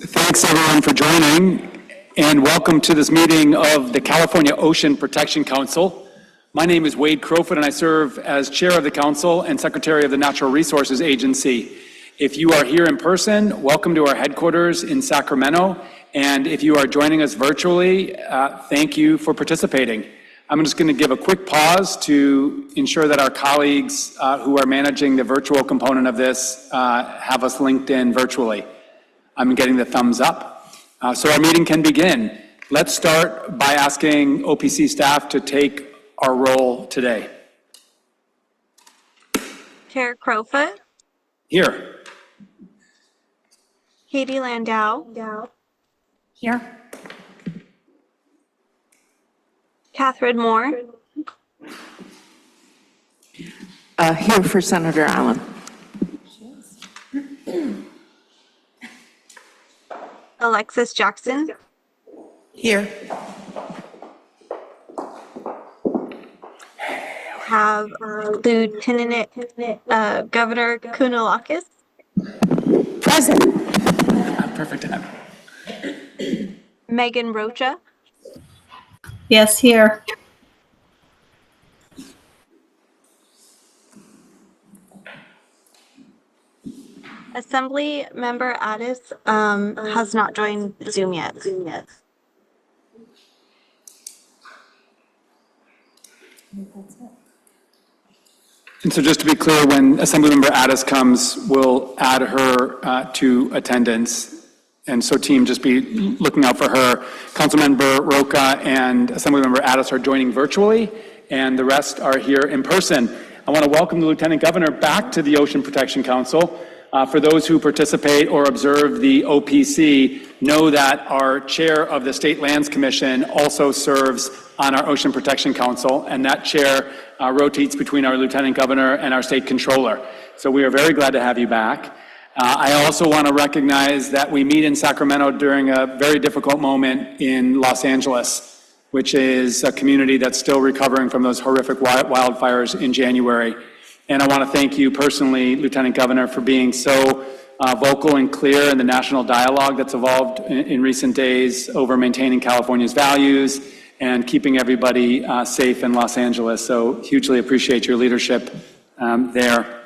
Thanks everyone for joining, and welcome to this meeting of the California Ocean Protection Council. My name is Wade Crowfoot, and I serve as chair of the council and secretary of the Natural Resources Agency. If you are here in person, welcome to our headquarters in Sacramento, and if you are joining us virtually, thank you for participating. I'm just going to give a quick pause to ensure that our colleagues who are managing the virtual component of this have us linked in virtually. I'm getting the thumbs up. So our meeting can begin. Let's start by asking OPC staff to take our role today. Chair Crowfoot. Here. Katie Landau. Here. Catherine Moore. Here for Senator Allen. Alexis Jackson. Here. Have Lieutenant Governor Kounalakis. Present. Perfect time. Megan Rocha. Yes, here. Assembly Member Addis has not joined Zoom yet. And so just to be clear, when Assemblymember Addis comes, we'll add her to attendance. And so team, just be looking out for her. Councilmember Roca and Assemblymember Addis are joining virtually, and the rest are here in person. I want to welcome the Lieutenant Governor back to the Ocean Protection Council. For those who participate or observe the OPC, know that our chair of the State Lands Commission also serves on our Ocean Protection Council, and that chair rotates between our Lieutenant Governor and our State Controller. So we are very glad to have you back. I also want to recognize that we meet in Sacramento during a very difficult moment in Los Angeles, which is a community that's still recovering from those horrific wildfires in January. And I want to thank you personally, Lieutenant Governor, for being so vocal and clear in the national dialogue that's evolved in recent days over maintaining California's values and keeping everybody safe in Los Angeles. So hugely appreciate your leadership there.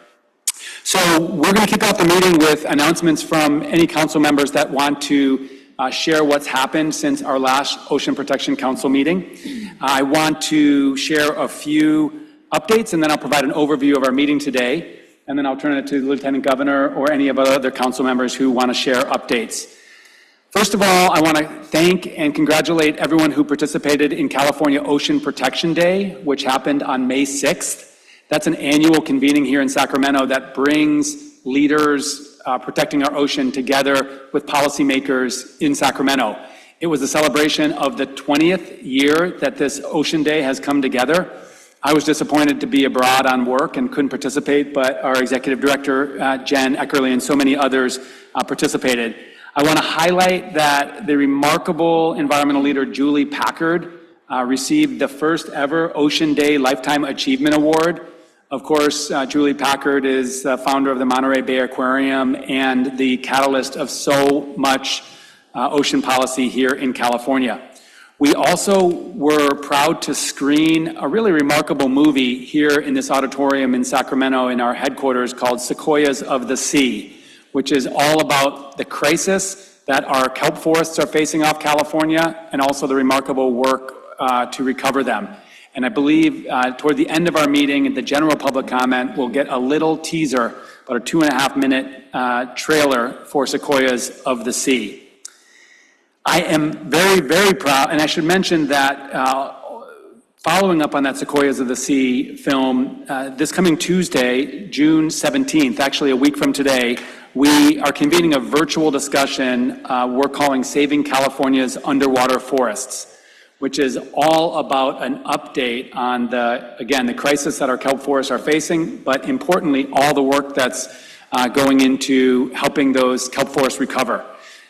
So we're going to kick off the meeting with announcements from any council members that want to share what's happened since our last Ocean Protection Council meeting. I want to share a few updates, and then I'll provide an overview of our meeting today, and then I'll turn it to the Lieutenant Governor or any of our other council members who want to share updates. First of all, I want to thank and congratulate everyone who participated in California Ocean Protection Day, which happened on May 6th. That's an annual convening here in Sacramento that brings leaders protecting our ocean together with policymakers in Sacramento. It was a celebration of the 20th year that this Ocean Day has come together. I was disappointed to be abroad on work and couldn't participate, but our executive director, Jenn, Eckerle, and so many others participated. I want to highlight that the remarkable environmental leader, Julie Packard, received the first ever Ocean Day Lifetime Achievement Award. Of course, Julie Packard is the founder of the Monterey Bay Aquarium and the catalyst of so much ocean policy here in California. We also were proud to screen a really remarkable movie here in this auditorium in Sacramento in our headquarters called Sequoias of the Sea, which is all about the crisis that our kelp forests are facing off California, and also the remarkable work to recover them. And I believe toward the end of our meeting, the general public comment, we'll get a little teaser, about a 2.5-minute trailer for Sequoias of the Sea. I am very, very proud, and I should mention that following up on that Sequoias of the Sea film, this coming Tuesday, June 17th, actually a week from today, we are convening a virtual discussion we're calling Saving California's Underwater Forests, which is all about an update on the crisis that our kelp forests are facing, but importantly, all the work that's going into helping those kelp forests recover.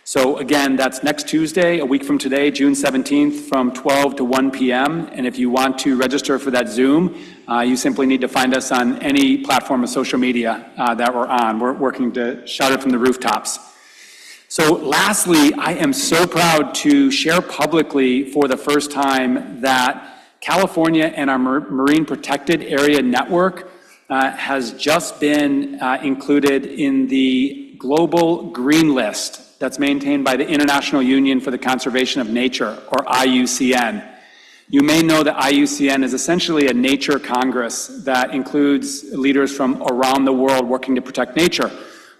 So again, that's next Tuesday, a week from today, June 17th, from 12 to 1 p.m. And if you want to register for that Zoom, you simply need to find us on any platform of social media that we're on. We're working to shout it from the rooftops. So lastly, I am so proud to share publicly for the first time that California and our Marine Protected Area Network has just been included in the Global Green List that's maintained by the International Union for the Conservation of Nature, or IUCN. You may know that IUCN is essentially a nature congress that includes leaders from around the world working to protect nature.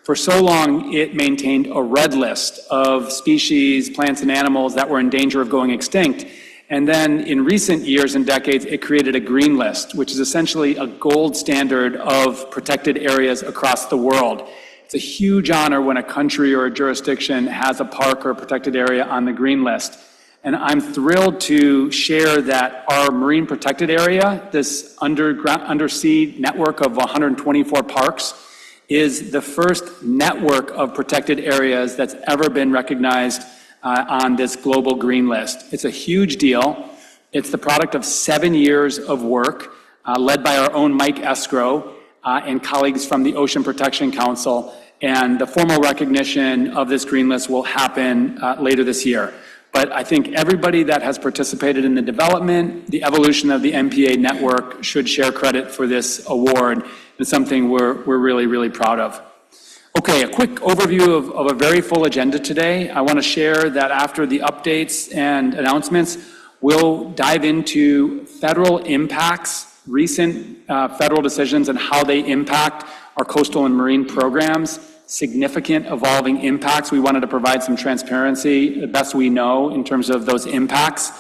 For so long, it maintained a red list of species, plants, and animals that were in danger of going extinct. And then in recent years and decades, it created a green list, which is essentially a gold standard of protected areas across the world. It's a huge honor when a country or a jurisdiction has a park or a protected area on the green list. And I'm thrilled to share that our marine protected area, this undersea network of 124 parks, is the first network of protected areas that's ever been recognized on this global green list. It's a huge deal. It's the product of 7 years of work led by our own Mike Escrow and colleagues from the Ocean Protection Council, and the formal recognition of this green list will happen later this year. But I think everybody that has participated in the development, the evolution of the MPA network should share credit for this award. It's something we're really, really proud of. Okay, a quick overview of a very full agenda today. I want to share that after the updates and announcements, we'll dive into federal impacts, recent federal decisions and how they impact our coastal and marine programs, significant evolving impacts. We wanted to provide some transparency, the best we know, in terms of those impacts.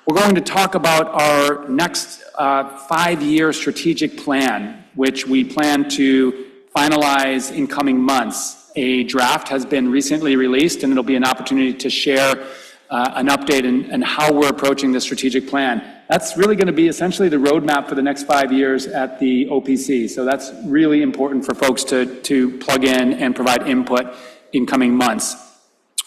We're going to talk about our next 5-year strategic plan, which we plan to finalize in coming months. A draft has been recently released, and it'll be an opportunity to share an update and how we're approaching the strategic plan. That's really going to be essentially the roadmap for the next 5 years at the OPC. So that's really important for folks to plug in and provide input in coming months.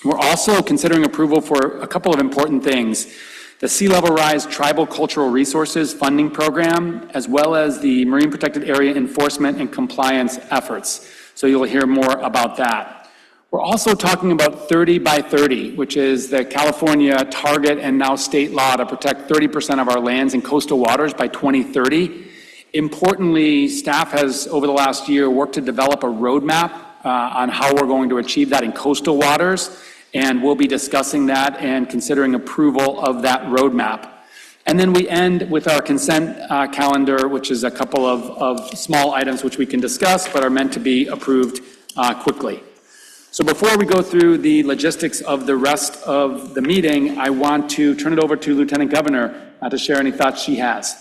We're also considering approval for a couple of important things: the Sea Level Rise Tribal Cultural Resources Funding Program, as well as the Marine Protected Area Enforcement and Compliance efforts. So you'll hear more about that. We're also talking about 30 by 30, which is the California target and now state law to protect 30% of our lands and coastal waters by 2030. Importantly, staff has, over the last year, worked to develop a roadmap on how we're going to achieve that in coastal waters, and we'll be discussing that and considering approval of that roadmap. And then we end with our consent calendar, which is a couple of small items which we can discuss, but are meant to be approved quickly. So before we go through the logistics of the rest of the meeting, I want to turn it over to Lieutenant Governor to share any thoughts she has.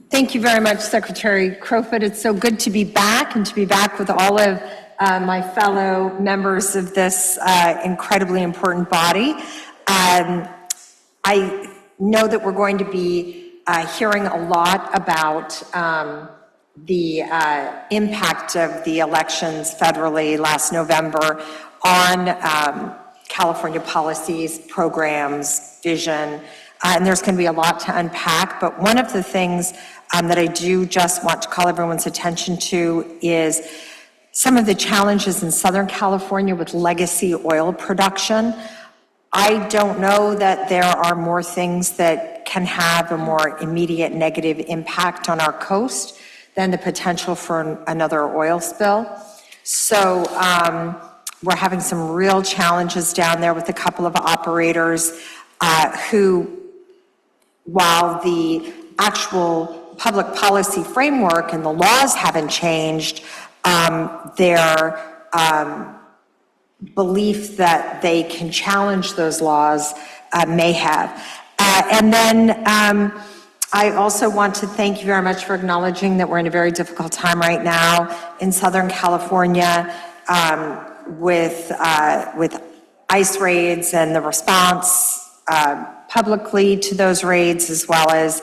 Thank you very much, Secretary Crowfoot. It's so good to be back and to be back with all of my fellow members of this incredibly important body. I know that we're going to be hearing a lot about the impact of the elections federally last November on California policies, programs, vision, and there's going to be a lot to unpack. But one of the things that I do just want to call everyone's attention to is some of the challenges in Southern California with legacy oil production. I don't know that there are more things that can have a more immediate negative impact on our coast than the potential for another oil spill. So we're having some real challenges down there with a couple of operators who, while the actual public policy framework and the laws haven't changed, their belief that they can challenge those laws may have. And then I also want to thank you very much for acknowledging that we're in a very difficult time right now in Southern California with ICE raids and the response publicly to those raids, as well as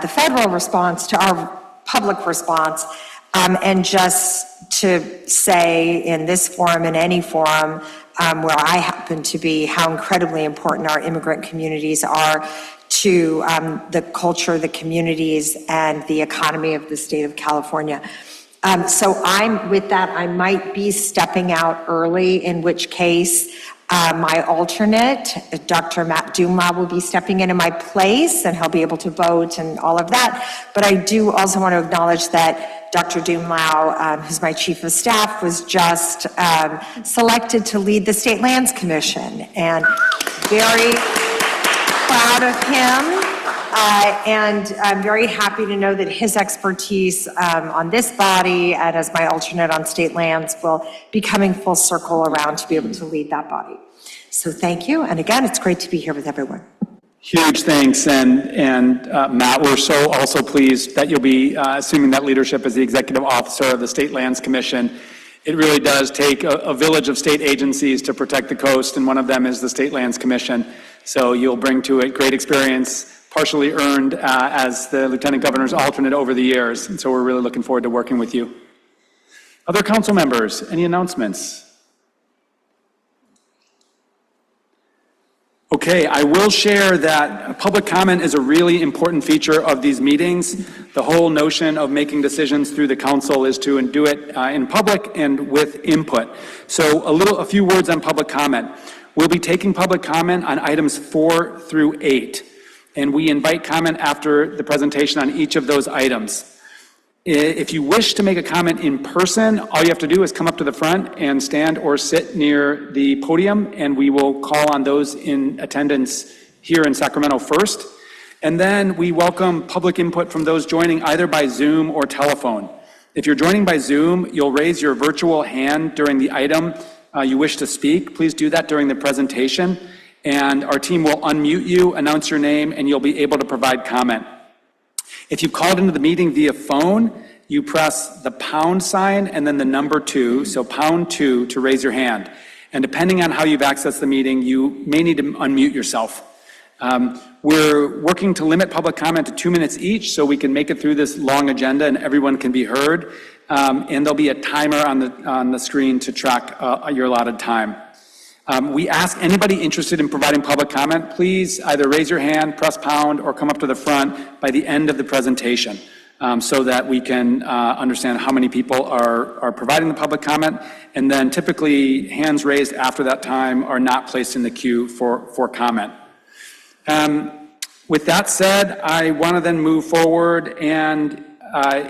the federal response to our public response. And just to say in this forum, in any forum where I happen to be, how incredibly important our immigrant communities are to the culture, the communities, and the economy of the state of California. So with that, I might be stepping out early, in which case my alternate, Dr. Matt Dumla, will be stepping in my place, and he'll be able to vote and all of that. But I do also want to acknowledge that Dr. Dumla, who's my chief of staff, was just selected to lead the State Lands Commission, and very proud of him. And I'm very happy to know that his expertise on this body and as my alternate on state lands will be coming full circle around to be able to lead that body. So thank you. And again, it's great to be here with everyone. Huge thanks, and Matt, we're so also pleased that you'll be assuming that leadership as the executive officer of the State Lands Commission. It really does take a village of state agencies to protect the coast, and one of them is the State Lands Commission. So you'll bring to it great experience, partially earned as the Lieutenant Governor's alternate over the years, and so we're really looking forward to working with you. Other council members, any announcements? Okay, I will share that public comment is a really important feature of these meetings. The whole notion of making decisions through the council is to do it in public and with input. So a few words on public comment. We'll be taking public comment on items 4 through 8, and we invite comment after the presentation on each of those items. If you wish to make a comment in person, all you have to do is come up to the front and stand or sit near the podium, and we will call on those in attendance here in Sacramento first. And then we welcome public input from those joining either by Zoom or telephone. If you're joining by Zoom, you'll raise your virtual hand during the item you wish to speak. Please do that during the presentation, and our team will unmute you, announce your name, and you'll be able to provide comment. If you've called into the meeting via phone, you press the pound sign and then the number 2, so pound 2 to raise your hand. And depending on how you've accessed the meeting, you may need to unmute yourself. We're working to limit public comment to 2 minutes each so we can make it through this long agenda and everyone can be heard. And there'll be a timer on the screen to track your allotted time. We ask anybody interested in providing public comment, please either raise your hand, press pound, or come up to the front by the end of the presentation so that we can understand how many people are providing the public comment. And then typically hands raised after that time are not placed in the queue for comment. With that said, I want to then move forward and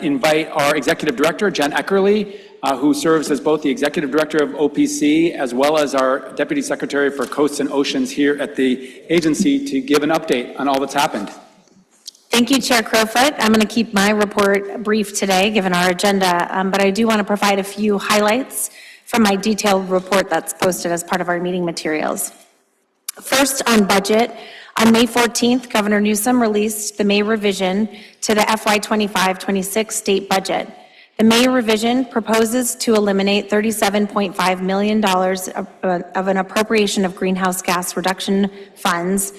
invite our Executive Director, Jenn Eckerle, who serves as both the Executive Director of OPC as well as our Deputy Secretary for Coasts and Oceans here at the agency, to give an update on all that's happened. Thank you, Chair Crowfoot. I'm going to keep my report brief today, given our agenda, but I do want to provide a few highlights from my detailed report that's posted as part of our meeting materials. First, on budget, on May 14th, Governor Newsom released the May revision to the FY 25-26 state budget. The May revision proposes to eliminate $37.5 million of an appropriation of greenhouse gas reduction funds.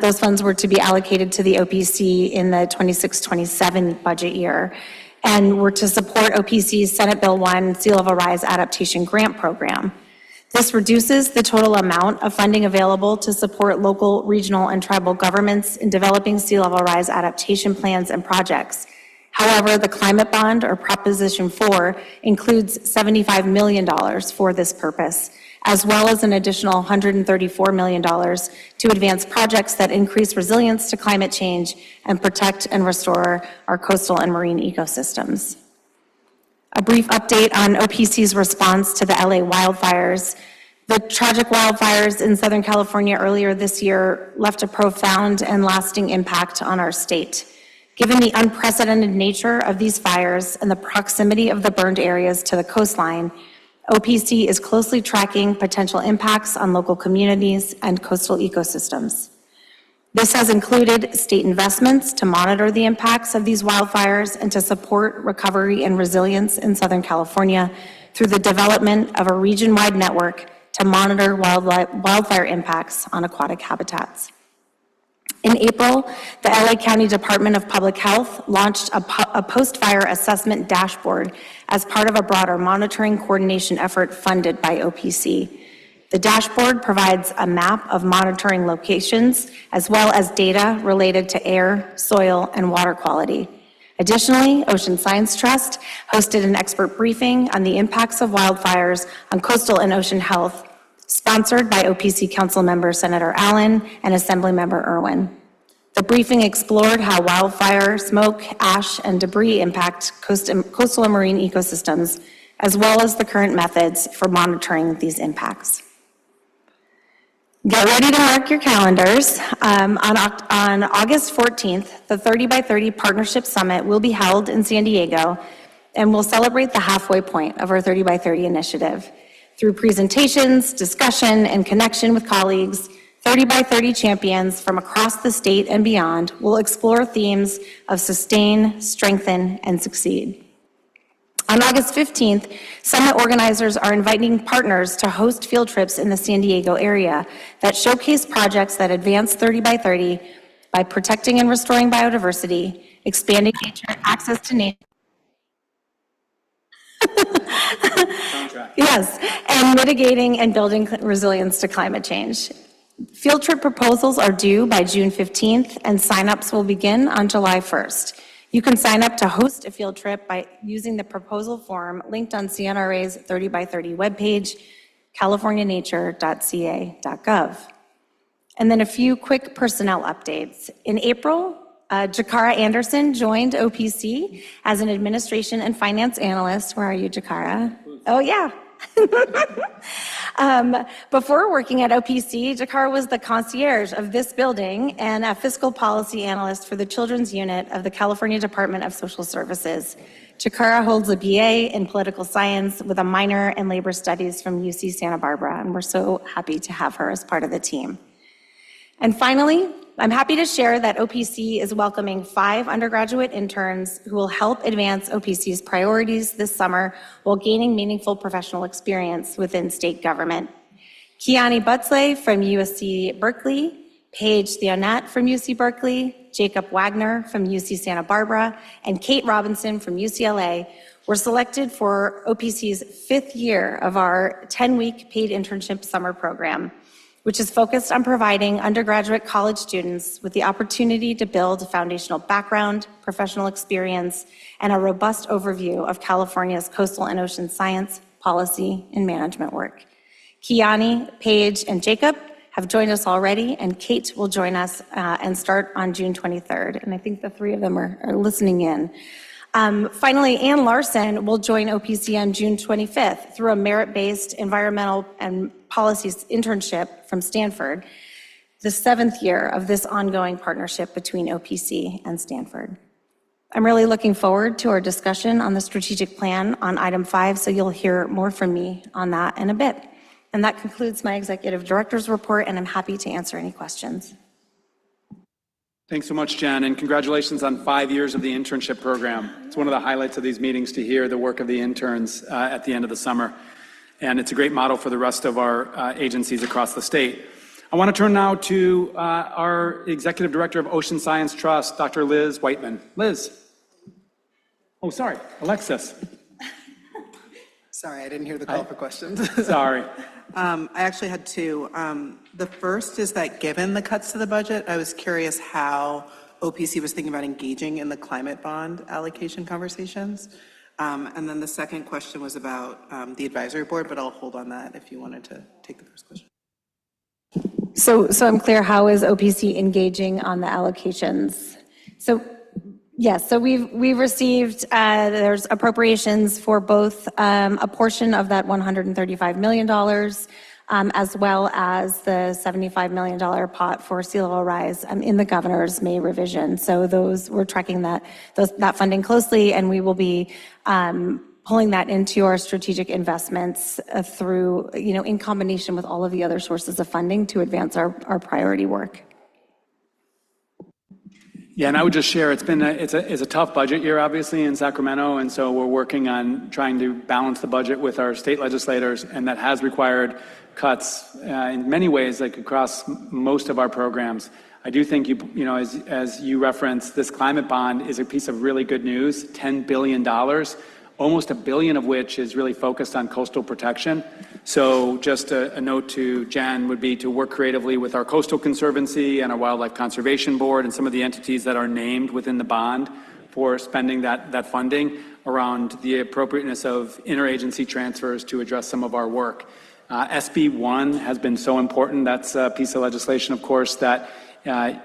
Those funds were to be allocated to the OPC in the 26-27 budget year and were to support OPC's Senate Bill 1 Sea Level Rise Adaptation Grant Program. This reduces the total amount of funding available to support local, regional, and tribal governments in developing sea level rise adaptation plans and projects. However, the climate bond, or Proposition 4, includes $75 million for this purpose, as well as an additional $134 million to advance projects that increase resilience to climate change and protect and restore our coastal and marine ecosystems. A brief update on OPC's response to the LA wildfires. The tragic wildfires in Southern California earlier this year left a profound and lasting impact on our state. Given the unprecedented nature of these fires and the proximity of the burned areas to the coastline, OPC is closely tracking potential impacts on local communities and coastal ecosystems. This has included state investments to monitor the impacts of these wildfires and to support recovery and resilience in Southern California through the development of a region-wide network to monitor wildfire impacts on aquatic habitats. In April, the LA County Department of Public Health launched a post-fire assessment dashboard as part of a broader monitoring coordination effort funded by OPC. The dashboard provides a map of monitoring locations as well as data related to air, soil, and water quality. Additionally, Ocean Science Trust hosted an expert briefing on the impacts of wildfires on coastal and ocean health, sponsored by OPC Councilmember Senator Allen and Assemblymember Irwin. The briefing explored how wildfire, smoke, ash, and debris impact coastal and marine ecosystems, as well as the current methods for monitoring these impacts. Get ready to mark your calendars. On August 14th, the 30 by 30 Partnership Summit will be held in San Diego, and we'll celebrate the halfway point of our 30 by 30 initiative. Through presentations, discussion, and connection with colleagues, 30 by 30 champions from across the state and beyond will explore themes of sustain, strengthen, and succeed. On August 15th, summit organizers are inviting partners to host field trips in the San Diego area that showcase projects that advance 30 by 30 by protecting and restoring biodiversity, expanding nature, access to nature. Yes, and mitigating and building resilience to climate change. Field trip proposals are due by June 15th, and signups will begin on July 1st. You can sign up to host a field trip by using the proposal form linked on CNRA's 30 by 30 webpage, californianature.ca.gov. And then a few quick personnel updates. In April, Jakara Anderson joined OPC as an administration and finance analyst. Where are you, Jakara? Oh, yeah. Before working at OPC, Eckerle was the concierge of this building and a fiscal policy analyst for the Children's Unit of the California Department of Social Services. Eckerle holds a BA in political science with a minor in labor studies from UC Santa Barbara, and we're so happy to have her as part of the team. And finally, I'm happy to share that OPC is welcoming 5 undergraduate interns who will help advance OPC's priorities this summer while gaining meaningful professional experience within state government. Kiani Butsley from USC Berkeley, Paige Theonette from UC Berkeley, Jacob Wagner from UC Santa Barbara, and Kate Robinson from UCLA were selected for OPC's 5th year of our 10-week paid internship summer program, which is focused on providing undergraduate college students with the opportunity to build a foundational background, professional experience, and a robust overview of California's coastal and ocean science, policy, and management work. Kiani, Paige, and Jacob have joined us already, and Kate will join us and start on June 23rd. And I think the 3 of them are listening in. Finally, Ann Larson will join OPC on June 25th through a merit-based environmental and policies internship from Stanford, the 7th year of this ongoing partnership between OPC and Stanford. I'm really looking forward to our discussion on the strategic plan on item 5, so you'll hear more from me on that in a bit. And that concludes my executive director's report, and I'm happy to answer any questions. Thanks so much, Jen, and congratulations on 5 years of the internship program. It's one of the highlights of these meetings to hear the work of the interns at the end of the summer. And it's a great model for the rest of our agencies across the state. I want to turn now to our Executive Director of Ocean Science Trust, Dr. Liz Whiteman. Liz. Oh, sorry, Alexis. Sorry, I didn't hear the call for questions. Sorry. I actually had 2. The first is that given the cuts to the budget, I was curious how OPC was thinking about engaging in the climate bond allocation conversations. And then the second question was about the advisory board, but I'll hold on that if you wanted to take the first question. So I'm clear, how is OPC engaging on the allocations? So Yes, so we've received, there's appropriations for both a portion of that $135 million, as well as the $75 million pot for sea level rise in the governor's May revision. So we're tracking that funding closely, and we will be pulling that into our strategic investments through, in combination with all of the other sources of funding to advance our priority work. Yeah, and I would just share, it's a tough budget year, obviously, in Sacramento, and so we're working on trying to balance the budget with our state legislators, and that has required cuts in many ways, like across most of our programs. I do think as you referenced, this climate bond is a piece of really good news, $10 billion, almost $1 billion of which is really focused on coastal protection. So just a note to Jenn would be to work creatively with our Coastal Conservancy and our Wildlife Conservation Board and some of the entities that are named within the bond for spending that funding around the appropriateness of interagency transfers to address some of our work. SB 1 has been so important. That's a piece of legislation, of course, that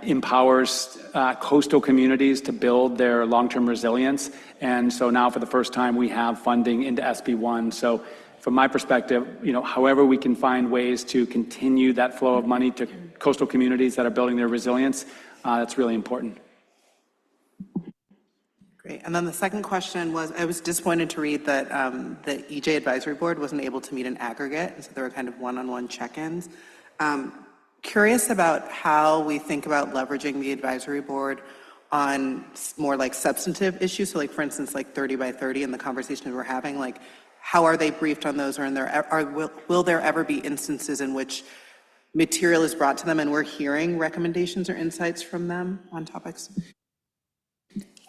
empowers coastal communities to build their long-term resilience. And so now for the first time, we have funding into SB 1. So from my perspective, however we can find ways to continue that flow of money to coastal communities that are building their resilience, that's really important. Great. And then the second question was, I was disappointed to read that the EJ Advisory Board wasn't able to meet in aggregate, and so there were kind of one-on-one check-ins. Curious about how we think about leveraging the advisory board on more like substantive issues. So like, for instance, like 30 by 30 and the conversations we're having, like how are they briefed on those, or will there ever be instances in which material is brought to them and we're hearing recommendations or insights from them on topics?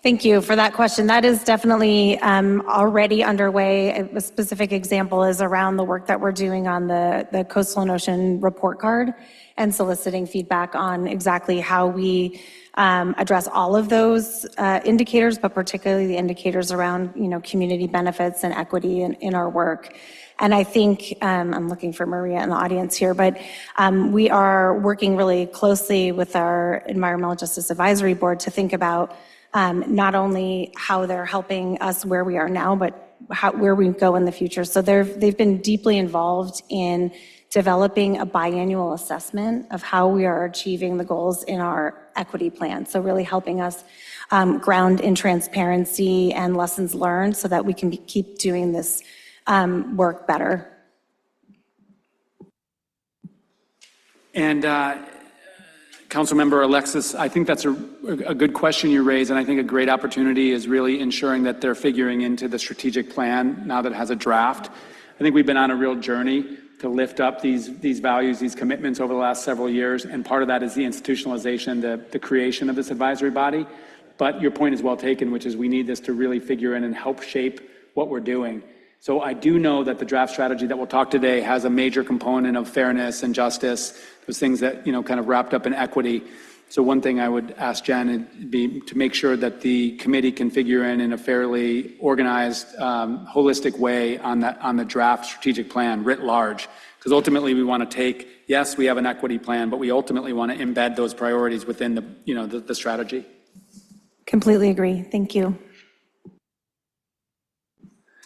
Thank you for that question. That is definitely already underway. A specific example is around the work that we're doing on the Coastal and Ocean report card and soliciting feedback on exactly how we address all of those indicators, but particularly the indicators around, community benefits and equity in our work. And I think, I'm looking for Maria in the audience here, but we are working really closely with our Environmental Justice Advisory Board to think about not only how they're helping us where we are now, but where we go in the future. So they've been deeply involved in developing a biannual assessment of how we are achieving the goals in our equity plan. So really helping us ground in transparency and lessons learned so that we can keep doing this work better. And Councilmember Alexis, I think that's a good question you raise, and I think a great opportunity is really ensuring that they're figuring into the strategic plan now that it has a draft. I think we've been on a real journey to lift up these values, these commitments over the last several years, and part of that is the institutionalization, the creation of this advisory body. But your point is well taken, which is we need this to really figure in and help shape what we're doing. So I do know that the draft strategy that we'll talk today has a major component of fairness and justice, those things that, kind of wrapped up in equity. So one thing I would ask Jenn would be to make sure that the committee can figure in a fairly organized, holistic way on the draft strategic plan writ large. Because ultimately we want to take, yes, we have an equity plan, but we ultimately want to embed those priorities within the strategy. Completely agree. Thank you.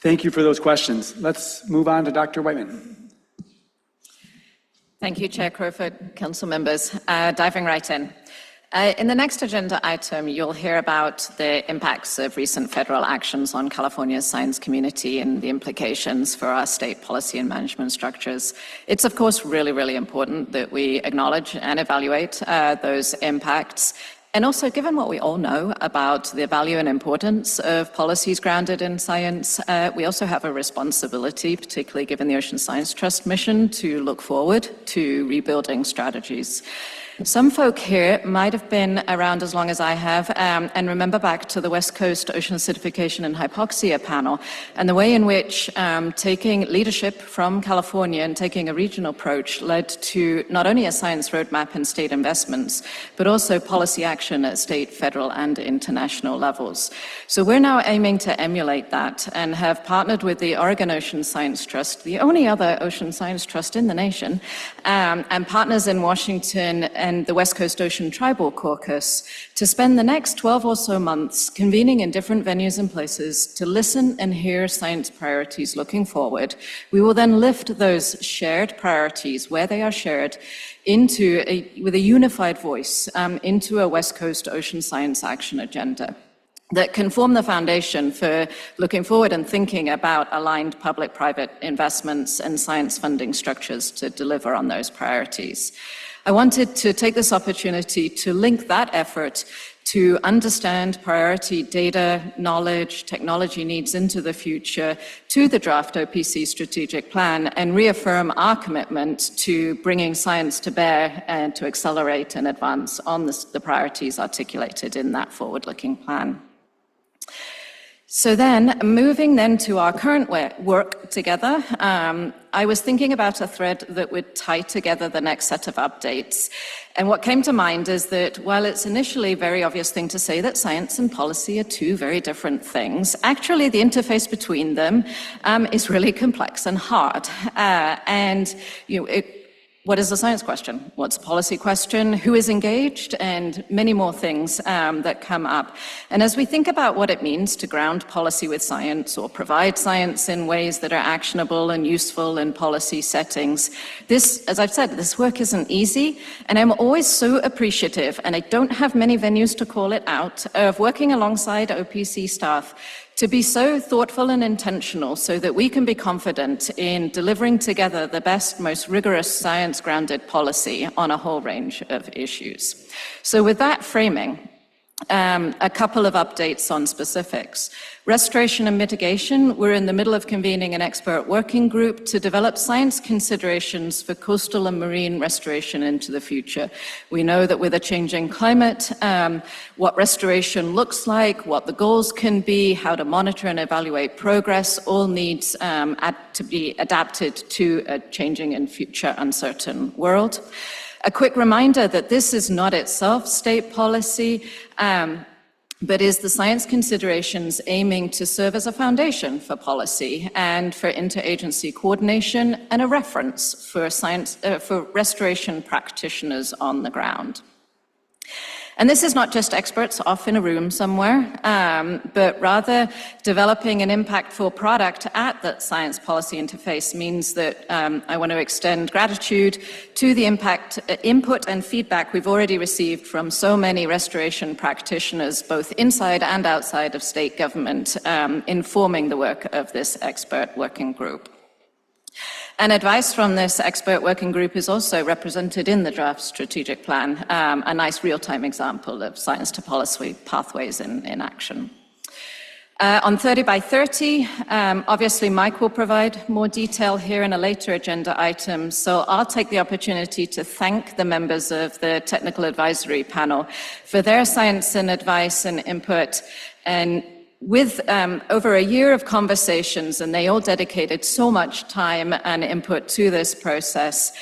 Thank you for those questions. Let's move on to Dr. Whiteman. Thank you, Chair Crowfoot, council members. Diving right in. In the next agenda item, you'll hear about the impacts of recent federal actions on California's science community and the implications for our state policy and management structures. It's, of course, really, really important that we acknowledge and evaluate those impacts. And also, given what we all know about the value and importance of policies grounded in science, we also have a responsibility, particularly given the Ocean Science Trust mission, to look forward to rebuilding strategies. Some folk here might have been around as long as I have and remember back to the West Coast Ocean Acidification and Hypoxia panel and the way in which taking leadership from California and taking a regional approach led to not only a science roadmap and state investments, but also policy action at state, federal, and international levels. So we're now aiming to emulate that and have partnered with the Oregon Ocean Science Trust, the only other ocean science trust in the nation, and partners in Washington and the West Coast Ocean Tribal Caucus to spend the next 12 or so months convening in different venues and places to listen and hear science priorities looking forward. We will then lift those shared priorities, where they are shared, with a unified voice into a West Coast Ocean Science Action Agenda that can form the foundation for looking forward and thinking about aligned public-private investments and science funding structures to deliver on those priorities. I wanted to take this opportunity to link that effort to understand priority data, knowledge, technology needs into the future to the draft OPC strategic plan and reaffirm our commitment to bringing science to bear and to accelerate and advance on the priorities articulated in that forward-looking plan. So then, moving then to our current work together, I was thinking about a thread that would tie together the next set of updates. And what came to mind is that while it's initially a very obvious thing to say that science and policy are two very different things, actually the interface between them is really complex and hard. What is the science question? What's the policy question? Who is engaged? And many more things that come up. And as we think about what it means to ground policy with science or provide science in ways that are actionable and useful in policy settings, this, as I've said, this work isn't easy. And I'm always so appreciative, and I don't have many venues to call it out, of working alongside OPC staff to be so thoughtful and intentional so that we can be confident in delivering together the best, most rigorous science-grounded policy on a whole range of issues. So with that framing, a couple of updates on specifics. Restoration and mitigation, we're in the middle of convening an expert working group to develop science considerations for coastal and marine restoration into the future. We know that with a changing climate, what restoration looks like, what the goals can be, how to monitor and evaluate progress, all needs to be adapted to a changing and future uncertain world. A quick reminder that this is not itself state policy, but is the science considerations aiming to serve as a foundation for policy and for interagency coordination and a reference for for restoration practitioners on the ground. And this is not just experts off in a room somewhere, but rather developing an impactful product at that science policy interface means that I want to extend gratitude to the input and feedback we've already received from so many restoration practitioners, both inside and outside of state government, informing the work of this expert working group. And advice from this expert working group is also represented in the draft strategic plan, a nice real-time example of science to policy pathways in action. On 30 by 30, obviously Mike will provide more detail here in a later agenda item, so I'll take the opportunity to thank the members of the technical advisory panel for their science and advice and input. And with over a year of conversations, and they all dedicated so much time and input to this process,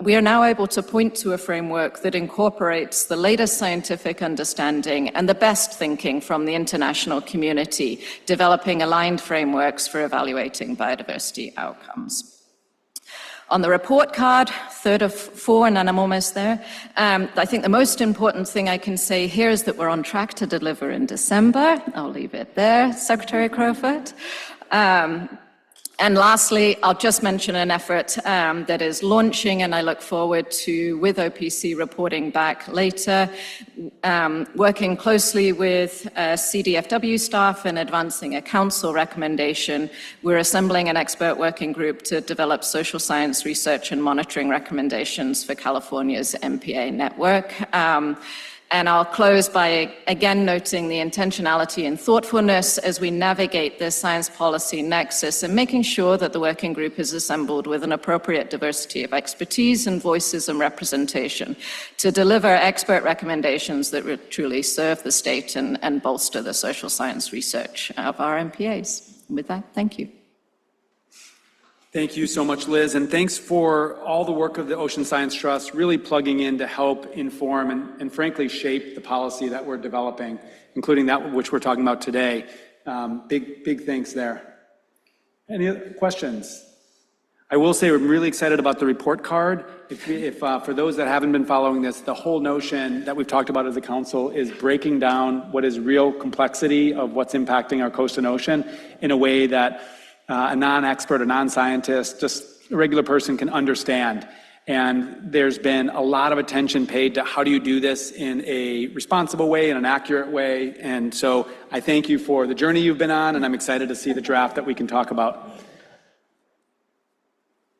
we are now able to point to a framework that incorporates the latest scientific understanding and the best thinking from the international community, developing aligned frameworks for evaluating biodiversity outcomes. On the report card, 3rd of 4, and I'm almost there, I think the most important thing I can say here is that we're on track to deliver in December. I'll leave it there, Secretary Crowfoot. And lastly, I'll just mention an effort that is launching, and I look forward to, with OPC reporting back later, working closely with CDFW staff and advancing a council recommendation. We're assembling an expert working group to develop social science research and monitoring recommendations for California's MPA network. And I'll close by again noting the intentionality and thoughtfulness as we navigate this science policy nexus and making sure that the working group is assembled with an appropriate diversity of expertise and voices and representation to deliver expert recommendations that will truly serve the state and bolster the social science research of our MPAs. With that, thank you. Thank you so much, Liz, and thanks for all the work of the Ocean Science Trust, really plugging in to help inform and frankly shape the policy that we're developing, including that which we're talking about today. Big thanks there. Any other questions? I will say I'm really excited about the report card. If for those that haven't been following this, the whole notion that we've talked about as a council is breaking down what is real complexity of what's impacting our coast and ocean in a way that a non-expert, a non-scientist, just a regular person can understand. And there's been a lot of attention paid to how do you do this in a responsible way, in an accurate way. And so I thank you for the journey you've been on, and I'm excited to see the draft that we can talk about.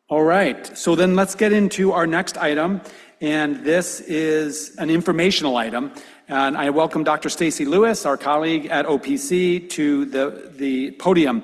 All right, so then let's get into our next item, and this is an informational item. And I welcome Dr. Staci Lewis, our colleague at OPC, to the podium.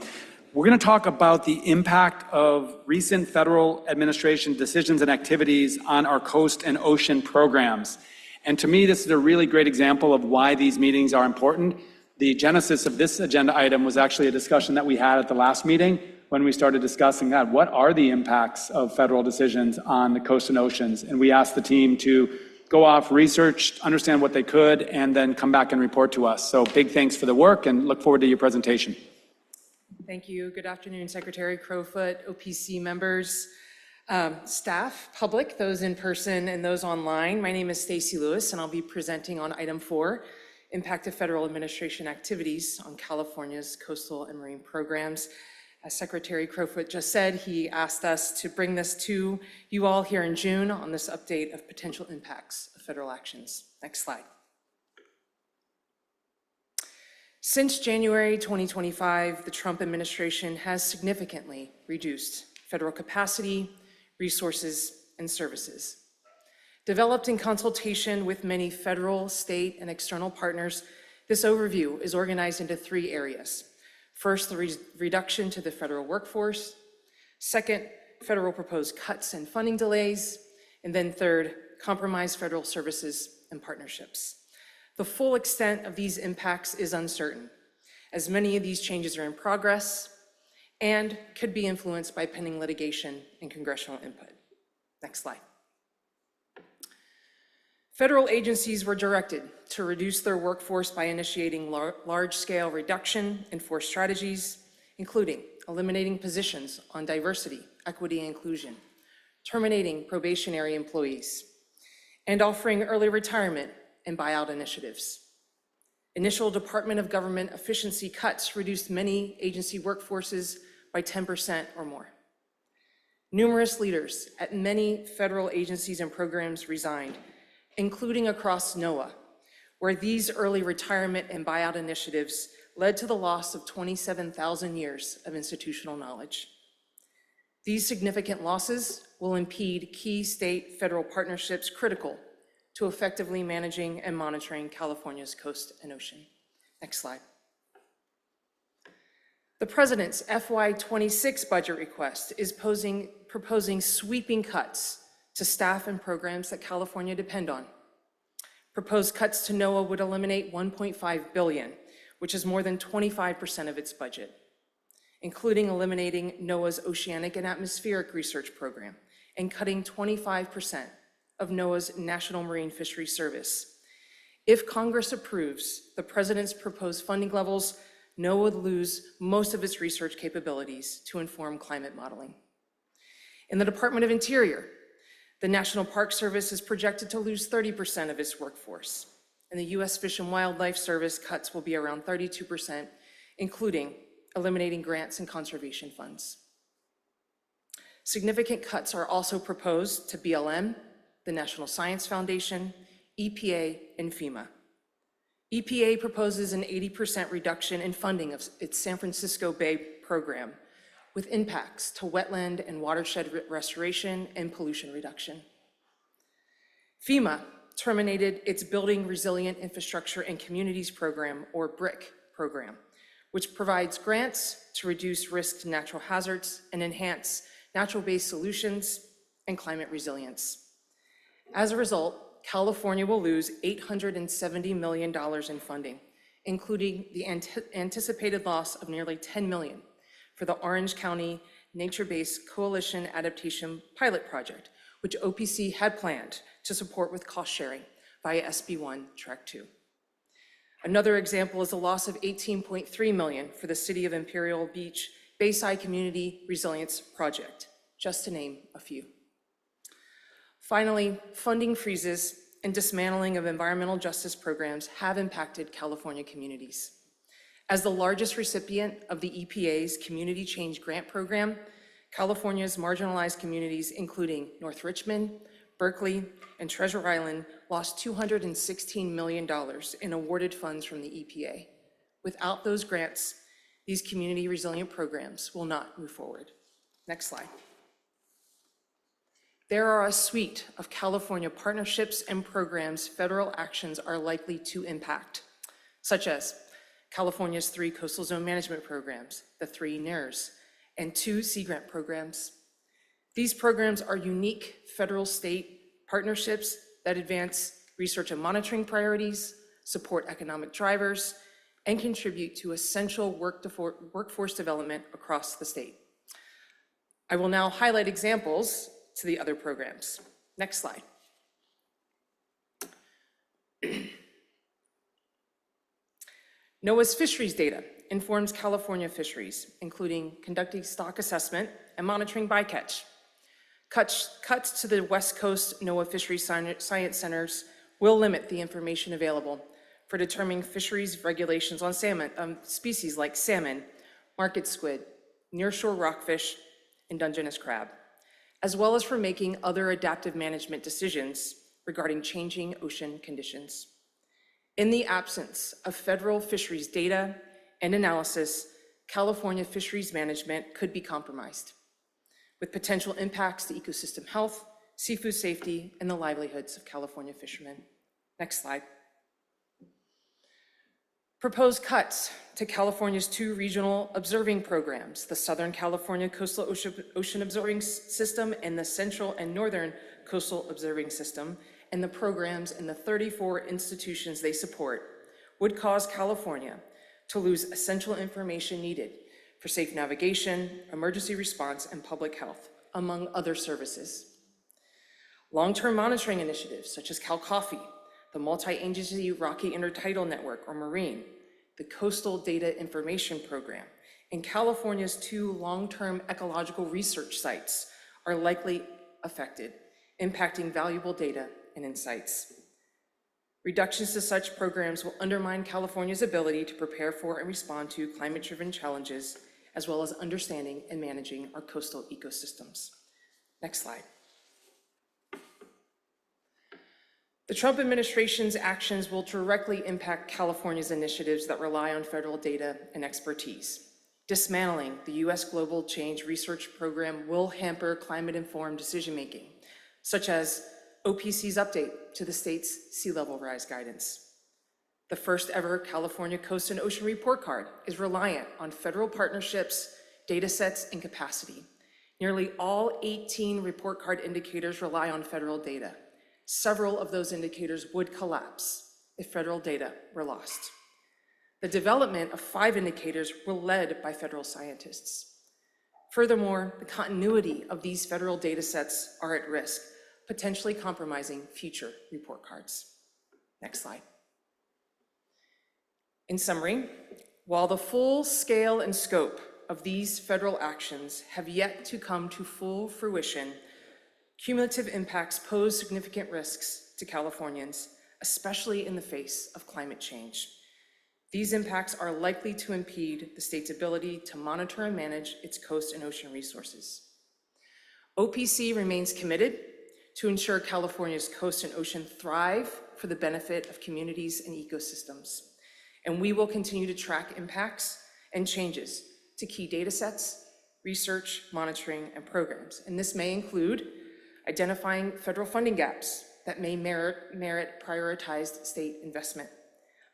We're going to talk about the impact of recent federal administration decisions and activities on our coast and ocean programs. And to me, this is a really great example of why these meetings are important. The genesis of this agenda item was actually a discussion that we had at the last meeting when we started discussing that. What are the impacts of federal decisions on the coast and oceans? And we asked the team to go off, research, understand what they could, and then come back and report to us. So big thanks for the work and look forward to your presentation. Thank you. Good afternoon, Secretary Crowfoot, OPC members, staff, public, those in person and those online. My name is Staci Lewis, and I'll be presenting on item 4, impact of federal administration activities on California's coastal and marine programs. As Secretary Crowfoot just said, he asked us to bring this to you all here in June on this update of potential impacts of federal actions. Next slide. Since January 2025, the Trump administration has significantly reduced federal capacity, resources, and services. Developed in consultation with many federal, state, and external partners, this overview is organized into 3 areas. First, the reduction to the federal workforce. Second, federal proposed cuts and funding delays. And then third, compromised federal services and partnerships. The full extent of these impacts is uncertain, as many of these changes are in progress and could be influenced by pending litigation and congressional input. Next slide. Federal agencies were directed to reduce their workforce by initiating large-scale reduction in force strategies, including eliminating positions on diversity, equity, and inclusion, terminating probationary employees, and offering early retirement and buyout initiatives. Initial Department of Government efficiency cuts reduced many agency workforces by 10% or more. Numerous leaders at many federal agencies and programs resigned, including across NOAA, where these early retirement and buyout initiatives led to the loss of 27,000 years of institutional knowledge. These significant losses will impede key state-federal partnerships critical to effectively managing and monitoring California's coast and ocean. Next slide. The President's FY26 budget request is proposing sweeping cuts to staff and programs that California depend on. Proposed cuts to NOAA would eliminate $1.5 billion, which is more than 25% of its budget, including eliminating NOAA's Oceanic and Atmospheric Research Program and cutting 25% of NOAA's National Marine Fisheries Service. If Congress approves the President's proposed funding levels, NOAA would lose most of its research capabilities to inform climate modeling. In the Department of Interior, the National Park Service is projected to lose 30% of its workforce, and the U.S. Fish and Wildlife Service cuts will be around 32%, including eliminating grants and conservation funds. Significant cuts are also proposed to BLM, the National Science Foundation, EPA, and FEMA. EPA proposes an 80% reduction in funding of its San Francisco Bay program, with impacts to wetland and watershed restoration and pollution reduction. FEMA terminated its Building Resilient Infrastructure and Communities program, or BRIC program, which provides grants to reduce risk to natural hazards and enhance natural-based solutions and climate resilience. As a result, California will lose $870 million in funding, including the anticipated loss of nearly $10 million for the Orange County Nature-Based Coalition Adaptation Pilot Project, which OPC had planned to support with cost sharing via SB1 Track 2. Another example is the loss of $18.3 million for the City of Imperial Beach Bayside Community Resilience Project, just to name a few. Finally, funding freezes and dismantling of environmental justice programs have impacted California communities. As the largest recipient of the EPA's Community Change Grant Program, California's marginalized communities, including North Richmond, Berkeley, and Treasure Island, lost $216 million in awarded funds from the EPA. Without those grants, these community resilient programs will not move forward. Next slide. There are a suite of California partnerships and programs federal actions are likely to impact, such as California's 3 coastal zone management programs, the 3 NERS, and 2 Sea Grant programs. These programs are unique federal-state partnerships that advance research and monitoring priorities, support economic drivers, and contribute to essential workforce development across the state. I will now highlight examples to the other programs. Next slide. NOAA's fisheries data informs California fisheries, including conducting stock assessment and monitoring bycatch. Cuts to the West Coast NOAA Fisheries Science Centers will limit the information available for determining fisheries regulations on salmon, species like salmon, market squid, nearshore rockfish, and Dungeness crab, as well as for making other adaptive management decisions regarding changing ocean conditions. In the absence of federal fisheries data and analysis, California fisheries management could be compromised, with potential impacts to ecosystem health, seafood safety, and the livelihoods of California fishermen. Next slide. Proposed cuts to California's 2 regional observing programs, the Southern California Coastal Ocean Observing System and the Central and Northern Coastal Observing System, and the programs and the 34 institutions they support, would cause California to lose essential information needed for safe navigation, emergency response, and public health, among other services. Long-term monitoring initiatives such as CalCoffee, the Multi-Agency Rocky Intertidal Network, or MARINE, the Coastal Data Information Program, and California's 2 long-term ecological research sites are likely affected, impacting valuable data and insights. Reductions to such programs will undermine California's ability to prepare for and respond to climate-driven challenges, as well as understanding and managing our coastal ecosystems. Next slide. The Trump administration's actions will directly impact California's initiatives that rely on federal data and expertise. Dismantling the U.S. Global Change Research Program will hamper climate-informed decision-making, such as OPC's update to the state's sea level rise guidance. The first ever California Coast and Ocean Report Card is reliant on federal partnerships, data sets, and capacity. Nearly all 18 report card indicators rely on federal data. Several of those indicators would collapse if federal data were lost. The development of 5 indicators were led by federal scientists. Furthermore, the continuity of these federal data sets are at risk, potentially compromising future report cards. Next slide. In summary, while the full scale and scope of these federal actions have yet to come to full fruition, cumulative impacts pose significant risks to Californians, especially in the face of climate change. These impacts are likely to impede the state's ability to monitor and manage its coast and ocean resources. OPC remains committed to ensure California's coast and ocean thrive for the benefit of communities and ecosystems. And we will continue to track impacts and changes to key data sets, research, monitoring, and programs. And this may include identifying federal funding gaps that may merit prioritized state investment,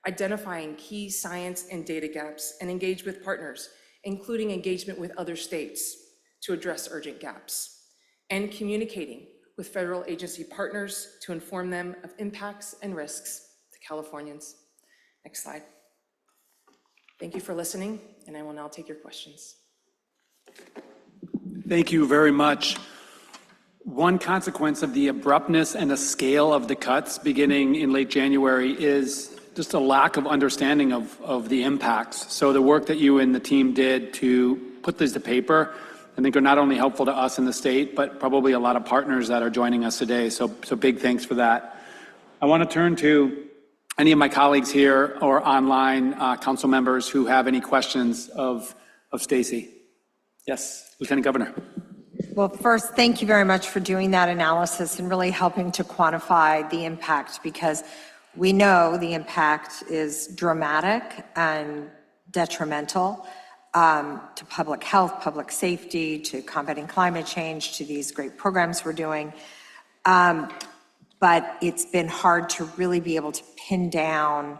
identifying key science and data gaps, and engage with partners, including engagement with other states to address urgent gaps, and communicating with federal agency partners to inform them of impacts and risks to Californians. Next slide. Thank you for listening, and I will now take your questions. Thank you very much. One consequence of the abruptness and the scale of the cuts beginning in late January is just a lack of understanding of the impacts. So the work that you and the team did to put these to paper I think are not only helpful to us in the state, but probably a lot of partners that are joining us today. So big thanks for that. I want to turn to any of my colleagues here or online council members who have any questions of Staci. Yes, Lieutenant Governor. Well, first, thank you very much for doing that analysis and really helping to quantify the impact, because we know the impact is dramatic and detrimental to public health, public safety, to combating climate change, to these great programs we're doing. But it's been hard to really be able to pin down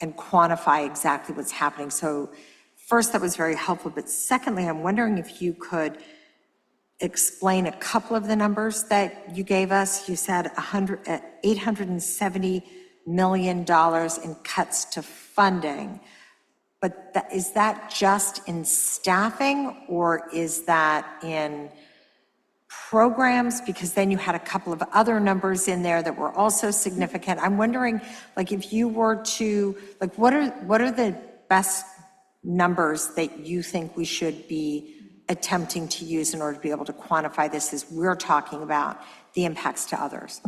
and quantify exactly what's happening. So first, that was very helpful. But secondly, I'm wondering if you could explain a couple of the numbers that you gave us. You said $870 million in cuts to funding. But is that just in staffing, or is that in programs? Because then you had a couple of other numbers in there that were also significant. I'm wondering, like, if you were to, like, what are the best numbers that you think we should be attempting to use in order to be able to quantify this as we're talking about the impacts to others?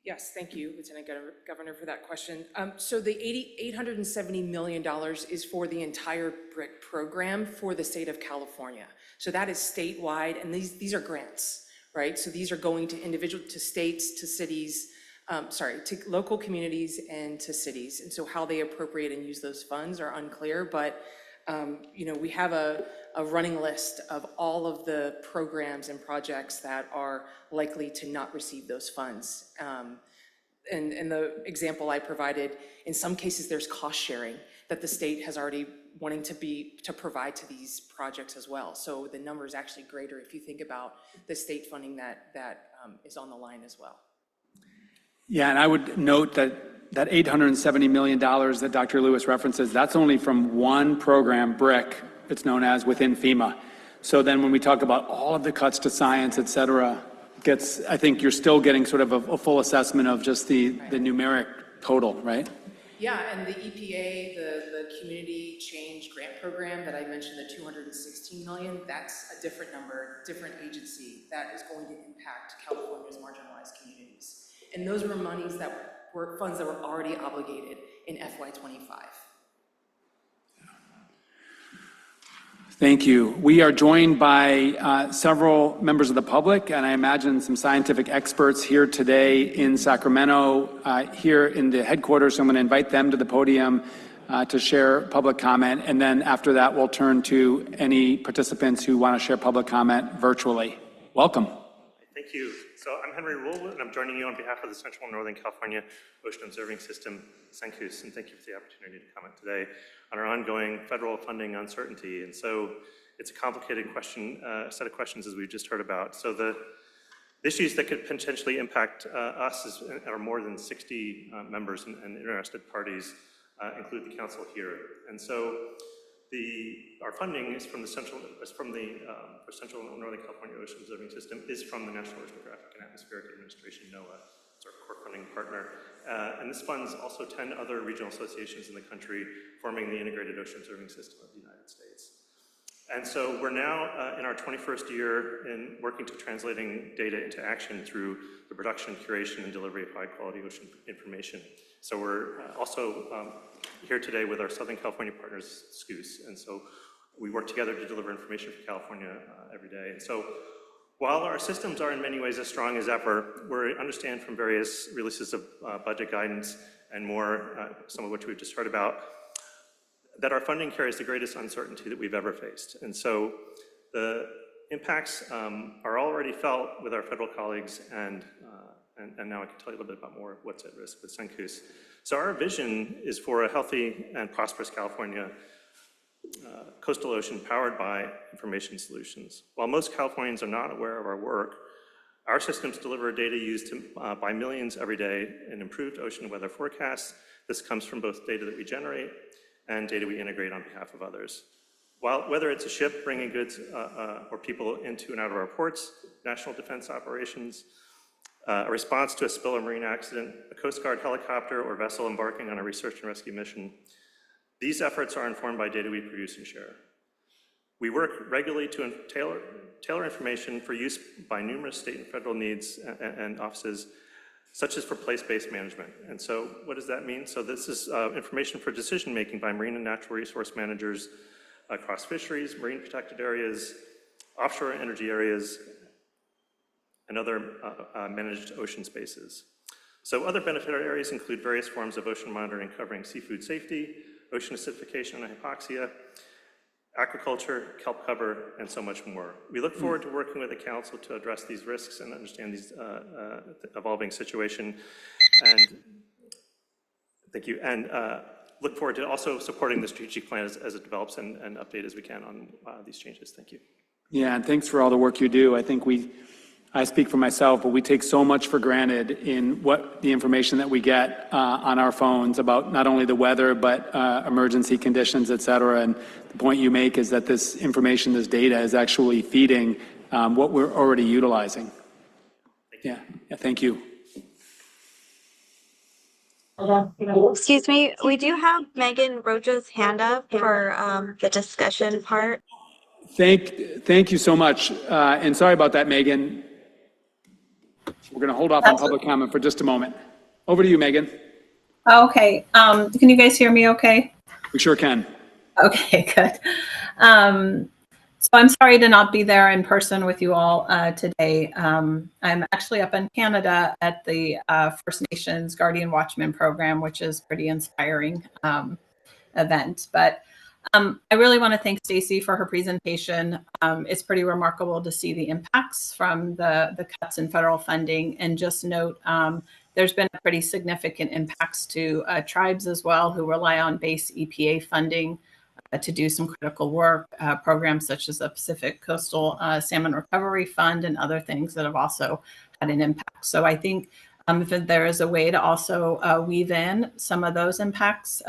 Yes, thank you, Lieutenant Governor, for that question. So the $870 million is for the entire BRIC program for the state of California. So that is statewide, and these are grants, right? So these are going to states, to cities, to local communities and to cities. And so how they appropriate and use those funds are unclear, but we have a running list of all of the programs and projects that are likely to not receive those funds. And the example I provided, in some cases, there's cost sharing that the state has already wanting to provide to these projects as well. So the number is actually greater if you think about the state funding that is on the line as well. Yeah, and I would note that $870 million that Dr. Lewis references, that's only from one program, BRIC, it's known as, within FEMA. So then when we talk about all of the cuts to science, et cetera, I think you're still getting sort of a full assessment of just the numeric total, right? Yeah, and the EPA, the Community Change Grant Program that I mentioned, the $216 million, that's a different number, different agency that is going to impact California's marginalized communities. And those were monies that were funds that were already obligated in FY25. Thank you. We are joined by several members of the public, and I imagine some scientific experts here today in Sacramento, here in the headquarters. So I'm going to invite them to the podium to share public comment, and then after that, we'll turn to any participants who want to share public comment virtually. Welcome. Thank you. So I'm Henry Woolwood, and I'm joining you on behalf of the Central and Northern California Ocean Observing System, CENCUS, and thank you for the opportunity to comment today on our ongoing federal funding uncertainty. And so it's a complicated question, set of questions as we've just heard about. So the issues that could potentially impact us are more than 60 members and interested parties, include the council here. And so our funding is from the Central and Northern California Ocean Observing System is from the National Oceanographic and Atmospheric Administration, NOAA. It's our core funding partner. And this funds also 10 other regional associations in the country forming the Integrated Ocean Observing System of the United States. And so we're now in our 21st year in working to translating data into action through the production, curation, and delivery of high-quality ocean information. So we're also here today with our Southern California partners, SCUS. And so we work together to deliver information for California every day. And so while our systems are in many ways as strong as ever, we understand from various releases of budget guidance and more, some of which we've just heard about, that our funding carries the greatest uncertainty that we've ever faced. And so the impacts are already felt with our federal colleagues, and now I can tell you a little bit about more what's at risk with CENCUS. So our vision is for a healthy and prosperous California coastal ocean powered by information solutions. While most Californians are not aware of our work, our systems deliver data used by millions every day in improved ocean weather forecasts. This comes from both data that we generate and data we integrate on behalf of others. Whether it's a ship bringing goods or people into and out of our ports, national defense operations, a response to a spill or marine accident, a Coast Guard helicopter or vessel embarking on a research and rescue mission, these efforts are informed by data we produce and share. We work regularly to tailor information for use by numerous state and federal needs and offices, such as for place-based management. And so what does that mean? So this is information for decision-making by marine and natural resource managers across fisheries, marine protected areas, offshore energy areas, and other managed ocean spaces. So other benefit areas include various forms of ocean monitoring covering seafood safety, ocean acidification and hypoxia, aquaculture, kelp cover, and so much more. We look forward to working with the council to address these risks and understand these evolving situation. And thank you. And look forward to also supporting the strategic plan as it develops and update as we can on these changes. Thank you. Yeah, and thanks for all the work you do. I think I speak for myself, but we take so much for granted in what the information that we get on our phones about not only the weather, but emergency conditions, et cetera. And the point you make is that this information, this data is actually feeding what we're already utilizing. Yeah, thank you. Excuse me, we do have Megan Roja's hand up for the discussion part. Thank you so much. And sorry about that, Megan. We're going to hold off on public comment for just a moment. Over to you, Megan. Okay. Can you guys hear me okay? We sure can. Okay, good. So I'm sorry to not be there in person with you all today. I'm actually up in Canada at the First Nations Guardian Watchman program, which is pretty inspiring event. But I really want to thank Staci for her presentation. It's pretty remarkable to see the impacts from the cuts in federal funding, and just note there's been pretty significant impacts to tribes as well, who rely on base EPA funding to do some critical work, programs such as the Pacific Coastal Salmon Recovery Fund and other things that have also had an impact. So I think if there is a way to also weave in some of those impacts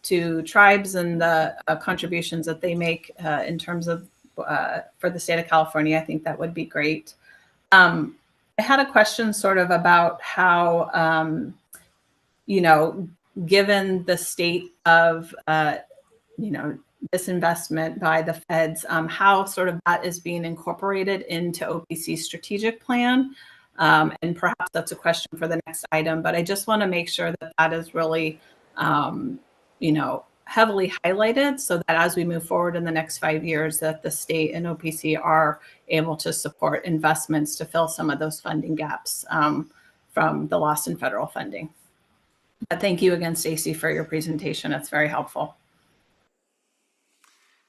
to tribes and the contributions that they make in terms of for the state of California, I think that would be great. I had a question sort of about how, given the state of, disinvestment by the feds, how sort of that is being incorporated into OPC's strategic plan. And perhaps that's a question for the next item, but I just want to make sure that that is really heavily highlighted, so that as we move forward in the next 5 years, that the state and OPC are able to support investments to fill some of those funding gaps from the loss in federal funding. But thank you again, Staci, for your presentation. It's very helpful.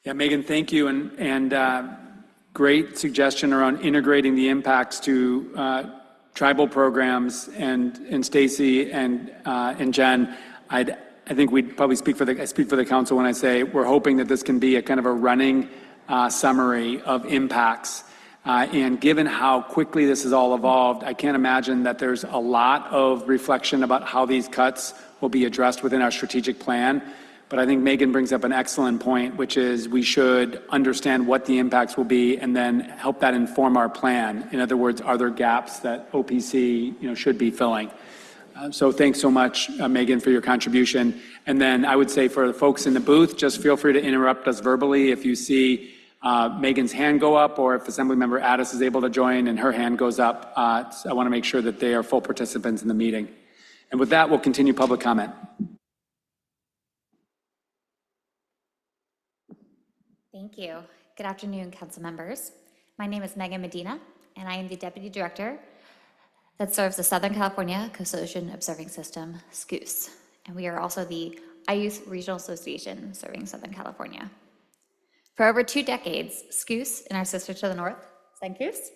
Yeah, Megan, thank you. And great suggestion around integrating the impacts to tribal programs. And Staci and Jenn, I think we'd probably I speak for the council when I say we're hoping that this can be a kind of a running summary of impacts. And given how quickly this has all evolved, I can't imagine that there's a lot of reflection about how these cuts will be addressed within our strategic plan. But I think Megan brings up an excellent point, which is we should understand what the impacts will be and then help that inform our plan. In other words, are there gaps that OPC should be filling? So thanks so much, Megan, for your contribution. And then I would say for the folks in the booth, just feel free to interrupt us verbally if you see Megan's hand go up, or if Assemblymember Addis is able to join and her hand goes up. I want to make sure that they are full participants in the meeting. And with that, we'll continue public comment. Thank you. Good afternoon, council members. My name is Megan Medina, and I am the Deputy Director that serves the Southern California Coastal Ocean Observing System, SCOOS. And we are also the IUS Regional Association serving Southern California. For over 2 decades, SCOOS and our sister to the north, SANCUS,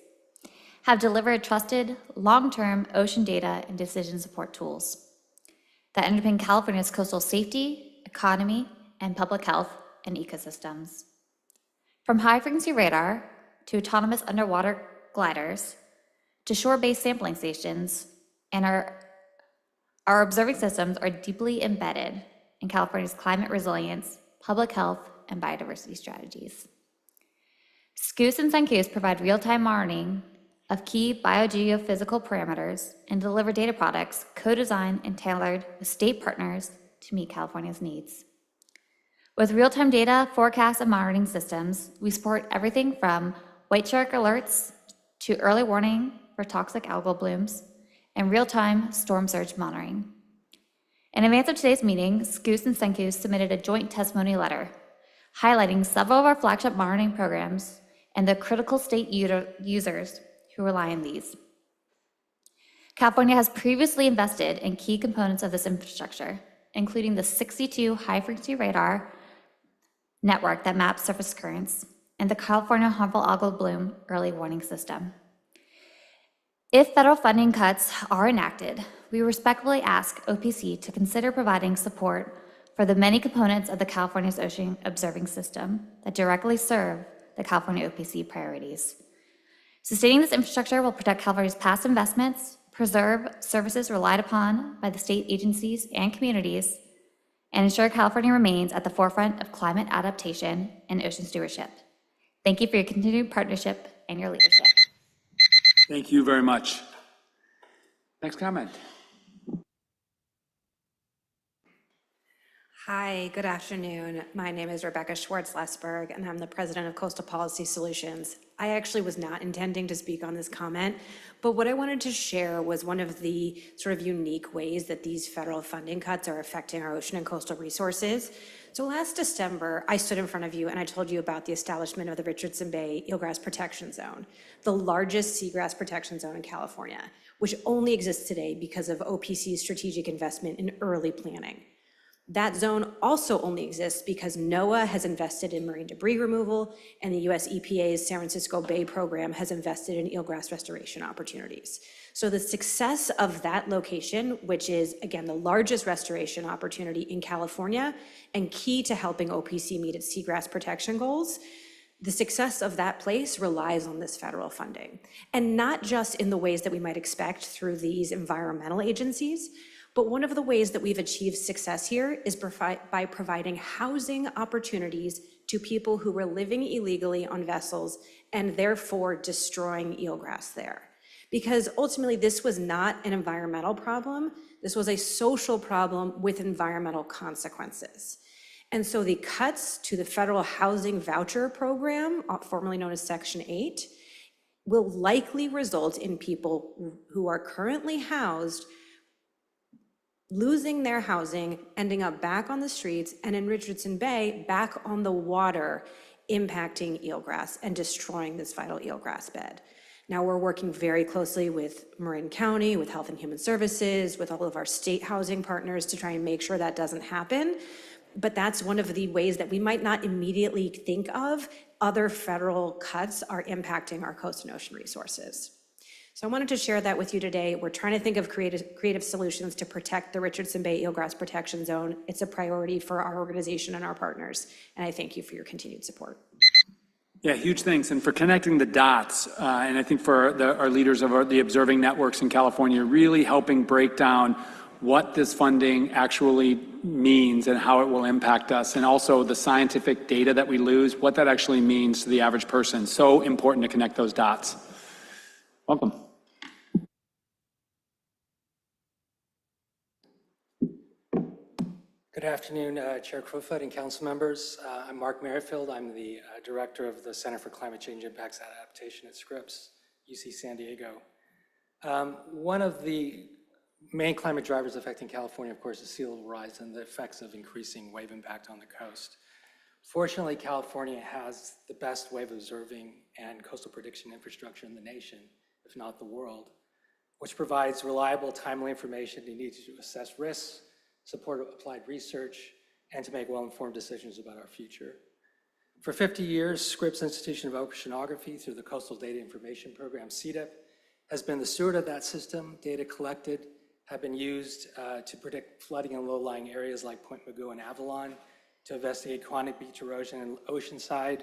have delivered trusted, long-term ocean data and decision support tools that underpin California's coastal safety, economy, and public health and ecosystems. From high-frequency radar to autonomous underwater gliders to shore-based sampling stations, and our observing systems are deeply embedded in California's climate resilience, public health, and biodiversity strategies. SCOOS and SANCUS provide real-time monitoring of key biogeophysical parameters and deliver data products co-designed and tailored with state partners to meet California's needs. With real-time data, forecasts, and monitoring systems, we support everything from white shark alerts to early warning for toxic algal blooms and real-time storm surge monitoring. In advance of today's meeting, SCOOS and SENCOOS submitted a joint testimony letter highlighting several of our flagship monitoring programs and the critical state users who rely on these. California has previously invested in key components of this infrastructure, including the 62 high-frequency radar network that maps surface currents and the California Harmful Algal Bloom Early Warning System. If federal funding cuts are enacted, we respectfully ask OPC to consider providing support for the many components of the California's Ocean Observing System that directly serve the California OPC priorities. Sustaining this infrastructure will protect California's past investments, preserve services relied upon by the state agencies and communities, and ensure California remains at the forefront of climate adaptation and ocean stewardship. Thank you for your continued partnership and your leadership. Thank you very much. Next comment. Hi, good afternoon. My name is Rebecca Schwartz-Lesberg, and I'm the president of Coastal Policy Solutions. I actually was not intending to speak on this comment, but what I wanted to share was one of the sort of unique ways that these federal funding cuts are affecting our ocean and coastal resources. So last December, I stood in front of you and I told you about the establishment of the Richardson Bay Eelgrass Protection Zone, the largest seagrass protection zone in California, which only exists today because of OPC's strategic investment in early planning. That zone also only exists because NOAA has invested in marine debris removal and the US EPA's San Francisco Bay program has invested in eelgrass restoration opportunities. So the success of that location, which is, again, the largest restoration opportunity in California and key to helping OPC meet its seagrass protection goals, the success of that place relies on this federal funding. And not just in the ways that we might expect through these environmental agencies, but one of the ways that we've achieved success here is by providing housing opportunities to people who were living illegally on vessels and therefore destroying eelgrass there. Because ultimately this was not an environmental problem, this was a social problem with environmental consequences. And so the cuts to the federal housing voucher program, formerly known as Section 8, will likely result in people who are currently housed losing their housing, ending up back on the streets, and in Richardson Bay, back on the water, impacting eelgrass and destroying this vital eelgrass bed. Now we're working very closely with Marin County, with Health and Human Services, with all of our state housing partners to try and make sure that doesn't happen. But that's one of the ways that we might not immediately think of other federal cuts are impacting our coast and ocean resources. So I wanted to share that with you today. We're trying to think of creative solutions to protect the Richardson Bay Eelgrass Protection Zone. It's a priority for our organization and our partners, and I thank you for your continued support. Yeah, huge thanks, and for connecting the dots, and I think for our leaders of the observing networks in California, really helping break down what this funding actually means and how it will impact us, and also the scientific data that we lose, what that actually means to the average person. So important to connect those dots. Welcome. Good afternoon, Chair Crowfoot and council members. I'm Mark Merrifield. I'm the director of the Center for Climate Change Impacts and Adaptation at Scripps, UC San Diego. One of the main climate drivers affecting California, of course, is sea level rise and the effects of increasing wave impact on the coast. Fortunately, California has the best wave observing and coastal prediction infrastructure in the nation, if not the world, which provides reliable, timely information needed to assess risks, support applied research, and to make well-informed decisions about our future. For 50 years, Scripps Institution of Oceanography, through the Coastal Data Information Program, CDIP, has been the steward of that system. Data collected have been used to predict flooding in low-lying areas like Point Mugu and Avalon, to investigate chronic beach erosion in Oceanside,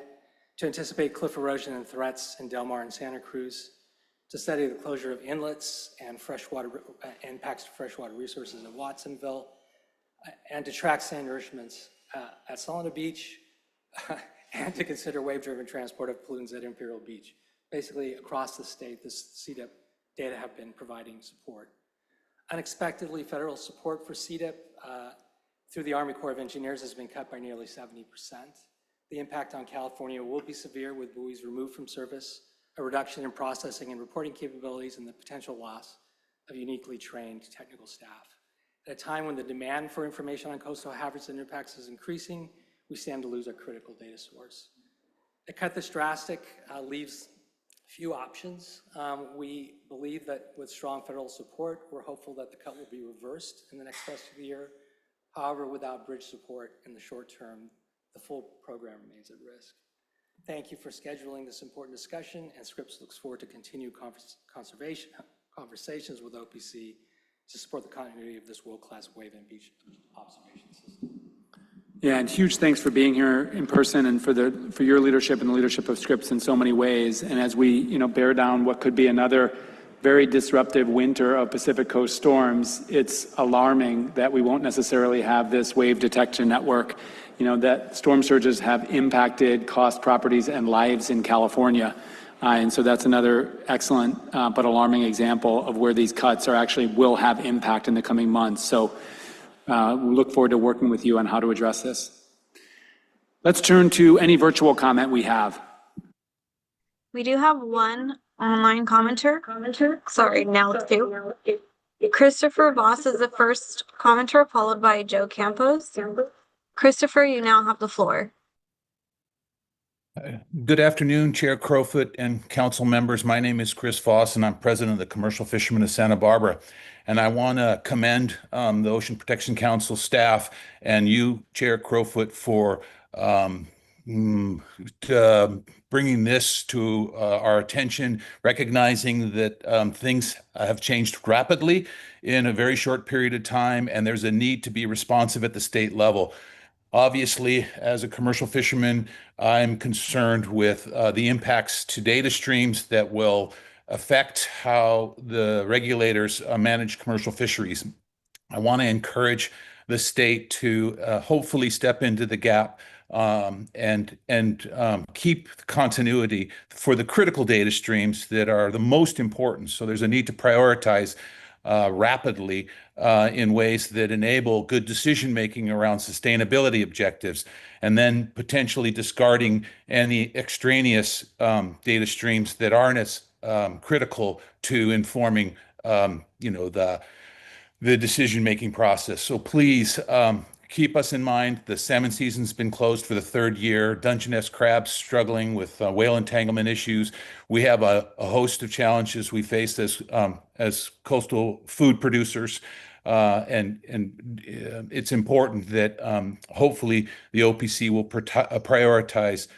to anticipate cliff erosion and threats in Del Mar and Santa Cruz, to study the closure of inlets and freshwater impacts to freshwater resources in Watsonville, and to track sand nourishments at Solana Beach, and to consider wave-driven transport of pollutants at Imperial Beach. Basically, across the state, this CDIP data have been providing support. Unexpectedly, federal support for CDIP through the Army Corps of Engineers has been cut by nearly 70%. The impact on California will be severe with buoys removed from service, a reduction in processing and reporting capabilities, and the potential loss of uniquely trained technical staff. At a time when the demand for information on coastal hazards and impacts is increasing, we stand to lose a critical data source. A cut this drastic leaves few options. We believe that with strong federal support, we're hopeful that the cut will be reversed in the next fiscal year. However, without bridge support in the short term, the full program remains at risk. Thank you for scheduling this important discussion, and Scripps looks forward to continued conversations with OPC to support the continuity of this world-class wave and beach observation system. Yeah, and huge thanks for being here in person and for your leadership and the leadership of Scripps in so many ways. And as we bear down what could be another very disruptive winter of Pacific Coast storms, it's alarming that we won't necessarily have this wave detection network. That storm surges have impacted coast properties and lives in California. And so that's another excellent but alarming example of where these cuts will have impact in the coming months. So we look forward to working with you on how to address this. Let's turn to any virtual comment we have. We do have one online commenter. Sorry, now two. Christopher Voss is the first commenter, followed by Joe Campos. Christopher, you now have the floor. Good afternoon, Chair Crowfoot and council members. My name is Chris Voss, and I'm president of the Commercial Fishermen of Santa Barbara. And I want to commend the Ocean Protection Council staff and you, Chair Crowfoot, for bringing this to our attention, recognizing that things have changed rapidly in a very short period of time, and there's a need to be responsive at the state level. Obviously, as a commercial fisherman, I'm concerned with the impacts to data streams that will affect how the regulators manage commercial fisheries. I want to encourage the state to hopefully step into the gap and keep continuity for the critical data streams that are the most important. So there's a need to prioritize rapidly in ways that enable good decision-making around sustainability objectives, and then potentially discarding any extraneous data streams that aren't as critical to informing, the decision-making process. So please keep us in mind. The salmon season's been closed for the third year. Dungeness crabs struggling with whale entanglement issues. We have a host of challenges we face as coastal food producers. And it's important that hopefully the OPC will prioritize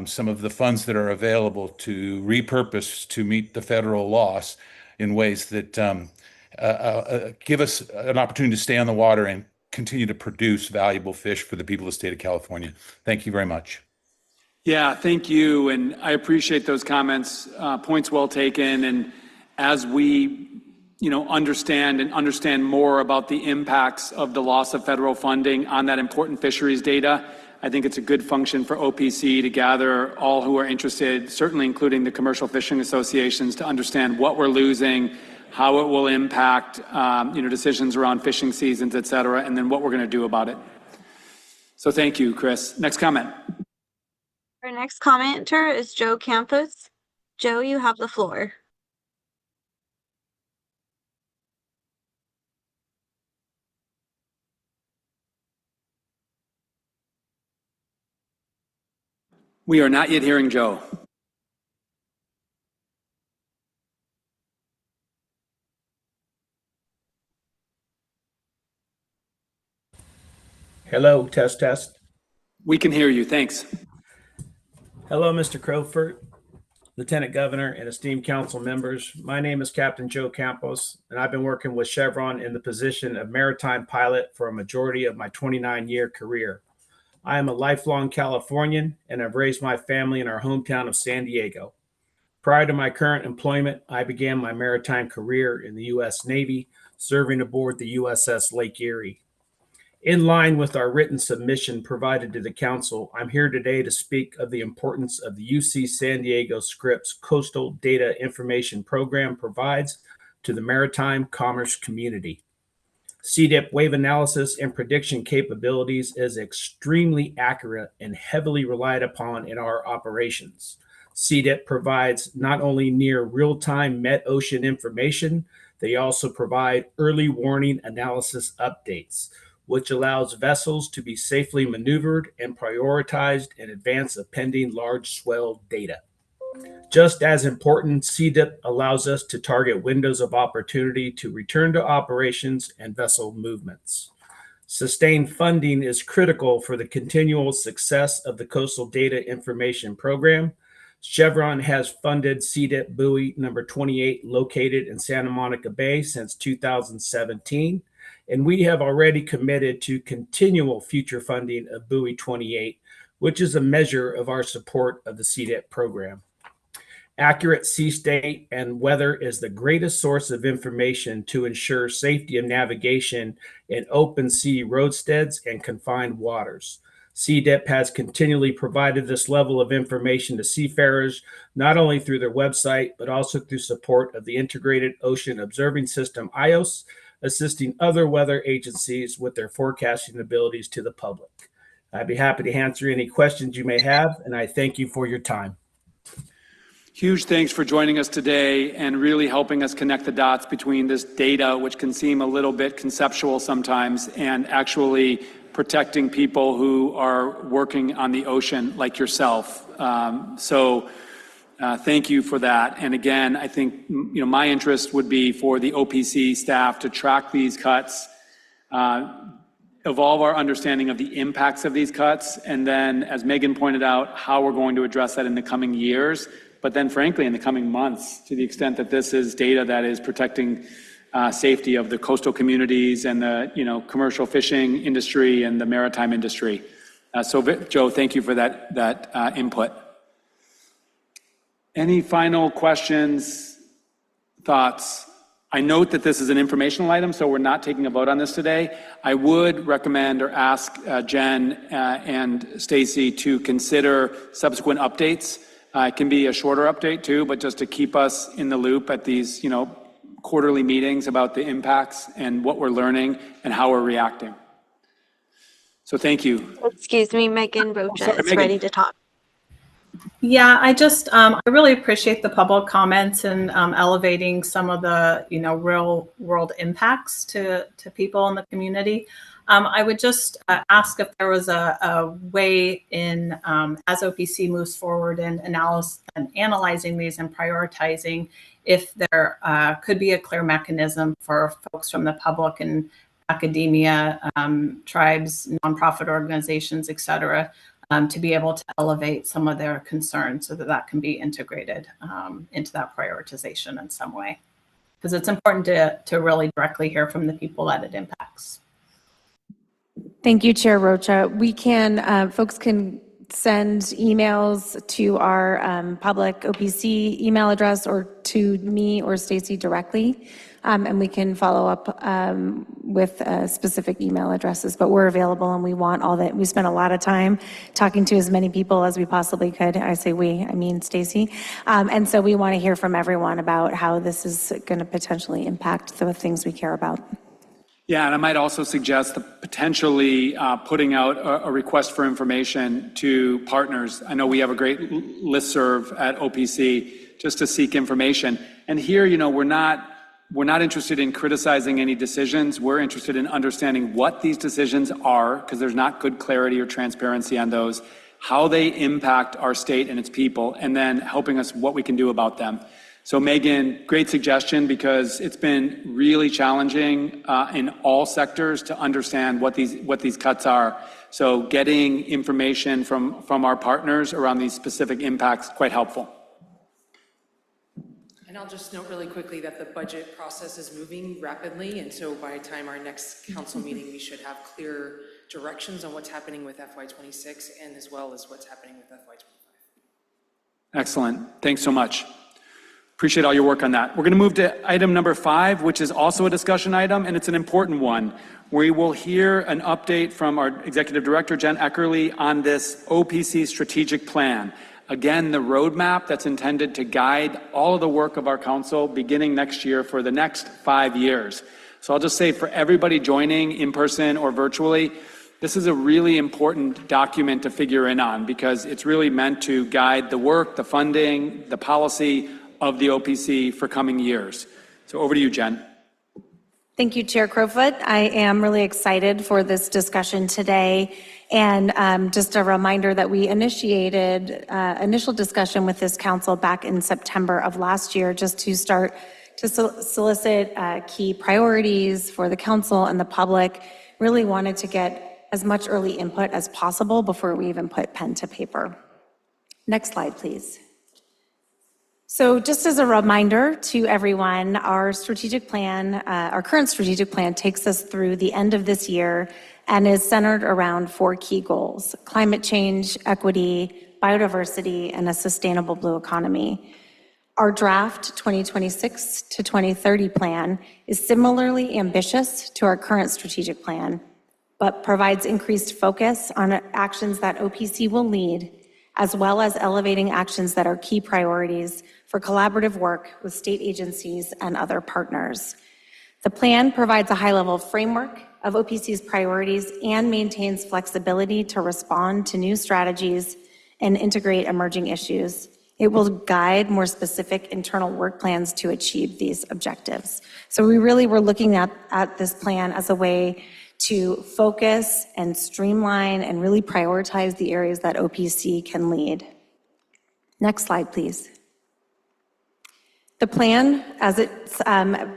some of the funds that are available to repurpose to meet the federal loss in ways that give us an opportunity to stay on the water and continue to produce valuable fish for the people of the state of California. Thank you very much. Yeah, thank you. And I appreciate those comments, points well taken. And as we understand more about the impacts of the loss of federal funding on that important fisheries data, I think it's a good function for OPC to gather all who are interested, certainly including the commercial fishing associations, to understand what we're losing, how it will impact decisions around fishing seasons, et cetera, and then what we're going to do about it. So thank you, Chris. Next comment. Our next commenter is Joe Campos. Joe, you have the floor. We are not yet hearing Joe. Hello, test, test. We can hear you, thanks. Hello, Mr. Crowfoot, Lieutenant Governor, and esteemed council members. My name is Captain Joe Campos, and I've been working with Chevron in the position of maritime pilot for a majority of my 29-year career. I am a lifelong Californian, and I've raised my family in our hometown of San Diego. Prior to my current employment, I began my maritime career in the U.S. Navy, serving aboard the USS Lake Erie. In line with our written submission provided to the council, I'm here today to speak of the importance of the UC San Diego Scripps Coastal Data Information Program provides to the maritime commerce community. CDIP wave analysis and prediction capabilities is extremely accurate and heavily relied upon in our operations. CDIP provides not only near real-time met-ocean information, they also provide early warning analysis updates, which allows vessels to be safely maneuvered and prioritized in advance of pending large swell data. Just as important, CDIP allows us to target windows of opportunity to return to operations and vessel movements. Sustained funding is critical for the continual success of the Coastal Data Information Program. Chevron has funded CDIP buoy number 28 located in Santa Monica Bay since 2017, and we have already committed to continual future funding of buoy 28, which is a measure of our support of the CDIP program. Accurate sea state and weather is the greatest source of information to ensure safety of navigation in open sea roadsteads and confined waters. CDIP has continually provided this level of information to seafarers, not only through their website, but also through support of the Integrated Ocean Observing System, IOS, assisting other weather agencies with their forecasting abilities to the public. I'd be happy to answer any questions you may have, and I thank you for your time. Huge thanks for joining us today and really helping us connect the dots between this data, which can seem a little bit conceptual sometimes, and actually protecting people who are working on the ocean like yourself. Thank you for that. And again, I think my interest would be for the OPC staff to track these cuts, evolve our understanding of the impacts of these cuts, and then, as Megan pointed out, how we're going to address that in the coming years. But then frankly, in the coming months, to the extent that this is data that is protecting safety of the coastal communities and the commercial fishing industry and the maritime industry. So Joe, thank you for that input. Any final questions, thoughts? I note that this is an informational item, so we're not taking a vote on this today. I would recommend or ask Jenn and Staci to consider subsequent updates. It can be a shorter update too, but just to keep us in the loop at these, quarterly meetings about the impacts and what we're learning and how we're reacting. So thank you. Excuse me, Megan Rocha Sorry, is Megan. ready to talk. Yeah, I really appreciate the public comments and elevating some of the, real world impacts to people in the community. I would just ask if there was a way in, as OPC moves forward in analyzing these and prioritizing, if there could be a clear mechanism for folks from the public and academia, tribes, nonprofit organizations, et cetera, to be able to elevate some of their concerns so that can be integrated into that prioritization in some way. Because it's important to really directly hear from the people that it impacts. Thank you, Chair Rocha. We can, folks can send emails to our public OPC email address or to me or Staci directly, and we can follow up with specific email addresses, but we're available and we want all that. We spent a lot of time talking to as many people as we possibly could. I say we, I mean Staci. And so we want to hear from everyone about how this is going to potentially impact the things we care about. Yeah, and I might also suggest potentially putting out a request for information to partners. I know we have a great listserv at OPC just to seek information. And here, we're not interested in criticizing any decisions. We're interested in understanding what these decisions are, because there's not good clarity or transparency on those, how they impact our state and its people, and then helping us what we can do about them. So Megan, great suggestion, because it's been really challenging in all sectors to understand what these cuts are. So getting information from our partners around these specific impacts, quite helpful. And I'll just note really quickly that the budget process is moving rapidly, and so by the time our next council meeting, we should have clear directions on what's happening with FY26 and as well as what's happening with FY25. Excellent. Thanks so much. Appreciate all your work on that. We're going to move to item number 5, which is also a discussion item, and it's an important one. We will hear an update from our Executive Director, Jenn Eckerle, on this OPC strategic plan. Again, the roadmap that's intended to guide all of the work of our council beginning next year for the next 5 years. So I'll just say for everybody joining in person or virtually, this is a really important document to figure in on because it's really meant to guide the work, the funding, the policy of the OPC for coming years. So over to you, Jen. Thank you, Chair Crowfoot. I am really excited for this discussion today. And just a reminder that we initiated initial discussion with this council back in September of last year, just to start to solicit key priorities for the council and the public. Really wanted to get as much early input as possible before we even put pen to paper. Next slide, please. So just as a reminder to everyone, our strategic plan, our current strategic plan takes us through the end of this year and is centered around 4 key goals: climate change, equity, biodiversity, and a sustainable blue economy. Our draft 2026 to 2030 plan is similarly ambitious to our current strategic plan, but provides increased focus on actions that OPC will lead, as well as elevating actions that are key priorities for collaborative work with state agencies and other partners. The plan provides a high-level framework of OPC's priorities and maintains flexibility to respond to new strategies and integrate emerging issues. It will guide more specific internal work plans to achieve these objectives. So we really were looking at this plan as a way to focus and streamline and really prioritize the areas that OPC can lead. Next slide, please. The plan, as it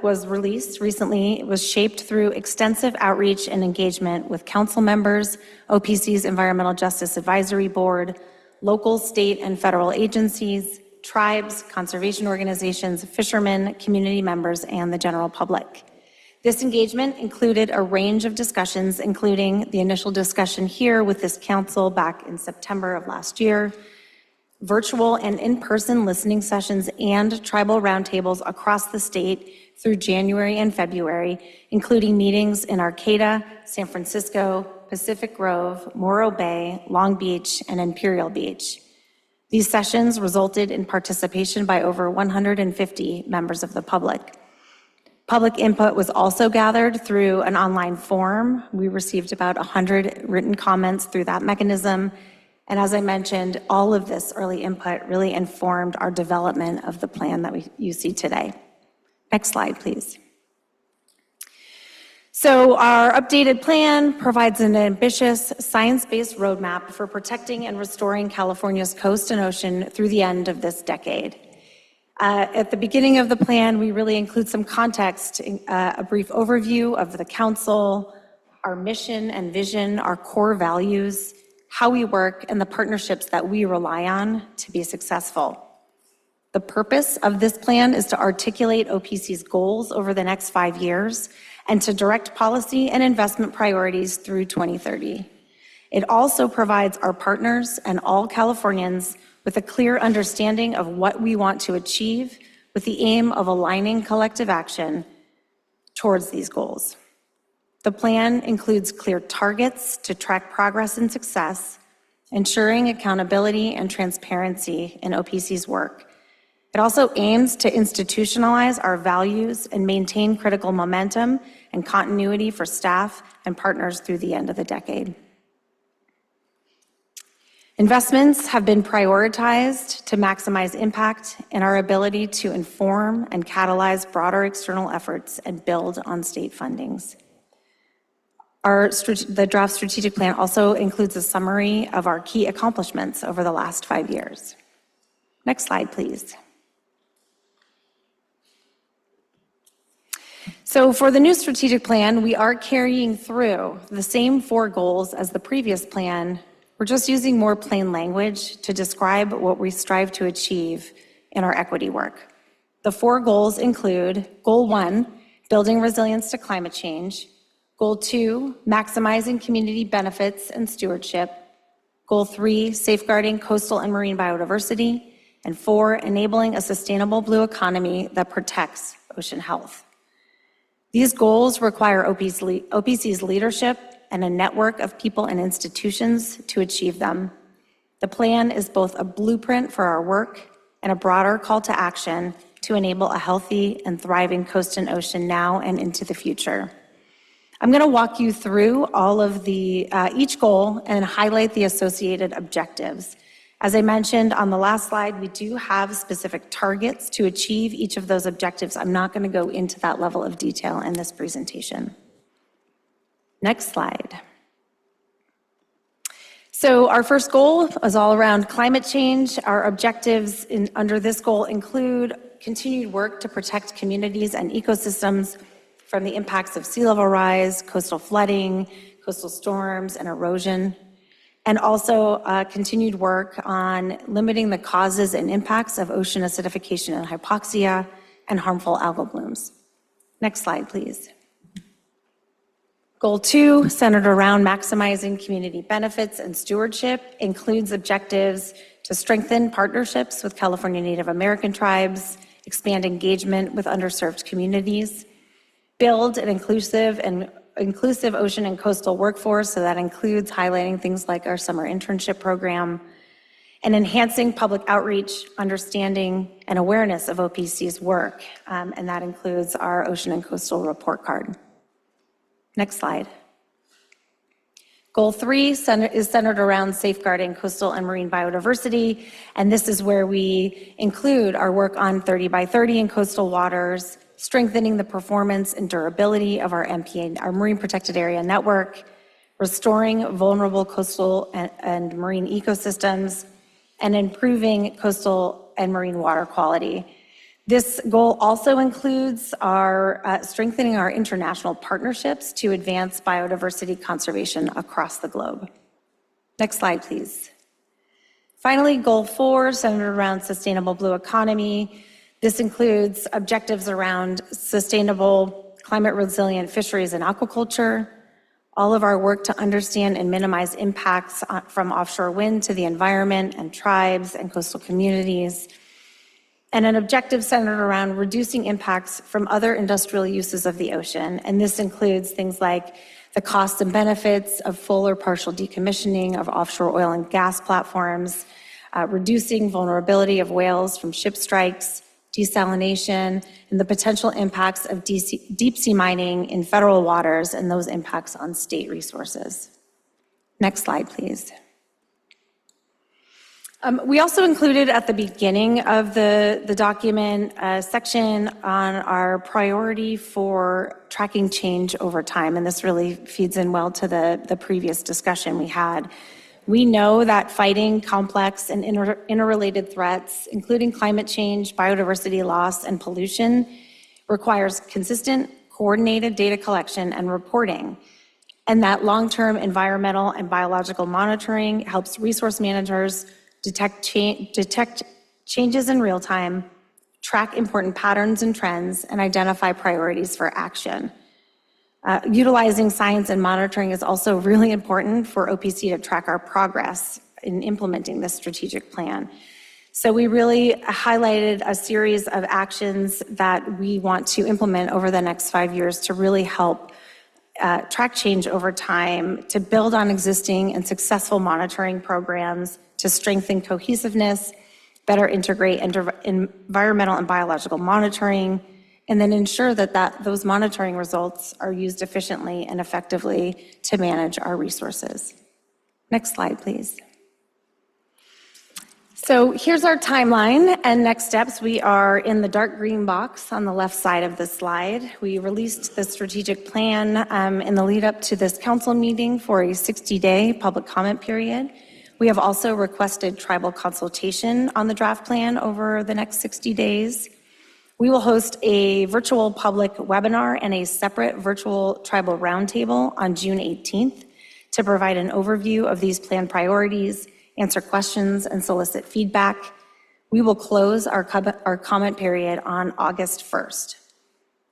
was released recently, was shaped through extensive outreach and engagement with council members, OPC's Environmental Justice Advisory Board, local, state, and federal agencies, tribes, conservation organizations, fishermen, community members, and the general public. This engagement included a range of discussions, including the initial discussion here with this council back in September of last year, virtual and in-person listening sessions and tribal roundtables across the state through January and February, including meetings in Arcata, San Francisco, Pacific Grove, Morro Bay, Long Beach, and Imperial Beach. These sessions resulted in participation by over 150 members of the public. Public input was also gathered through an online forum. We received about 100 written comments through that mechanism. And as I mentioned, all of this early input really informed our development of the plan that you see today. Next slide, please. So our updated plan provides an ambitious science-based roadmap for protecting and restoring California's coast and ocean through the end of this decade. At the beginning of the plan, we really include some context, a brief overview of the council, our mission and vision, our core values, how we work, and the partnerships that we rely on to be successful. The purpose of this plan is to articulate OPC's goals over the next 5 years and to direct policy and investment priorities through 2030. It also provides our partners and all Californians with a clear understanding of what we want to achieve with the aim of aligning collective action towards these goals. The plan includes clear targets to track progress and success, ensuring accountability and transparency in OPC's work. It also aims to institutionalize our values and maintain critical momentum and continuity for staff and partners through the end of the decade. Investments have been prioritized to maximize impact and our ability to inform and catalyze broader external efforts and build on state fundings. The draft strategic plan also includes a summary of our key accomplishments over the last 5 years. Next slide, please. So for the new strategic plan, we are carrying through the same 4 goals as the previous plan. We're just using more plain language to describe what we strive to achieve in our equity work. The 4 goals include Goal 1, building resilience to climate change. Goal 2, maximizing community benefits and stewardship. Goal 3, safeguarding coastal and marine biodiversity. And 4, enabling a sustainable blue economy that protects ocean health. These goals require OPC's leadership and a network of people and institutions to achieve them. The plan is both a blueprint for our work and a broader call to action to enable a healthy and thriving coast and ocean now and into the future. I'm going to walk you through all of each goal and highlight the associated objectives. As I mentioned on the last slide, we do have specific targets to achieve each of those objectives. I'm not going to go into that level of detail in this presentation. Next slide. So our first goal is all around climate change. Our objectives under this goal include continued work to protect communities and ecosystems from the impacts of sea level rise, coastal flooding, coastal storms, and erosion, and also continued work on limiting the causes and impacts of ocean acidification and hypoxia and harmful algal blooms. Next slide, please. Goal 2, centered around maximizing community benefits and stewardship, includes objectives to strengthen partnerships with California Native American tribes, expand engagement with underserved communities, build an inclusive ocean and coastal workforce, so that includes highlighting things like our summer internship program, and enhancing public outreach, understanding, and awareness of OPC's work, and that includes our Ocean and Coastal Report Card. Next slide. Goal 3 is centered around safeguarding coastal and marine biodiversity, and this is where we include our work on 30 by 30 in coastal waters, strengthening the performance and durability of our MPA, our Marine Protected Area Network, restoring vulnerable coastal and marine ecosystems, and improving coastal and marine water quality. This goal also includes our strengthening our international partnerships to advance biodiversity conservation across the globe. Next slide, please. Finally, goal 4, centered around sustainable blue economy. This includes objectives around sustainable, climate resilient fisheries and aquaculture, all of our work to understand and minimize impacts from offshore wind to the environment and tribes and coastal communities, and an objective centered around reducing impacts from other industrial uses of the ocean. And this includes things like the costs and benefits of full or partial decommissioning of offshore oil and gas platforms, reducing vulnerability of whales from ship strikes, desalination, and the potential impacts of deep sea mining in federal waters and those impacts on state resources. Next slide, please. We also included at the beginning of the document a section on our priority for tracking change over time, and this really feeds in well to the previous discussion we had. We know that fighting complex and interrelated threats, including climate change, biodiversity loss, and pollution, requires consistent, coordinated data collection and reporting, and that long-term environmental and biological monitoring helps resource managers detect changes in real time, track important patterns and trends, and identify priorities for action. Utilizing science and monitoring is also really important for OPC to track our progress in implementing this strategic plan. So we really highlighted a series of actions that we want to implement over the next 5 years to really help track change over time, to build on existing and successful monitoring programs, to strengthen cohesiveness, better integrate environmental and biological monitoring, and then ensure that those monitoring results are used efficiently and effectively to manage our resources. Next slide, please. So here's our timeline and next steps. We are in the dark green box on the left side of the slide. We released the strategic plan in the lead up to this council meeting for a 60-day public comment period. We have also requested tribal consultation on the draft plan over the next 60 days. We will host a virtual public webinar and a separate virtual tribal roundtable on June 18th to provide an overview of these plan priorities, answer questions, and solicit feedback. We will close our comment period on August 1st.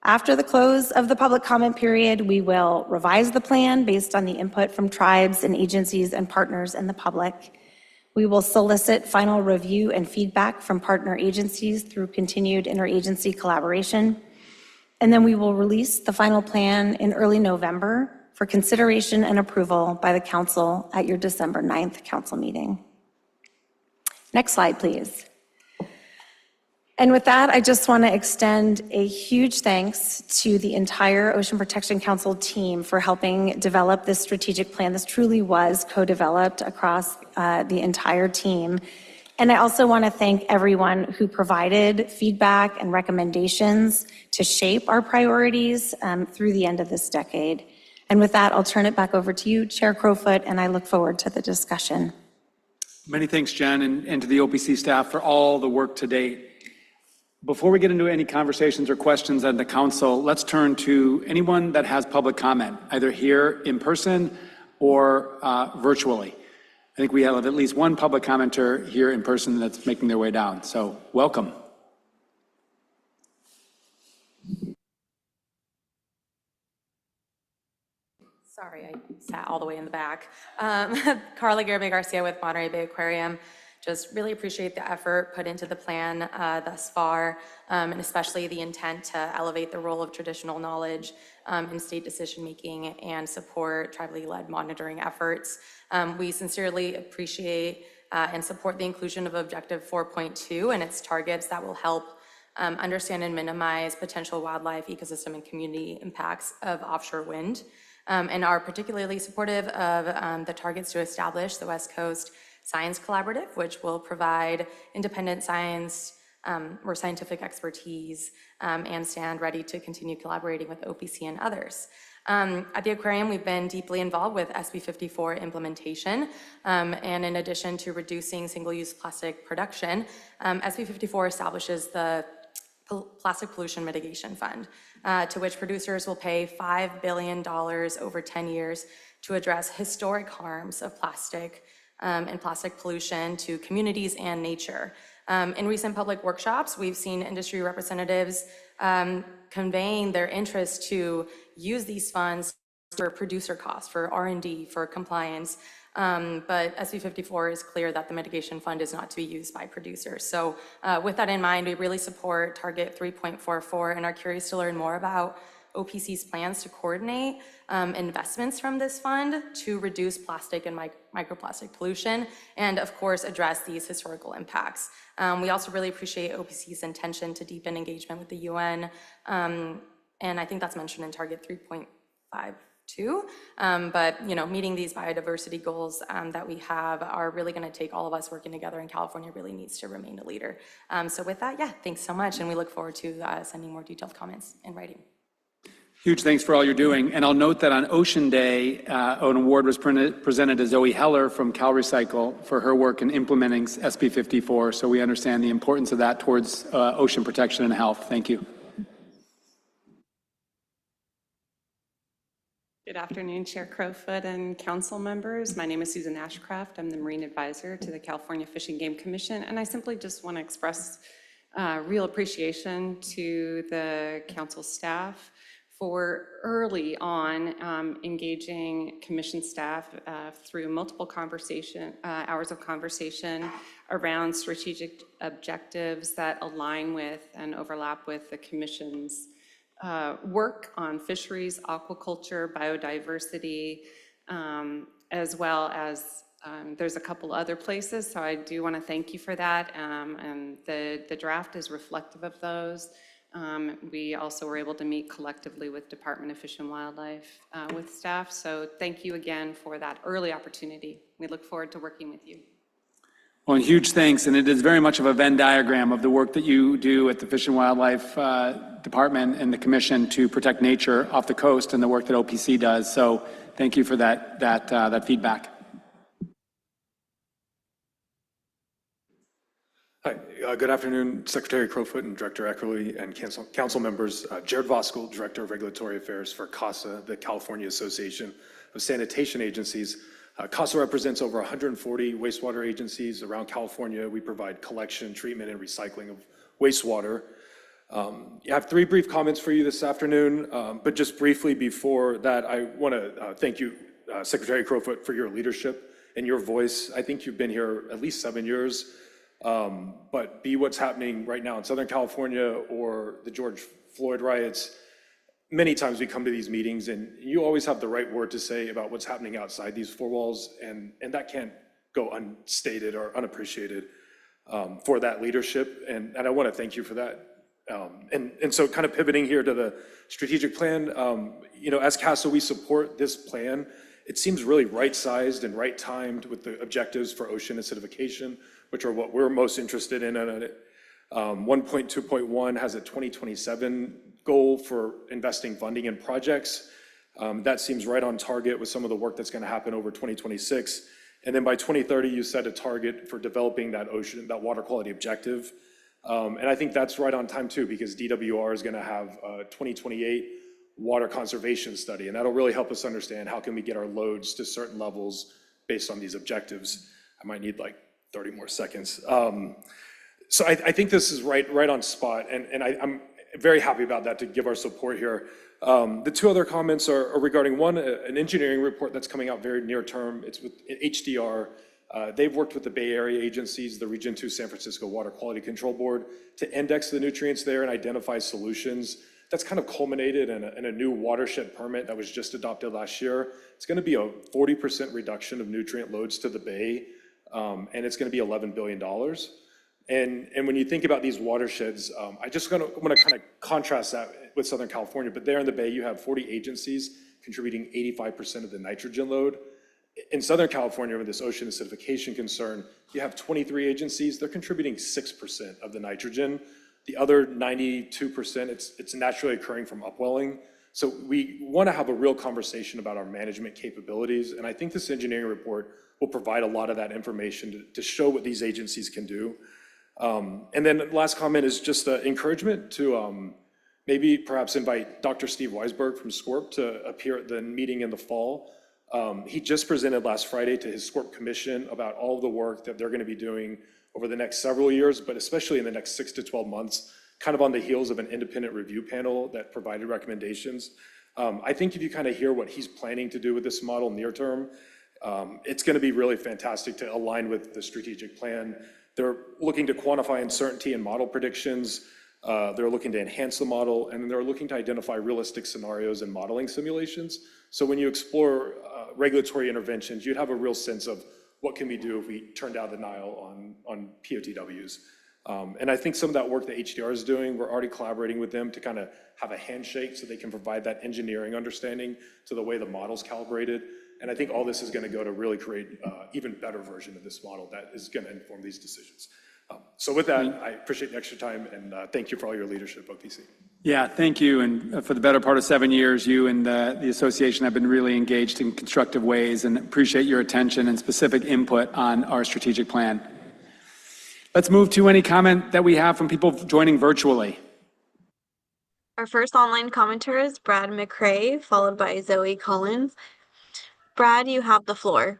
After the close of the public comment period, we will revise the plan based on the input from tribes and agencies and partners and the public. We will solicit final review and feedback from partner agencies through continued interagency collaboration. And then we will release the final plan in early November for consideration and approval by the council at your December 9th council meeting. Next slide, please. And with that, I just want to extend a huge thanks to the entire Ocean Protection Council team for helping develop this strategic plan. This truly was co-developed across the entire team. And I also want to thank everyone who provided feedback and recommendations to shape our priorities through the end of this decade. And with that, I'll turn it back over to you, Chair Crowfoot, and I look forward to the discussion. Many thanks, Jen, and to the OPC staff for all the work to date. Before we get into any conversations or questions at the council, let's turn to anyone that has public comment, either here in person or virtually. I think we have at least one public commenter here in person that's making their way down. So welcome. Sorry, I sat all the way in the back. Carla Garibay Garcia with Monterey Bay Aquarium. Just really appreciate the effort put into the plan thus far, and especially the intent to elevate the role of traditional knowledge in state decision-making and support tribally led monitoring efforts. We sincerely appreciate and support the inclusion of Objective 4.2 and its targets that will help understand and minimize potential wildlife, ecosystem, and community impacts of offshore wind, and are particularly supportive of the targets to establish the West Coast Science Collaborative, which will provide independent science or scientific expertise and stand ready to continue collaborating with OPC and others. At the aquarium, we've been deeply involved with SB 54 implementation, and in addition to reducing single-use plastic production, SB 54 establishes the Plastic Pollution Mitigation Fund, to which producers will pay $5 billion over 10 years to address historic harms of plastic and plastic pollution to communities and nature. In recent public workshops, we've seen industry representatives conveying their interest to use these funds for producer costs, for R&D, for compliance. But SB 54 is clear that the mitigation fund is not to be used by producers. So with that in mind, we really support Target 3.44 and are curious to learn more about OPC's plans to coordinate investments from this fund to reduce plastic and microplastic pollution, and of course address these historical impacts. We also really appreciate OPC's intention to deepen engagement with the UN, and I think that's mentioned in Target 3.52. But meeting these biodiversity goals that we have are really going to take all of us working together, and California really needs to remain a leader. So with that, yeah, thanks so much, and we look forward to sending more detailed comments in writing. Huge thanks for all you're doing. And I'll note that on Ocean Day, an award was presented to Zoe Heller from CalRecycle for her work in implementing SB 54. So we understand the importance of that towards ocean protection and health. Thank you. Good afternoon, Chair Crowfoot and council members. My name is Susan Ashcraft. I'm the Marine Advisor to the California Fish and Game Commission, and I simply just want to express real appreciation to the council staff for early on engaging commission staff through multiple hours of conversation around strategic objectives that align with and overlap with the commission's work on fisheries, aquaculture, biodiversity, as well as there's a couple other places. So I do want to thank you for that. And the draft is reflective of those. We also were able to meet collectively with Department of Fish and Wildlife with staff. So thank you again for that early opportunity. We look forward to working with you. Well, and huge thanks. And it is very much of a Venn diagram of the work that you do at the Fish and Wildlife Department and the Commission to protect nature off the coast, and the work that OPC does. So thank you for that feedback. Hi, good afternoon, Secretary Crowfoot and Director Eckerle and council members. Jared Voskuhl, Director of Regulatory Affairs for CASA, the California Association of Sanitation Agencies. CASA represents over 140 wastewater agencies around California. We provide collection, treatment, and recycling of wastewater. I have three brief comments for you this afternoon, but just briefly before that, I want to thank you, Secretary Crowfoot, for your leadership and your voice. I think you've been here at least 7 years. But be what's happening right now in Southern California or the George Floyd riots, many times we come to these meetings and you always have the right word to say about what's happening outside these four walls, and that can't go unstated or unappreciated. for that leadership, and I want to thank you for that. And so kind of pivoting here to the strategic plan, as CASA, we support this plan. It seems really right-sized and right-timed with the objectives for ocean acidification, which are what we're most interested in. 1.2.1 has a 2027 goal for investing funding in projects. That seems right on target with some of the work that's going to happen over 2026. And then by 2030, you set a target for developing that water quality objective. And I think that's right on time too, because DWR is going to have a 2028 water conservation study, and that'll really help us understand how can we get our loads to certain levels based on these objectives. I might need like 30 more seconds. So I think this is right on spot, and I'm very happy about that to give our support here. The two other comments are regarding one, an engineering report that's coming out very near term. It's with HDR. They've worked with the Bay Area agencies, the Region 2 San Francisco Water Quality Control Board, to index the nutrients there and identify solutions. That's kind of culminated in a new watershed permit that was just adopted last year. It's going to be a 40% reduction of nutrient loads to the Bay, and it's going to be $11 billion. And when you think about these watersheds, I just want to kind of contrast that with Southern California, but there in the Bay, you have 40 agencies contributing 85% of the nitrogen load. In Southern California, with this ocean acidification concern, you have 23 agencies. They're contributing 6% of the nitrogen. The other 92%, it's naturally occurring from upwelling. So we want to have a real conversation about our management capabilities. And I think this engineering report will provide a lot of that information to show what these agencies can do. And then the last comment is just encouragement to maybe perhaps invite Dr. Steve Weisberg from SCORP to appear at the meeting in the fall. He just presented last Friday to his SCORP commission about all of the work that they're going to be doing over the next several years, but especially in the next 6 to 12 months, kind of on the heels of an independent review panel that provided recommendations. I think if you kind of hear what he's planning to do with this model near term, it's going to be really fantastic to align with the strategic plan. They're looking to quantify uncertainty in model predictions. They're looking to enhance the model, and they're looking to identify realistic scenarios and modeling simulations. So when you explore regulatory interventions, you'd have a real sense of what can we do if we turn down the Nile on POTWs. And I think some of that work that HDR is doing, we're already collaborating with them to kind of have a handshake so they can provide that engineering understanding to the way the model's calibrated. And I think all this is going to go to really create an even better version of this model that is going to inform these decisions. So with that, I appreciate the extra time, and thank you for all your leadership, OPC. Yeah, thank you. And for the better part of 7 years, you and the association have been really engaged in constructive ways, and appreciate your attention and specific input on our strategic plan. Let's move to any comment that we have from people joining virtually. Our first online commenter is Brad McCrae, followed by Zoe Collins. Brad, you have the floor.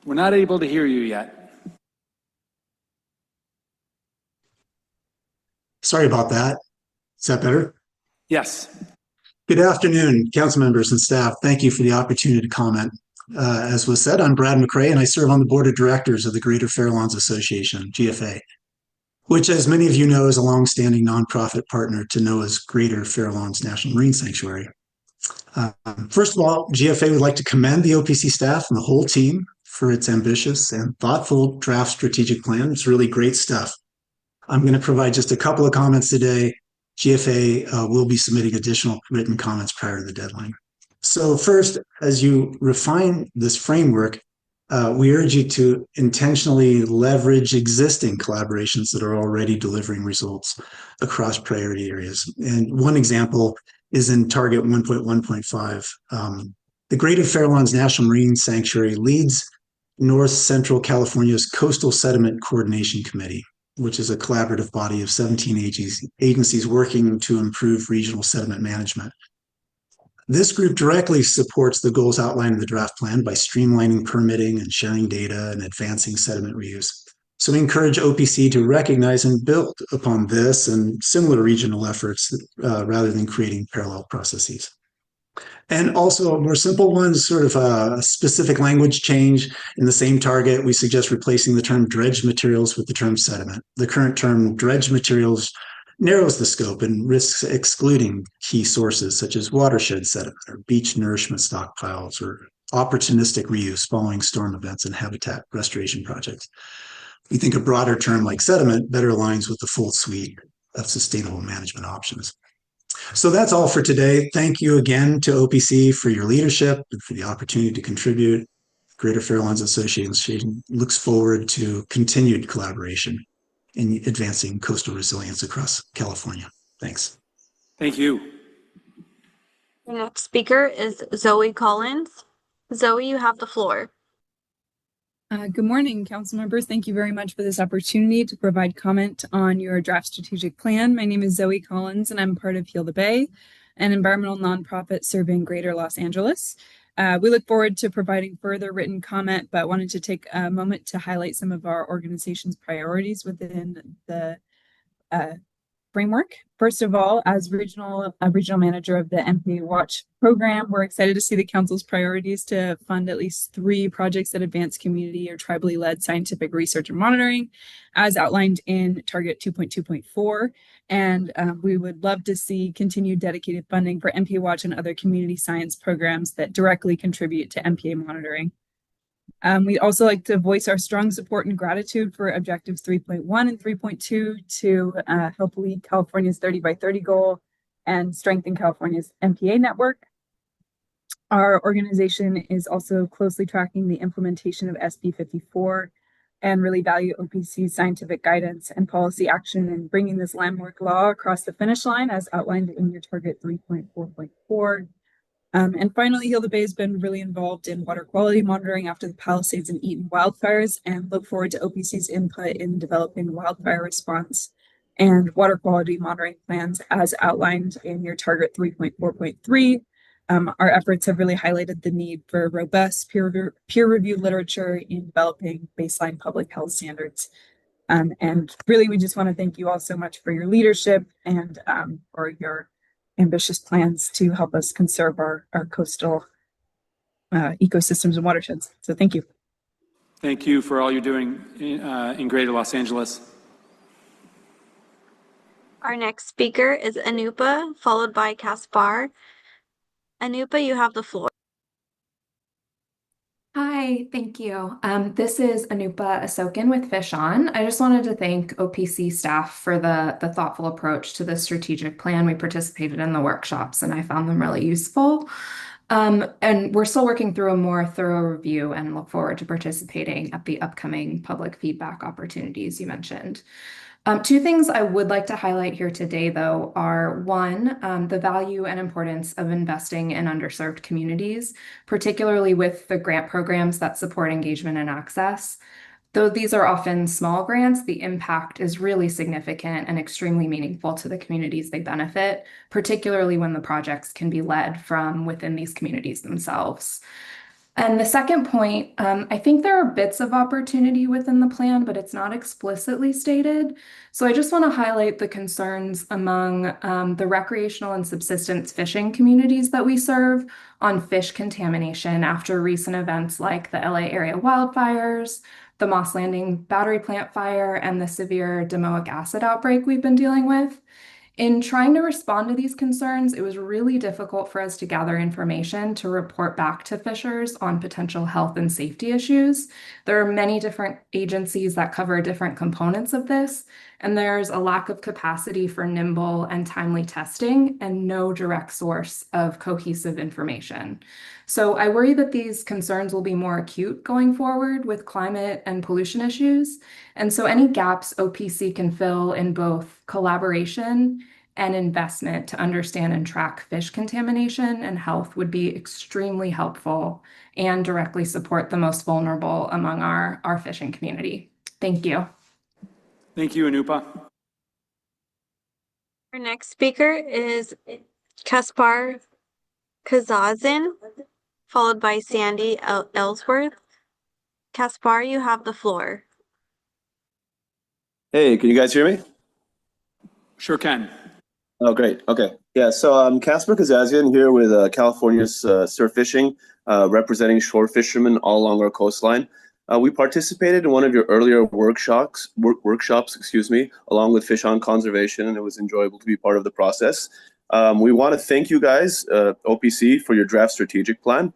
We're not able to hear you yet. Sorry about that. Is that better? Yes. Good afternoon, council members and staff. Thank you for the opportunity to comment. As was said, I'm Brad McCrae, and I serve on the board of directors of the Greater Fair Lawns Association, GFA, which, as many of you know, is a longstanding nonprofit partner to NOAA's Greater Fair Lawns National Marine Sanctuary. First of all, GFA would like to commend the OPC staff and the whole team for its ambitious and thoughtful draft strategic plan. It's really great stuff. I'm going to provide just a couple of comments today. GFA will be submitting additional written comments prior to the deadline. So first, as you refine this framework, we urge you to intentionally leverage existing collaborations that are already delivering results across priority areas. And one example is in Target 1.1.5. The Greater Fair Lawns National Marine Sanctuary leads North Central California's Coastal Sediment Coordination Committee, which is a collaborative body of 17 agencies working to improve regional sediment management. This group directly supports the goals outlined in the draft plan by streamlining permitting and sharing data and advancing sediment reuse. So we encourage OPC to recognize and build upon this and similar regional efforts rather than creating parallel processes. And also a more simple one, sort of a specific language change in the same target. We suggest replacing the term dredged materials with the term sediment. The current term dredged materials narrows the scope and risks excluding key sources such as watershed sediment or beach nourishment stockpiles or opportunistic reuse following storm events and habitat restoration projects. We think a broader term like sediment better aligns with the full suite of sustainable management options. So that's all for today. Thank you again to OPC for your leadership and for the opportunity to contribute. Greater Fairlawns Association looks forward to continued collaboration in advancing coastal resilience across California. Thanks. Thank you. The next speaker is Zoe Collins. Zoe, you have the floor. Good morning, council members. Thank you very much for this opportunity to provide comment on your draft strategic plan. My name is Zoe Collins, and I'm part of Heal the Bay, an environmental nonprofit serving Greater Los Angeles. We look forward to providing further written comment, but wanted to take a moment to highlight some of our organization's priorities within the framework. First of all, as regional manager of the MPA Watch program, we're excited to see the council's priorities to fund at least 3 projects that advance community or tribally led scientific research and monitoring, as outlined in Target 2.2.4. And we would love to see continued dedicated funding for MPA Watch and other community science programs that directly contribute to MPA monitoring. We'd also like to voice our strong support and gratitude for objectives 3.1 and 3.2 to help lead California's 30 by 30 goal and strengthen California's MPA network. Our organization is also closely tracking the implementation of SB 54 and really value OPC's scientific guidance and policy action in bringing this landmark law across the finish line as outlined in your target 3.4.4. And finally, Heal the Bay has been really involved in water quality monitoring after the Palisades and Eaton wildfires, and look forward to OPC's input in developing wildfire response and water quality monitoring plans as outlined in your target 3.4.3. Our efforts have really highlighted the need for robust peer-reviewed literature in developing baseline public health standards. And really, we just want to thank you all so much for your leadership and for your ambitious plans to help us conserve our coastal ecosystems and watersheds. So thank you. Thank you for all you're doing in Greater Los Angeles. Our next speaker is Anupa, followed by Kaspar. Anupa, you have the floor. Hi, thank you. This is Anupa Asokan with Fish On. I just wanted to thank OPC staff for the thoughtful approach to the strategic plan. We participated in the workshops and I found them really useful. And we're still working through a more thorough review and look forward to participating at the upcoming public feedback opportunities you mentioned. 2 things I would like to highlight here today, though, are 1, the value and importance of investing in underserved communities, particularly with the grant programs that support engagement and access. Though these are often small grants, the impact is really significant and extremely meaningful to the communities they benefit, particularly when the projects can be led from within these communities themselves. And the second point, I think there are bits of opportunity within the plan, but it's not explicitly stated. So I just want to highlight the concerns among the recreational and subsistence fishing communities that we serve on fish contamination after recent events like the LA area wildfires, the Moss Landing battery plant fire, and the severe domoic acid outbreak we've been dealing with. In trying to respond to these concerns, it was really difficult for us to gather information to report back to fishers on potential health and safety issues. There are many different agencies that cover different components of this, and there's a lack of capacity for nimble and timely testing and no direct source of cohesive information. So I worry that these concerns will be more acute going forward with climate and pollution issues. And so any gaps OPC can fill in both collaboration and investment to understand and track fish contamination and health would be extremely helpful and directly support the most vulnerable among our fishing community. Thank you. Thank you, Anupa. Our next speaker is Kaspar Kazazin, followed by Sandy Ellsworth. Kaspar, you have the floor. Hey, can you guys hear me? Sure can. Oh, great. Okay. Yeah, so I'm Kaspar Kazazian here with California's Surf Fishing, representing shore fishermen all along our coastline. We participated in one of your earlier workshops, along with Fish on Conservation, and it was enjoyable to be part of the process. We want to thank you guys, OPC, for your draft strategic plan.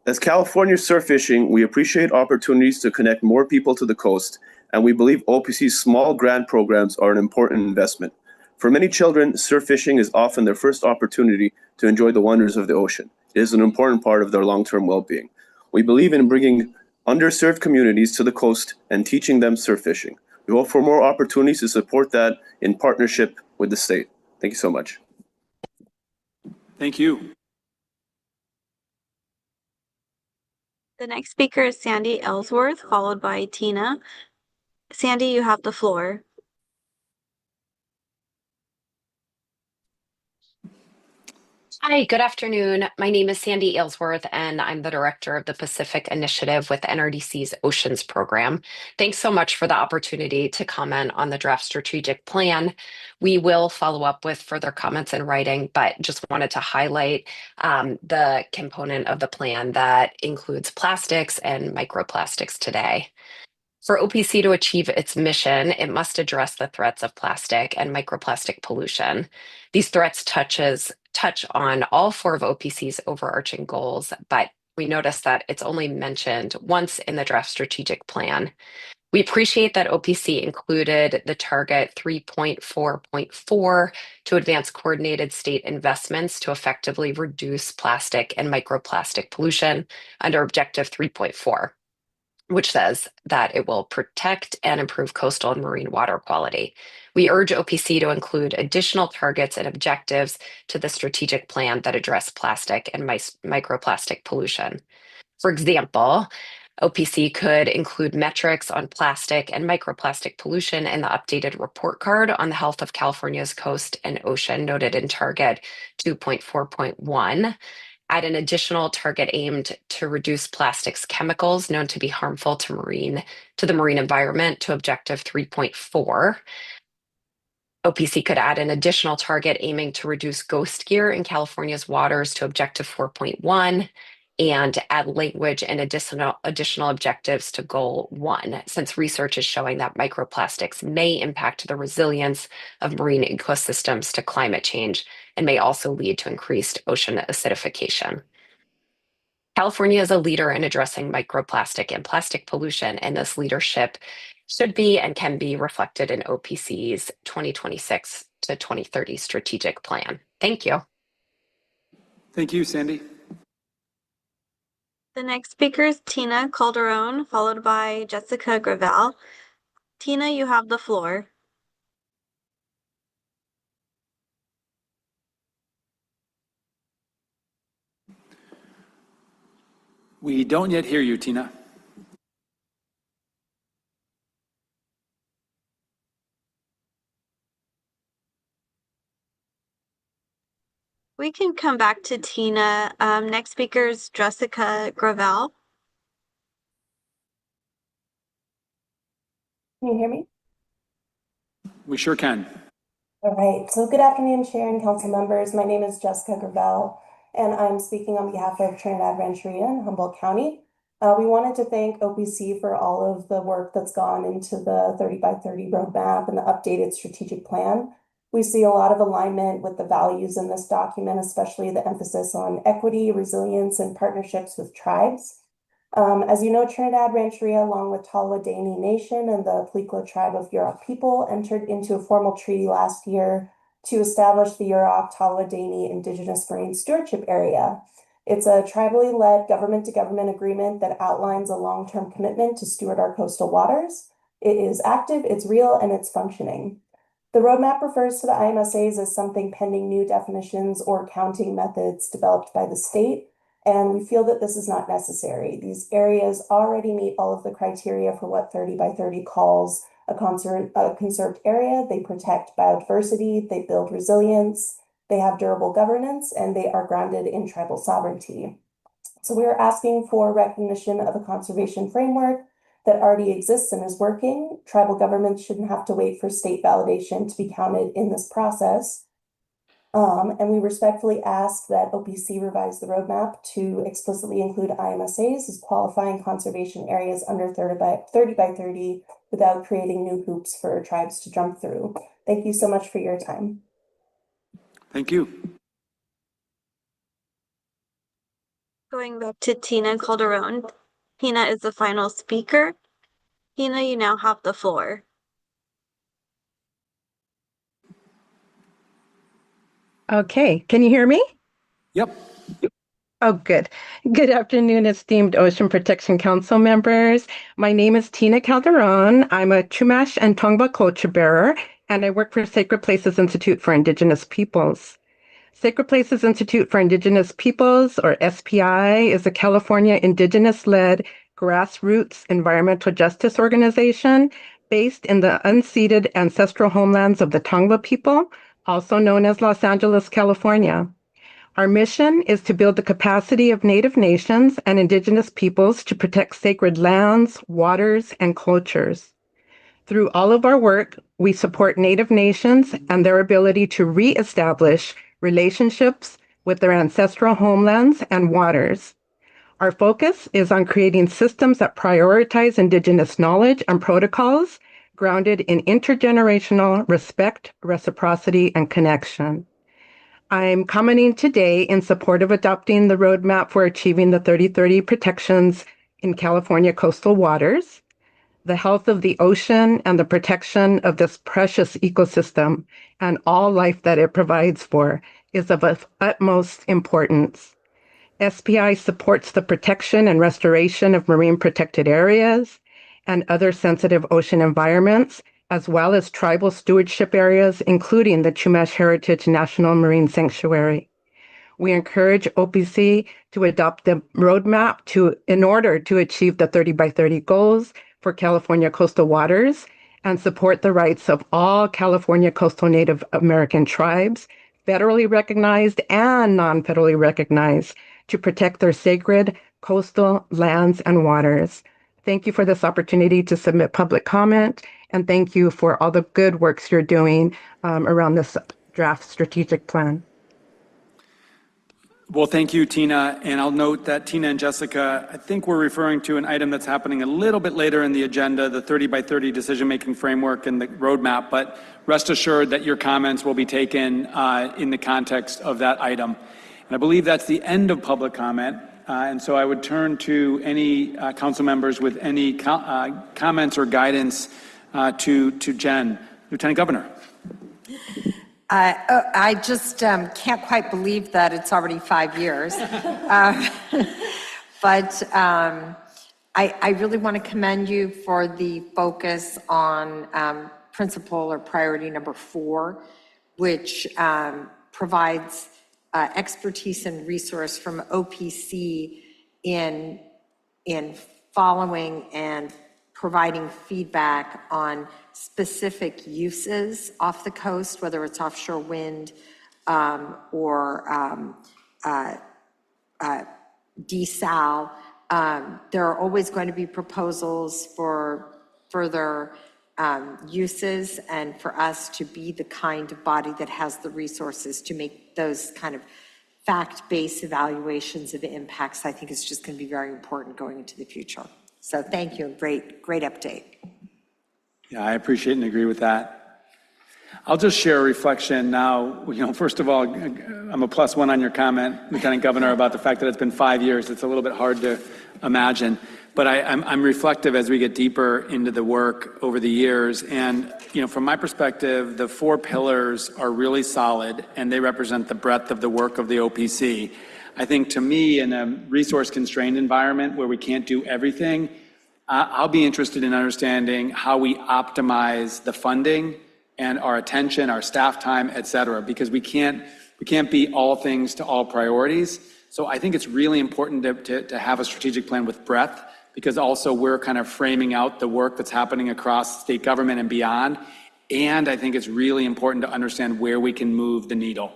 As California surf fishing, we appreciate opportunities to connect more people to the coast, and we believe OPC's small grant programs are an important investment. For many children, surf fishing is often their first opportunity to enjoy the wonders of the ocean. It is an important part of their long-term well-being. We believe in bringing underserved communities to the coast and teaching them surf fishing. We hope for more opportunities to support that in partnership with the state. Thank you so much. Thank you. The next speaker is Sandy Ellsworth, followed by Tina. Sandy, you have the floor. Hi, good afternoon. My name is Sandy Aylesworth, and I'm the director of the Pacific Initiative with NRDC's Oceans program. Thanks so much for the opportunity to comment on the draft strategic plan. We will follow up with further comments in writing, but just wanted to highlight the component of the plan that includes plastics and microplastics today. For OPC to achieve its mission, it must address the threats of plastic and microplastic pollution. These threats touch on all four of OPC's overarching goals, but we notice that it's only mentioned once in the draft strategic plan. We appreciate that OPC included the target 3.4.4 to advance coordinated state investments to effectively reduce plastic and microplastic pollution under Objective 3.4. which says that it will protect and improve coastal and marine water quality. We urge OPC to include additional targets and objectives to the strategic plan that address plastic and microplastic pollution. For example, OPC could include metrics on plastic and microplastic pollution in the updated report card on the health of California's coast and ocean noted in Target 2.4.1. Add an additional target aimed to reduce plastics chemicals known to be harmful to the marine environment to Objective 3.4. OPC could add an additional target aiming to reduce ghost gear in California's waters to Objective 4.1 and add language and additional objectives to Goal 1, since research is showing that microplastics may impact the resilience of marine ecosystems to climate change and may also lead to increased ocean acidification. California is a leader in addressing microplastic and plastic pollution, and this leadership should be and can be reflected in OPC's 2026 to 2030 strategic plan. Thank you. Thank you, Sandy. The next speaker is Tina Calderon, followed by Jessica Gravel. Tina, you have the floor. We don't yet hear you, Tina. We can come back to Tina. Next speaker is Jessica Gravel. Can you hear me? We sure can. All right, so good afternoon, Chair and Council members. My name is Jessica Gravel, and I'm speaking on behalf of Trinidad Rancheria in Humboldt County. We wanted to thank OPC for all of the work that's gone into the 30 by 30 roadmap and the updated strategic plan. We see a lot of alignment with the values in this document, especially the emphasis on equity, resilience, and partnerships with tribes. As you know, Trinidad Rancheria, along with Tolwa Dani Nation and the Pleclo Tribe of Yurok people, entered into a formal treaty last year to establish the Yurok Tolwa Dani Indigenous Marine Stewardship Area. It's a tribally led government-to-government agreement that outlines a long-term commitment to steward our coastal waters. It is active, it's real, and it's functioning. The roadmap refers to the IMSAs as something pending new definitions or counting methods developed by the state, and we feel that this is not necessary. These areas already meet all of the criteria for what 30 by 30 calls a conserved area. They protect biodiversity, they build resilience, they have durable governance, and they are grounded in tribal sovereignty. So we are asking for recognition of a conservation framework that already exists and is working. Tribal governments shouldn't have to wait for state validation to be counted in this process. And we respectfully ask that OPC revise the roadmap to explicitly include IMSAs as qualifying conservation areas under 30 by 30 without creating new hoops for tribes to jump through. Thank you so much for your time. Thank you. Going back to Tina Calderon. Tina is the final speaker. Tina, you now have the floor. Okay, can you hear me? Yep. Oh, good. Good afternoon, esteemed Ocean Protection Council members. My name is Tina Calderon. I'm a Chumash and Tongva culture bearer, and I work for Sacred Places Institute for Indigenous Peoples. Sacred Places Institute for Indigenous Peoples, or SPI, is a California Indigenous-led grassroots environmental justice organization based in the unceded ancestral homelands of the Tongva people, also known as Los Angeles, California. Our mission is to build the capacity of Native nations and Indigenous peoples to protect sacred lands, waters, and cultures. Through all of our work, we support Native nations and their ability to reestablish relationships with their ancestral homelands and waters. Our focus is on creating systems that prioritize Indigenous knowledge and protocols grounded in intergenerational respect, reciprocity, and connection. I'm commenting today in support of adopting the roadmap for achieving the 30/30 protections in California coastal waters. The health of the ocean and the protection of this precious ecosystem and all life that it provides for is of utmost importance. SPI supports the protection and restoration of marine protected areas and other sensitive ocean environments, as well as tribal stewardship areas, including the Chumash Heritage National Marine Sanctuary. We encourage OPC to adopt the roadmap in order to achieve the 30 by 30 goals for California coastal waters and support the rights of all California coastal Native American tribes, federally recognized and non-federally recognized, to protect their sacred coastal lands and waters. Thank you for this opportunity to submit public comment, and thank you for all the good works you're doing around this draft strategic plan. Well, thank you, Tina. And I'll note that Tina and Jessica, I think we're referring to an item that's happening a little bit later in the agenda, the 30 by 30 decision-making framework and the roadmap, but rest assured that your comments will be taken in the context of that item. And I believe that's the end of public comment. And so I would turn to any council members with any comments or guidance to Jenn, Lieutenant Governor. I just can't quite believe that it's already 5 years. But I really want to commend you for the focus on principle or priority number 4, which provides expertise and resource from OPC in following and providing feedback on specific uses off the coast, whether it's offshore wind or desal. There are always going to be proposals for further uses, and for us to be the kind of body that has the resources to make those kind of fact-based evaluations of impacts, I think is just going to be very important going into the future. So thank you. Great update. Yeah, I appreciate and agree with that. I'll just share a reflection now. First of all, I'm a +1 on your comment, Lieutenant Governor, about the fact that it's been 5 years. It's a little bit hard to imagine, but I'm reflective as we get deeper into the work over the years. And from my perspective, the 4 pillars are really solid, and they represent the breadth of the work of the OPC. I think, to me, in a resource-constrained environment where we can't do everything, I'll be interested in understanding how we optimize the funding and our attention, our staff time, et cetera, because we can't be all things to all priorities. So I think it's really important to have a strategic plan with breadth, because also we're kind of framing out the work that's happening across state government and beyond. And I think it's really important to understand where we can move the needle.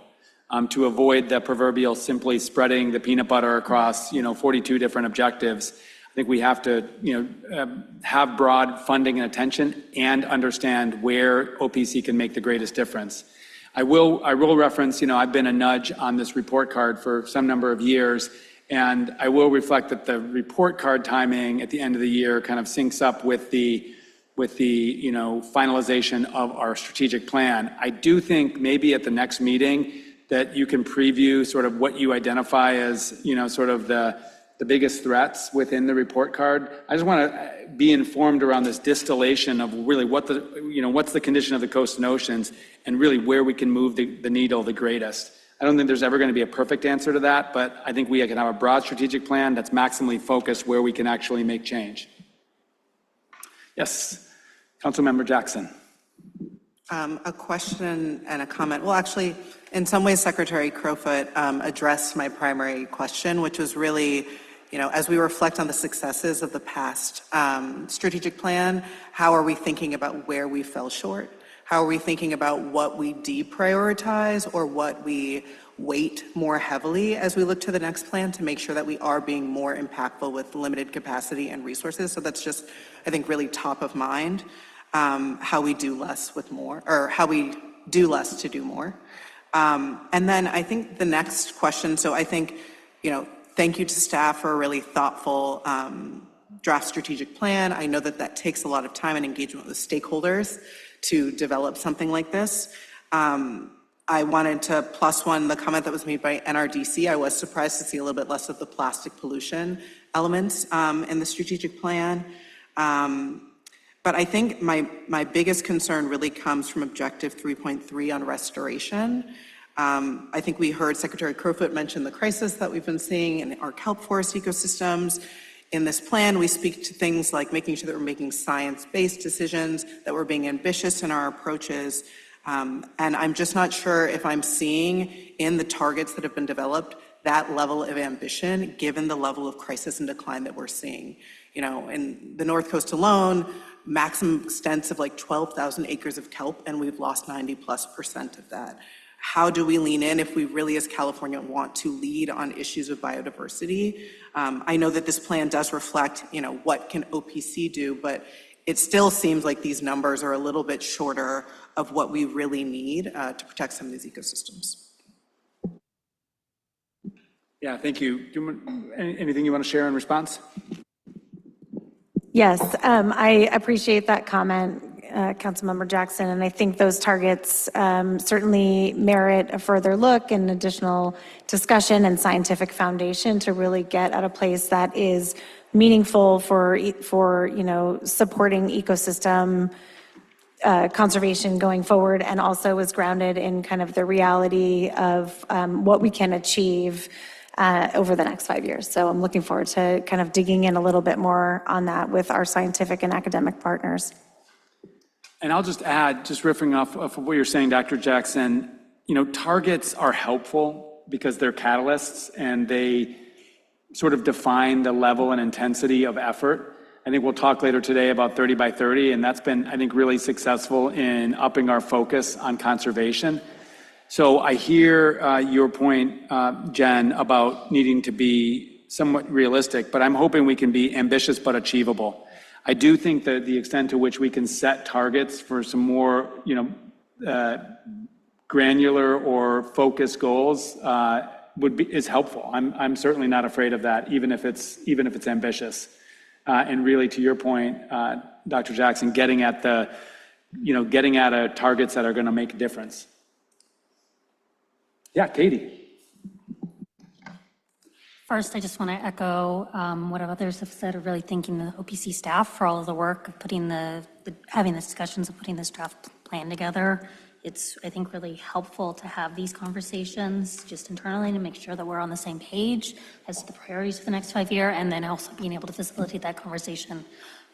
To avoid the proverbial simply spreading the peanut butter across 42 different objectives. I think we have to have broad funding and attention and understand where OPC can make the greatest difference. I will reference, I've been a nudge on this report card for some number of years, and I will reflect that the report card timing at the end of the year kind of syncs up with the finalization of our strategic plan. I do think maybe at the next meeting that you can preview sort of what you identify as, sort of the biggest threats within the report card. I just want to be informed around this distillation of really what's the condition of the coast and oceans, and really where we can move the needle the greatest. I don't think there's ever going to be a perfect answer to that, but I think we can have a broad strategic plan that's maximally focused where we can actually make change. Yes, Councilmember Jackson. A question and a comment. Well, actually, in some ways, Secretary Crowfoot addressed my primary question, which was really, as we reflect on the successes of the past strategic plan, how are we thinking about where we fell short? How are we thinking about what we deprioritize or what we weight more heavily as we look to the next plan to make sure that we are being more impactful with limited capacity and resources? So that's just, I think, really top of mind, how we do less with more, or how we do less to do more. And then I think the next question, so I think, thank you to staff for a really thoughtful draft strategic plan. I know that takes a lot of time and engagement with stakeholders to develop something like this. I wanted to plus one the comment that was made by NRDC. I was surprised to see a little bit less of the plastic pollution elements in the strategic plan. But I think my biggest concern really comes from Objective 3.3 on restoration. I think we heard Secretary Crowfoot mention the crisis that we've been seeing in our kelp forest ecosystems. In this plan, we speak to things like making sure that we're making science-based decisions, that we're being ambitious in our approaches. And I'm just not sure if I'm seeing in the targets that have been developed that level of ambition, given the level of crisis and decline that we're seeing. In the North Coast alone, maximum extents of like 12,000 acres of kelp, and we've lost 90+% of that. How do we lean in if we really, as California, want to lead on issues of biodiversity? I know that this plan does reflect, what can OPC do, but it still seems like these numbers are a little bit shorter of what we really need to protect some of these ecosystems. Yeah, thank you. Anything you want to share in response? Yes, I appreciate that comment, Councilmember Jackson, and I think those targets certainly merit a further look and additional discussion and scientific foundation to really get at a place that is meaningful for supporting ecosystem conservation going forward, and also is grounded in kind of the reality of what we can achieve over the next 5 years. So I'm looking forward to kind of digging in a little bit more on that with our scientific and academic partners. And I'll just add, just riffing off of what you're saying, Dr. Jackson, targets are helpful because they're catalysts and they sort of define the level and intensity of effort. I think we'll talk later today about 30 by 30, and that's been, I think, really successful in upping our focus on conservation. So I hear your point, Jen, about needing to be somewhat realistic, but I'm hoping we can be ambitious but achievable. I do think that the extent to which we can set targets for some more, granular or focused goals is helpful. I'm certainly not afraid of that, even if it's ambitious. And really, to your point, Dr. Jackson, getting at targets that are going to make a difference. Yeah, Katie. First, I just want to echo what others have said, of really thanking the OPC staff for all of the work of having the discussions of putting this draft plan together. It's, I think, really helpful to have these conversations just internally to make sure that we're on the same page as to the priorities for the next 5 years, and then also being able to facilitate that conversation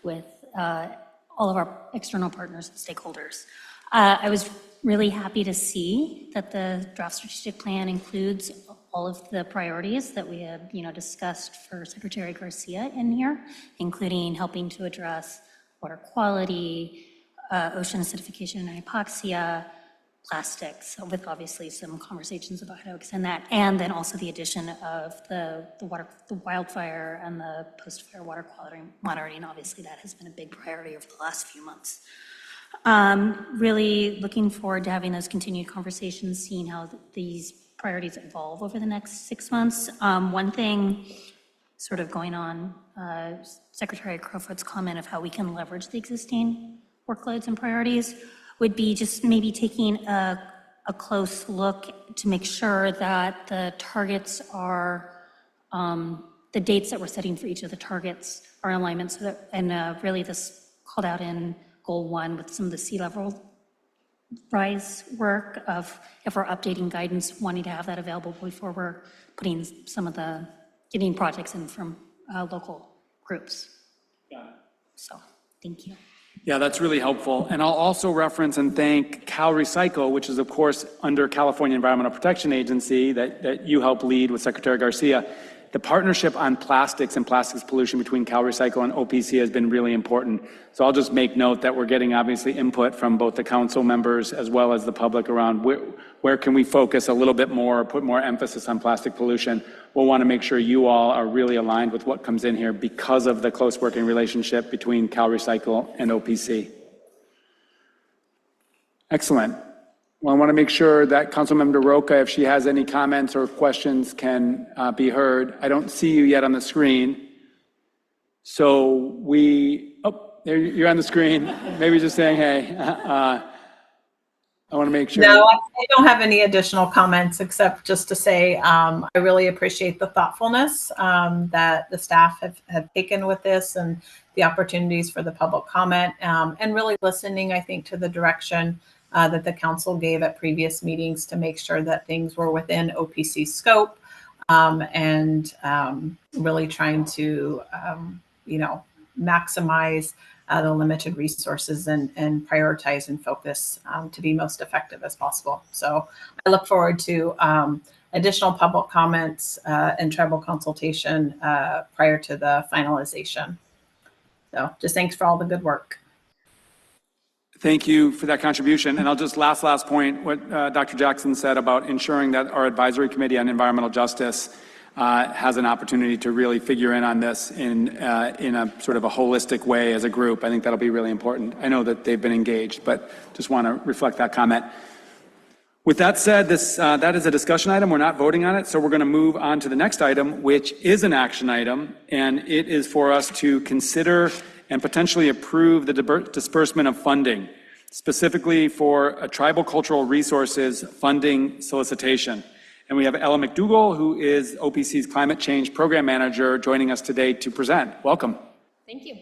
with all of our external partners and stakeholders. I was really happy to see that the draft strategic plan includes all of the priorities that we had, discussed for Secretary Garcia in here, including helping to address water quality, ocean acidification and hypoxia, plastics, with obviously some conversations about how to extend that, and then also the addition of the wildfire and the post-fire water quality monitoring. Obviously, that has been a big priority over the last few months. Really looking forward to having those continued conversations, seeing how these priorities evolve over the next 6 months. One thing sort of going on, Secretary Crowfoot's comment of how we can leverage the existing workloads and priorities would be just maybe taking a close look to make sure that the targets are, the dates that we're setting for each of the targets are in alignment, so that, and really this called out in Goal 1 with some of the sea level rise work of, if we're updating guidance, wanting to have that available before we're putting some of the, getting projects in from local groups. So, thank you. Yeah, that's really helpful. And I'll also reference and thank Cal Recycle, which is of course under California Environmental Protection Agency that you help lead with Secretary Garcia. The partnership on plastics and plastics pollution between Cal Recycle and OPC has been really important. So I'll just make note that we're getting obviously input from both the council members as well as the public around where can we focus a little bit more, put more emphasis on plastic pollution. We'll want to make sure you all are really aligned with what comes in here because of the close working relationship between Cal Recycle and OPC. Excellent. Well, I want to make sure that Councilmember Roca, if she has any comments or questions, can be heard. I don't see you yet on the screen. So there you're on the screen. Maybe just saying, hey, I want to make sure. No, I don't have any additional comments except just to say I really appreciate the thoughtfulness that the staff have taken with this and the opportunities for the public comment and really listening, I think, to the direction that the council gave at previous meetings to make sure that things were within OPC scope and really trying to, maximize the limited resources and prioritize and focus to be most effective as possible. So I look forward to additional public comments and tribal consultation prior to the finalization. So just thanks for all the good work. Thank you for that contribution. And I'll just last point, what Dr. Jackson said about ensuring that our advisory committee on environmental justice has an opportunity to really figure in on this in a sort of a holistic way as a group. I think that'll be really important. I know that they've been engaged, but just want to reflect that comment. With that said, that is a discussion item. We're not voting on it. So we're going to move on to the next item, which is an action item. And it is for us to consider and potentially approve the disbursement of funding, specifically for a tribal cultural resources funding solicitation. And we have Ella McDougall, who is OPC's Climate Change Program Manager, joining us today to present. Welcome. Thank you.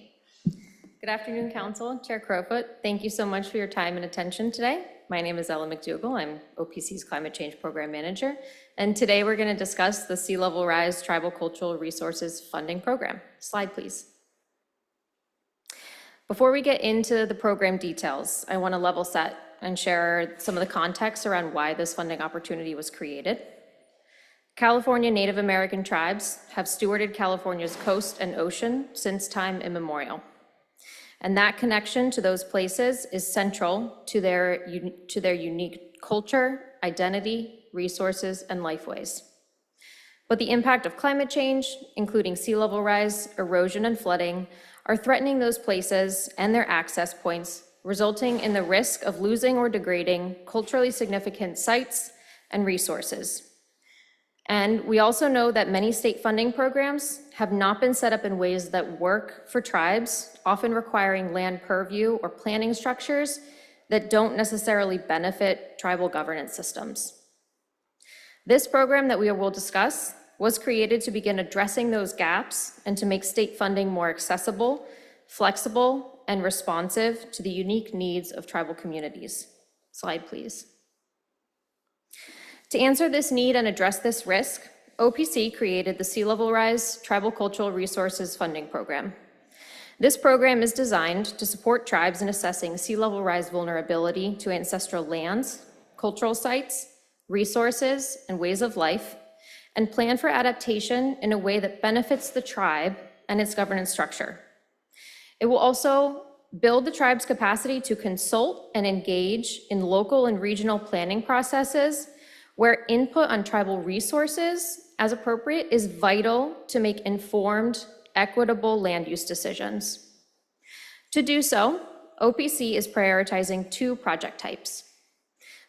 Good afternoon, Council. Chair Crowfoot, thank you so much for your time and attention today. My name is Ella McDougall. I'm OPC's Climate Change Program Manager. And today we're going to discuss the Sea Level Rise Tribal Cultural Resources Funding Program. Slide, please. Before we get into the program details, I want to level set and share some of the context around why this funding opportunity was created. California Native American tribes have stewarded California's coast and ocean since time immemorial. And that connection to those places is central to their unique culture, identity, resources, and lifeways. But the impact of climate change, including sea level rise, erosion, and flooding, are threatening those places and their access points, resulting in the risk of losing or degrading culturally significant sites and resources. And we also know that many state funding programs have not been set up in ways that work for tribes, often requiring land purview or planning structures that don't necessarily benefit tribal governance systems. This program that we will discuss was created to begin addressing those gaps and to make state funding more accessible, flexible, and responsive to the unique needs of tribal communities. Slide, please. To answer this need and address this risk, OPC created the Sea Level Rise Tribal Cultural Resources Funding Program. This program is designed to support tribes in assessing sea level rise vulnerability to ancestral lands, cultural sites, resources, and ways of life, and plan for adaptation in a way that benefits the tribe and its governance structure. It will also build the tribe's capacity to consult and engage in local and regional planning processes where input on tribal resources, as appropriate, is vital to make informed, equitable land use decisions. To do so, OPC is prioritizing 2 project types.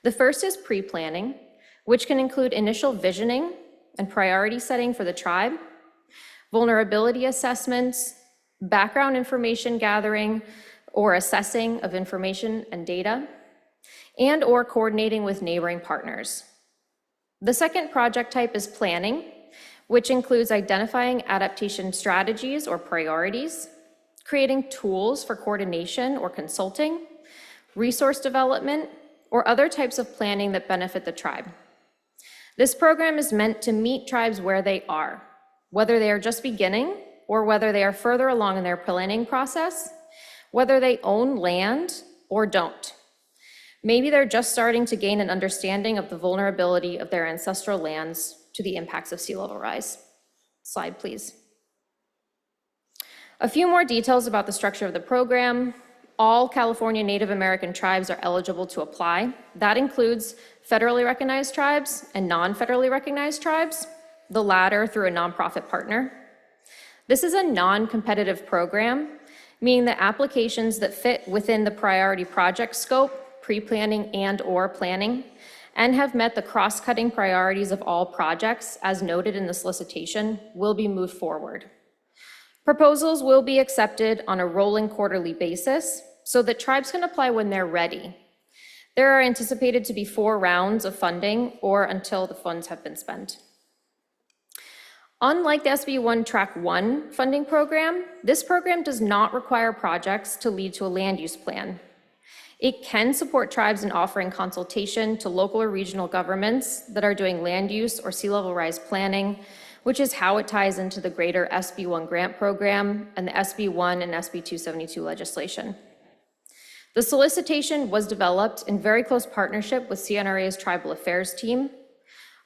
The first is pre-planning, which can include initial visioning and priority setting for the tribe, vulnerability assessments, background information gathering or assessing of information and data, and or coordinating with neighboring partners. The second project type is planning, which includes identifying adaptation strategies or priorities, creating tools for coordination or consulting, resource development, or other types of planning that benefit the tribe. This program is meant to meet tribes where they are, whether they are just beginning or whether they are further along in their planning process, whether they own land or don't. Maybe they're just starting to gain an understanding of the vulnerability of their ancestral lands to the impacts of sea level rise. Slide, please. A few more details about the structure of the program. All California Native American tribes are eligible to apply. That includes federally recognized tribes and non-federally recognized tribes, the latter through a nonprofit partner. This is a non-competitive program, meaning that applications that fit within the priority project scope, pre-planning and or planning, and have met the cross-cutting priorities of all projects as noted in the solicitation will be moved forward. Proposals will be accepted on a rolling quarterly basis so that tribes can apply when they're ready. There are anticipated to be 4 rounds of funding or until the funds have been spent. Unlike the SB1 Track 1 funding program, this program does not require projects to lead to a land use plan. It can support tribes in offering consultation to local or regional governments that are doing land use or sea level rise planning, which is how it ties into the greater SB1 grant program and the SB1 and SB 272 legislation. The solicitation was developed in very close partnership with CNRA's Tribal Affairs team.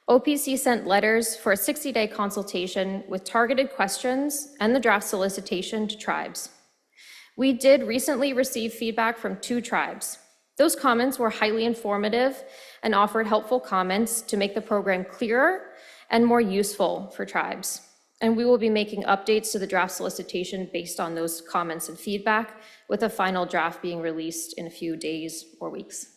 OPC sent letters for a 60-day consultation with targeted questions and the draft solicitation to tribes. We did recently receive feedback from 2 tribes. Those comments were highly informative and offered helpful comments to make the program clearer and more useful for tribes. And we will be making updates to the draft solicitation based on those comments and feedback, with a final draft being released in a few days or weeks.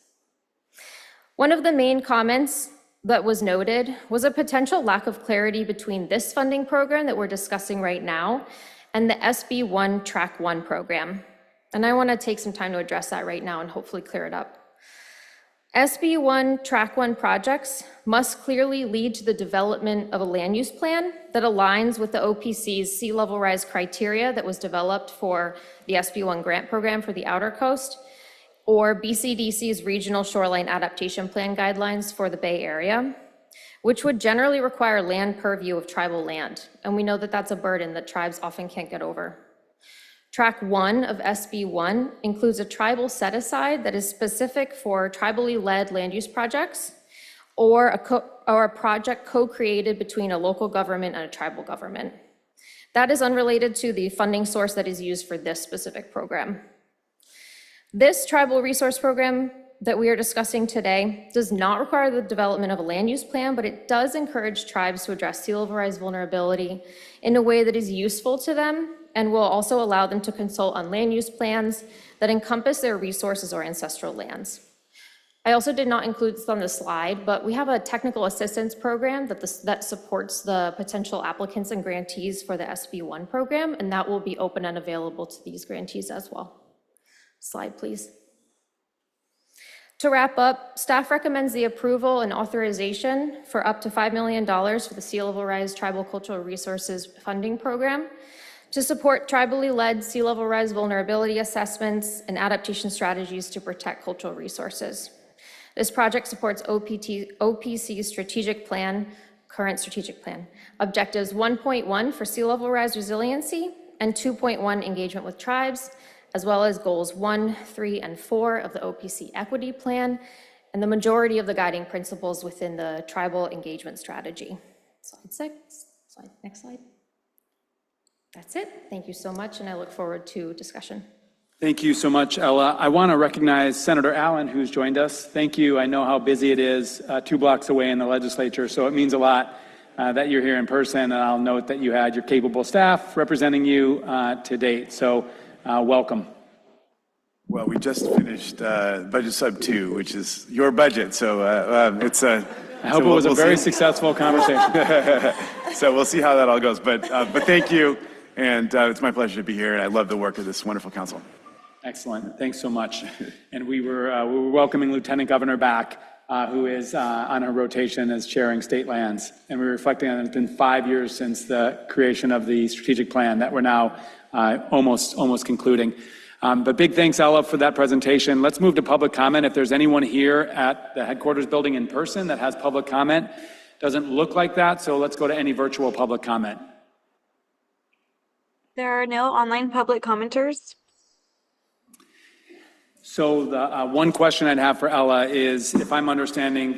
One of the main comments that was noted was a potential lack of clarity between this funding program that we're discussing right now and the SB1 Track 1 program. And I want to take some time to address that right now and hopefully clear it up. SB1 Track 1 projects must clearly lead to the development of a land use plan that aligns with the OPC's sea level rise criteria that was developed for the SB1 grant program for the Outer Coast, or BCDC's Regional Shoreline Adaptation Plan guidelines for the Bay Area, which would generally require land purview of tribal land. And we know that that's a burden that tribes often can't get over. Track 1 of SB1 includes a tribal set-aside that is specific for tribally led land use projects or a project co-created between a local government and a tribal government. That is unrelated to the funding source that is used for this specific program. This tribal resource program that we are discussing today does not require the development of a land use plan, but it does encourage tribes to address sea level rise vulnerability in a way that is useful to them and will also allow them to consult on land use plans that encompass their resources or ancestral lands. I also did not include this on the slide, but we have a technical assistance program that supports the potential applicants and grantees for the SB1 program, and that will be open and available to these grantees as well. Slide, please. To wrap up, staff recommends the approval and authorization for up to $5 million for the Sea Level Rise Tribal Cultural Resources Funding Program to support tribally led sea level rise vulnerability assessments and adaptation strategies to protect cultural resources. This project supports OPC's strategic plan, current strategic plan, objectives 1.1 for sea level rise resiliency and 2.1 engagement with tribes, as well as goals 1, 3, and 4 of the OPC equity plan, and the majority of the guiding principles within the tribal engagement strategy. Slide 6, next slide. That's it. Thank you so much, and I look forward to discussion. Thank you so much, Ella. I want to recognize Senator Allen, who's joined us. Thank you. I know how busy it is 2 blocks away in the legislature, so it means a lot that you're here in person, and I'll note that you had your capable staff representing you to date. So welcome. Well, we just finished Budget Sub 2, which is your budget. So it's a. I hope it was a very successful conversation. So we'll see how that all goes. But thank you, and it's my pleasure to be here. And I love the work of this wonderful council. Excellent. Thanks so much. And we were welcoming Lieutenant Governor back, who is on her rotation as chairing state lands. And we were reflecting on it's been 5 years since the creation of the strategic plan that we're now almost concluding. But big thanks, Ella, for that presentation. Let's move to public comment. If there's anyone here at the headquarters building in person that has public comment, doesn't look like that, so let's go to any virtual public comment. There are no online public commenters. So the one question I'd have for Ella is, if I'm understanding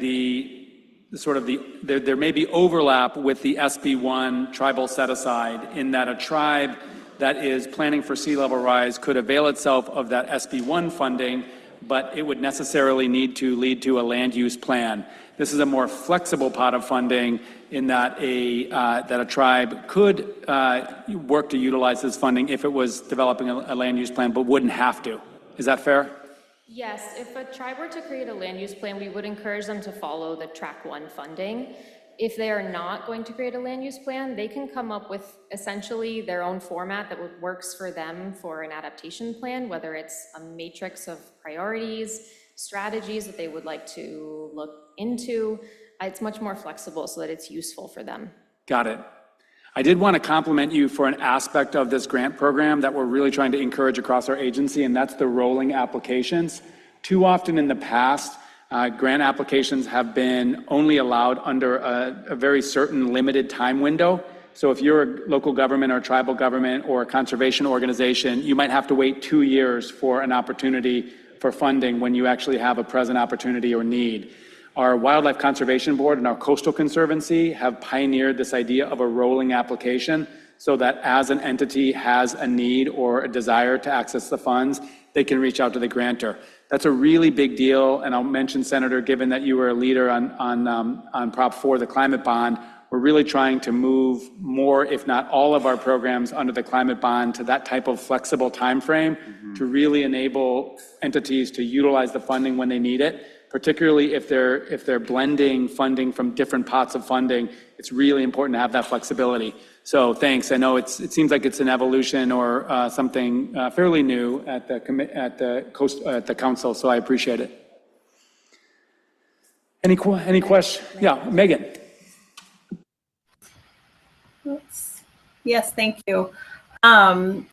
there may be overlap with the SB1 tribal set aside in that a tribe that is planning for sea level rise could avail itself of that SB1 funding, but it would necessarily need to lead to a land use plan. This is a more flexible pot of funding in that a tribe could work to utilize this funding if it was developing a land use plan, but wouldn't have to. Is that fair? Yes, if a tribe were to create a land use plan, we would encourage them to follow the Track 1 funding. If they are not going to create a land use plan, they can come up with essentially their own format that works for them for an adaptation plan, whether it's a matrix of priorities, strategies that they would like to look into. It's much more flexible so that it's useful for them. Got it. I did want to compliment you for an aspect of this grant program that we're really trying to encourage across our agency, and that's the rolling applications. Too often in the past, grant applications have been only allowed under a very certain limited time window. So if you're a local government or a tribal government or a conservation organization, you might have to wait 2 years for an opportunity for funding when you actually have a present opportunity or need. Our Wildlife Conservation Board and our Coastal Conservancy have pioneered this idea of a rolling application so that as an entity has a need or a desire to access the funds, they can reach out to the grantor. That's a really big deal, and I'll mention, Senator, given that you were a leader on Prop 4, the climate bond, we're really trying to move more, if not all of our programs under the climate bond to that type of flexible time frame to really enable entities to utilize the funding when they need it, particularly if they're blending funding from different pots of funding. It's really important to have that flexibility. So thanks. I know it seems like it's an evolution or something fairly new at the council, so I appreciate it. Any questions? Yeah, Megan. Oops. Yes, thank you. I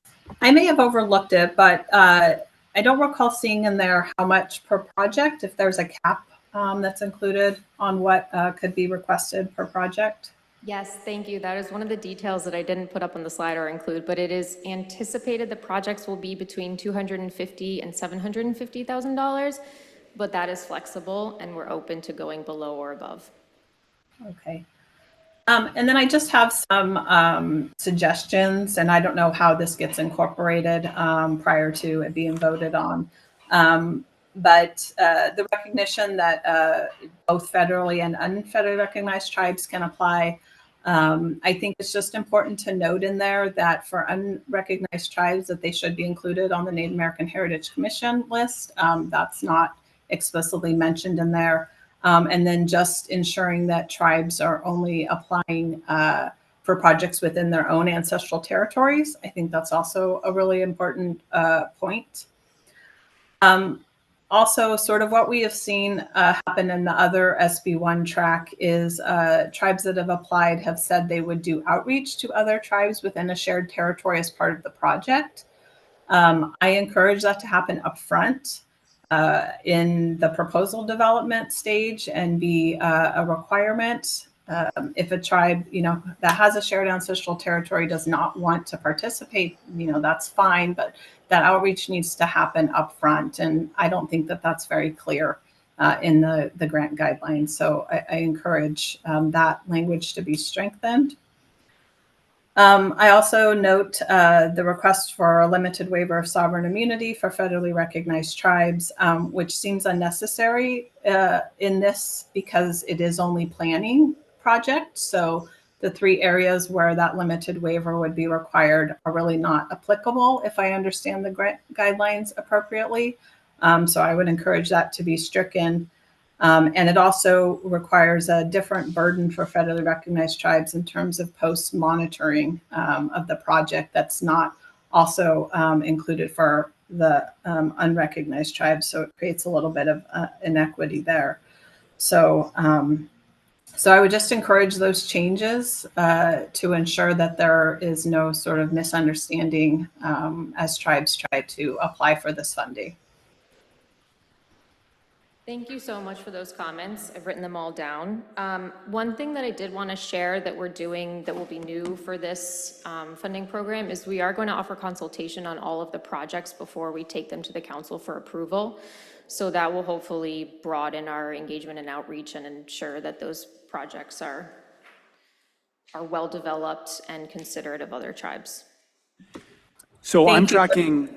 may have overlooked it, but I don't recall seeing in there how much per project, if there's a cap that's included on what could be requested per project. Yes, thank you. That is one of the details that I didn't put up on the slide or include, but it is anticipated the projects will be between $250,000 and $750,000, but that is flexible and we're open to going below or above. Okay. And then I just have some suggestions, and I don't know how this gets incorporated prior to it being voted on. But the recognition that both federally and unfederally recognized tribes can apply. I think it's just important to note in there that for unrecognized tribes that they should be included on the Native American Heritage Commission list. That's not explicitly mentioned in there. And then just ensuring that tribes are only applying for projects within their own ancestral territories. I think that's also a really important point. Also, sort of what we have seen happen in the other SB1 track is tribes that have applied have said they would do outreach to other tribes within a shared territory as part of the project. I encourage that to happen upfront in the proposal development stage and be a requirement. If a tribe, that has a shared ancestral territory does not want to participate, that's fine, but that outreach needs to happen upfront. And I don't think that that's very clear in the grant guidelines. So I encourage that language to be strengthened. I also note the request for a limited waiver of sovereign immunity for federally recognized tribes, which seems unnecessary in this because it is only planning project. So the 3 areas where that limited waiver would be required are really not applicable, if I understand the guidelines appropriately. So I would encourage that to be stricken. And it also requires a different burden for federally recognized tribes in terms of post-monitoring of the project that's not also included for the unrecognized tribes. So it creates a little bit of inequity there. So, so I would just encourage those changes to ensure that there is no sort of misunderstanding as tribes try to apply for this funding. Thank you so much for those comments. I've written them all down. One thing that I did want to share that we're doing that will be new for this funding program is we are going to offer consultation on all of the projects before we take them to the council for approval. So that will hopefully broaden our engagement and outreach and ensure that those projects are well developed and considerate of other tribes. So I'm tracking.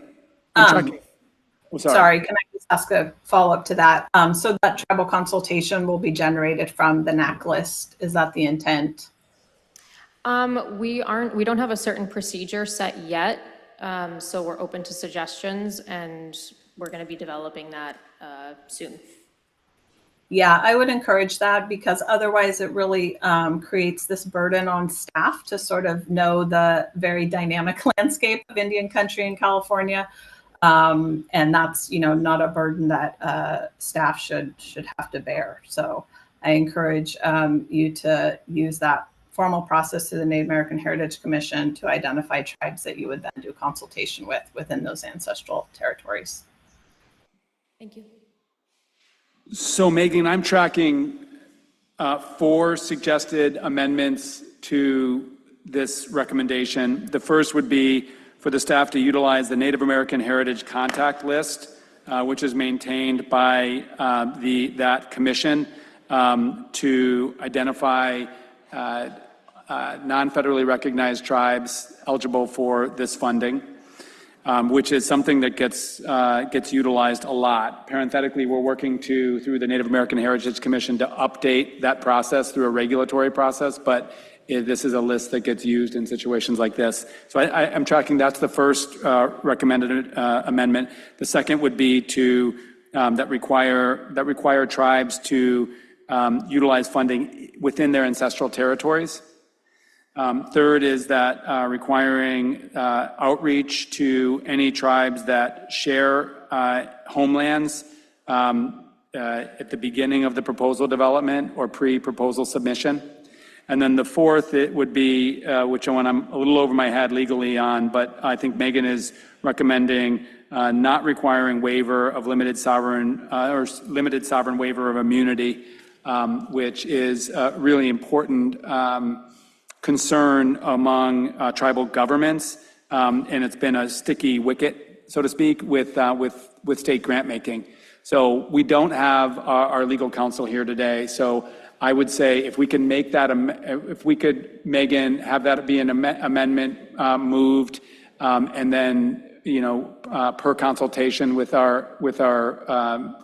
Oh, sorry, can I just ask a follow-up to that? So that tribal consultation will be generated from the NAC list. Is that the intent? We don't have a certain procedure set yet. So we're open to suggestions and we're going to be developing that soon. Yeah, I would encourage that because otherwise it really creates this burden on staff to sort of know the very dynamic landscape of Indian country in California. And that's, not a burden that staff should have to bear. So I encourage you to use that formal process to the Native American Heritage Commission to identify tribes that you would then do consultation with within those ancestral territories. Thank you. So Megan, I'm tracking 4 suggested amendments to this recommendation. The first would be for the staff to utilize the Native American Heritage Contact List, which is maintained by that commission to identify non-federally recognized tribes eligible for this funding, which is something that gets utilized a lot. Parenthetically, we're working through the Native American Heritage Commission to update that process through a regulatory process, but this is a list that gets used in situations like this. So I'm tracking, that's the first recommended amendment. The second would be that require tribes to utilize funding within their ancestral territories. Third is that requiring outreach to any tribes that share homelands at the beginning of the proposal development or pre-proposal submission. And then the fourth, it would be, which one I'm a little over my head legally on, but I think Megan is recommending not requiring waiver of limited sovereign waiver of immunity, which is a really important concern among tribal governments, and it's been a sticky wicket, so to speak, with state grant making. So we don't have our legal counsel here today. So I would say if we can make that, if we could, Megan, have that be an amendment moved, and then per consultation with our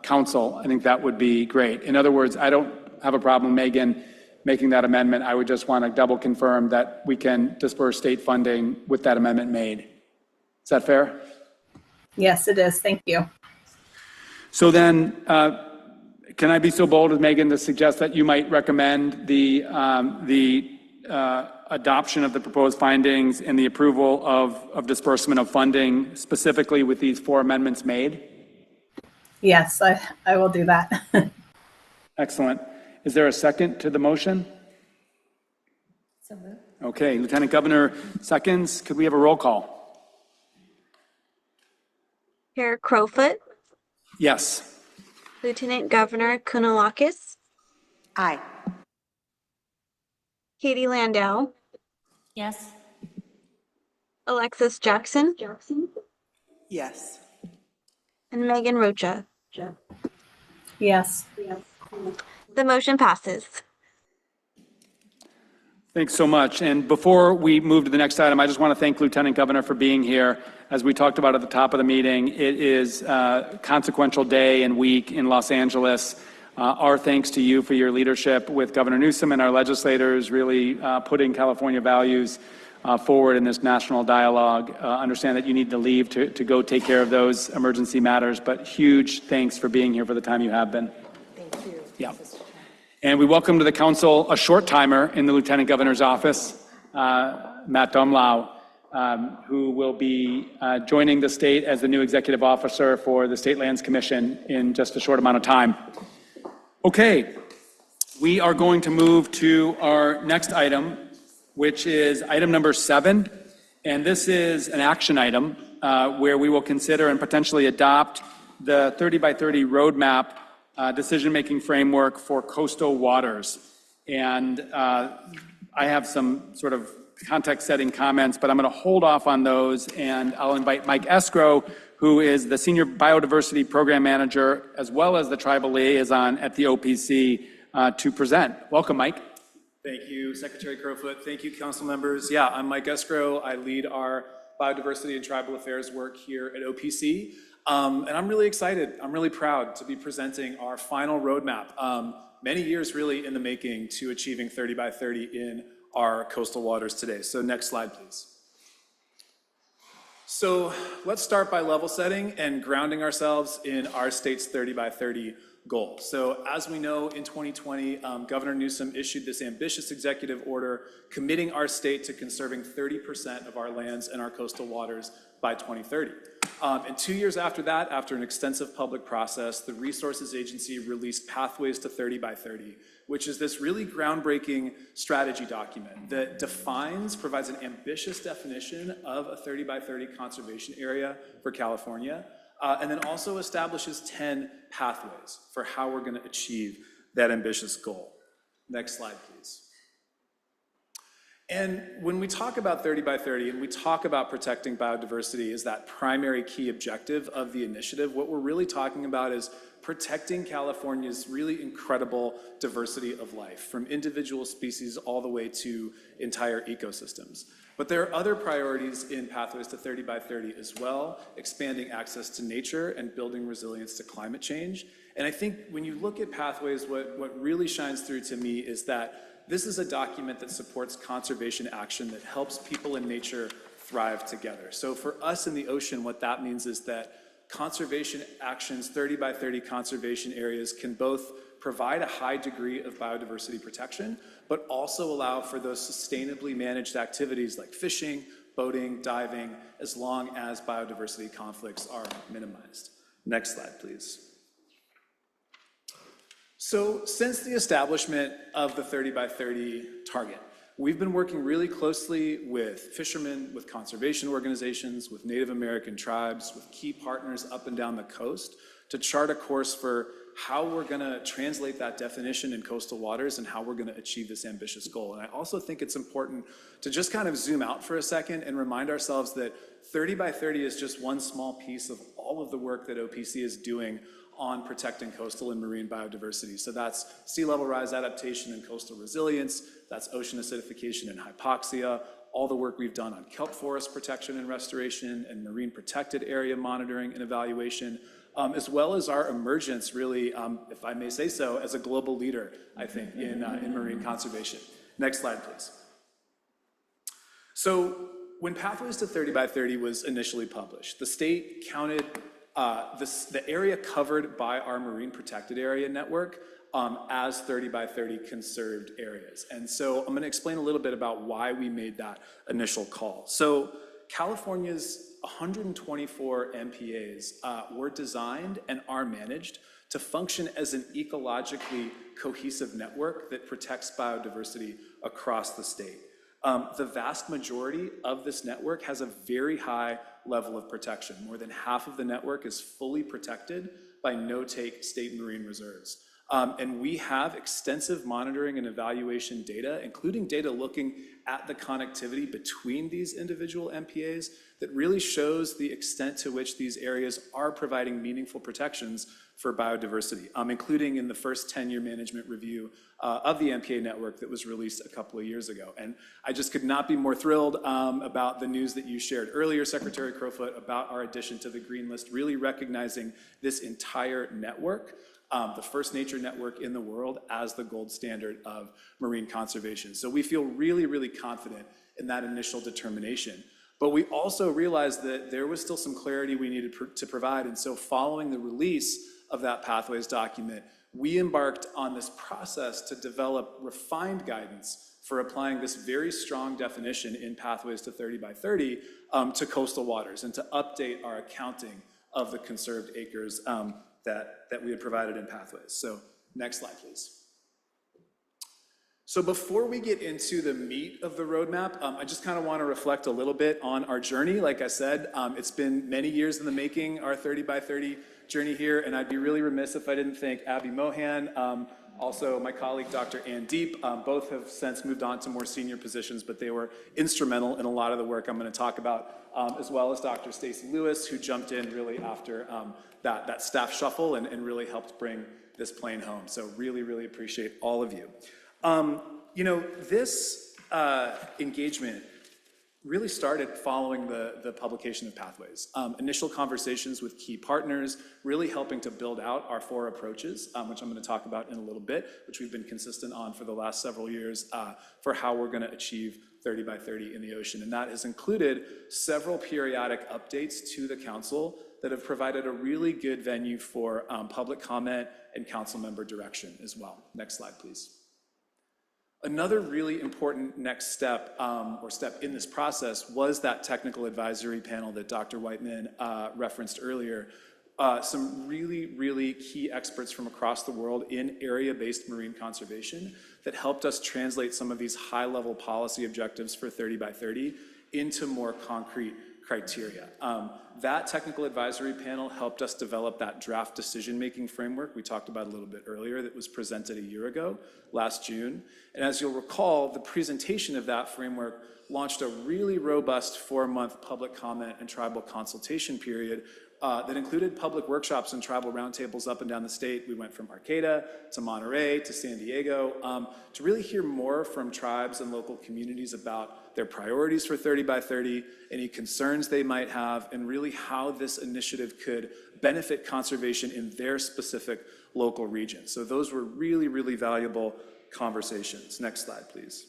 counsel, I think that would be great. In other words, I don't have a problem, Megan, making that amendment. I would just want to double confirm that we can disperse state funding with that amendment made. Is that fair? Yes, it is. Thank you. So then, can I be so bold as Megan to suggest that you might recommend the adoption of the proposed findings and the approval of disbursement of funding specifically with these 4 amendments made? Yes, I will do that. Excellent. Is there a second to the motion? So moved. Okay, Lieutenant Governor seconds. Could we have a roll call? Chair Crowfoot, Yes. Lieutenant Governor Kounalakis, Aye. Katie Landau, Yes. Alexis Jackson, Yes. and Megan Rocha. Yes. The motion passes. Thanks so much. And before we move to the next item, I just want to thank Lieutenant Governor for being here. As we talked about at the top of the meeting, it is a consequential day and week in Los Angeles. Our thanks to you for your leadership with Governor Newsom and our legislators, really putting California values forward in this national dialogue. Understand that you need to leave to go take care of those emergency matters, but huge thanks for being here for the time you have been. Thank you. Yeah. And we welcome to the council a short timer in the Lieutenant Governor's office, Matt Domlau, who will be joining the state as the new executive officer for the State Lands Commission in just a short amount of time. Okay, we are going to move to our next item, which is item number 7. And this is an action item where we will consider and potentially adopt the 30 by 30 roadmap decision-making framework for coastal waters. And I have some sort of context-setting comments, but I'm going to hold off on those, and I'll invite Mike Eckerle, who is the Senior Biodiversity Program Manager, as well as the Tribal Liaison at the OPC, to present. Welcome, Mike. Thank you, Secretary Crowfoot. Thank you, council members. Yeah, I'm Mike Eckerle. I lead our biodiversity and tribal affairs work here at OPC. And I'm really excited. I'm really proud to be presenting our final roadmap. Many years really in the making to achieving 30 by 30 in our coastal waters today. So next slide, please. So let's start by level setting and grounding ourselves in our state's 30 by 30 goal. So as we know, in 2020, Governor Newsom issued this ambitious executive order committing our state to conserving 30% of our lands and our coastal waters by 2030. And 2 years after that, after an extensive public process, the Resources Agency released Pathways to 30 by 30, which is this really groundbreaking strategy document that provides an ambitious definition of a 30 by 30 conservation area for California, and then also establishes 10 pathways for how we're going to achieve that ambitious goal. Next slide, please. And when we talk about 30 by 30 and we talk about protecting biodiversity as that primary key objective of the initiative, what we're really talking about is protecting California's really incredible diversity of life, from individual species all the way to entire ecosystems. But there are other priorities in Pathways to 30 by 30 as well, expanding access to nature and building resilience to climate change. And I think when you look at Pathways, what really shines through to me is that this is a document that supports conservation action that helps people and nature thrive together. So for us in the ocean, what that means is that conservation actions, 30 by 30 conservation areas, can both provide a high degree of biodiversity protection, but also allow for those sustainably managed activities like fishing, boating, diving, as long as biodiversity conflicts are minimized. Next slide, please. So since the establishment of the 30 by 30 target, we've been working really closely with fishermen, with conservation organizations, with Native American tribes, with key partners up and down the coast to chart a course for how we're going to translate that definition in coastal waters and how we're going to achieve this ambitious goal. And I also think it's important to just kind of zoom out for a second and remind ourselves that 30 by 30 is just one small piece of all of the work that OPC is doing on protecting coastal and marine biodiversity. So that's sea level rise adaptation and coastal resilience, that's ocean acidification and hypoxia, all the work we've done on kelp forest protection and restoration and marine protected area monitoring and evaluation, as well as our emergence really, if I may say so, as a global leader, I think, in marine conservation. Next slide, please. So when Pathways to 30 by 30 was initially published, the state counted the area covered by our marine protected area network as 30 by 30 conserved areas. And so I'm going to explain a little bit about why we made that initial call. So California's 124 MPAs were designed and are managed to function as an ecologically cohesive network that protects biodiversity across the state. The vast majority of this network has a very high level of protection. More than half of the network is fully protected by no-take state marine reserves. And we have extensive monitoring and evaluation data, including data looking at the connectivity between these individual MPAs that really shows the extent to which these areas are providing meaningful protections for biodiversity, including in the first 10-year management review of the MPA network that was released a couple of years ago. And I just could not be more thrilled about the news that you shared earlier, Secretary Crowfoot, about our addition to the Green List, really recognizing this entire network the first nature network in the world as the gold standard of marine conservation. So we feel really, really confident in that initial determination. But we also realized that there was still some clarity we needed to provide. And so following the release of that Pathways document, we embarked on this process to develop refined guidance for applying this very strong definition in Pathways to 30 by 30 to coastal waters and to update our accounting of the conserved acres that we had provided in Pathways. So next slide, please. So before we get into the meat of the roadmap, I just kind of want to reflect a little bit on our journey. Like I said, it's been many years in the making, our 30 by 30 journey here, and I'd be really remiss if I didn't thank Abby Mohan, also my colleague, Dr. Ann Deep. Both have since moved on to more senior positions, but they were instrumental in a lot of the work I'm going to talk about, as well as Dr. Staci Lewis, who jumped in really after that staff shuffle and really helped bring this plane home. So really, really appreciate all of you. You know, this engagement really started following the publication of Pathways. Initial conversations with key partners, really helping to build out our 4 approaches, which I'm going to talk about in a little bit, which we've been consistent on for the last several years for how we're going to achieve 30 by 30 in the ocean. And that has included several periodic updates to the council that have provided a really good venue for public comment and council member direction as well. Next slide, please. Another really important next step or step in this process was that technical advisory panel that Dr. Whiteman referenced earlier. Some really, really key experts from across the world in area-based marine conservation that helped us translate some of these high-level policy objectives for 30 by 30 into more concrete criteria. That technical advisory panel helped us develop that draft decision-making framework we talked about a little bit earlier that was presented a year ago, last June. And as you'll recall, the presentation of that framework launched a really robust 4-month public comment and tribal consultation period that included public workshops and tribal roundtables up and down the state. We went from Arcata to Monterey to San Diego to really hear more from tribes and local communities about their priorities for 30 by 30, any concerns they might have, and really how this initiative could benefit conservation in their specific local region. So those were really, really valuable conversations. Next slide, please.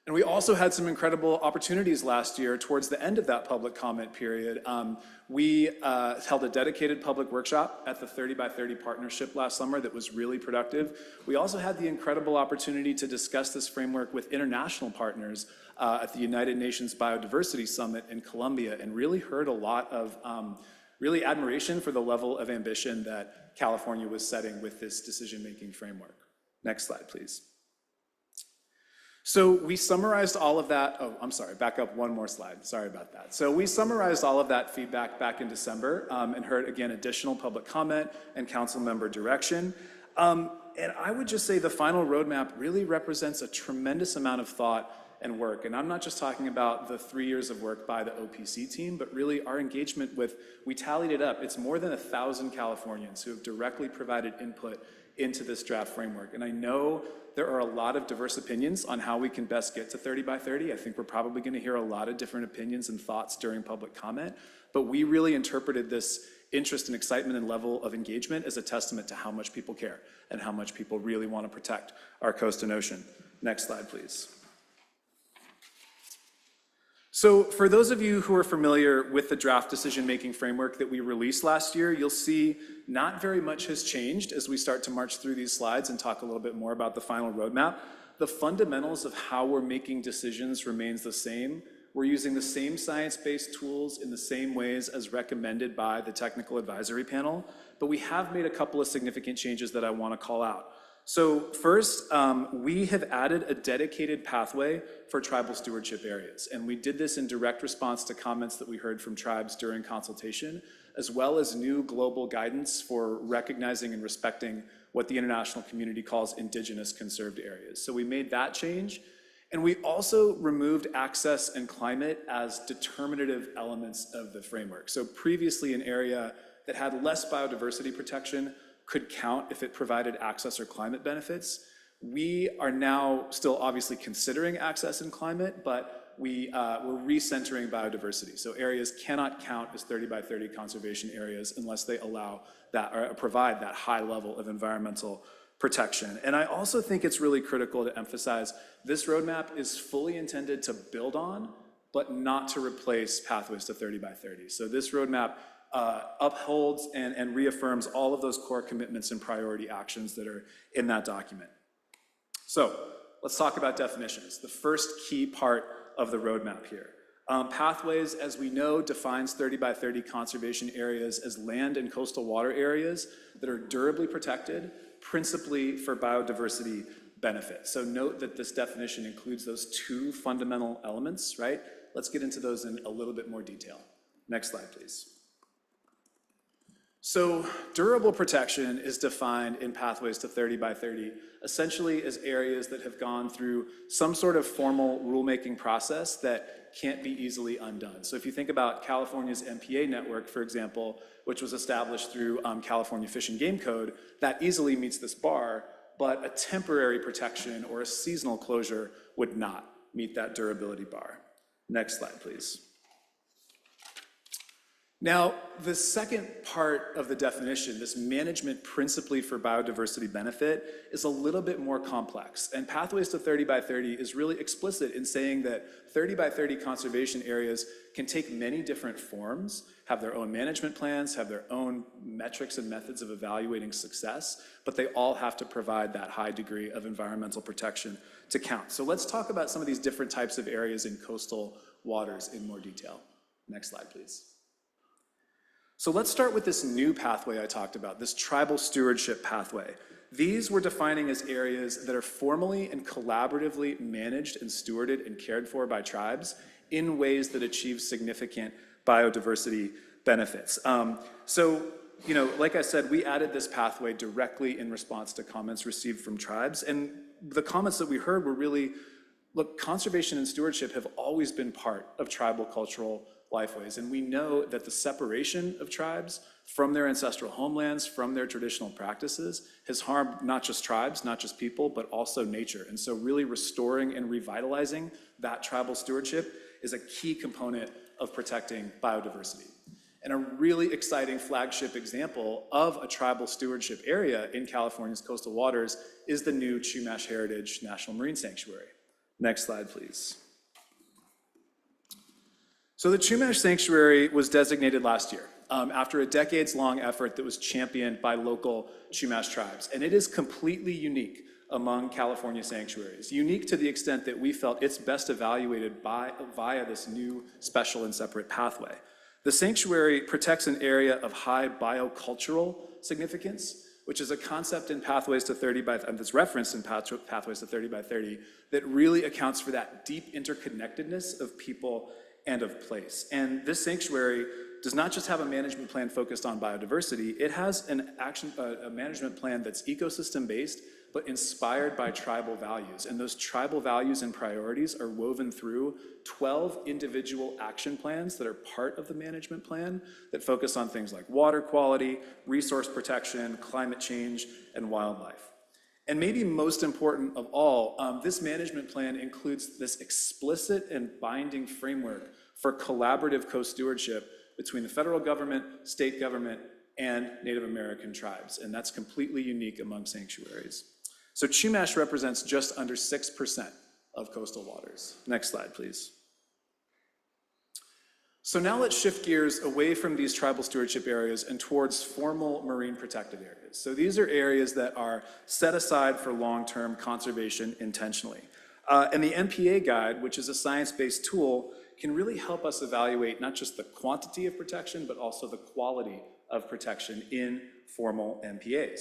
And we also had some incredible opportunities last year towards the end of that public comment period. We held a dedicated public workshop at the 30 by 30 partnership last summer that was really productive. We also had the incredible opportunity to discuss this framework with international partners at the United Nations Biodiversity Summit in Colombia, and really heard a lot of really admiration for the level of ambition that California was setting with this decision-making framework. Next slide, please. So we summarized all of that. Oh, I'm sorry, back up one more slide. Sorry about that. So we summarized all of that feedback back in December and heard, again, additional public comment and council member direction. And I would just say the final roadmap really represents a tremendous amount of thought and work. And I'm not just talking about the 3 years of work by the OPC team, but really our engagement with, we tallied it up, it's more than 1,000 Californians who have directly provided input into this draft framework. And I know there are a lot of diverse opinions on how we can best get to 30 by 30. I think we're probably going to hear a lot of different opinions and thoughts during public comment, but we really interpreted this interest and excitement and level of engagement as a testament to how much people care and how much people really want to protect our coast and ocean. Next slide, please. So for those of you who are familiar with the draft decision-making framework that we released last year, you'll see not very much has changed as we start to march through these slides and talk a little bit more about the final roadmap. The fundamentals of how we're making decisions remains the same. We're using the same science-based tools in the same ways as recommended by the technical advisory panel, but we have made a couple of significant changes that I want to call out. So first, we have added a dedicated pathway for tribal stewardship areas, and we did this in direct response to comments that we heard from tribes during consultation, as well as new global guidance for recognizing and respecting what the international community calls indigenous conserved areas. So we made that change, and we also removed access and climate as determinative elements of the framework. So previously, an area that had less biodiversity protection could count if it provided access or climate benefits. We are now still obviously considering access and climate, but we're recentering biodiversity. So areas cannot count as 30 by 30 conservation areas unless they allow that or provide that high level of environmental protection. And I also think it's really critical to emphasize this roadmap is fully intended to build on, but not to replace pathways to 30 by 30. So this roadmap upholds and reaffirms all of those core commitments and priority actions that are in that document. So let's talk about definitions, the first key part of the roadmap here. Pathways, as we know, defines 30 by 30 conservation areas as land and coastal water areas that are durably protected, principally for biodiversity benefit. So note that this definition includes those two fundamental elements, right? Let's get into those in a little bit more detail. Next slide, please. So durable protection is defined in pathways to 30 by 30, essentially as areas that have gone through some sort of formal rulemaking process that can't be easily undone. So if you think about California's MPA network, for example, which was established through California Fish and Game Code, that easily meets this bar, but a temporary protection or a seasonal closure would not meet that durability bar. Next slide, please. Now, the second part of the definition, this management principally for biodiversity benefit, is a little bit more complex. And Pathways to 30 by 30 is really explicit in saying that 30 by 30 conservation areas can take many different forms, have their own management plans, have their own metrics and methods of evaluating success, but they all have to provide that high degree of environmental protection to count. So let's talk about some of these different types of areas in coastal waters in more detail. Next slide, please. So let's start with this new pathway I talked about, this tribal stewardship pathway. These we're defining as areas that are formally and collaboratively managed and stewarded and cared for by tribes in ways that achieve significant biodiversity benefits. Like I said, we added this pathway directly in response to comments received from tribes. And the comments that we heard were really, look, conservation and stewardship have always been part of tribal cultural lifeways. And we know that the separation of tribes from their ancestral homelands, from their traditional practices, has harmed not just tribes, not just people, but also nature. And so really restoring and revitalizing that tribal stewardship is a key component of protecting biodiversity. And a really exciting flagship example of a tribal stewardship area in California's coastal waters is the new Chumash Heritage National Marine Sanctuary. Next slide, please. So the Chumash Sanctuary was designated last year after a decades-long effort that was championed by local Chumash tribes. And it is completely unique among California sanctuaries, unique to the extent that we felt it's best evaluated via this new special and separate pathway. The sanctuary protects an area of high biocultural significance, which is a concept in Pathways to 30 by, that's referenced in Pathways to 30 by 30, that really accounts for that deep interconnectedness of people and of place. And this sanctuary does not just have a management plan focused on biodiversity, it has a management plan that's ecosystem-based, but inspired by tribal values. And those tribal values and priorities are woven through 12 individual action plans that are part of the management plan that focus on things like water quality, resource protection, climate change, and wildlife. And maybe most important of all, this management plan includes this explicit and binding framework for collaborative co-stewardship between the federal government, state government, and Native American tribes. And that's completely unique among sanctuaries. So Chumash represents just under 6% of coastal waters. Next slide, please. So now let's shift gears away from these tribal stewardship areas and towards formal marine protected areas. So these are areas that are set aside for long-term conservation intentionally. And the NPA guide, which is a science-based tool, can really help us evaluate not just the quantity of protection, but also the quality of protection in formal MPAs.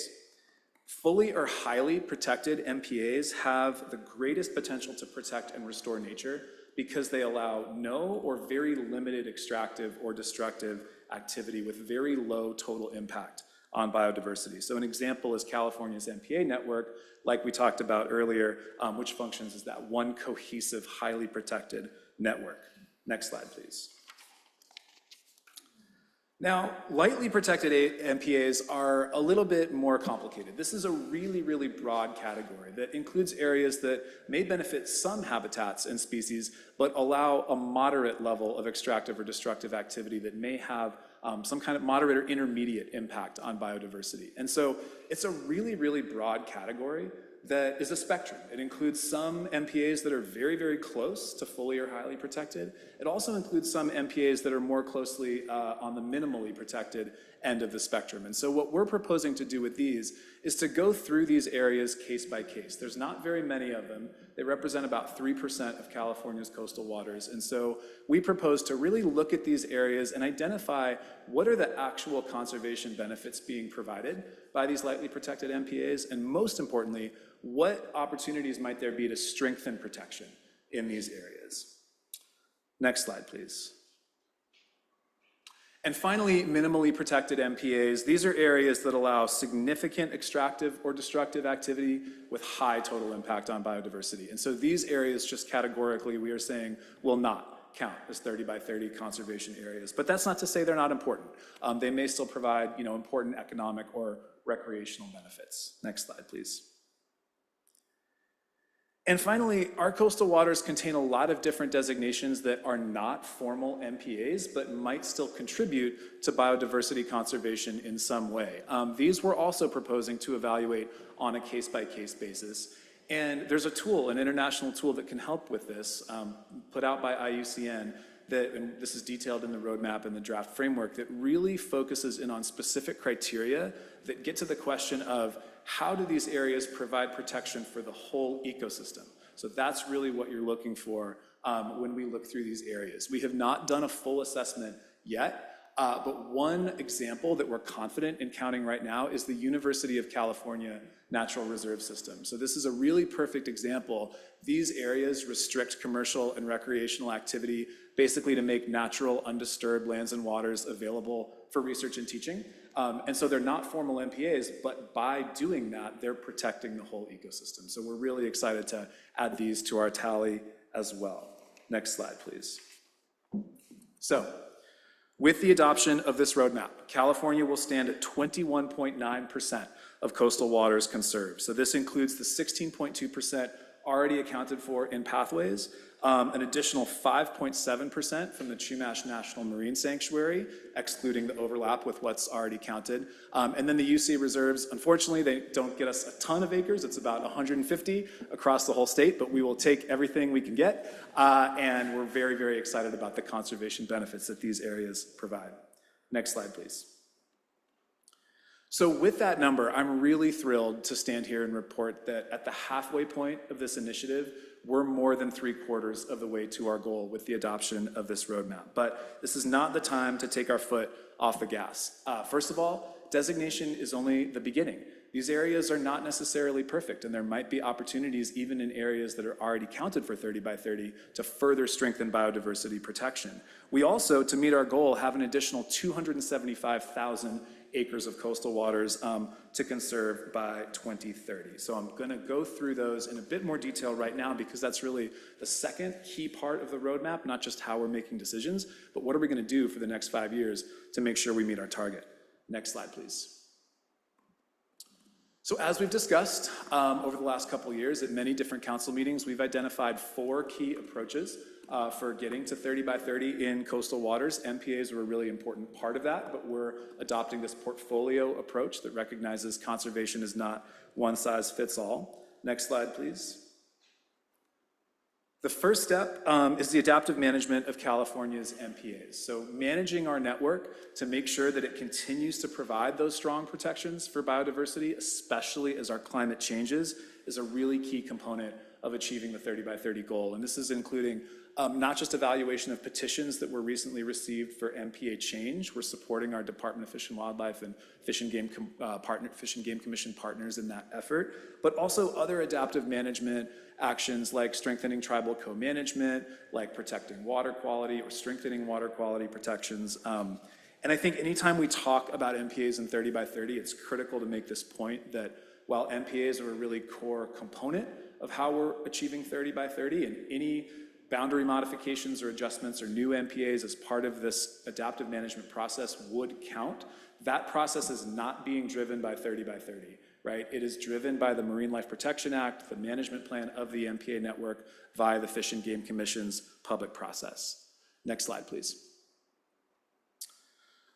Fully or highly protected MPAs have the greatest potential to protect and restore nature because they allow no or very limited extractive or destructive activity with very low total impact on biodiversity. So an example is California's MPA network, like we talked about earlier, which functions as that one cohesive, highly protected network. Next slide, please. Now, lightly protected MPAs are a little bit more complicated. This is a really, really broad category that includes areas that may benefit some habitats and species, but allow a moderate level of extractive or destructive activity that may have some kind of moderate or intermediate impact on biodiversity. And so it's a really, really broad category that is a spectrum. It includes some MPAs that are very, very close to fully or highly protected. It also includes some MPAs that are more closely on the minimally protected end of the spectrum. And so what we're proposing to do with these is to go through these areas case by case. There's not very many of them. They represent about 3% of California's coastal waters. And so we propose to really look at these areas and identify what are the actual conservation benefits being provided by these lightly protected MPAs, and most importantly, what opportunities might there be to strengthen protection in these areas? Next slide, please. And finally, minimally protected MPAs. These are areas that allow significant extractive or destructive activity with high total impact on biodiversity. And so these areas, just categorically, we are saying will not count as 30 by 30 conservation areas. But that's not to say they're not important. They may still provide, important economic or recreational benefits. Next slide, please. And finally, our coastal waters contain a lot of different designations that are not formal MPAs, but might still contribute to biodiversity conservation in some way. These we're also proposing to evaluate on a case-by-case basis. And there's a tool, an international tool that can help with this, put out by IUCN, and this is detailed in the roadmap and the draft framework, that really focuses in on specific criteria that get to the question of how do these areas provide protection for the whole ecosystem? So that's really what you're looking for when we look through these areas. We have not done a full assessment yet, but one example that we're confident in counting right now is the University of California Natural Reserve System. So this is a really perfect example. These areas restrict commercial and recreational activity, basically to make natural, undisturbed lands and waters available for research and teaching. And so they're not formal MPAs, but by doing that, they're protecting the whole ecosystem. So we're really excited to add these to our tally as well. Next slide, please. So with the adoption of this roadmap, California will stand at 21.9% of coastal waters conserved. So this includes the 16.2% already accounted for in pathways, an additional 5.7% from the Chumash National Marine Sanctuary, excluding the overlap with what's already counted. And then the UC reserves, unfortunately, they don't get us a ton of acres. It's about 150 across the whole state, but we will take everything we can get. And we're very, very excited about the conservation benefits that these areas provide. Next slide, please. So with that number, I'm really thrilled to stand here and report that at the halfway point of this initiative, we're more than 3/4 of the way to our goal with the adoption of this roadmap. But this is not the time to take our foot off the gas. First of all, designation is only the beginning. These areas are not necessarily perfect, and there might be opportunities even in areas that are already counted for 30 by 30 to further strengthen biodiversity protection. We also, to meet our goal, have an additional 275,000 acres of coastal waters to conserve by 2030. So I'm going to go through those in a bit more detail right now, because that's really the second key part of the roadmap, not just how we're making decisions, but what are we going to do for the next 5 years to make sure we meet our target. Next slide, please. So as we've discussed over the last couple of years at many different council meetings, we've identified 4 key approaches for getting to 30 by 30 in coastal waters. MPAs are a really important part of that, but we're adopting this portfolio approach that recognizes conservation is not one size fits all. Next slide, please. The first step is the adaptive management of California's MPAs. So managing our network to make sure that it continues to provide those strong protections for biodiversity, especially as our climate changes, is a really key component of achieving the 30 by 30 goal. And this is including not just evaluation of petitions that were recently received for MPA change. We're supporting our Department of Fish and Wildlife and Fish and Game Commission partners in that effort, but also other adaptive management actions like strengthening tribal co-management, like protecting water quality or strengthening water quality protections. And I think anytime we talk about MPAs in 30 by 30, it's critical to make this point that while MPAs are a really core component of how we're achieving 30 by 30, and any boundary modifications or adjustments or new MPAs as part of this adaptive management process would count. That process is not being driven by 30 by 30, right? It is driven by the Marine Life Protection Act, the management plan of the MPA network via the Fish and Game Commission's public process. Next slide, please.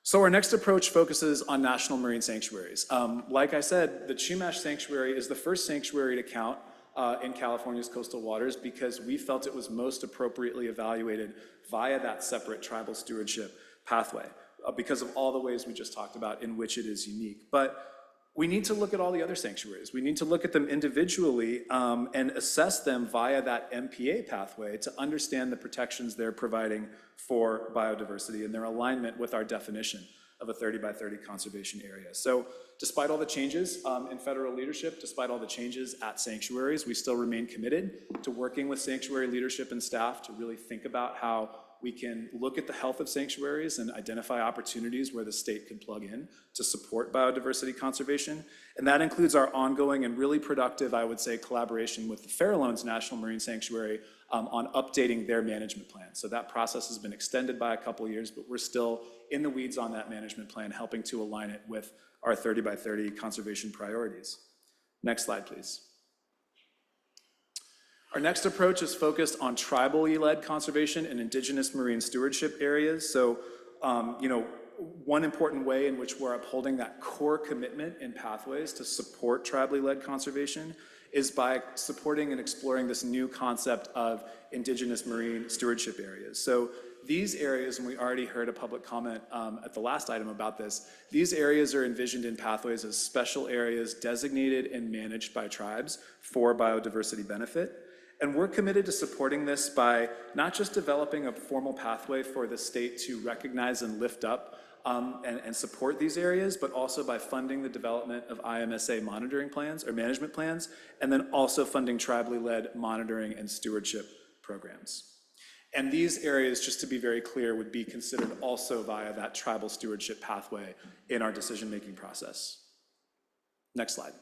So our next approach focuses on national marine sanctuaries. Like I said, the Chumash Sanctuary is the first sanctuary to count in California's coastal waters because we felt it was most appropriately evaluated via that separate tribal stewardship pathway because of all the ways we just talked about in which it is unique. But we need to look at all the other sanctuaries. We need to look at them individually and assess them via that MPA pathway to understand the protections they're providing for biodiversity and their alignment with our definition of a 30 by 30 conservation area. So despite all the changes in federal leadership, despite all the changes at sanctuaries, we still remain committed to working with sanctuary leadership and staff to really think about how we can look at the health of sanctuaries and identify opportunities where the state can plug in to support biodiversity conservation. And that includes our ongoing and really productive, I would say, collaboration with the Farallones National Marine Sanctuary on updating their management plan. So that process has been extended by a couple years, but we're still in the weeds on that management plan, helping to align it with our 30 by 30 conservation priorities. Next slide, please. Our next approach is focused on tribally led conservation and indigenous marine stewardship areas. So, one important way in which we're upholding that core commitment in pathways to support tribally led conservation is by supporting and exploring this new concept of indigenous marine stewardship areas. So these areas, and we already heard a public comment at the last item about this, these areas are envisioned in pathways as special areas designated and managed by tribes for biodiversity benefit. And we're committed to supporting this by not just developing a formal pathway for the state to recognize and lift up and support these areas, but also by funding the development of IMSA monitoring plans or management plans, and then also funding tribally led monitoring and stewardship programs. And these areas, just to be very clear, would be considered also via that tribal stewardship pathway in our decision-making process. Next slide.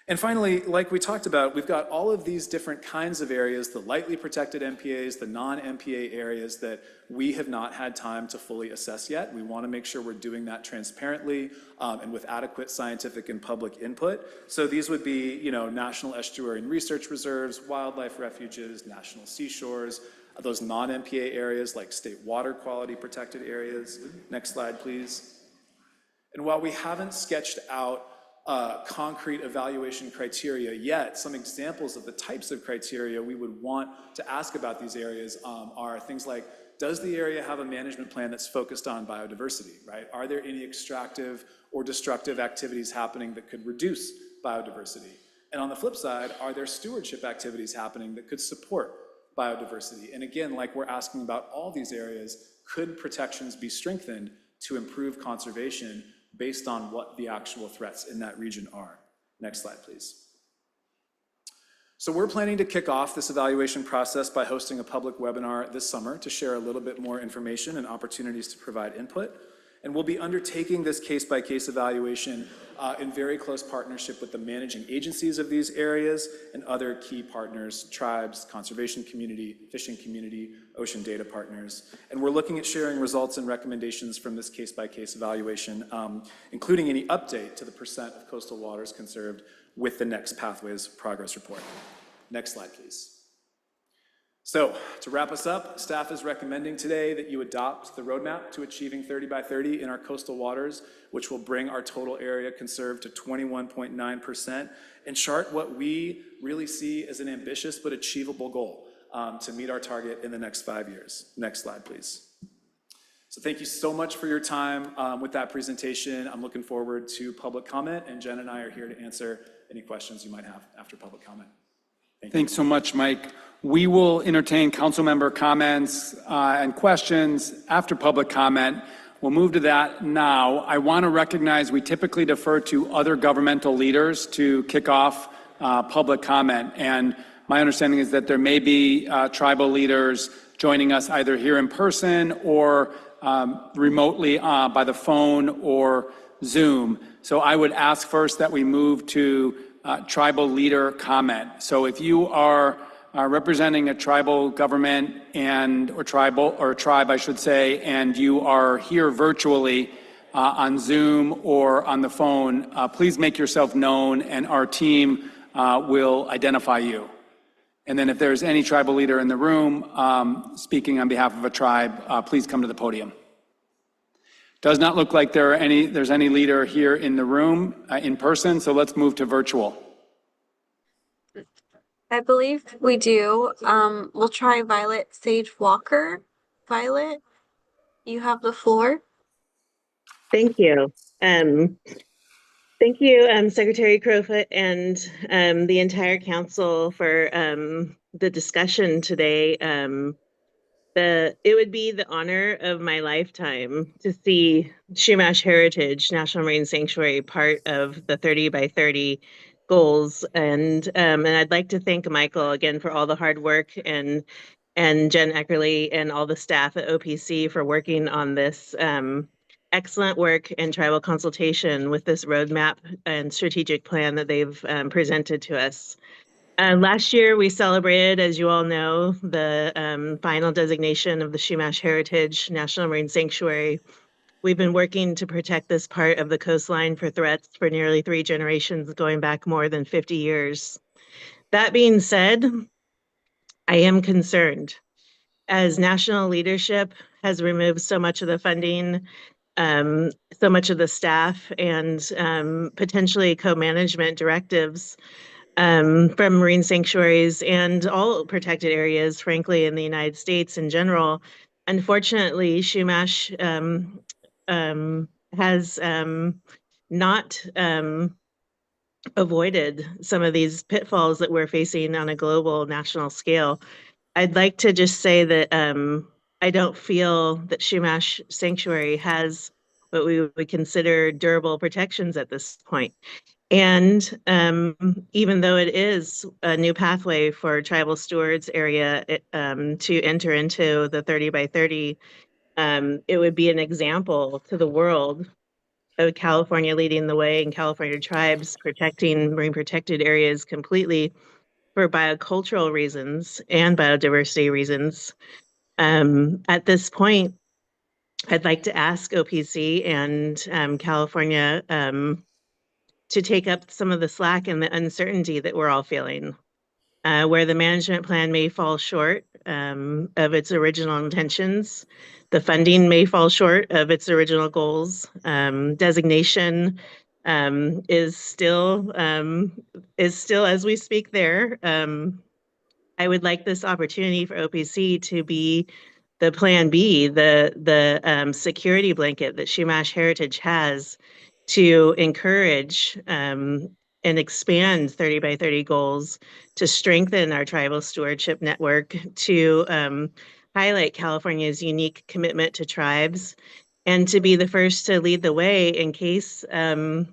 And finally, like we talked about, we've got all of these different kinds of areas, the lightly protected MPAs, the non-MPA areas that we have not had time to fully assess yet. We want to make sure we're doing that transparently and with adequate scientific and public input. So these would be, national estuary and research reserves, wildlife refuges, national seashores, those non-MPA areas like state water quality protected areas. Next slide, please. And while we haven't sketched out concrete evaluation criteria yet, some examples of the types of criteria we would want to ask about these areas are things like, does the area have a management plan that's focused on biodiversity, right? Are there any extractive or destructive activities happening that could reduce biodiversity? And on the flip side, are there stewardship activities happening that could support biodiversity? And again, like we're asking about all these areas, could protections be strengthened to improve conservation based on what the actual threats in that region are? Next slide, please. So we're planning to kick off this evaluation process by hosting a public webinar this summer to share a little bit more information and opportunities to provide input. And we'll be undertaking this case-by-case evaluation in very close partnership with the managing agencies of these areas and other key partners, tribes, conservation community, fishing community, ocean data partners. And we're looking at sharing results and recommendations from this case-by-case evaluation, including any update to the percent of coastal waters conserved with the next Pathways Progress Report. Next slide, please. So to wrap us up, staff is recommending today that you adopt the roadmap to achieving 30 by 30 in our coastal waters, which will bring our total area conserved to 21.9% and chart what we really see as an ambitious but achievable goal to meet our target in the next 5 years. Next slide, please. So thank you so much for your time with that presentation. I'm looking forward to public comment, and Jen and I are here to answer any questions you might have after public comment. Thanks so much, Mike. We will entertain council member comments and questions after public comment. We'll move to that now. I want to recognize we typically defer to other governmental leaders to kick off public comment. And my understanding is that there may be tribal leaders joining us either here in person or remotely by the phone or Zoom. So I would ask first that we move to tribal leader comment. So if you are representing a tribal government or tribe, I should say, and you are here virtually on Zoom or on the phone, please make yourself known and our team will identify you. And then if there's any tribal leader in the room speaking on behalf of a tribe, please come to the podium. Does not look like there's any leader here in the room in person, so let's move to virtual. I believe we do. We'll try Violet Sage Walker. Violet, you have the floor. Thank you. Thank you, Secretary Crowfoot and the entire council for the discussion today. It would be the honor of my lifetime to see Chumash Heritage National Marine Sanctuary part of the 30 by 30 goals. And I'd like to thank Michael again for all the hard work and Jenn Eckerle and all the staff at OPC for working on this excellent work and tribal consultation with this roadmap and strategic plan that they've presented to us. Last year, we celebrated, as you all know, the final designation of the Chumash Heritage National Marine Sanctuary. We've been working to protect this part of the coastline for threats for nearly 3 generations, going back more than 50 years. That being said, I am concerned as national leadership has removed so much of the funding, so much of the staff, and potentially co-management directives from marine sanctuaries and all protected areas, frankly, in the United States in general. Unfortunately, Chumash has not avoided some of these pitfalls that we're facing on a global national scale. I'd like to just say that I don't feel that Chumash Sanctuary has what we would consider durable protections at this point. And even though it is a new pathway for tribal stewards area to enter into the 30 by 30, it would be an example to the world of California leading the way and California tribes protecting marine protected areas completely for biocultural reasons and biodiversity reasons. At this point, I'd like to ask OPC and California to take up some of the slack and the uncertainty that we're all feeling, where the management plan may fall short of its original intentions. The funding may fall short of its original goals. Designation is still as we speak there. I would like this opportunity for OPC to be the plan B, the security blanket that Chumash Heritage has to encourage and expand 30 by 30 goals, to strengthen our tribal stewardship network, to highlight California's unique commitment to tribes, and to be the first to lead the way in case the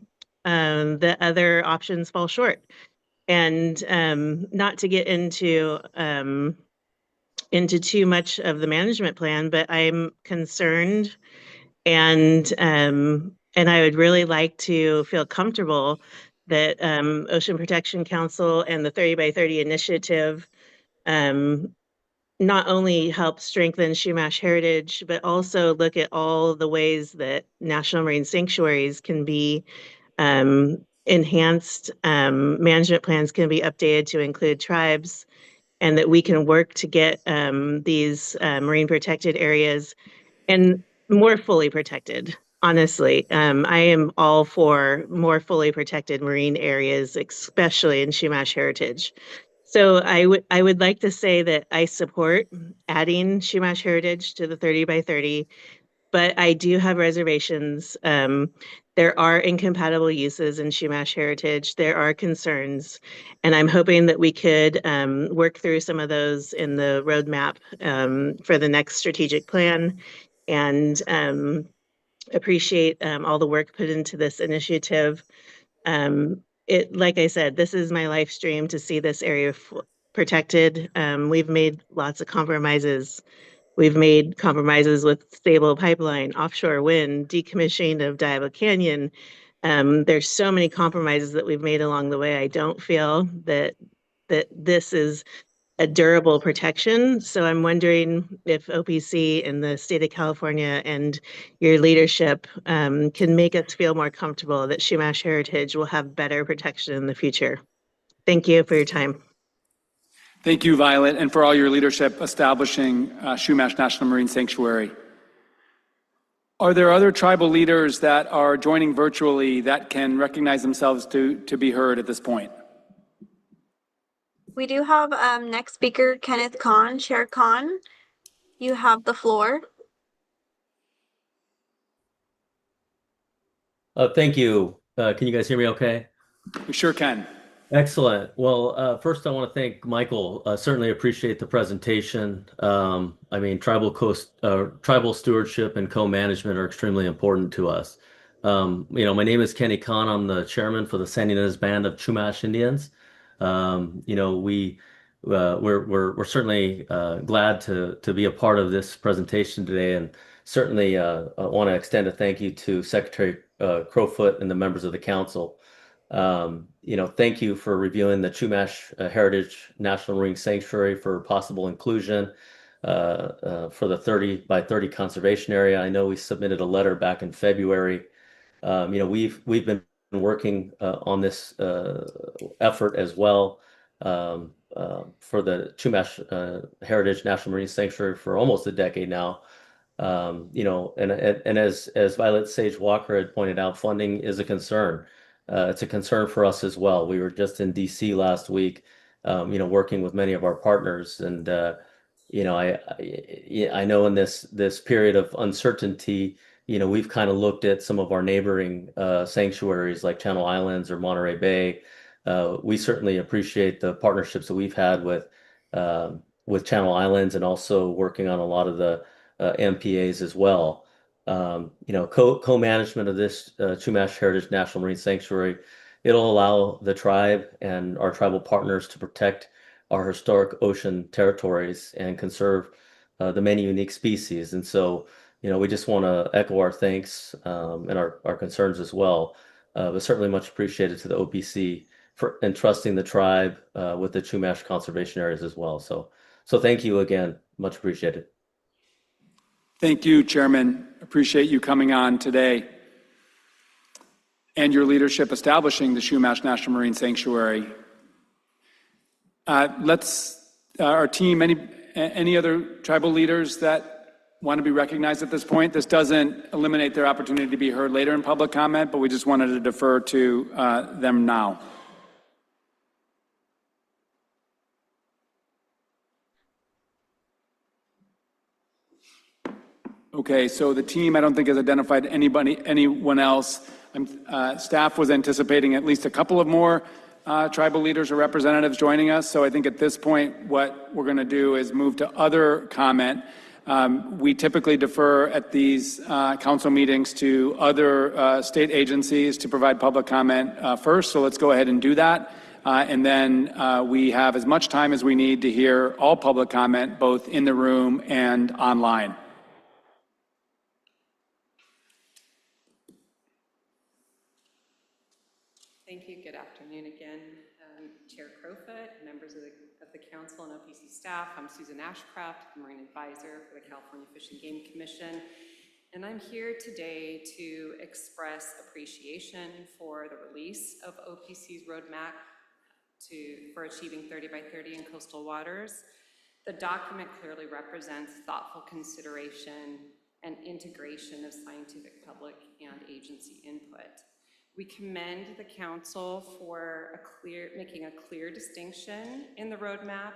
other options fall short. And not to get into too much of the management plan, but I'm concerned and I would really like to feel comfortable that Ocean Protection Council and the 30 by 30 initiative not only help strengthen Chumash heritage, but also look at all the ways that national marine sanctuaries can be enhanced, management plans can be updated to include tribes, and that we can work to get these marine protected areas and more fully protected. Honestly, I am all for more fully protected marine areas, especially in Chumash heritage. So I would like to say that I support adding Chumash heritage to the 30 by 30, but I do have reservations. There are incompatible uses in Chumash heritage. There are concerns, and I'm hoping that we could work through some of those in the roadmap for the next strategic plan, and appreciate all the work put into this initiative. Like I said, this is my life stream to see this area protected. We've made lots of compromises. We've made compromises with stable pipeline, offshore wind, decommissioning of Diablo Canyon. There's so many compromises that we've made along the way. I don't feel that this is a durable protection. So I'm wondering if OPC in the state of California and your leadership can make us feel more comfortable that Chumash heritage will have better protection in the future. Thank you for your time. Thank you, Violet, and for all your leadership establishing Chumash National Marine Sanctuary. Are there other tribal leaders that are joining virtually that can recognize themselves to be heard at this point? We do have next speaker, Kenneth Kahn. Chair Kahn, you have the floor. Thank you. Can you guys hear me okay? We sure can. Excellent. Well, first I want to thank Michael. Certainly appreciate the presentation. I mean, tribal stewardship and co-management are extremely important to us. My name is Kenny Kahn. I'm the chairman for the San Ynez Band of Chumash Indians. We're certainly glad to be a part of this presentation today, and certainly want to extend a thank you to Secretary Crowfoot and the members of the council. Thank you for reviewing the Chumash Heritage National Marine Sanctuary for possible inclusion for the 30 by 30 conservation area. I know we submitted a letter back in February. We've been working on this effort as well for the Chumash Heritage National Marine Sanctuary for almost a decade now. And as Violet Sage Walker had pointed out, funding is a concern. It's a concern for us as well. We were just in DC last week, working with many of our partners, and I know in this period of uncertainty, we've kind of looked at some of our neighboring sanctuaries like Channel Islands or Monterey Bay. We certainly appreciate the partnerships that we've had with Channel Islands, and also working on a lot of the MPAs as well. Co-management of this Chumash Heritage National Marine Sanctuary, it'll allow the tribe and our tribal partners to protect our historic ocean territories and conserve the many unique species. And so, we just want to echo our thanks and our concerns as well. But certainly much appreciated to the OPC for entrusting the tribe with the Chumash conservation areas as well. So thank you again. Much appreciated. Thank you, Chairman. Appreciate you coming on today and your leadership establishing the Chumash National Marine Sanctuary. Our team, any other tribal leaders that want to be recognized at this point? This doesn't eliminate their opportunity to be heard later in public comment, but we just wanted to defer to them now. Okay, so the team, I don't think, has identified anyone else. Staff was anticipating at least a couple of more tribal leaders or representatives joining us. So I think at this point, what we're going to do is move to other comment. We typically defer at these council meetings to other state agencies to provide public comment first. So let's go ahead and do that. And then we have as much time as we need to hear all public comment, both in the room and online. Thank you. Good afternoon again, Chair Crowfoot, members of the council and OPC staff. I'm Susan Ashcraft, Marine Advisor for the California Fish and Game Commission, and I'm here today to express appreciation for the release of OPC's roadmap for achieving 30 by 30 in coastal waters. The document clearly represents thoughtful consideration and integration of scientific, public, and agency input. We commend the council for making a clear distinction in the roadmap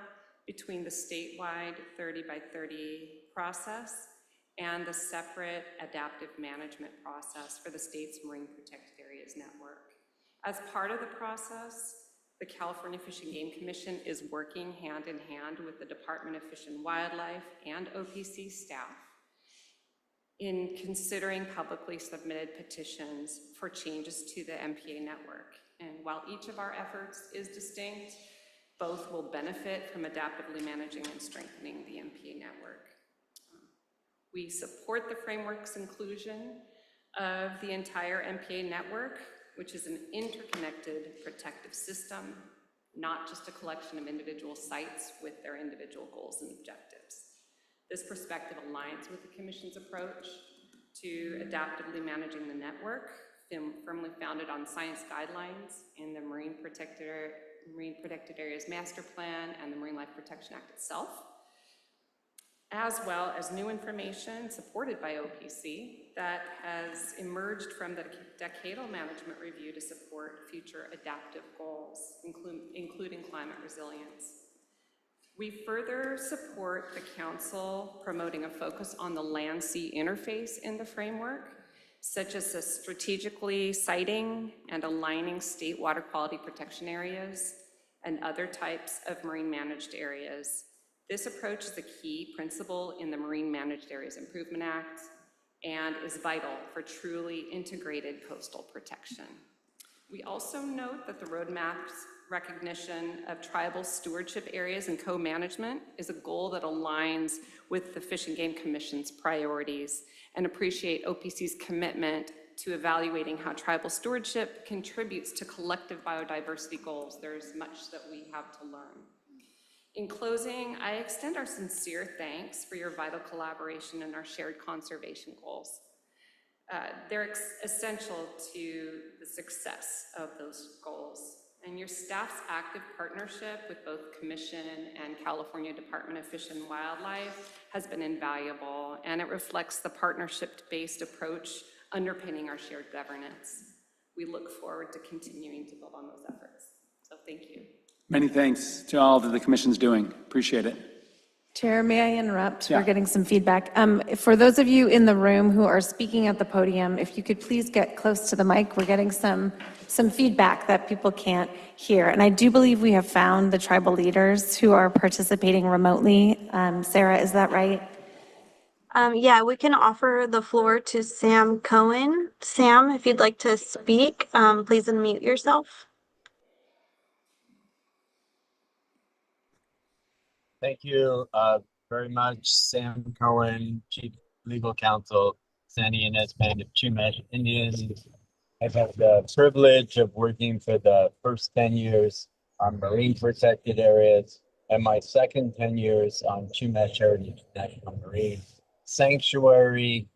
between the statewide 30 by 30 process and the separate adaptive management process for the state's Marine Protected Areas Network. As part of the process, the California Fish and Game Commission is working hand in hand with the Department of Fish and Wildlife and OPC staff in considering publicly submitted petitions for changes to the MPA network. And while each of our efforts is distinct, both will benefit from adaptively managing and strengthening the MPA network. We support the framework's inclusion of the entire MPA network, which is an interconnected protective system not just a collection of individual sites with their individual goals and objectives. This perspective aligns with the Commission's approach to adaptively managing the network, firmly founded on science guidelines in the Marine Protected Areas Master Plan and the Marine Life Protection Act itself, as well as new information supported by OPC that has emerged from the decadal management review to support future adaptive goals, including climate resilience. We further support the Council promoting a focus on the land-sea interface in the framework, such as strategically siting and aligning state water quality protection areas and other types of marine managed areas. This approach is a key principle in the Marine Managed Areas Improvement Act and is vital for truly integrated coastal protection. We also note that the roadmap's recognition of tribal stewardship areas and co-management is a goal that aligns with the Fish and Game Commission's priorities, and appreciate OPC's commitment to evaluating how tribal stewardship contributes to collective biodiversity goals. There's much that we have to learn. In closing, I extend our sincere thanks for your vital collaboration and our shared conservation goals. They're essential to the success of those goals. And your staff's active partnership with both Commission and California Department of Fish and Wildlife has been invaluable, and it reflects the partnership-based approach underpinning our shared governance. We look forward to continuing to build on those efforts. So thank you. Many thanks to all that the Commission's doing. Appreciate it. Chair, may I interrupt? Yeah. We're getting some feedback. For those of you in the room who are speaking at the podium, if you could please get close to the mic. We're getting some feedback that people can't hear. And I do believe we have found the tribal leaders who are participating remotely. Sarah, is that right? Yeah, we can offer the floor to Sam Cohen. Sam, if you'd like to speak, please unmute yourself. Thank you very much, Sam Cohen, Chief Legal Counsel, Sandy Inez Band of Chumash Indians. I've had the privilege of working for the first 10 years on marine protected areas and my second 10 years on Chumash Heritage National Marine Sanctuary.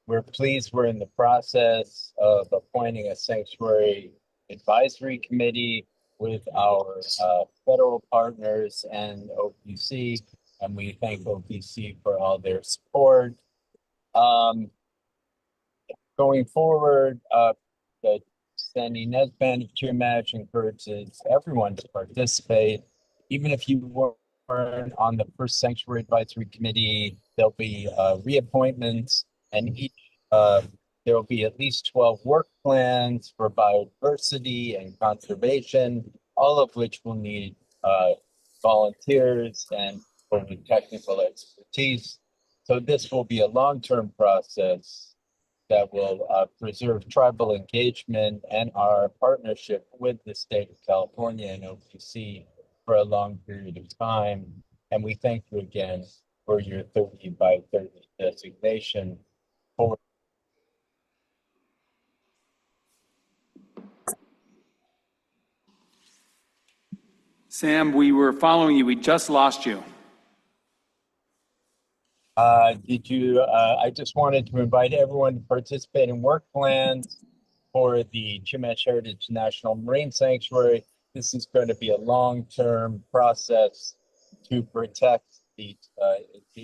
We're pleased we're in the process of appointing a sanctuary advisory committee with our federal partners and OPC, and we thank OPC for all their support. Going forward, the Sandy Inez Band of Chumash encourages everyone to participate. Even if you weren't on the first Sanctuary Advisory Committee, there'll be reappointments, and each there will be at least 12 work plans for biodiversity and conservation, all of which will need volunteers and with technical expertise. So this will be a long-term process that will preserve tribal engagement and our partnership with the state of California and OPC for a long period of time. And we thank you again for your 30 by 30 designation. Sam, we were following you. We just lost you. I just wanted to invite everyone to participate in work plans for the Chumash Heritage National Marine Sanctuary. This is going to be a long-term process to protect the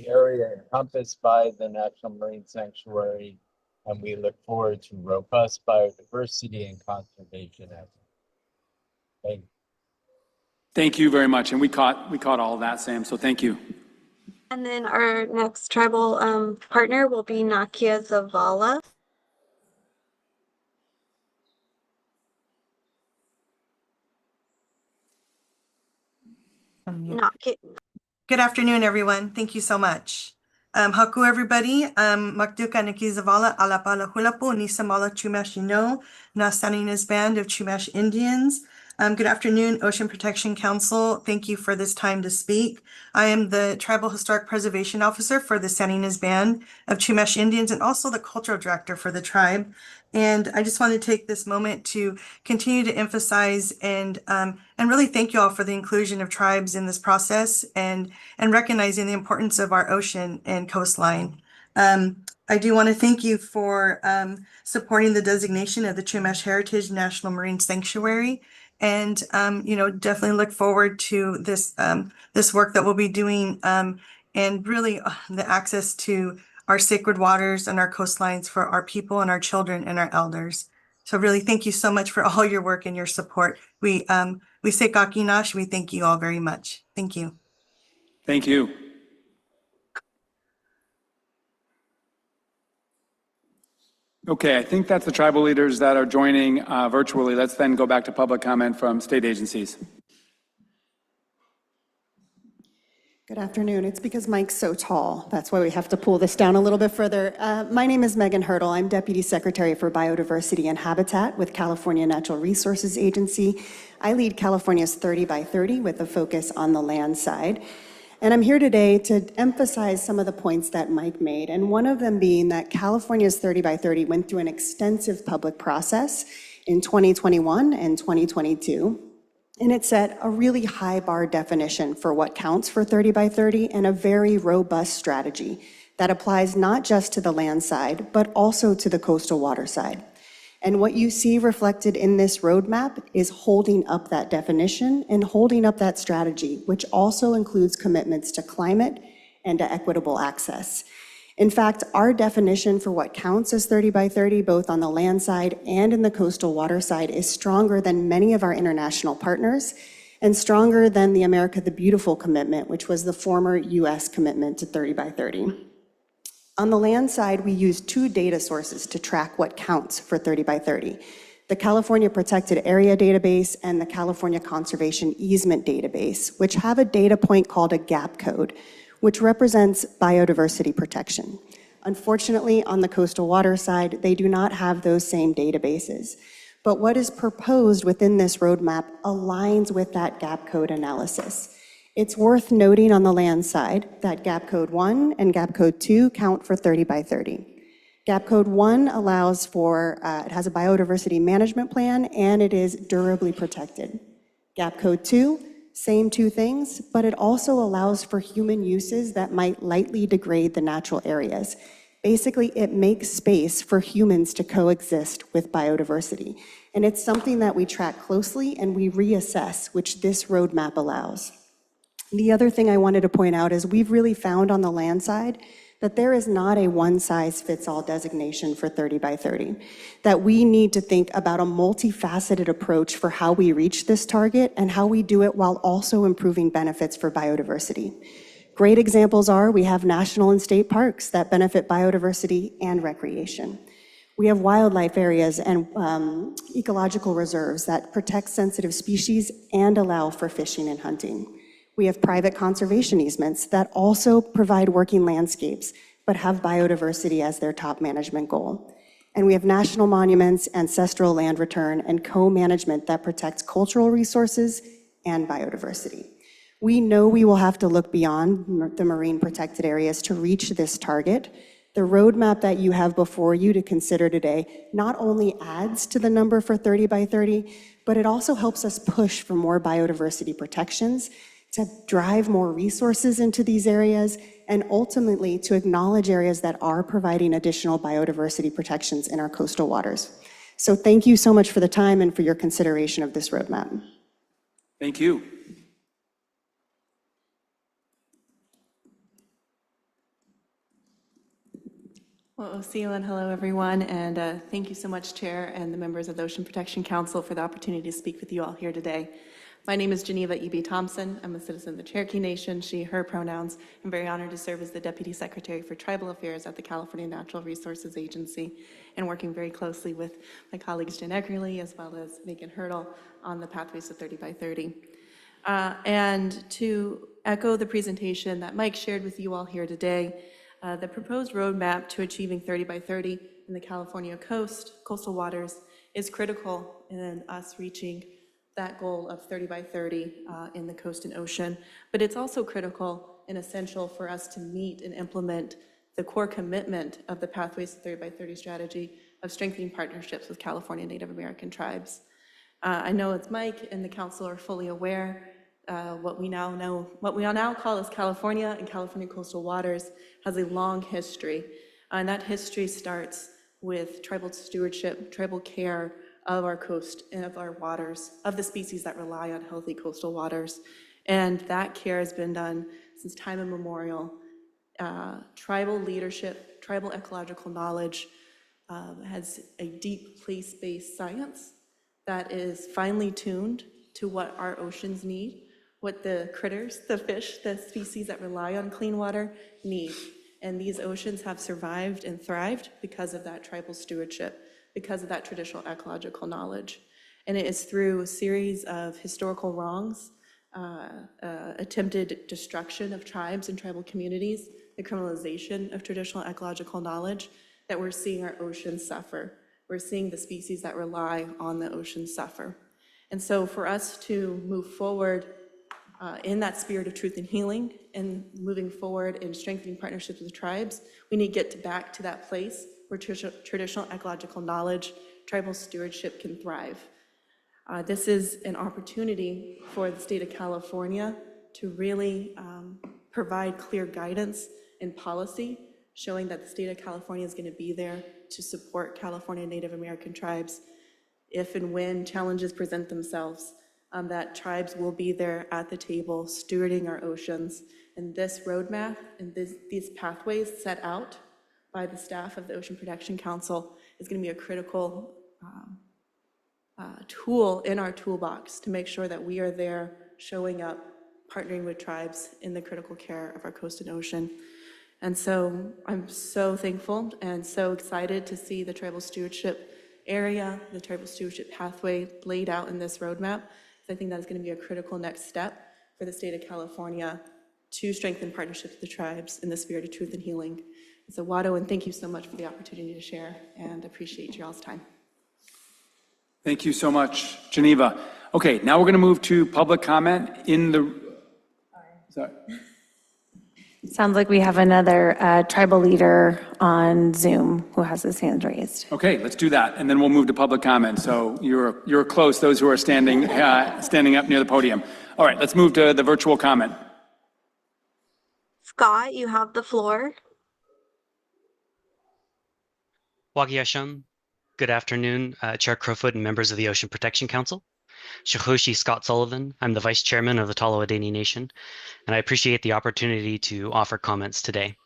area encompassed by the National Marine Sanctuary, and we look forward to robust biodiversity and conservation efforts. Thank you. Thank you very much. And we caught all of that, Sam, so thank you. And then our next tribal partner will be Nakia Zavala. Good afternoon, everyone. Thank you so much. Haku, everybody. Makduka Nakia Zavala, Alapala Hulapo, Nisamala Chumash Ino, Nasanin's Band of Chumash Indians. Good afternoon, Ocean Protection Council. Thank you for this time to speak. I am the Tribal Historic Preservation Officer for the San Ynez Band of Chumash Indians and also the Cultural Director for the tribe. And I just want to take this moment to continue to emphasize and really thank you all for the inclusion of tribes in this process and recognizing the importance of our ocean and coastline. I do want to thank you for supporting the designation of the Chumash Heritage National Marine Sanctuary. And, definitely look forward to this work that we'll be doing and really the access to our sacred waters and our coastlines for our people and our children and our elders. So really, thank you so much for all your work and your support. We say Kakinash, we thank you all very much. Thank you. Thank you. Okay, I think that's the tribal leaders that are joining virtually. Let's then go back to public comment from state agencies. Good afternoon. It's because Mike's so tall. That's why we have to pull this down a little bit further. My name is Megan Hurdle. I'm Deputy Secretary for Biodiversity and Habitat with California Natural Resources Agency. I lead California's 30 by 30 with a focus on the land side. And I'm here today to emphasize some of the points that Mike made, and one of them being that California's 30 by 30 went through an extensive public process in 2021 and 2022, and it set a really high bar definition for what counts for 30 by 30 and a very robust strategy that applies not just to the land side, but also to the coastal water side. And what you see reflected in this roadmap is holding up that definition and holding up that strategy, which also includes commitments to climate and to equitable access. In fact, our definition for what counts as 30 by 30, both on the land side and in the coastal water side, is stronger than many of our international partners and stronger than the America the Beautiful commitment, which was the former US commitment to 30 by 30. On the land side, we use two data sources to track what counts for 30 by 30. The California Protected Area Database and the California Conservation Easement Database, which have a data point called a gap code, which represents biodiversity protection. Unfortunately, on the coastal water side, they do not have those same databases. But what is proposed within this roadmap aligns with that gap code analysis. It's worth noting on the land side that Gap Code 1 and Gap Code 2 count for 30 by 30. Gap Code 1 allows for, it has a biodiversity management plan and it is durably protected. Gap Code 2, same two things, but it also allows for human uses that might lightly degrade the natural areas. Basically, it makes space for humans to coexist with biodiversity. And it's something that we track closely and we reassess, which this roadmap allows. The other thing I wanted to point out is we've really found on the land side that there is not a one-size-fits-all designation for 30 by 30, that we need to think about a multifaceted approach for how we reach this target and how we do it while also improving benefits for biodiversity. Great examples are we have national and state parks that benefit biodiversity and recreation. We have wildlife areas and ecological reserves that protect sensitive species and allow for fishing and hunting. We have private conservation easements that also provide working landscapes, but have biodiversity as their top management goal. And we have national monuments, ancestral land return, and co-management that protects cultural resources and biodiversity. We know we will have to look beyond the marine protected areas to reach this target. The roadmap that you have before you to consider today not only adds to the number for 30 by 30, but it also helps us push for more biodiversity protections, to drive more resources into these areas, and ultimately to acknowledge areas that are providing additional biodiversity protections in our coastal waters. So thank you so much for the time and for your consideration of this roadmap. Thank you. Well, Osila, and hello everyone, and thank you so much, Chair and the members of the Ocean Protection Council for the opportunity to speak with you all here today. My name is Geneva E.B. Thompson. I'm a citizen of the Cherokee Nation, she, her pronouns. I'm very honored to serve as the Deputy Secretary for Tribal Affairs at the California Natural Resources Agency and working very closely with my colleagues Jenn Eckerle as well as Megan Hurdle on the Pathways to 30 by 30. And to echo the presentation that Mike shared with you all here today, the proposed roadmap to achieving 30 by 30 in the California coastal waters is critical in us reaching that goal of 30 by 30 in the coast and ocean. But it's also critical and essential for us to meet and implement the core commitment of the Pathways to 30 by 30 strategy of strengthening partnerships with California Native American tribes. I know it's Mike and the council are fully aware what we now call as California and California coastal waters has a long history. And that history starts with tribal stewardship, tribal care of our coast and of our waters, of the species that rely on healthy coastal waters. And that care has been done since time immemorial. Tribal leadership, tribal ecological knowledge has a deep place-based science that is finely tuned to what our oceans need, what the critters, the fish, the species that rely on clean water need. And these oceans have survived and thrived because of that tribal stewardship, because of that traditional ecological knowledge. And it is through a series of historical wrongs, attempted destruction of tribes and tribal communities, the criminalization of traditional ecological knowledge, that we're seeing our oceans suffer. We're seeing the species that rely on the ocean suffer. And so for us to move forward in that spirit of truth and healing and moving forward in strengthening partnerships with tribes, we need to get back to that place where traditional ecological knowledge, tribal stewardship can thrive. This is an opportunity for the state of California to really provide clear guidance and policy showing that the state of California is going to be there to support California Native American tribes if and when challenges present themselves, that tribes will be there at the table stewarding our oceans. And this roadmap and these pathways set out by the staff of the Ocean Protection Council is going to be a critical tool in our toolbox to make sure that we are there showing up, partnering with tribes in the critical care of our coast and ocean. And so I'm so thankful and so excited to see the tribal stewardship area, the tribal stewardship pathway laid out in this roadmap. I think that is going to be a critical next step for the state of California to strengthen partnerships with the tribes in the spirit of truth and healing. So Wado, and thank you so much for the opportunity to share and appreciate y'all's time. Thank you so much, Geneva. Okay, now we're going to move to public comment in the. Sorry. Sounds like we have another tribal leader on Zoom who has his hand raised. Okay, let's do that, and then we'll move to public comment. So you're close, those who are standing up near the podium. All right, let's move to the virtual comment. Scott, you have the floor. Wagiasham, good afternoon, Chair Crowfoot and members of the Ocean Protection Council. Shahoshi Scott Sullivan, I'm the Vice Chairman of the Tolowadeni Nation, and I appreciate the opportunity to offer comments today.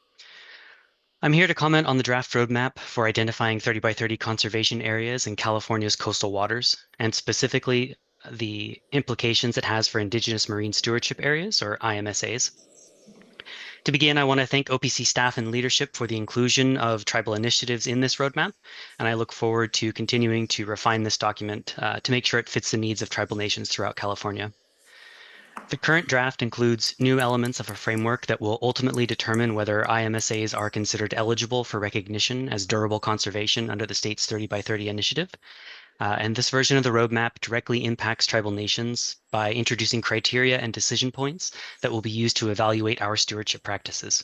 I'm here to comment on the draft roadmap for identifying 30 by 30 conservation areas in California's coastal waters, and specifically the implications it has for Indigenous Marine Stewardship Areas, or IMSAs. To begin, I want to thank OPC staff and leadership for the inclusion of tribal initiatives in this roadmap, and I look forward to continuing to refine this document to make sure it fits the needs of tribal nations throughout California. The current draft includes new elements of a framework that will ultimately determine whether IMSAs are considered eligible for recognition as durable conservation under the state's 30 by 30 initiative. And this version of the roadmap directly impacts tribal nations by introducing criteria and decision points that will be used to evaluate our stewardship practices.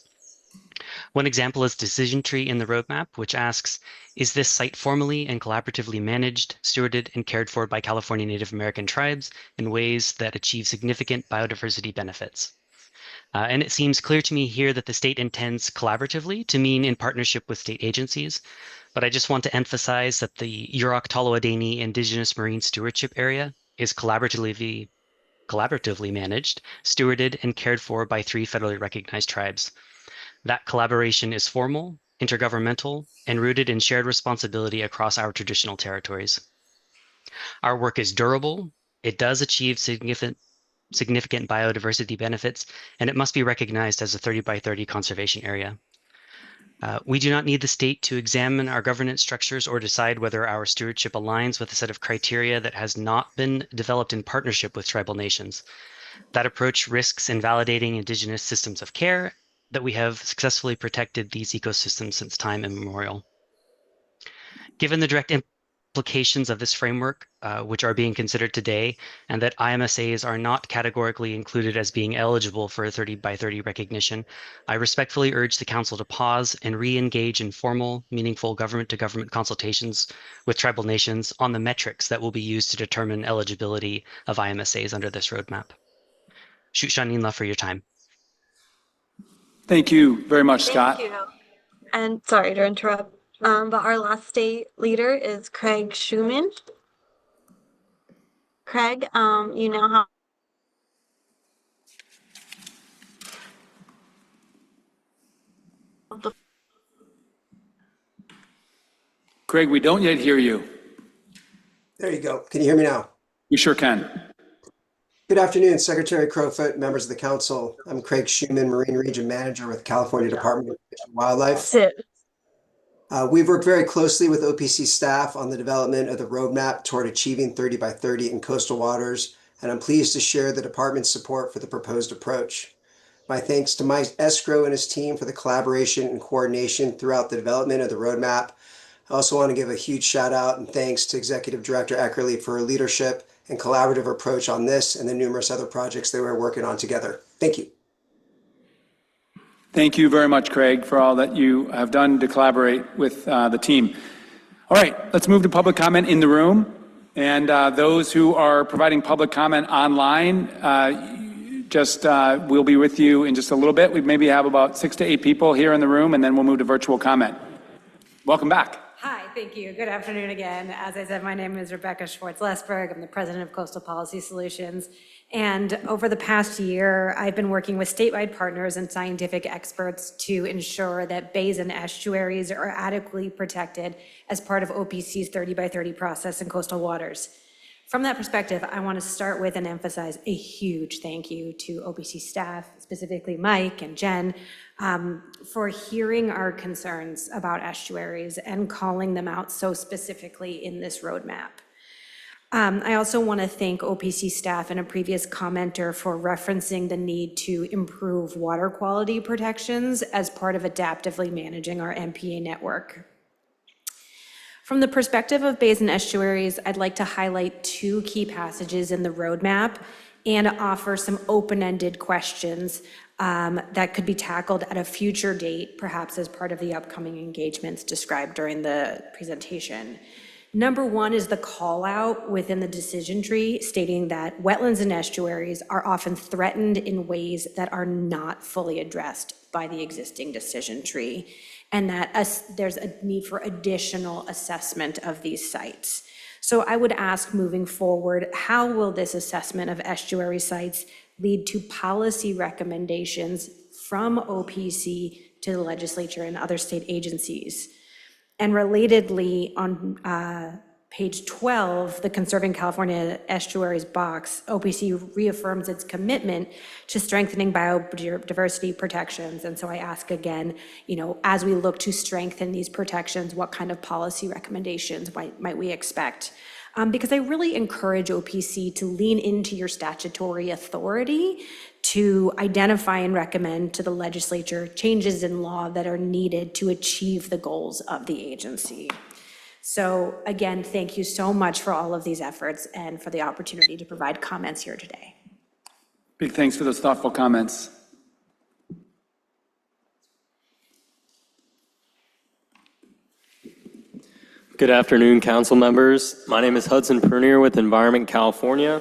One example is decision tree in the roadmap, which asks, is this site formally and collaboratively managed, stewarded, and cared for by California Native American tribes in ways that achieve significant biodiversity benefits? And it seems clear to me here that the state intends collaboratively to mean in partnership with state agencies, but I just want to emphasize that the Yurok Tolowadeni Indigenous Marine Stewardship Area is collaboratively managed, stewarded, and cared for by 3 federally recognized tribes. That collaboration is formal, intergovernmental, and rooted in shared responsibility across our traditional territories. Our work is durable, it does achieve significant biodiversity benefits, and it must be recognized as a 30 by 30 conservation area. We do not need the state to examine our governance structures or decide whether our stewardship aligns with a set of criteria that has not been developed in partnership with tribal nations. That approach risks invalidating Indigenous systems of care that we have successfully protected these ecosystems since time immemorial. Given the direct applications of this framework, which are being considered today, and that IMSAs are not categorically included as being eligible for a 30 by 30 recognition, I respectfully urge the Council to pause and re-engage in formal, meaningful government-to-government consultations with tribal nations on the metrics that will be used to determine eligibility of IMSAs under this roadmap. Shushaninla for your time. Thank you very much, Scott. Thank you. And sorry to interrupt, but our last state leader is Craig Schumann. Craig, you now have Craig, we don't yet hear you. There you go. Can you hear me now? We sure can. Good afternoon, Secretary Crowfoot, members of the council. I'm Craig Schumann, Marine Region Manager with California Department of Fish and Wildlife. We've worked very closely with OPC staff on the development of the roadmap toward achieving 30 by 30 in coastal waters, and I'm pleased to share the department's support for the proposed approach. My thanks to Mike Escrow and his team for the collaboration and coordination throughout the development of the roadmap. I also want to give a huge shout out and thanks to Executive Director Eckerle for her leadership and collaborative approach on this and the numerous other projects they were working on together. Thank you. Thank you very much, Craig, for all that you have done to collaborate with the team. All right, let's move to public comment in the room. And those who are providing public comment online, we'll be with you in just a little bit. We maybe have about 6 to 8 people here in the room, and then we'll move to virtual comment. Welcome back. Hi, thank you. Good afternoon again. As I said, my name is Rebecca Schwartz-Lesberg. I'm the president of Coastal Policy Solutions. And over the past year, I've been working with statewide partners and scientific experts to ensure that bays and estuaries are adequately protected as part of OPC's 30 by 30 process in coastal waters. From that perspective, I want to start with and emphasize a huge thank you to OPC staff, specifically Mike and Jenn, for hearing our concerns about estuaries and calling them out so specifically in this roadmap. I also want to thank OPC staff and a previous commenter for referencing the need to improve water quality protections as part of adaptively managing our MPA network. From the perspective of bays and estuaries, I'd like to highlight 2 key passages in the roadmap and offer some open-ended questions that could be tackled at a future date, perhaps as part of the upcoming engagements described during the presentation. Number 1 is the call out within the decision tree stating that wetlands and estuaries are often threatened in ways that are not fully addressed by the existing decision tree, and that there's a need for additional assessment of these sites. So I would ask moving forward, how will this assessment of estuary sites lead to policy recommendations from OPC to the legislature and other state agencies? And relatedly, on page 12, the Conserving California Estuaries box, OPC reaffirms its commitment to strengthening biodiversity protections. And so I ask again, as we look to strengthen these protections, what kind of policy recommendations might we expect? Because I really encourage OPC to lean into your statutory authority to identify and recommend to the legislature changes in law that are needed to achieve the goals of the agency. So again, thank you so much for all of these efforts and for the opportunity to provide comments here today. Big thanks for those thoughtful comments. Good afternoon, council members. My name is Hudson Pernier with Environment California.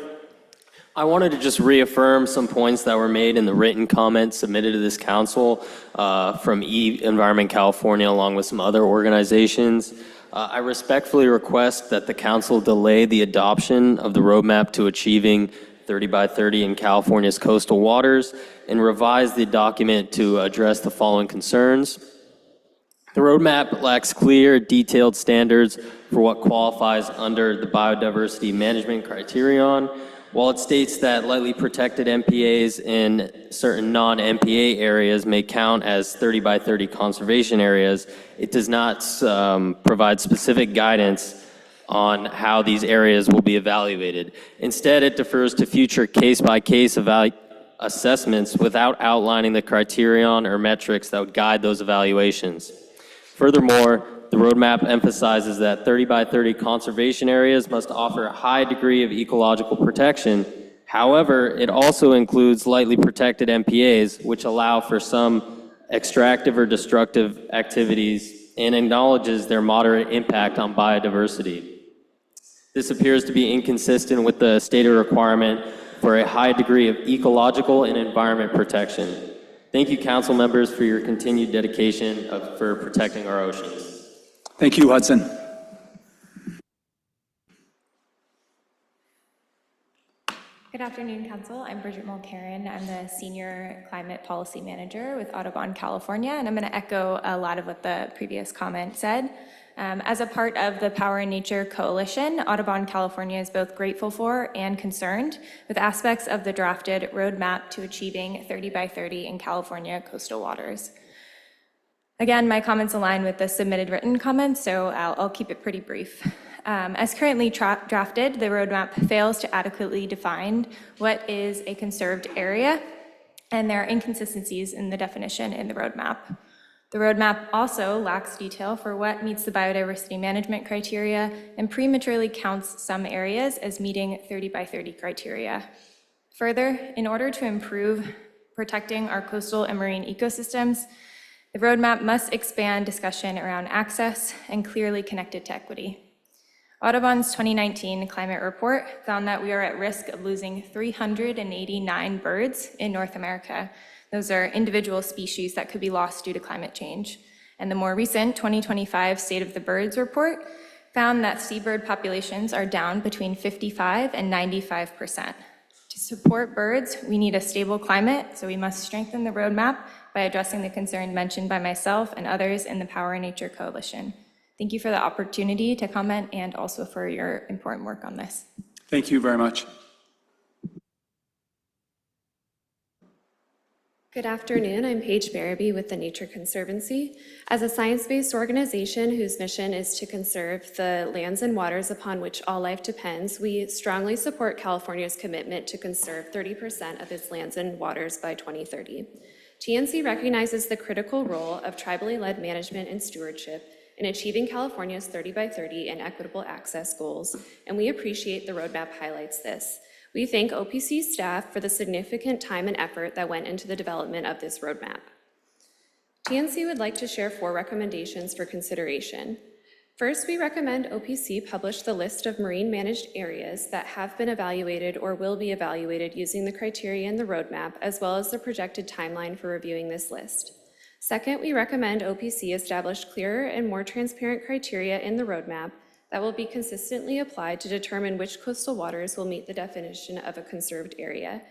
I wanted to just reaffirm some points that were made in the written comments submitted to this council from Environment California along with some other organizations. I respectfully request that the council delay the adoption of the roadmap to achieving 30 by 30 in California's coastal waters and revise the document to address the following concerns. The roadmap lacks clear, detailed standards for what qualifies under the biodiversity management criterion. While it states that lightly protected MPAs in certain non-MPA areas may count as 30 by 30 conservation areas, it does not provide specific guidance on how these areas will be evaluated. Instead, it defers to future case-by-case assessments without outlining the criterion or metrics that would guide those evaluations. Furthermore, the roadmap emphasizes that 30 by 30 conservation areas must offer a high degree of ecological protection. However, it also includes lightly protected MPAs, which allow for some extractive or destructive activities and acknowledges their moderate impact on biodiversity. This appears to be inconsistent with the stated requirement for a high degree of ecological and environment protection. Thank you, council members, for your continued dedication for protecting our oceans. Thank you, Hudson. Good afternoon, Council. I'm Bridget Mulcairn. I'm the Senior Climate Policy Manager with Audubon, California, and I'm going to echo a lot of what the previous comment said. As a part of the Power and Nature Coalition, Audubon, California is both grateful for and concerned with aspects of the drafted roadmap to achieving 30 by 30 in California coastal waters. Again, my comments align with the submitted written comments, so I'll keep it pretty brief. As currently drafted, the roadmap fails to adequately define what is a conserved area, and there are inconsistencies in the definition in the roadmap. The roadmap also lacks detail for what meets the biodiversity management criteria and prematurely counts some areas as meeting 30 by 30 criteria. Further, in order to improve protecting our coastal and marine ecosystems, the roadmap must expand discussion around access and clearly connect it to equity. Audubon's 2019 climate report found that we are at risk of losing 389 birds in North America. Those are individual species that could be lost due to climate change. And the more recent 2025 State of the Birds report found that seabird populations are down between 55 and 95%. To support birds, we need a stable climate, so we must strengthen the roadmap by addressing the concern mentioned by myself and others in the Power and Nature Coalition. Thank you for the opportunity to comment and also for your important work on this. Thank you very much. Good afternoon, I'm Paige Barabee with the Nature Conservancy. As a science-based organization whose mission is to conserve the lands and waters upon which all life depends, we strongly support California's commitment to conserve 30% of its lands and waters by 2030. TNC recognizes the critical role of tribally led management and stewardship in achieving California's 30 by 30 and equitable access goals, and we appreciate the roadmap highlights this. We thank OPC staff for the significant time and effort that went into the development of this roadmap. TNC would like to share 4 recommendations for consideration. First, we recommend OPC publish the list of marine managed areas that have been evaluated or will be evaluated using the criteria in the roadmap, as well as the projected timeline for reviewing this list. Second, we recommend OPC establish clearer and more transparent criteria in the roadmap that will be consistently applied to determine which coastal waters will meet the definition of a conserved area.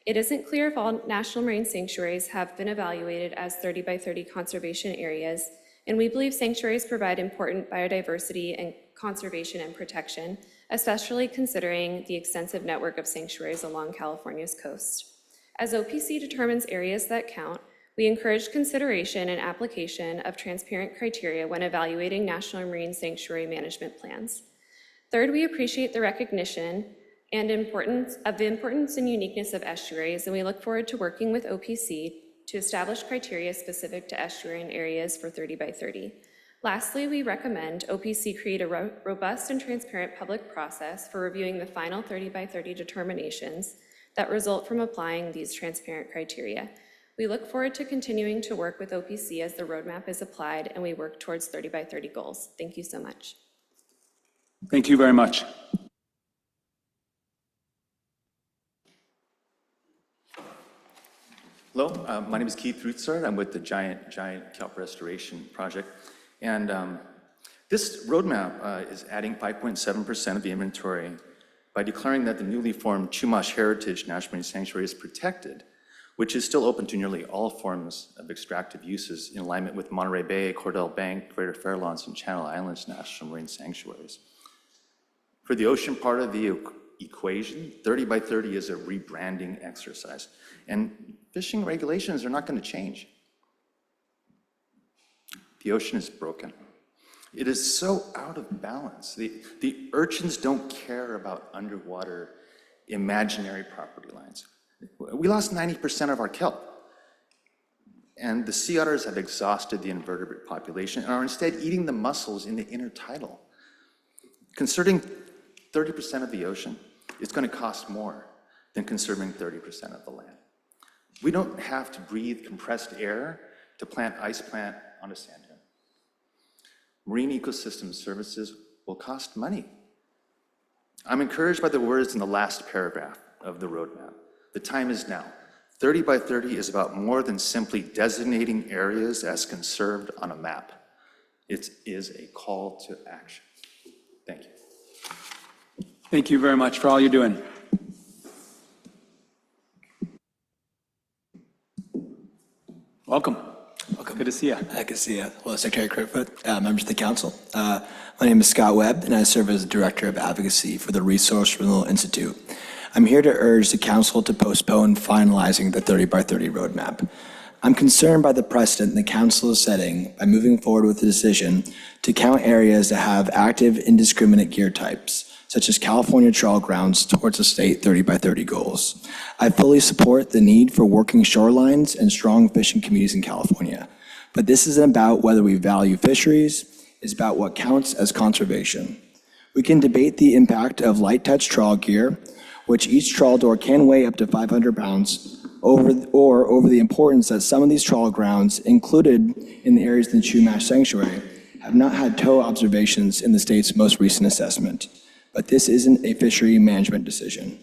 It isn't clear if all national marine sanctuaries have been evaluated as 30 by 30 conservation areas, and we believe sanctuaries provide important biodiversity and conservation and protection, especially considering the extensive network of sanctuaries along California's coast. As OPC determines areas that count, we encourage consideration and application of transparent criteria when evaluating national marine sanctuary management plans. Third, we appreciate the recognition and importance and uniqueness of estuaries, and we look forward to working with OPC to establish criteria specific to estuarine areas for 30 by 30. Lastly, we recommend OPC create a robust and transparent public process for reviewing the final 30 by 30 determinations that result from applying these transparent criteria. We look forward to continuing to work with OPC as the roadmap is applied and we work towards 30 by 30 goals. Thank you so much. Thank you very much. Hello, my name is Keith Rutzard. I'm with the Giant Kelp Restoration Project. And this roadmap is adding 5.7% of the inventory by declaring that the newly formed Chumash Heritage National Marine Sanctuary is protected, which is still open to nearly all forms of extractive uses in alignment with Monterey Bay, Cordell Bank, Greater Fairlawns, and Channel Islands National Marine Sanctuaries. For the ocean part of the equation, 30 by 30 is a rebranding exercise, and fishing regulations are not going to change. The ocean is broken. It is so out of balance. The urchins don't care about underwater imaginary property lines. We lost 90% of our kelp. And the sea otters have exhausted the invertebrate population and are instead eating the mussels in the intertidal. Conserving 30% of the ocean is going to cost more than conserving 30% of the land. We don't have to breathe compressed air to plant ice plant on a sand dune. Marine ecosystem services will cost money. I'm encouraged by the words in the last paragraph of the roadmap. The time is now. 30 by 30 is about more than simply designating areas as conserved on a map. It is a call to action. Thank you. Thank you very much for all you're doing. Welcome. Welcome. Good to see you. Good to see you. Hello, Secretary Crowfoot, members of the council. My name is Scott Webb, and I serve as the Director of Advocacy for the Resource Renewal Institute. I'm here to urge the council to postpone finalizing the 30 by 30 roadmap. I'm concerned by the precedent the council is setting by moving forward with the decision to count areas that have active indiscriminate gear types, such as California trawl grounds, towards the state 30 by 30 goals. I fully support the need for working shorelines and strong fishing communities in California. But this isn't about whether we value fisheries, it's about what counts as conservation. We can debate the impact of light touch trawl gear, which each trawl door can weigh up to 500 pounds, over the importance that some of these trawl grounds included in the areas in the Chumash Sanctuary have not had tow observations in the state's most recent assessment. But this isn't a fishery management decision.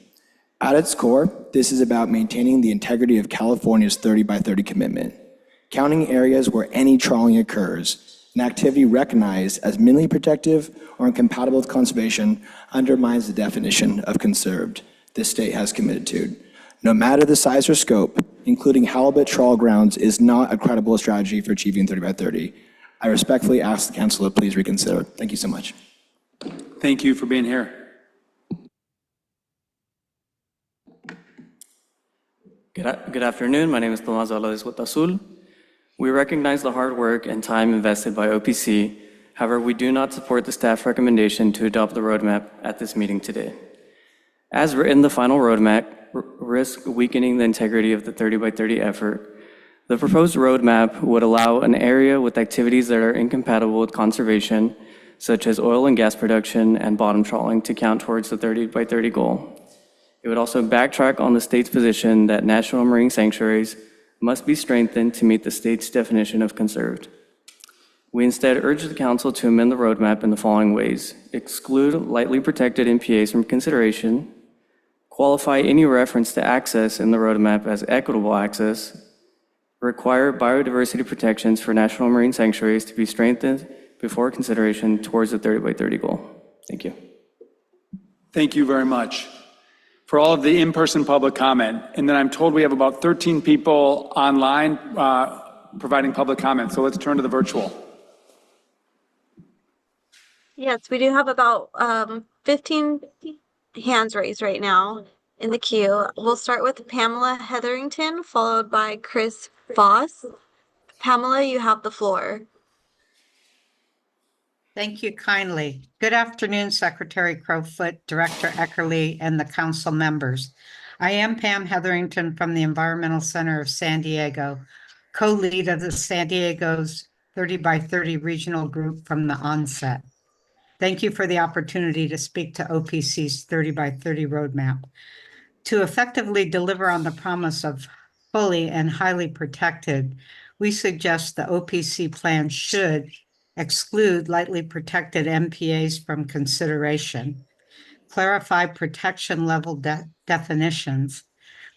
At its core, this is about maintaining the integrity of California's 30 by 30 commitment. Counting areas where any trawling occurs, an activity recognized as minimally protective or incompatible with conservation, undermines the definition of conserved this state has committed to. No matter the size or scope, including halibut trawl grounds is not a credible strategy for achieving 30 by 30. I respectfully ask the council to please reconsider. Thank you so much. Thank you for being here. Good afternoon. My name is Tomás Valadez with Azul. We recognize the hard work and time invested by OPC. However, we do not support the staff recommendation to adopt the roadmap at this meeting today. As written, the final roadmap risks weakening the integrity of the 30 by 30 effort. The proposed roadmap would allow an area with activities that are incompatible with conservation, such as oil and gas production and bottom trawling, to count towards the 30 by 30 goal. It would also backtrack on the state's position that national marine sanctuaries must be strengthened to meet the state's definition of conserved. We instead urge the council to amend the roadmap in the following ways: exclude lightly protected MPAs from consideration, qualify any reference to access in the roadmap as equitable access, require biodiversity protections for national marine sanctuaries to be strengthened before consideration towards the 30 by 30 goal. Thank you. Thank you very much for all of the in-person public comment. And then I'm told we have about 13 people online providing public comment. So let's turn to the virtual. Yes, we do have about 15 hands raised right now in the queue. We'll start with Pamela Hetherington, followed by Chris Voss. Pamela, you have the floor. Thank you kindly. Good afternoon, Secretary Crowfoot, Director Eckerle, and the council members. I am Pam Hetherington from the Environmental Center of San Diego, co-lead of the San Diego's 30 by 30 regional group from the onset. Thank you for the opportunity to speak to OPC's 30 by 30 roadmap. To effectively deliver on the promise of fully and highly protected, we suggest the OPC plan should exclude lightly protected MPAs from consideration, clarify protection level definitions,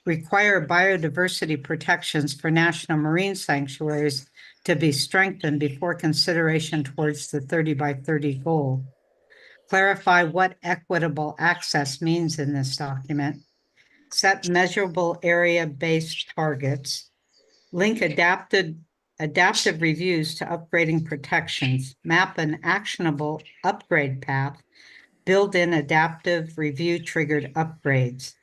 require biodiversity protections for national marine sanctuaries to be strengthened before consideration towards the 30 by 30 goal, clarify what equitable access means in this document, set measurable area-based targets, link adaptive reviews to upgrading protections, map an actionable upgrade path, build in adaptive review triggered upgrades,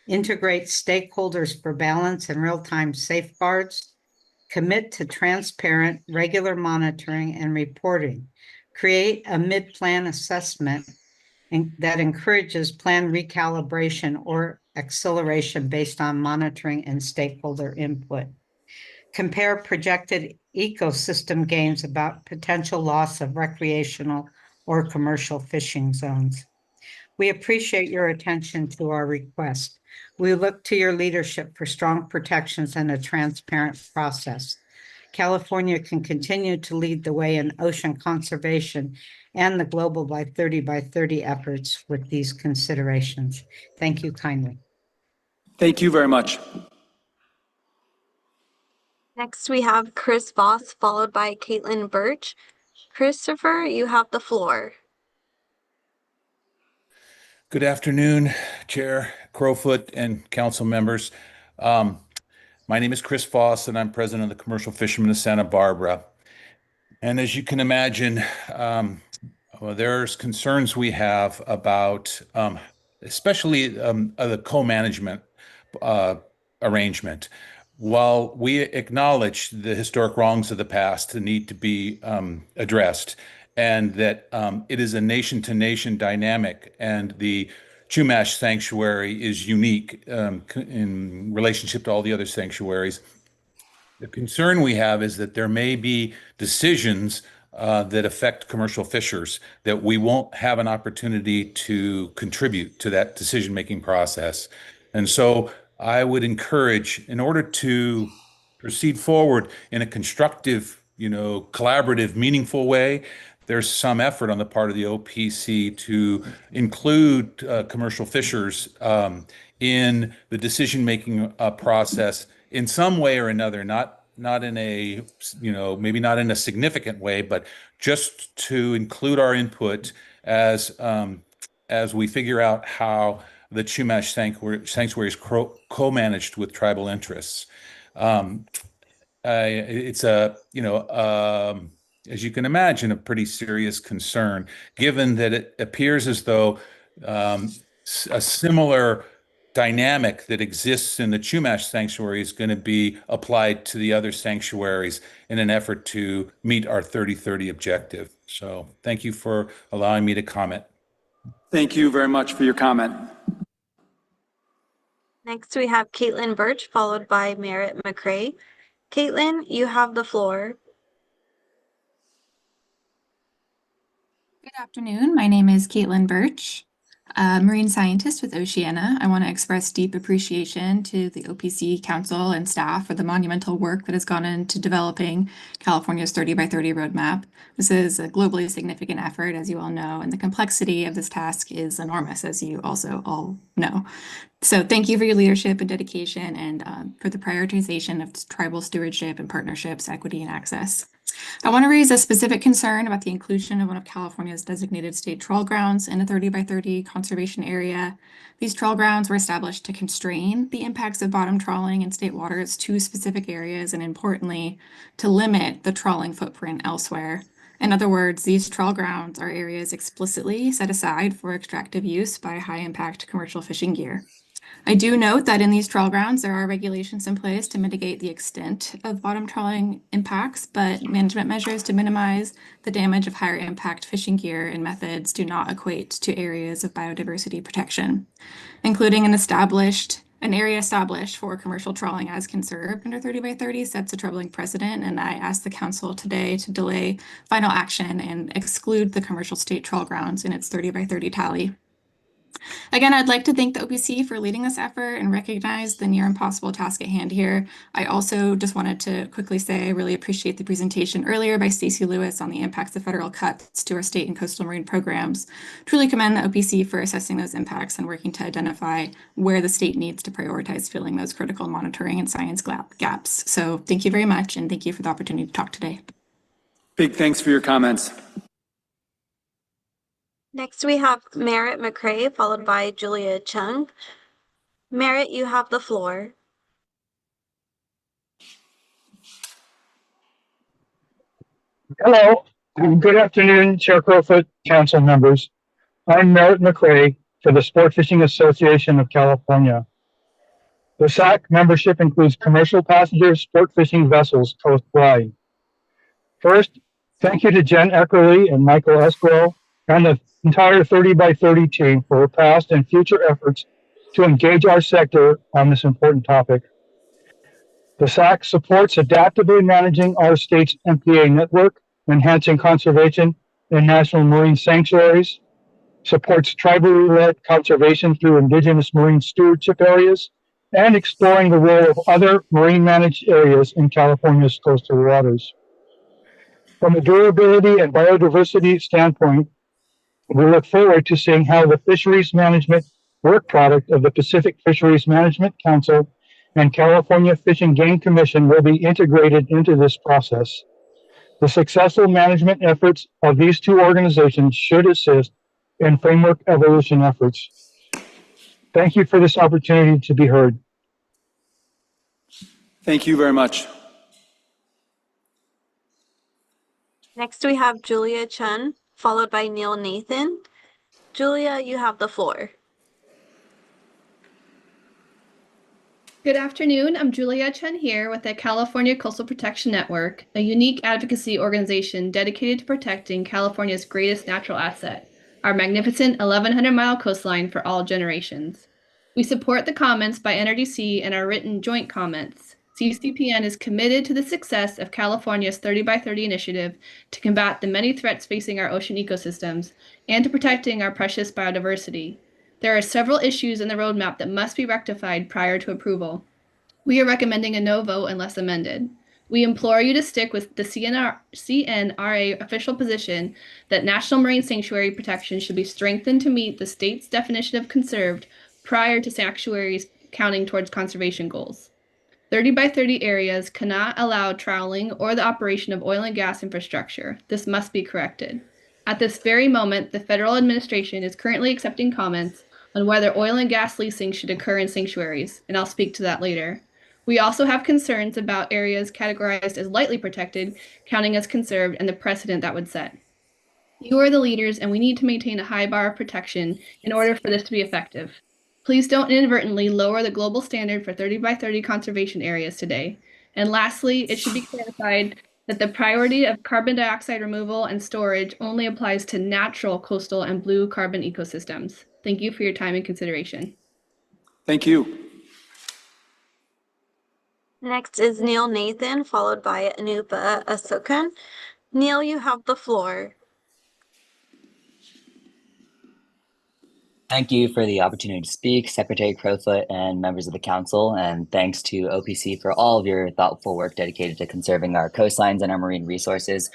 integrate stakeholders for balance and real-time safeguards, commit to transparent, regular monitoring and reporting, create a mid-plan assessment that encourages plan recalibration or acceleration based on monitoring and stakeholder input. compare projected ecosystem gains about potential loss of recreational or commercial fishing zones. We appreciate your attention to our request. We look to your leadership for strong protections and a transparent process. California can continue to lead the way in ocean conservation and the global by 30 efforts with these considerations. Thank you kindly. Thank you very much. Next, we have Chris Voss, followed by Caitlin Birch. Christopher, you have the floor. Good afternoon, Chair Crowfoot and council members. My name is Chris Voss, and I'm president of the Commercial Fishermen of Santa Barbara. And as you can imagine, there's concerns we have about, especially the co-management arrangement. While we acknowledge the historic wrongs of the past that need to be addressed, and that it is a nation-to-nation dynamic, and the Chumash Sanctuary is unique in relationship to all the other sanctuaries. The concern we have is that there may be decisions that affect commercial fishers that we won't have an opportunity to contribute to that decision-making process. And so I would encourage, in order to proceed forward in a constructive, collaborative, meaningful way, there's some effort on the part of the OPC to include commercial fishers in the decision-making process in some way or another, not in a, maybe not in a significant way, but just to include our input as we figure out how the Chumash Sanctuary is co-managed with tribal interests. It's as you can imagine, a pretty serious concern, given that it appears as though a similar dynamic that exists in the Chumash Sanctuary is going to be applied to the other sanctuaries in an effort to meet our 30-30 objective. So thank you for allowing me to comment. Thank you very much for your comment. Next, we have Caitlin Birch, followed by Merritt McCray. Caitlin, you have the floor. Good afternoon. My name is Caitlin Birch, a marine scientist with Oceana. I want to express deep appreciation to the OPC Council and staff for the monumental work that has gone into developing California's 30 by 30 roadmap. This is a globally significant effort, as you all know, and the complexity of this task is enormous, as you also all know. So thank you for your leadership and dedication, and for the prioritization of tribal stewardship and partnerships, equity, and access. I want to raise a specific concern about the inclusion of one of California's designated state trawl grounds in a 30 by 30 conservation area. These trawl grounds were established to constrain the impacts of bottom trawling in state waters to specific areas, and importantly, to limit the trawling footprint elsewhere. In other words, these trawl grounds are areas explicitly set aside for extractive use by high-impact commercial fishing gear. I do note that in these trawl grounds, there are regulations in place to mitigate the extent of bottom trawling impacts, but management measures to minimize the damage of higher impact fishing gear and methods do not equate to areas of biodiversity protection, including an area established for commercial trawling as conserved under 30 by 30 sets a troubling precedent, and I ask the council today to delay final action and exclude the commercial state trawl grounds in its 30 by 30 tally. Again, I'd like to thank the OPC for leading this effort and recognize the near impossible task at hand here. I also just wanted to quickly say I really appreciate the presentation earlier by Staci Lewis on the impacts of federal cuts to our state and coastal marine programs. Truly commend the OPC for assessing those impacts and working to identify where the state needs to prioritize filling those critical monitoring and science gaps. So thank you very much, and thank you for the opportunity to talk today. Big thanks for your comments. Next, we have Merritt McCray, followed by Julia Chung. Merritt, you have the floor. Hello, and good afternoon, Chair Crowfoot, council members. I'm Merritt McCray for the Sport Fishing Association of California. The SAC membership includes commercial passenger sport fishing vessels coastwide. First, thank you to Jenn Eckerle and Michael Eckerle and the entire 30 by 30 team for past and future efforts to engage our sector on this important topic. The SAC supports adaptively managing our state's MPA network, enhancing conservation in national marine sanctuaries, supports tribally led conservation through indigenous marine stewardship areas, and exploring the role of other marine managed areas in California's coastal waters. From a durability and biodiversity standpoint, we look forward to seeing how the fisheries management work product of the Pacific Fisheries Management Council and California Fish and Game Commission will be integrated into this process. The successful management efforts of these two organizations should assist in framework evolution efforts. Thank you for this opportunity to be heard. Thank you very much. Next, we have Julia Chen, followed by Neil Nathan. Julia, you have the floor. Good afternoon. I'm Julia Chen here with the California Coastal Protection Network, a unique advocacy organization dedicated to protecting California's greatest natural asset, our magnificent 1,100-mile coastline for all generations. We support the comments by NRDC and our written joint comments. CCPN is committed to the success of California's 30 by 30 initiative to combat the many threats facing our ocean ecosystems and to protecting our precious biodiversity. There are several issues in the roadmap that must be rectified prior to approval. We are recommending a no vote unless amended. We implore you to stick with the CNRA official position that national marine sanctuary protection should be strengthened to meet the state's definition of conserved prior to sanctuaries counting towards conservation goals. 30 by 30 areas cannot allow trawling or the operation of oil and gas infrastructure. This must be corrected. At this very moment, the federal administration is currently accepting comments on whether oil and gas leasing should occur in sanctuaries, and I'll speak to that later. We also have concerns about areas categorized as lightly protected, counting as conserved, and the precedent that would set. You are the leaders, and we need to maintain a high bar of protection in order for this to be effective. Please don't inadvertently lower the global standard for 30 by 30 conservation areas today. And lastly, it should be clarified that the priority of carbon dioxide removal and storage only applies to natural coastal and blue carbon ecosystems. Thank you for your time and consideration. Thank you. Next is Neil Nathan, followed by Anupa Asokan. Neil, you have the floor. Thank you for the opportunity to speak, Secretary Crowfoot and members of the council, and thanks to OPC for all of your thoughtful work dedicated to conserving our coastlines and our marine resources.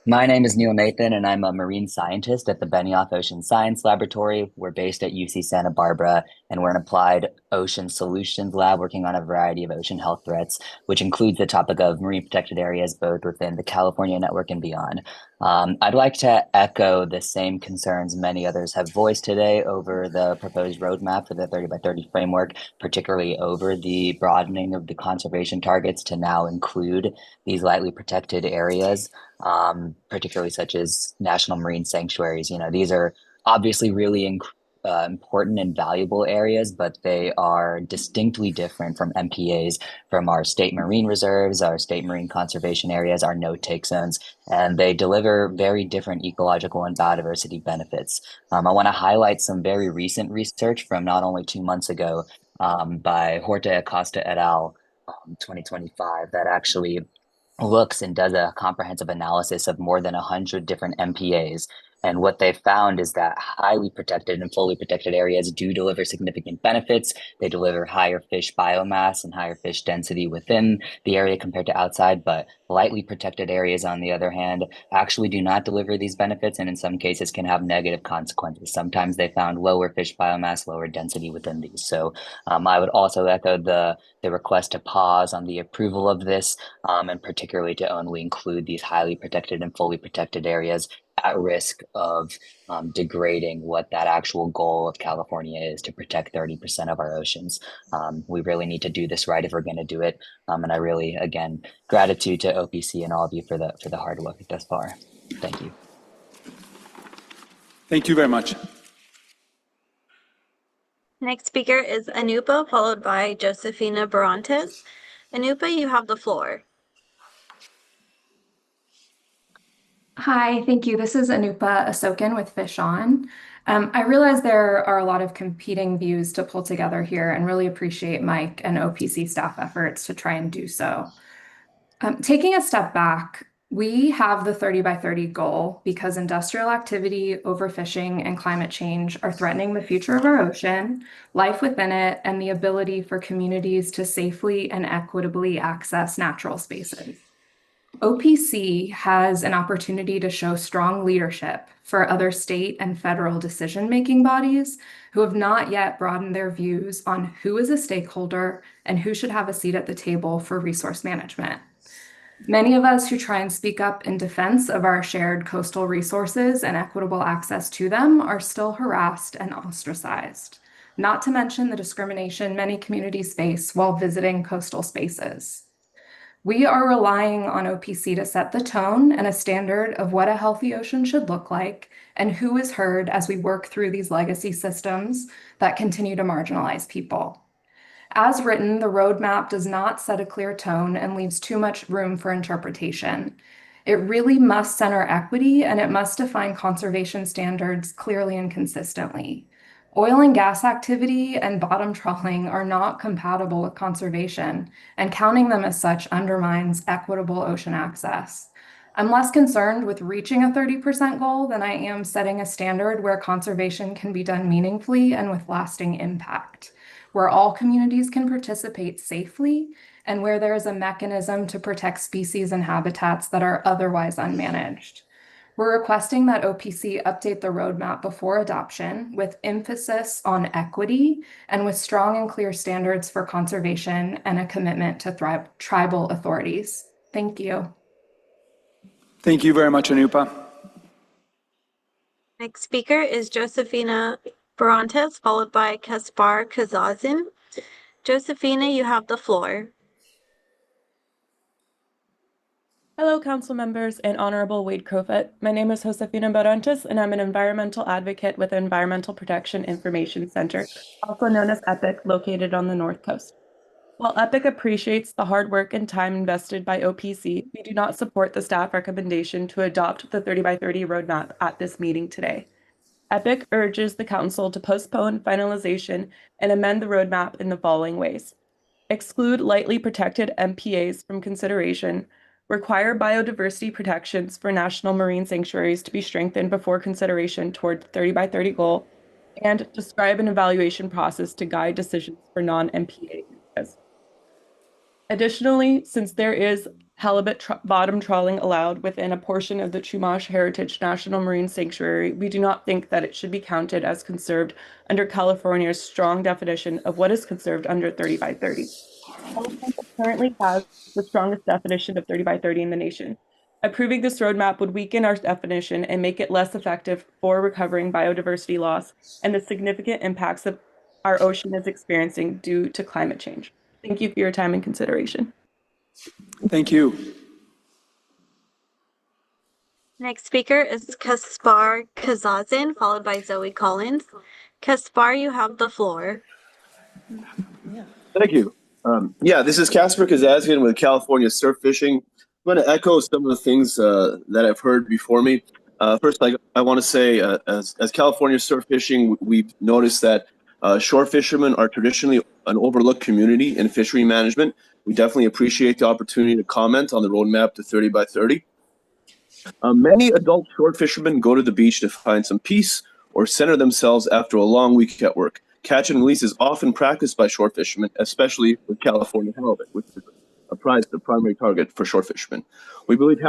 My name is Neil Nathan, and I'm a marine scientist at the Benioff Ocean Science Laboratory. We're based at UC Santa Barbara, and we're an applied ocean solutions lab working on a variety of ocean health threats, which includes the topic of marine protected areas, both within the California network and beyond. I'd like to echo the same concerns many others have voiced today over the proposed roadmap for the 30 by 30 framework, particularly over the broadening of the conservation targets to now include these lightly protected areas. Particularly such as national marine sanctuaries. You know, these are obviously really important and valuable areas, but they are distinctly different from MPAs, from our state marine reserves, our state marine conservation areas, our no-take zones, and they deliver very different ecological and biodiversity benefits. I want to highlight some very recent research from not only 2 months ago by Horta Acosta et al. 2025 that actually looks and does a comprehensive analysis of more than 100 different MPAs. And what they found is that highly protected and fully protected areas do deliver significant benefits. They deliver higher fish biomass and higher fish density within the area compared to outside, but lightly protected areas, on the other hand, actually do not deliver these benefits, and in some cases can have negative consequences. Sometimes they found lower fish biomass, lower density within these. So I would also echo the request to pause on the approval of this, and particularly to only include these highly protected and fully protected areas at risk of degrading what that actual goal of California is, to protect 30% of our oceans. We really need to do this right if we're going to do it. And I really, again, gratitude to OPC and all of you for the hard work thus far. Thank you. Thank you very much. Next speaker is Anupa, followed by Josefina Barantes. Anupa, you have the floor. Hi, thank you. This is Anupa Asokan with Fish On. I realize there are a lot of competing views to pull together here and really appreciate Mike and OPC staff efforts to try and do so. Taking a step back, we have the 30 by 30 goal because industrial activity, overfishing, and climate change are threatening the future of our ocean, life within it, and the ability for communities to safely and equitably access natural spaces. OPC has an opportunity to show strong leadership for other state and federal decision-making bodies who have not yet broadened their views on who is a stakeholder and who should have a seat at the table for resource management. Many of us who try and speak up in defense of our shared coastal resources and equitable access to them are still harassed and ostracized, not to mention the discrimination many communities face while visiting coastal spaces. We are relying on OPC to set the tone and a standard of what a healthy ocean should look like and who is heard as we work through these legacy systems that continue to marginalize people. As written, the roadmap does not set a clear tone and leaves too much room for interpretation. It really must center equity and it must define conservation standards clearly and consistently. Oil and gas activity and bottom trawling are not compatible with conservation, and counting them as such undermines equitable ocean access. I'm less concerned with reaching a 30% goal than I am setting a standard where conservation can be done meaningfully and with lasting impact, where all communities can participate safely, and where there is a mechanism to protect species and habitats that are otherwise unmanaged. We're requesting that OPC update the roadmap before adoption with emphasis on equity and with strong and clear standards for conservation and a commitment to tribal authorities. Thank you. Thank you very much, Anupa. Next speaker is Josefina Barantes, followed by Kaspar Kazazin. Josefina, you have the floor. Hello, council members and Honorable Wade Crowfoot. My name is Josefina Barantes, and I'm an environmental advocate with the Environmental Protection Information Center, also known as EPIC, located on the North Coast. While EPIC appreciates the hard work and time invested by OPC, we do not support the staff recommendation to adopt the 30 by 30 roadmap at this meeting today. EPIC urges the council to postpone finalization and amend the roadmap in the following ways. Exclude lightly protected MPAs from consideration, require biodiversity protections for national marine sanctuaries to be strengthened before consideration toward the 30 by 30 goal, and describe an evaluation process to guide decisions for non-MPA areas. Additionally, since there is halibut bottom trawling allowed within a portion of the Chumash Heritage National Marine Sanctuary, we do not think that it should be counted as conserved under California's strong definition of what is conserved under 30 by 30. California currently has the strongest definition of 30 by 30 in the nation. Approving this roadmap would weaken our definition and make it less effective for recovering biodiversity loss and the significant impacts that our ocean is experiencing due to climate change. Thank you for your time and consideration. Thank you. Next speaker is Kaspar Kazazin, followed by Zoe Collins. Kaspar, you have the floor. Thank you. This is Kaspar Kazazin with California Surf Fishing. I'm going to echo some of the things that I've heard before me. First, I want to say, as California Surf Fishing, we've noticed that shore fishermen are traditionally an overlooked community in fishery management. We definitely appreciate the opportunity to comment on the roadmap to 30 by 30. Many adult shore fishermen go to the beach to find some peace or center themselves after a long week at work. Catch and release is often practiced by shore fishermen, especially with California halibut, which is the primary target for shore fishermen. We believe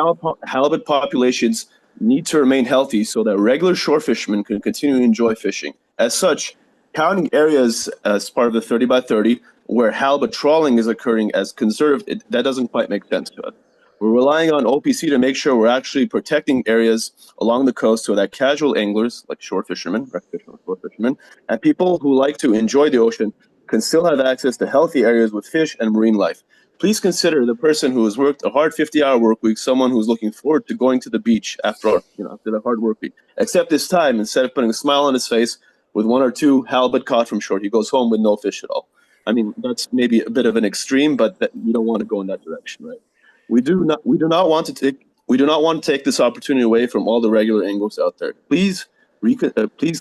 halibut populations need to remain healthy so that regular shore fishermen can continue to enjoy fishing. As such, counting areas as part of the 30 by 30 where halibut trawling is occurring as conserved, that doesn't quite make sense to us. We're relying on OPC to make sure we're actually protecting areas along the coast so that casual anglers, like shore fishermen, recreational shore fishermen, and people who like to enjoy the ocean can still have access to healthy areas with fish and marine life. Please consider the person who has worked a hard 50-hour work week, someone who's looking forward to going to the beach after the hard work week. Except this time, instead of putting a smile on his face with one or two halibut caught from shore, he goes home with no fish at all. I mean, that's maybe a bit of an extreme, but you don't want to go in that direction, right? We do not want to take this opportunity away from all the regular anglers out there. Please please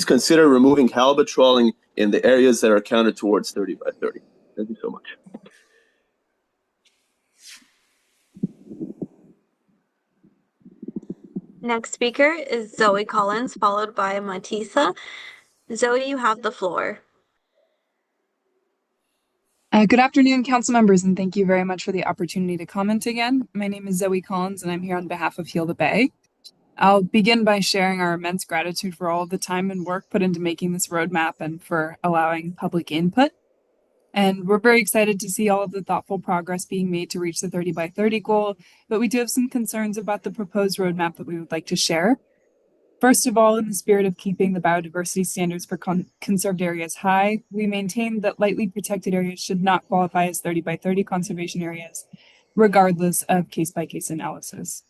consider removing halibut trawling in the areas that are counted towards 30 by 30. Thank you so much. Next speaker is Zoe Collins, followed by Matisa. Zoe, you have the floor. Good afternoon, council members, and thank you very much for the opportunity to comment again. My name is Zoe Collins, and I'm here on behalf of Heal the Bay. I'll begin by sharing our immense gratitude for all of the time and work put into making this roadmap and for allowing public input. And we're very excited to see all of the thoughtful progress being made to reach the 30 by 30 goal, but we do have some concerns about the proposed roadmap that we would like to share. First of all, in the spirit of keeping the biodiversity standards for conserved areas high, we maintain that lightly protected areas should not qualify as 30 by 30 conservation areas, regardless of case-by-case analysis.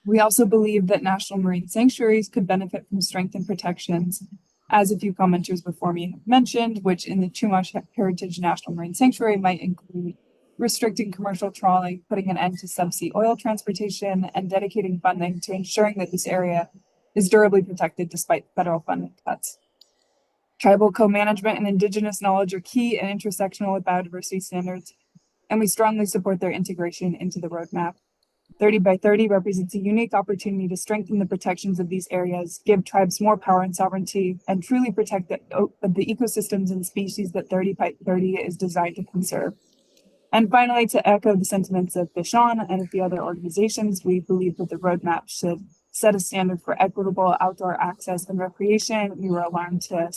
We also believe that national marine sanctuaries could benefit from strengthened protections, as a few commenters before me have mentioned, which in the Chumash Heritage National Marine Sanctuary might include restricting commercial trawling, putting an end to subsea oil transportation, and dedicating funding to ensuring that this area is durably protected despite federal funding cuts. Tribal co-management and indigenous knowledge are key and intersectional with biodiversity standards, and we strongly support their integration into the roadmap. 30 by 30 represents a unique opportunity to strengthen the protections of these areas, give tribes more power and sovereignty, and truly protect the ecosystems and species that 30 by 30 is designed to conserve. And finally, to echo the sentiments of Bishon and of the other organizations, we believe that the roadmap should set a standard for equitable outdoor access and recreation. We were alarmed to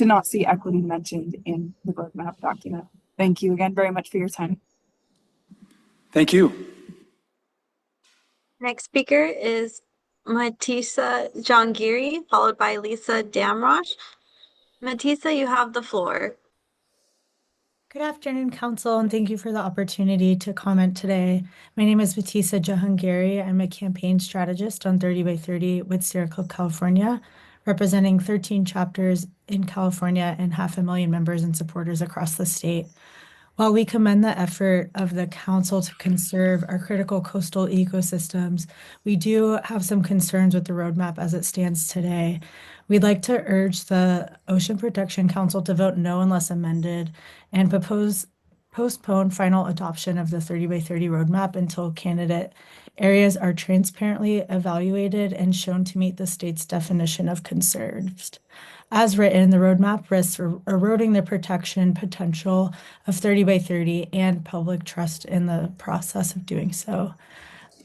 not see equity mentioned in the roadmap document. Thank you again very much for your time. Thank you. Next speaker is Matisa Jangiri, followed by Lisa Damrosch. Matisa, you have the floor. Good afternoon, Council, and thank you for the opportunity to comment today. My name is Matisa Jahangiri. I'm a campaign strategist on 30 by 30 with Sierra Club, California, representing 13 chapters in California and 500,000 members and supporters across the state. While we commend the effort of the Council to conserve our critical coastal ecosystems, we do have some concerns with the roadmap as it stands today. We'd like to urge the Ocean Protection Council to vote no unless amended and postpone final adoption of the 30 by 30 roadmap until candidate areas are transparently evaluated and shown to meet the state's definition of conserved. As written, the roadmap risks eroding the protection potential of 30 by 30 and public trust in the process of doing so.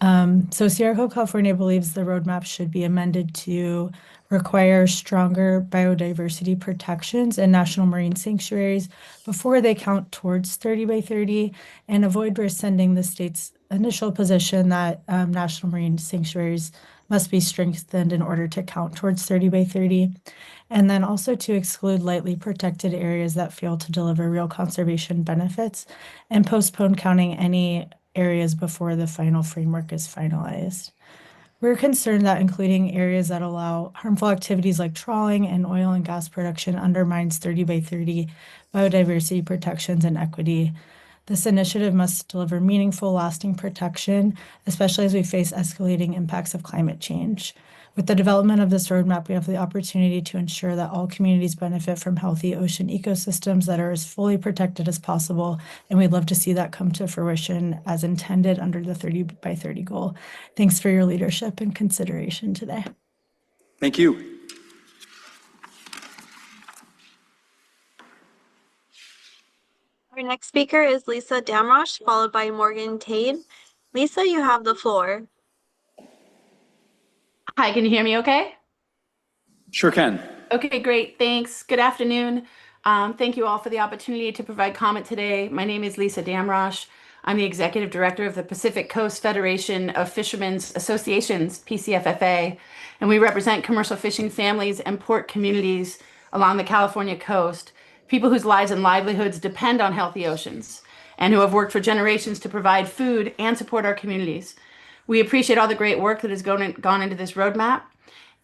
So Sierra Club, California believes the roadmap should be amended to require stronger biodiversity protections in national marine sanctuaries before they count towards 30 by 30 and avoid rescinding the state's initial position that national marine sanctuaries must be strengthened in order to count towards 30 by 30. And then also to exclude lightly protected areas that fail to deliver real conservation benefits and postpone counting any areas before the final framework is finalized. We're concerned that including areas that allow harmful activities like trawling and oil and gas production undermines 30 by 30 biodiversity protections and equity. This initiative must deliver meaningful, lasting protection, especially as we face escalating impacts of climate change. With the development of this roadmap, we have the opportunity to ensure that all communities benefit from healthy ocean ecosystems that are as fully protected as possible, and we'd love to see that come to fruition as intended under the 30 by 30 goal. Thanks for your leadership and consideration today. Thank you. Our next speaker is Lisa Damrosch, followed by Morgan Tade. Lisa, you have the floor. Hi, can you hear me okay? Sure can. Okay, great, thanks. Good afternoon. Thank you all for the opportunity to provide comment today. My name is Lisa Damrosch. I'm the Executive Director of the Pacific Coast Federation of Fishermen's Associations, PCFFA, and we represent commercial fishing families and port communities along the California coast, people whose lives and livelihoods depend on healthy oceans, and who have worked for generations to provide food and support our communities. We appreciate all the great work that has gone into this roadmap,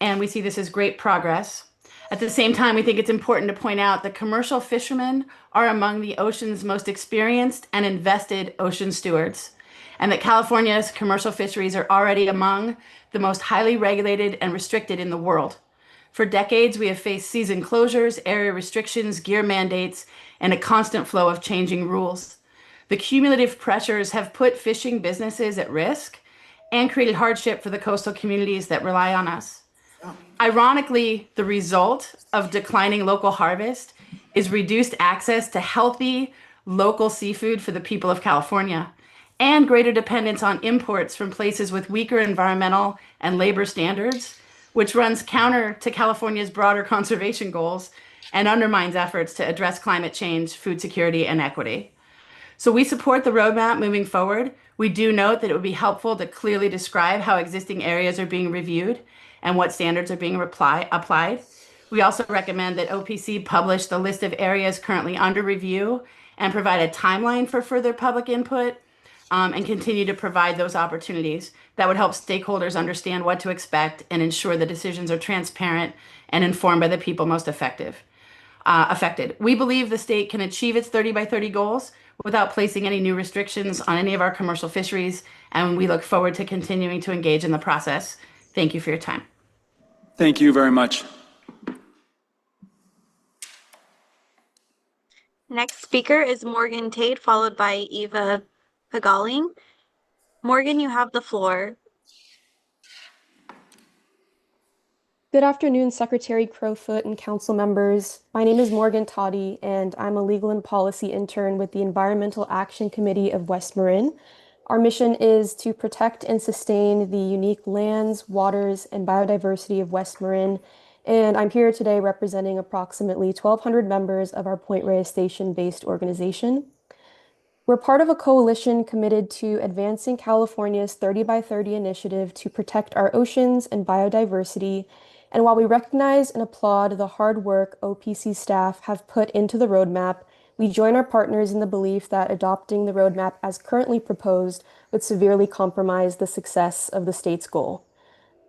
and we see this as great progress. At the same time, we think it's important to point out that commercial fishermen are among the ocean's most experienced and invested ocean stewards. and that California's commercial fisheries are already among the most highly regulated and restricted in the world. For decades, we have faced season closures, area restrictions, gear mandates, and a constant flow of changing rules. The cumulative pressures have put fishing businesses at risk and created hardship for the coastal communities that rely on us. Ironically, the result of declining local harvest is reduced access to healthy local seafood for the people of California and greater dependence on imports from places with weaker environmental and labor standards, which runs counter to California's broader conservation goals and undermines efforts to address climate change, food security, and equity. So we support the roadmap moving forward. We do note that it would be helpful to clearly describe how existing areas are being reviewed and what standards are being applied. We also recommend that OPC publish the list of areas currently under review and provide a timeline for further public input, and continue to provide those opportunities that would help stakeholders understand what to expect and ensure the decisions are transparent and informed by the people most affected. We believe the state can achieve its 30 by 30 goals without placing any new restrictions on any of our commercial fisheries, and we look forward to continuing to engage in the process. Thank you for your time. Thank you very much. Next speaker is Morgan Tate, followed by Eva Pagaling. Morgan, you have the floor. Good afternoon, Secretary Crowfoot and council members. My name is Morgan Toddy, and I'm a legal and policy intern with the Environmental Action Committee of West Marin. Our mission is to protect and sustain the unique lands, waters, and biodiversity of West Marin, and I'm here today representing approximately 1,200 members of our Point Reyes Station-based organization. We're part of a coalition committed to advancing California's 30 by 30 initiative to protect our oceans and biodiversity. And while we recognize and applaud the hard work OPC staff have put into the roadmap, we join our partners in the belief that adopting the roadmap as currently proposed would severely compromise the success of the state's goal.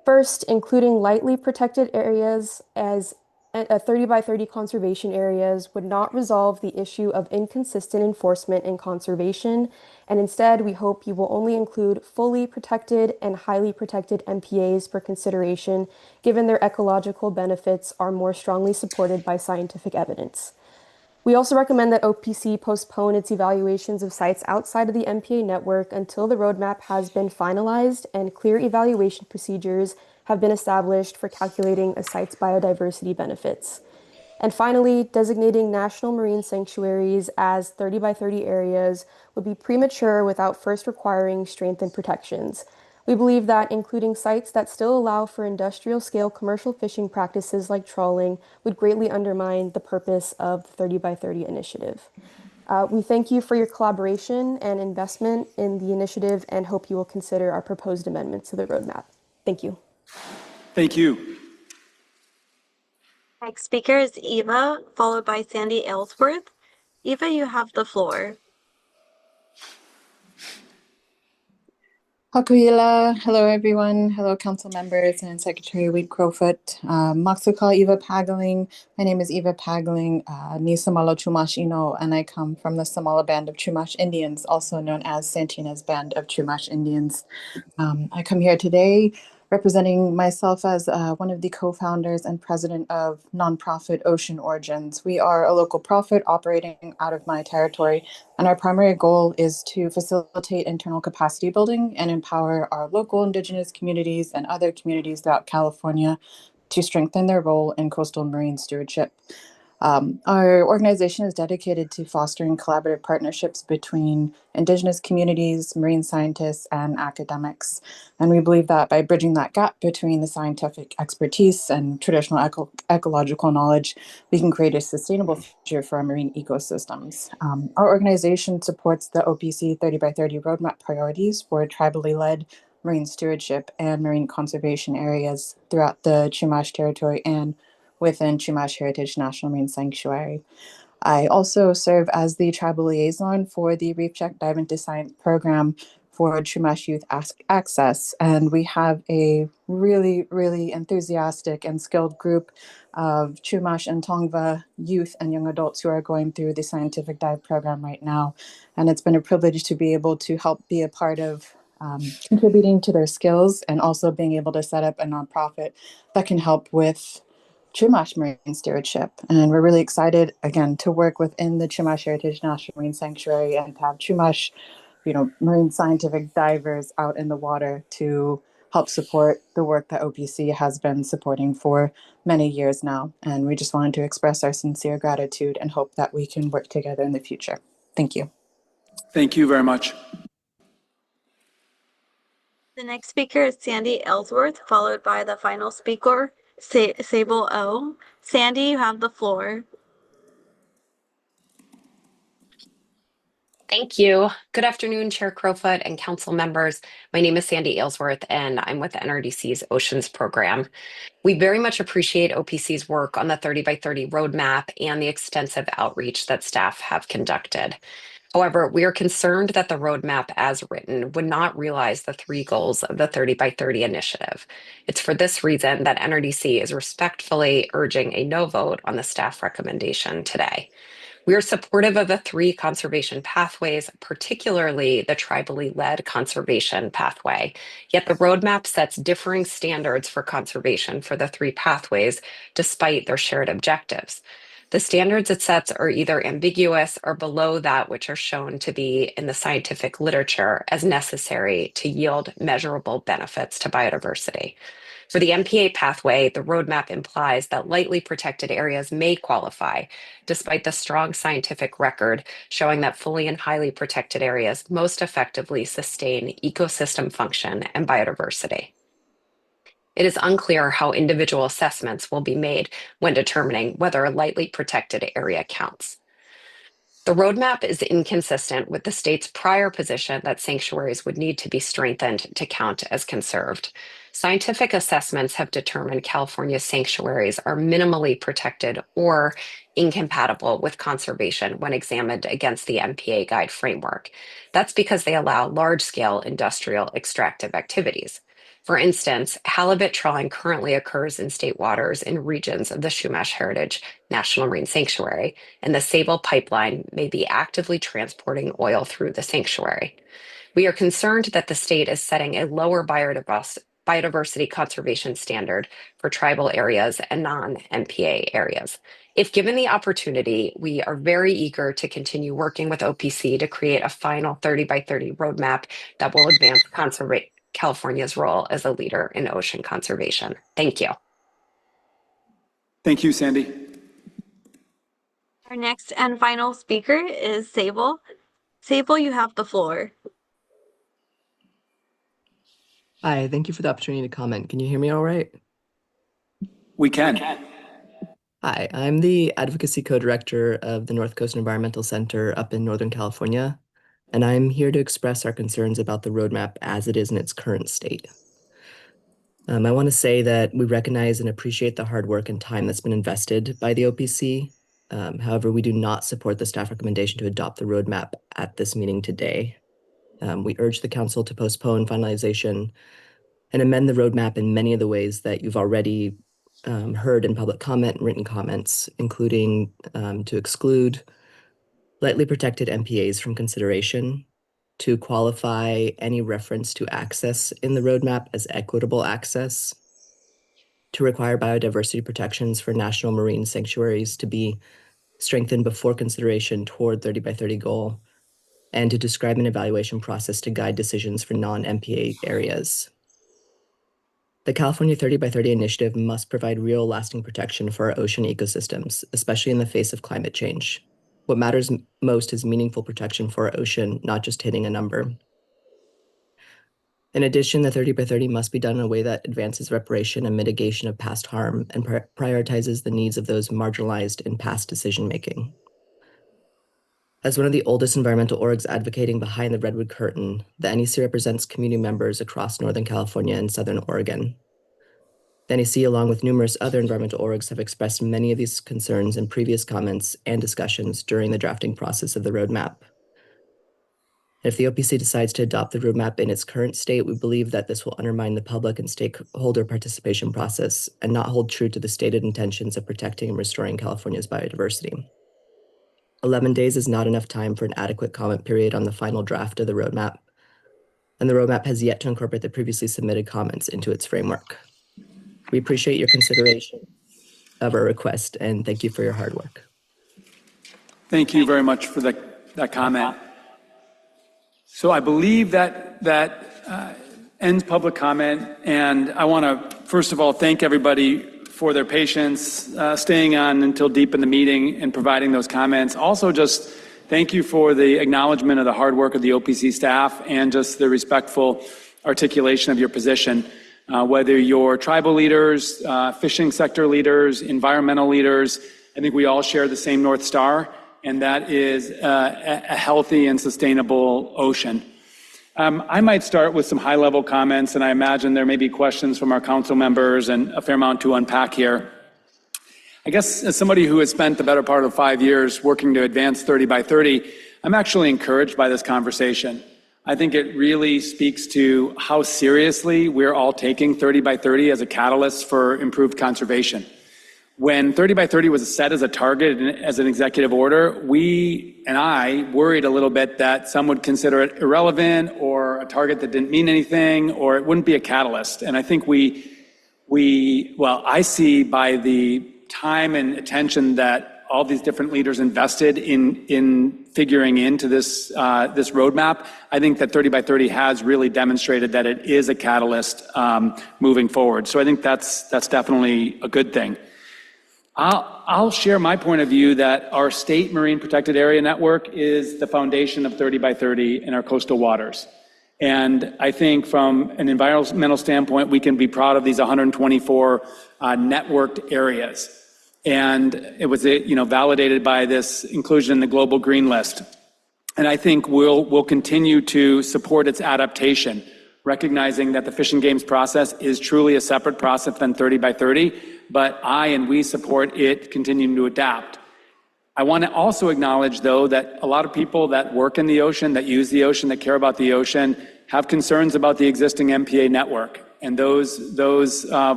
First, including lightly protected areas as 30 by 30 conservation areas would not resolve the issue of inconsistent enforcement in conservation, and instead we hope you will only include fully protected and highly protected MPAs for consideration, given their ecological benefits are more strongly supported by scientific evidence. We also recommend that OPC postpone its evaluations of sites outside of the MPA network until the roadmap has been finalized and clear evaluation procedures have been established for calculating a site's biodiversity benefits. And finally, designating national marine sanctuaries as 30 by 30 areas would be premature without first requiring strengthened protections. We believe that including sites that still allow for industrial-scale commercial fishing practices like trawling would greatly undermine the purpose of the 30 by 30 initiative. We thank you for your collaboration and investment in the initiative and hope you will consider our proposed amendments to the roadmap. Thank you. Thank you. Next speaker is Eva, followed by Sandy Ellsworth. Eva, you have the floor. Hakuila. Hello, everyone. Hello, council members and Secretary Wade Crowfoot. Maxukal Eva Pagaling. My name is Eva Pagaling, ni Samalo Chumash Ino, and I come from the Samala Band of Chumash Indians, also known as Santina's Band of Chumash Indians. I come here today representing myself as one of the co-founders and president of nonprofit Ocean Origins. We are a local profit operating out of my territory, and our primary goal is to facilitate internal capacity building and empower our local indigenous communities and other communities throughout California to strengthen their role in coastal marine stewardship. Our organization is dedicated to fostering collaborative partnerships between indigenous communities, marine scientists, and academics. And we believe that by bridging that gap between the scientific expertise and traditional ecological knowledge, we can create a sustainable future for our marine ecosystems. Our organization supports the OPC 30 by 30 roadmap priorities for tribally led marine stewardship and marine conservation areas throughout the Chumash territory and within Chumash Heritage National Marine Sanctuary. I also serve as the tribal liaison for the Reef Check Dive into Science program for Chumash Youth Access, and we have a really, really enthusiastic and skilled group of Chumash and Tongva youth and young adults who are going through the scientific dive program right now. And it's been a privilege to be able to help be a part of contributing to their skills and also being able to set up a nonprofit that can help with Chumash marine stewardship. And we're really excited, again, to work within the Chumash Heritage National Marine Sanctuary and to have Chumash, marine scientific divers out in the water to help support the work that OPC has been supporting for many years now. And we just wanted to express our sincere gratitude and hope that we can work together in the future. Thank you. Thank you very much. The next speaker is Sandy Ellsworth, followed by the final speaker, Sable O. Sandy, you have the floor. Thank you. Good afternoon, Chair Crowfoot and council members. My name is Sandy Aylesworth, and I'm with NRDC's Oceans program. We very much appreciate OPC's work on the 30 by 30 roadmap and the extensive outreach that staff have conducted. However, we are concerned that the roadmap as written would not realize the 3 goals of the 30 by 30 initiative. It's for this reason that NRDC is respectfully urging a no vote on the staff recommendation today. We are supportive of the 3 conservation pathways, particularly the tribally led conservation pathway. Yet the roadmap sets differing standards for conservation for the 3 pathways, despite their shared objectives. The standards it sets are either ambiguous or below that which are shown to be in the scientific literature as necessary to yield measurable benefits to biodiversity. For the MPA pathway, the roadmap implies that lightly protected areas may qualify, despite the strong scientific record showing that fully and highly protected areas most effectively sustain ecosystem function and biodiversity. It is unclear how individual assessments will be made when determining whether a lightly protected area counts. The roadmap is inconsistent with the state's prior position that sanctuaries would need to be strengthened to count as conserved. Scientific assessments have determined California's sanctuaries are minimally protected or incompatible with conservation when examined against the MPA guide framework. That's because they allow large-scale industrial extractive activities. For instance, halibut trawling currently occurs in state waters in regions of the Chumash Heritage National Marine Sanctuary, and the Sable pipeline may be actively transporting oil through the sanctuary. We are concerned that the state is setting a lower biodiversity conservation standard for tribal areas and non-MPA areas. If given the opportunity, we are very eager to continue working with OPC to create a final 30 by 30 roadmap that will advance California's role as a leader in ocean conservation. Thank you. Thank you, Sandy. Our next and final speaker is Sable. Sable, you have the floor. Hi, thank you for the opportunity to comment. Can you hear me all right? We can. Hi, I'm the Advocacy Co-Director of the North Coast Environmental Center up in Northern California, and I'm here to express our concerns about the roadmap as it is in its current state. I want to say that we recognize and appreciate the hard work and time that's been invested by the OPC. However, we do not support the staff recommendation to adopt the roadmap at this meeting today. We urge the council to postpone finalization and amend the roadmap in many of the ways that you've already heard in public comment and written comments, including to exclude lightly protected MPAs from consideration, to qualify any reference to access in the roadmap as equitable access, to require biodiversity protections for national marine sanctuaries to be strengthened before consideration toward 30 by 30 goal, and to describe an evaluation process to guide decisions for non-MPA areas. The California 30 by 30 initiative must provide real lasting protection for our ocean ecosystems, especially in the face of climate change. What matters most is meaningful protection for our ocean, not just hitting a number. In addition, the 30 by 30 must be done in a way that advances reparation and mitigation of past harm and prioritizes the needs of those marginalized in past decision-making. As one of the oldest environmental orgs advocating behind the Redwood Curtain, the NEC represents community members across Northern California and Southern Oregon. The NEC, along with numerous other environmental orgs, have expressed many of these concerns in previous comments and discussions during the drafting process of the roadmap. If the OPC decides to adopt the roadmap in its current state, we believe that this will undermine the public and stakeholder participation process and not hold true to the stated intentions of protecting and restoring California's biodiversity. 11 days is not enough time for an adequate comment period on the final draft of the roadmap, and the roadmap has yet to incorporate the previously submitted comments into its framework. We appreciate your consideration of our request, and thank you for your hard work. Thank you very much for that comment. So I believe that ends public comment, and I want to first of all thank everybody for their patience, staying on until deep in the meeting and providing those comments. Also, just thank you for the acknowledgement of the hard work of the OPC staff and just the respectful articulation of your position. Whether you're tribal leaders, fishing sector leaders, environmental leaders, I think we all share the same North Star, and that is a healthy and sustainable ocean. I might start with some high-level comments, and I imagine there may be questions from our council members and a fair amount to unpack here. I guess as somebody who has spent the better part of 5 years working to advance 30 by 30, I'm actually encouraged by this conversation. I think it really speaks to how seriously we're all taking 30 by 30 as a catalyst for improved conservation. When 30 by 30 was set as a target and as an executive order, we and I worried a little bit that some would consider it irrelevant or a target that didn't mean anything, or it wouldn't be a catalyst. And I think I see by the time and attention that all these different leaders invested in figuring into this roadmap, I think that 30 by 30 has really demonstrated that it is a catalyst moving forward. So I think that's definitely a good thing. I'll share my point of view that our state marine protected area network is the foundation of 30 by 30 in our coastal waters. And I think from an environmental standpoint, we can be proud of these 124 networked areas. And it was validated by this inclusion in the Global Green List. And I think we'll continue to support its adaptation, recognizing that the Fish and Games process is truly a separate process than 30 by 30, but we support it continuing to adapt. I want to also acknowledge, though, that a lot of people that work in the ocean, that use the ocean, that care about the ocean, have concerns about the existing MPA network. And those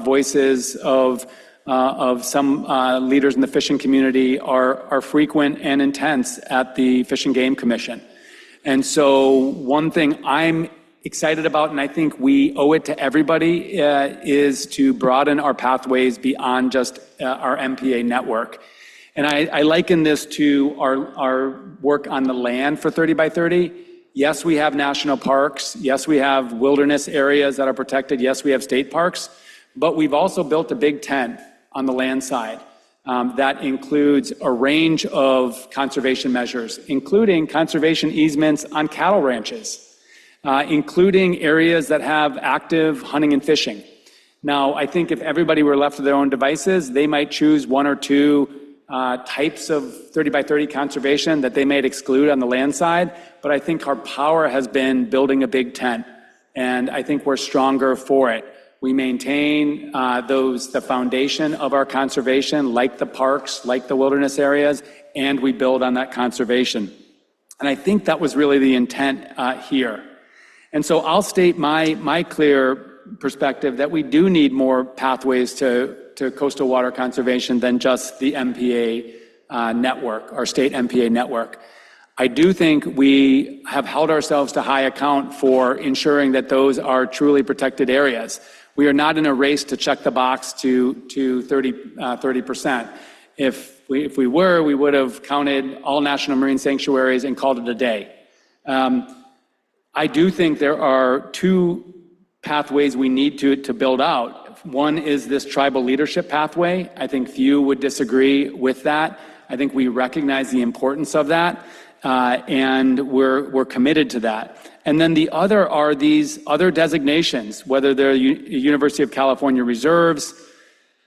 voices of some leaders in the fishing community are frequent and intense at the Fish and Game Commission. And so one thing I'm excited about, and I think we owe it to everybody, is to broaden our pathways beyond just our MPA network. And I liken this to our work on the land for 30 by 30. Yes, we have national parks. Yes, we have wilderness areas that are protected. Yes, we have state parks. But we've also built a big tent on the land side that includes a range of conservation measures, including conservation easements on cattle ranches, including areas that have active hunting and fishing. Now, I think if everybody were left to their own devices, they might choose one or two types of 30 by 30 conservation that they might exclude on the land side. But I think our power has been building a big tent, and I think we're stronger for it. We maintain the foundation of our conservation, like the parks, like the wilderness areas, and we build on that conservation. And I think that was really the intent here. And so I'll state my clear perspective that we do need more pathways to coastal water conservation than just the MPA network, our state MPA network. I do think we have held ourselves to high account for ensuring that those are truly protected areas. We are not in a race to check the box to 30%. If we were, we would have counted all national marine sanctuaries and called it a day. I do think there are two pathways we need to build out. One is this tribal leadership pathway. I think few would disagree with that. I think we recognize the importance of that, and we're committed to that. And then the other are these other designations, whether they're University of California reserves,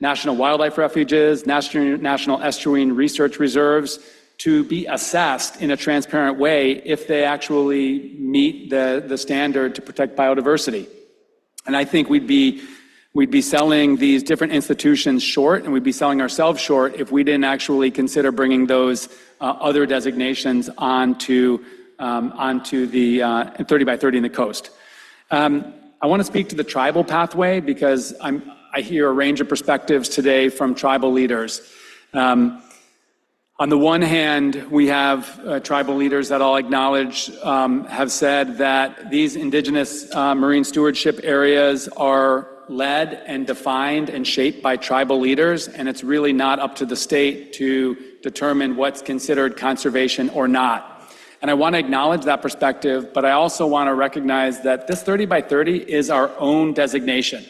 national wildlife refuges, national estuarine research reserves, to be assessed in a transparent way if they actually meet the standard to protect biodiversity. And I think we'd be selling these different institutions short, and we'd be selling ourselves short if we didn't actually consider bringing those other designations onto onto the 30 by 30 in the coast. I want to speak to the tribal pathway because I hear a range of perspectives today from tribal leaders. On the one hand, we have tribal leaders that I'll acknowledge have said that these indigenous marine stewardship areas are led and defined and shaped by tribal leaders, and it's really not up to the state to determine what's considered conservation or not. And I want to acknowledge that perspective, but I also want to recognize that this 30 by 30 is our own designation.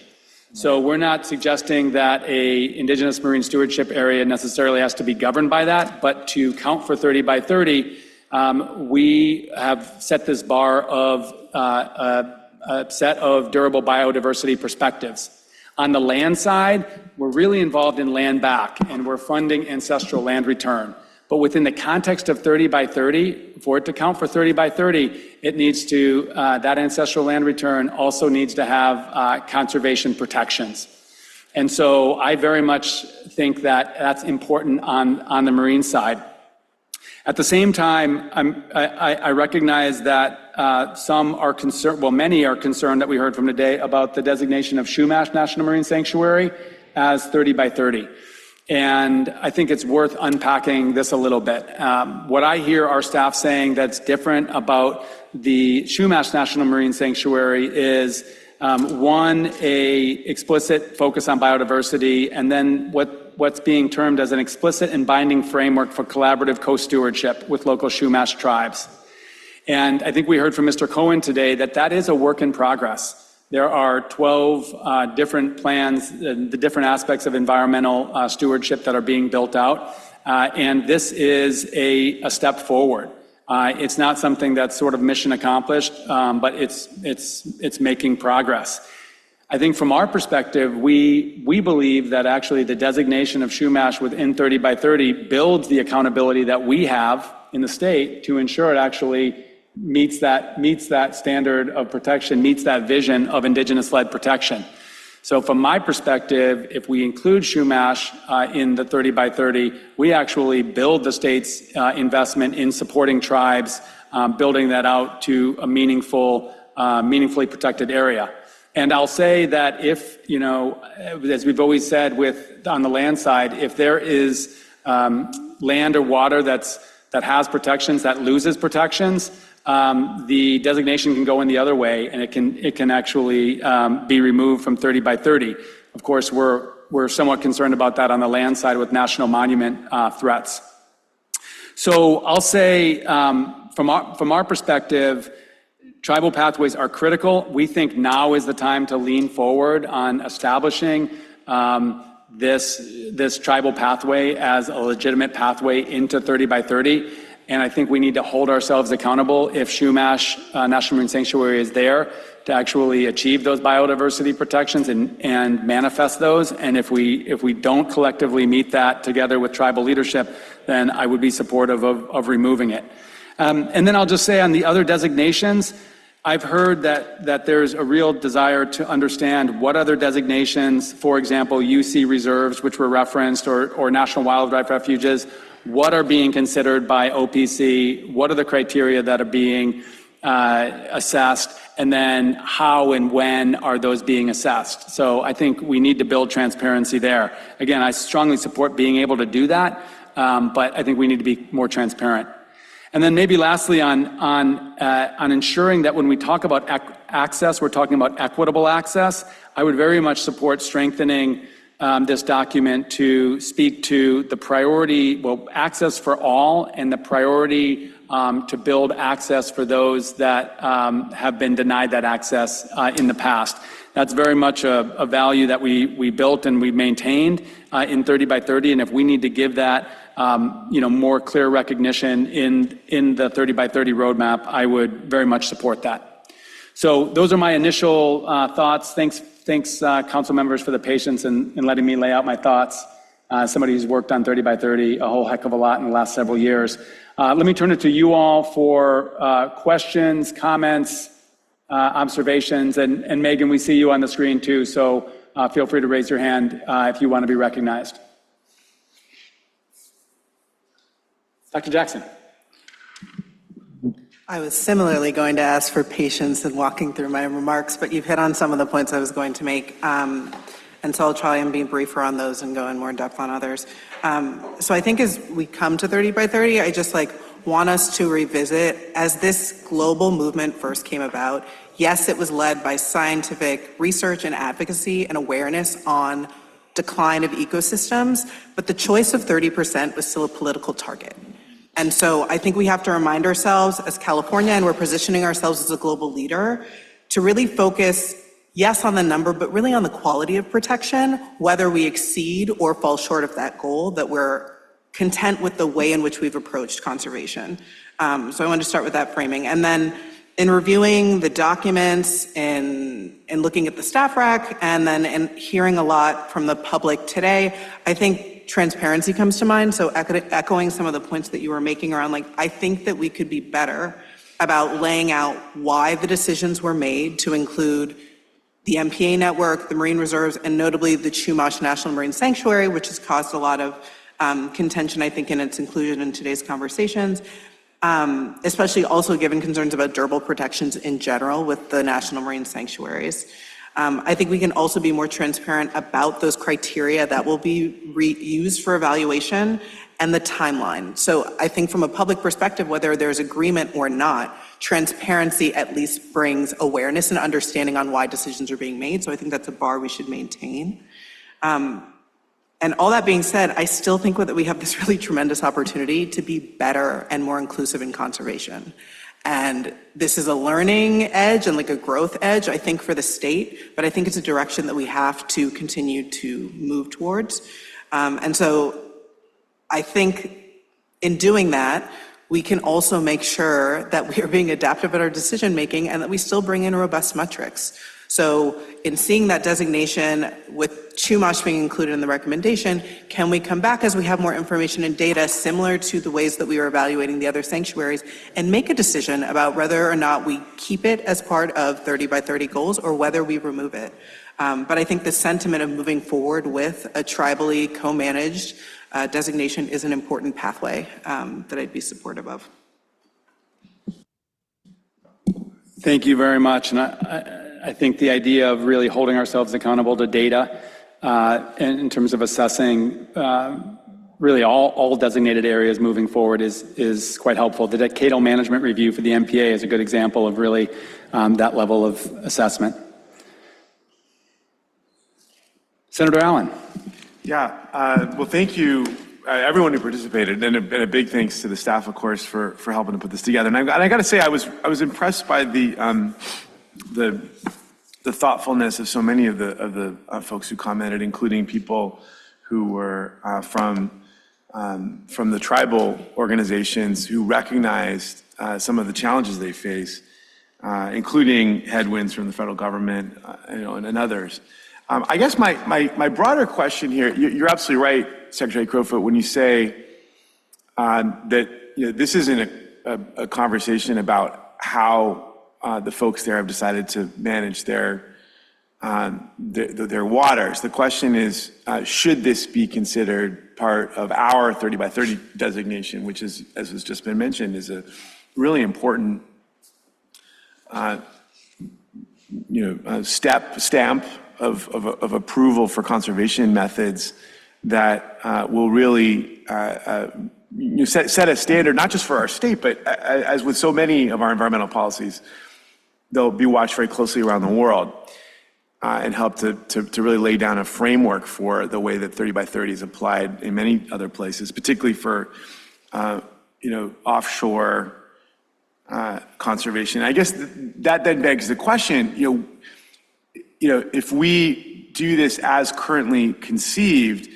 So we're not suggesting that a indigenous marine stewardship area necessarily has to be governed by that, but to count for 30 by 30, we have set this bar of a set of durable biodiversity perspectives. On the land side, we're really involved in land back, and we're funding ancestral land return. But within the context of 30 by 30, for it to count for 30 by 30, it needs to, that ancestral land return also needs to have conservation protections. And so I very much think that that's important on the marine side. At the same time, I recognize that some are concerned, well, many are concerned that we heard from today about the designation of Chumash National Marine Sanctuary as 30 by 30. And I think it's worth unpacking this a little bit. What I hear our staff saying that's different about the Chumash National Marine Sanctuary is one, a explicit focus on biodiversity, and then what's being termed as an explicit and binding framework for collaborative co-stewardship with local Chumash tribes. And I think we heard from Mr. Cohen today that that is a work in progress. There are 12 different plans, the different aspects of environmental stewardship that are being built out. And this is a step forward. It's not something that's sort of mission accomplished, but it's making progress. I think from our perspective, we believe that actually the designation of Chumash within 30 by 30 builds the accountability that we have in the state to ensure it actually meets that standard of protection, meets that vision of indigenous-led protection. So from my perspective, if we include Chumash in the 30 by 30, we actually build the state's investment in supporting tribes, building that out to a meaningfully protected area. And I'll say that if, as we've always said on the land side, if there is land or water that has protections, that loses protections, the designation can go in the other way, and it can actually be removed from 30 by 30. Of course, we're somewhat concerned about that on the land side with national monument threats. So I'll say from our perspective, tribal pathways are critical. We think now is the time to lean forward on establishing this tribal pathway as a legitimate pathway into 30 by 30. And I think we need to hold ourselves accountable if Chumash National Marine Sanctuary is there to actually achieve those biodiversity protections and manifest those. And if we don't collectively meet that together with tribal leadership, then I would be supportive of removing it. And then I'll just say on the other designations, I've heard that there's a real desire to understand what other designations, for example, UC reserves, which were referenced, or national wildlife refuges, what are being considered by OPC, what are the criteria that are being assessed, and then how and when are those being assessed. So I think we need to build transparency there. Again, I strongly support being able to do that, but I think we need to be more transparent. And then maybe lastly on ensuring that when we talk about access, we're talking about equitable access. I would very much support strengthening this document to speak to the priority, access for all, and the priority to build access for those that have been denied that access in the past. That's very much a value that we built and we maintained in 30 by 30, and if we need to give that more clear recognition in the 30 by 30 roadmap, I would very much support that. So those are my initial thoughts. Thanks, council members, for the patience in letting me lay out my thoughts. Somebody who's worked on 30 by 30 a whole heck of a lot in the last several years. Let me turn it to you all for questions, comments, observations, and Megan, we see you on the screen too, so feel free to raise your hand if you want to be recognized. Dr. Jackson. I was similarly going to ask for patience in walking through my remarks, but you've hit on some of the points I was going to make. And so I'll try and be briefer on those and go in more depth on others. So I think as we come to 30 by 30, I just want us to revisit, as this global movement first came about, yes, it was led by scientific research and advocacy and awareness on decline of ecosystems, but the choice of 30% was still a political target. And so I think we have to remind ourselves as California, and we're positioning ourselves as a global leader, to really focus, yes, on the number, but really on the quality of protection, whether we exceed or fall short of that goal, that we're content with the way in which we've approached conservation. So I wanted to start with that framing. And then in reviewing the documents and looking at the staff rec, and then in hearing a lot from the public today, I think transparency comes to mind. So echoing some of the points that you were making around, I think that we could be better about laying out why the decisions were made to include the MPA network, the marine reserves, and notably the Chumash National Marine Sanctuary, which has caused a lot of contention, I think, in its inclusion in today's conversations, especially also given concerns about durable protections in general with the National Marine Sanctuaries. I think we can also be more transparent about those criteria that will be used for evaluation and the timeline. So I think from a public perspective, whether there's agreement or not, transparency at least brings awareness and understanding on why decisions are being made. So I think that's a bar we should maintain. And all that being said, I still think that we have this really tremendous opportunity to be better and more inclusive in conservation. And this is a learning edge and a growth edge, I think, for the state, but I think it's a direction that we have to continue to move towards. And so I think in doing that, we can also make sure that we are being adaptive at our decision making and that we still bring in robust metrics. So in seeing that designation with Chumash being included in the recommendation, can we come back as we have more information and data similar to the ways that we were evaluating the other sanctuaries and make a decision about whether or not we keep it as part of 30 by 30 goals or whether we remove it. But I think the sentiment of moving forward with a tribally co-managed designation is an important pathway that I'd be supportive of. Thank you very much. And I think the idea of really holding ourselves accountable to data in terms of assessing really all designated areas moving forward is quite helpful. The decadal management review for the MPA is a good example of really that level of assessment. Senator Allen. Yeah, well, thank you, everyone who participated, and a big thanks to the staff, of course, for helping to put this together. And I got to say, I was impressed by the thoughtfulness of so many of the folks who commented, including people who were from the tribal organizations who recognized some of the challenges they face, including headwinds from the federal government, and others. I guess my broader question here, you're absolutely right, Secretary Crowfoot, when you say that this isn't a conversation about how the folks there have decided to manage their waters. The question is, should this be considered part of our 30 by 30 designation, which is, as has just been mentioned, is a really important stamp of approval for conservation methods that will really set a standard, not just for our state, but as with so many of our environmental policies, they'll be watched very closely around the world and help to really lay down a framework for the way that 30 by 30 is applied in many other places, particularly for offshore conservation. I guess that then begs the question, if we do this as currently conceived,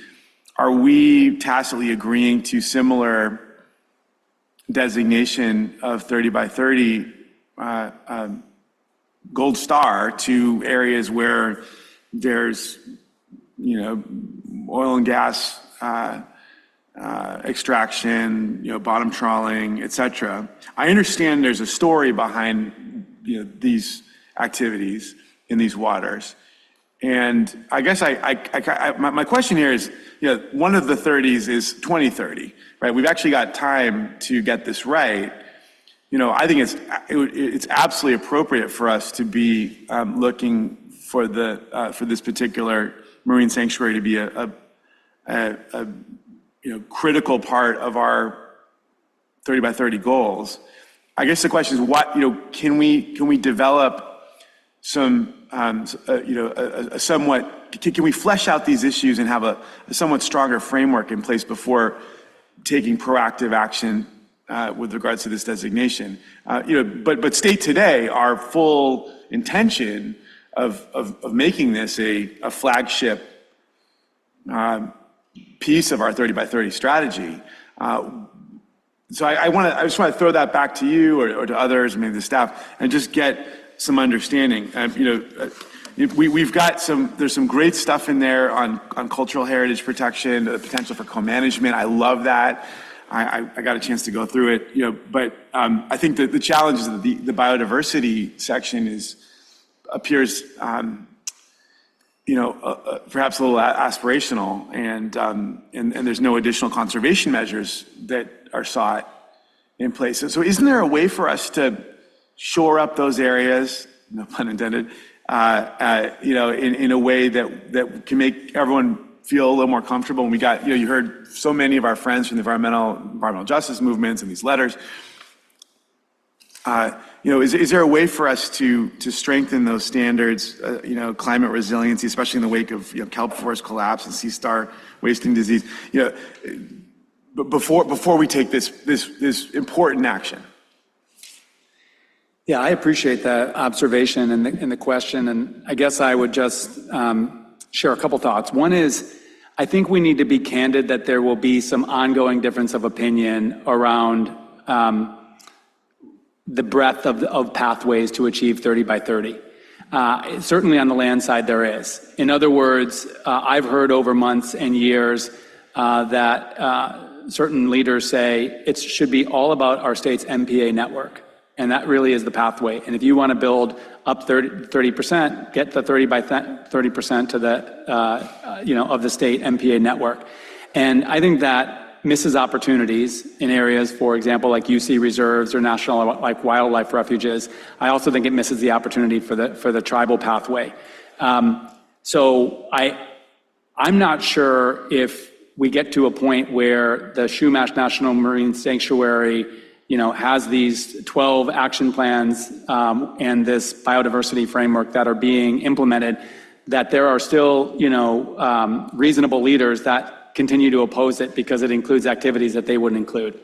are we tacitly agreeing to similar designation of 30 by 30 gold star to areas where there's, oil and gas extraction, bottom trawling, et cetera? I understand there's a story behind, these activities in these waters. And I guess my question here is, one of the 30s is 2030, right? We've actually got time to get this right. I think it's absolutely appropriate for us to be looking for this particular marine sanctuary to be a critical part of our 30 by 30 goals. I guess the question is, can we develop some a somewhat, can we flesh out these issues and have a somewhat stronger framework in place before taking proactive action with regards to this designation? But state today our full intention of making this a flagship piece of our 30 by 30 strategy. So I just want to throw that back to you or to others, maybe the staff, and just get some understanding. We've got there's some great stuff in there on cultural heritage protection, the potential for co-management. I love that. I got a chance to go through it, but I think that the challenge is that the biodiversity section appears perhaps a little aspirational, and there's no additional conservation measures that are sought in place. So isn't there a way for us to shore up those areas, no pun intended, in a way that can make everyone feel a little more comfortable? And we got, you heard so many of our friends from the environmental justice movements and these letters. Is there a way for us to strengthen those standards, climate resiliency, especially in the wake of kelp forest collapse and sea star wasting disease, but before we take this important action? Yeah, I appreciate that observation and the question, and I guess I would just share a couple thoughts. One is, I think we need to be candid that there will be some ongoing difference of opinion around the breadth of pathways to achieve 30 by 30. Certainly on the land side there is. In other words, I've heard over months and years that certain leaders say it should be all about our state's MPA network. And that really is the pathway. And if you want to build up 30%, get the 30 by 30% to the, of the state MPA network. And I think that misses opportunities in areas, for example, like UC reserves or national like wildlife refuges. I also think it misses the opportunity for the tribal pathway. So I'm not sure if we get to a point where the Chumash National Marine Sanctuary has these 12 action plans and this biodiversity framework that are being implemented, that there are still, reasonable leaders that continue to oppose it because it includes activities that they wouldn't include.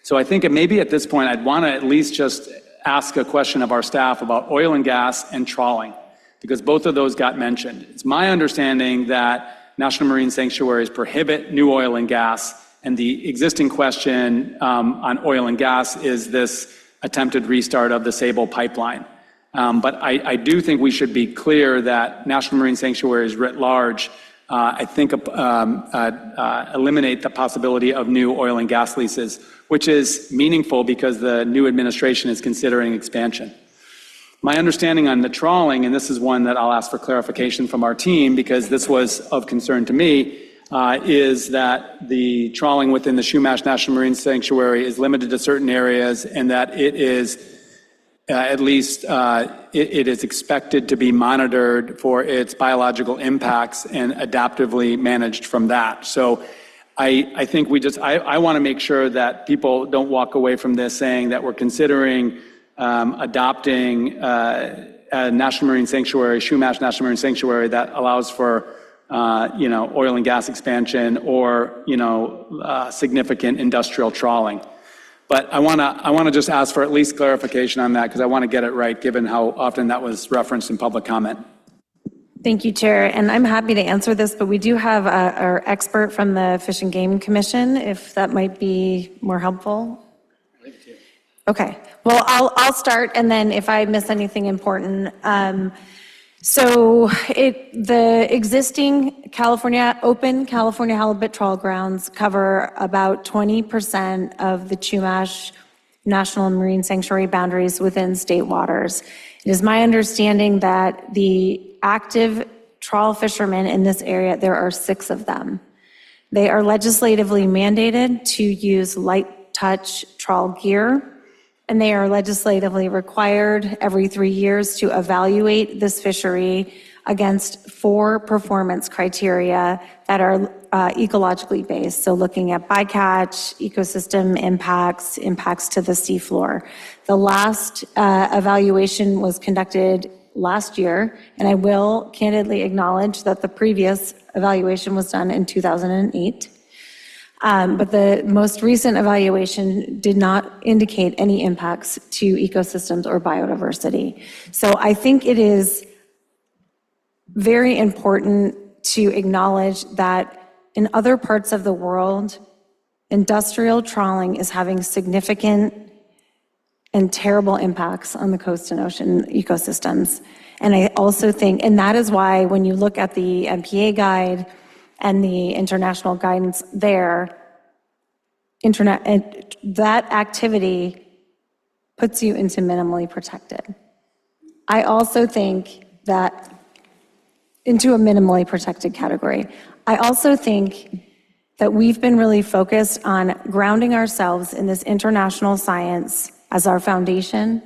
So I think maybe at this point, I'd want to at least just ask a question of our staff about oil and gas and trawling, because both of those got mentioned. It's my understanding that national marine sanctuaries prohibit new oil and gas. And the existing question on oil and gas is this attempted restart of the Sable pipeline. But I do think we should be clear that national marine sanctuaries writ large, I think, eliminate the possibility of new oil and gas leases, which is meaningful because the new administration is considering expansion. My understanding on the trawling, and this is one that I'll ask for clarification from our team because this was of concern to me, is that the trawling within the Chumash National Marine Sanctuary is limited to certain areas, and that it is at least it is expected to be monitored for its biological impacts and adaptively managed from that. So I think I want to make sure that people don't walk away from this saying that we're considering adopting a national marine sanctuary, Chumash National Marine Sanctuary, that allows for oil and gas expansion or, significant industrial trawling. But I want to just ask for at least clarification on that because I want to get it right, given how often that was referenced in public comment. Thank you, Chair. And I'm happy to answer this, but we do have our expert from the Fish and Game Commission, if that might be more helpful. Okay. Well, I'll start, and then if I miss anything important. So the existing open California halibut trawl grounds cover about 20% of the Chumash National Marine Sanctuary boundaries within state waters. It is my understanding that the active trawl fishermen in this area, there are 6 of them. They are legislatively mandated to use light touch trawl gear, and they are legislatively required every 3 years to evaluate this fishery against 4 performance criteria that are ecologically based. So looking at bycatch, ecosystem impacts, impacts to the seafloor. The last evaluation was conducted last year, and I will candidly acknowledge that the previous evaluation was done in 2008. But the most recent evaluation did not indicate any impacts to ecosystems or biodiversity. So I think it is very important to acknowledge that in other parts of the world, industrial trawling is having significant and terrible impacts on the coast and ocean ecosystems. And I also think, and that is why when you look at the MPA guide and the international guidance there, that activity puts you into minimally protected. I also think that into a minimally protected category. I also think that we've been really focused on grounding ourselves in this international science as our foundation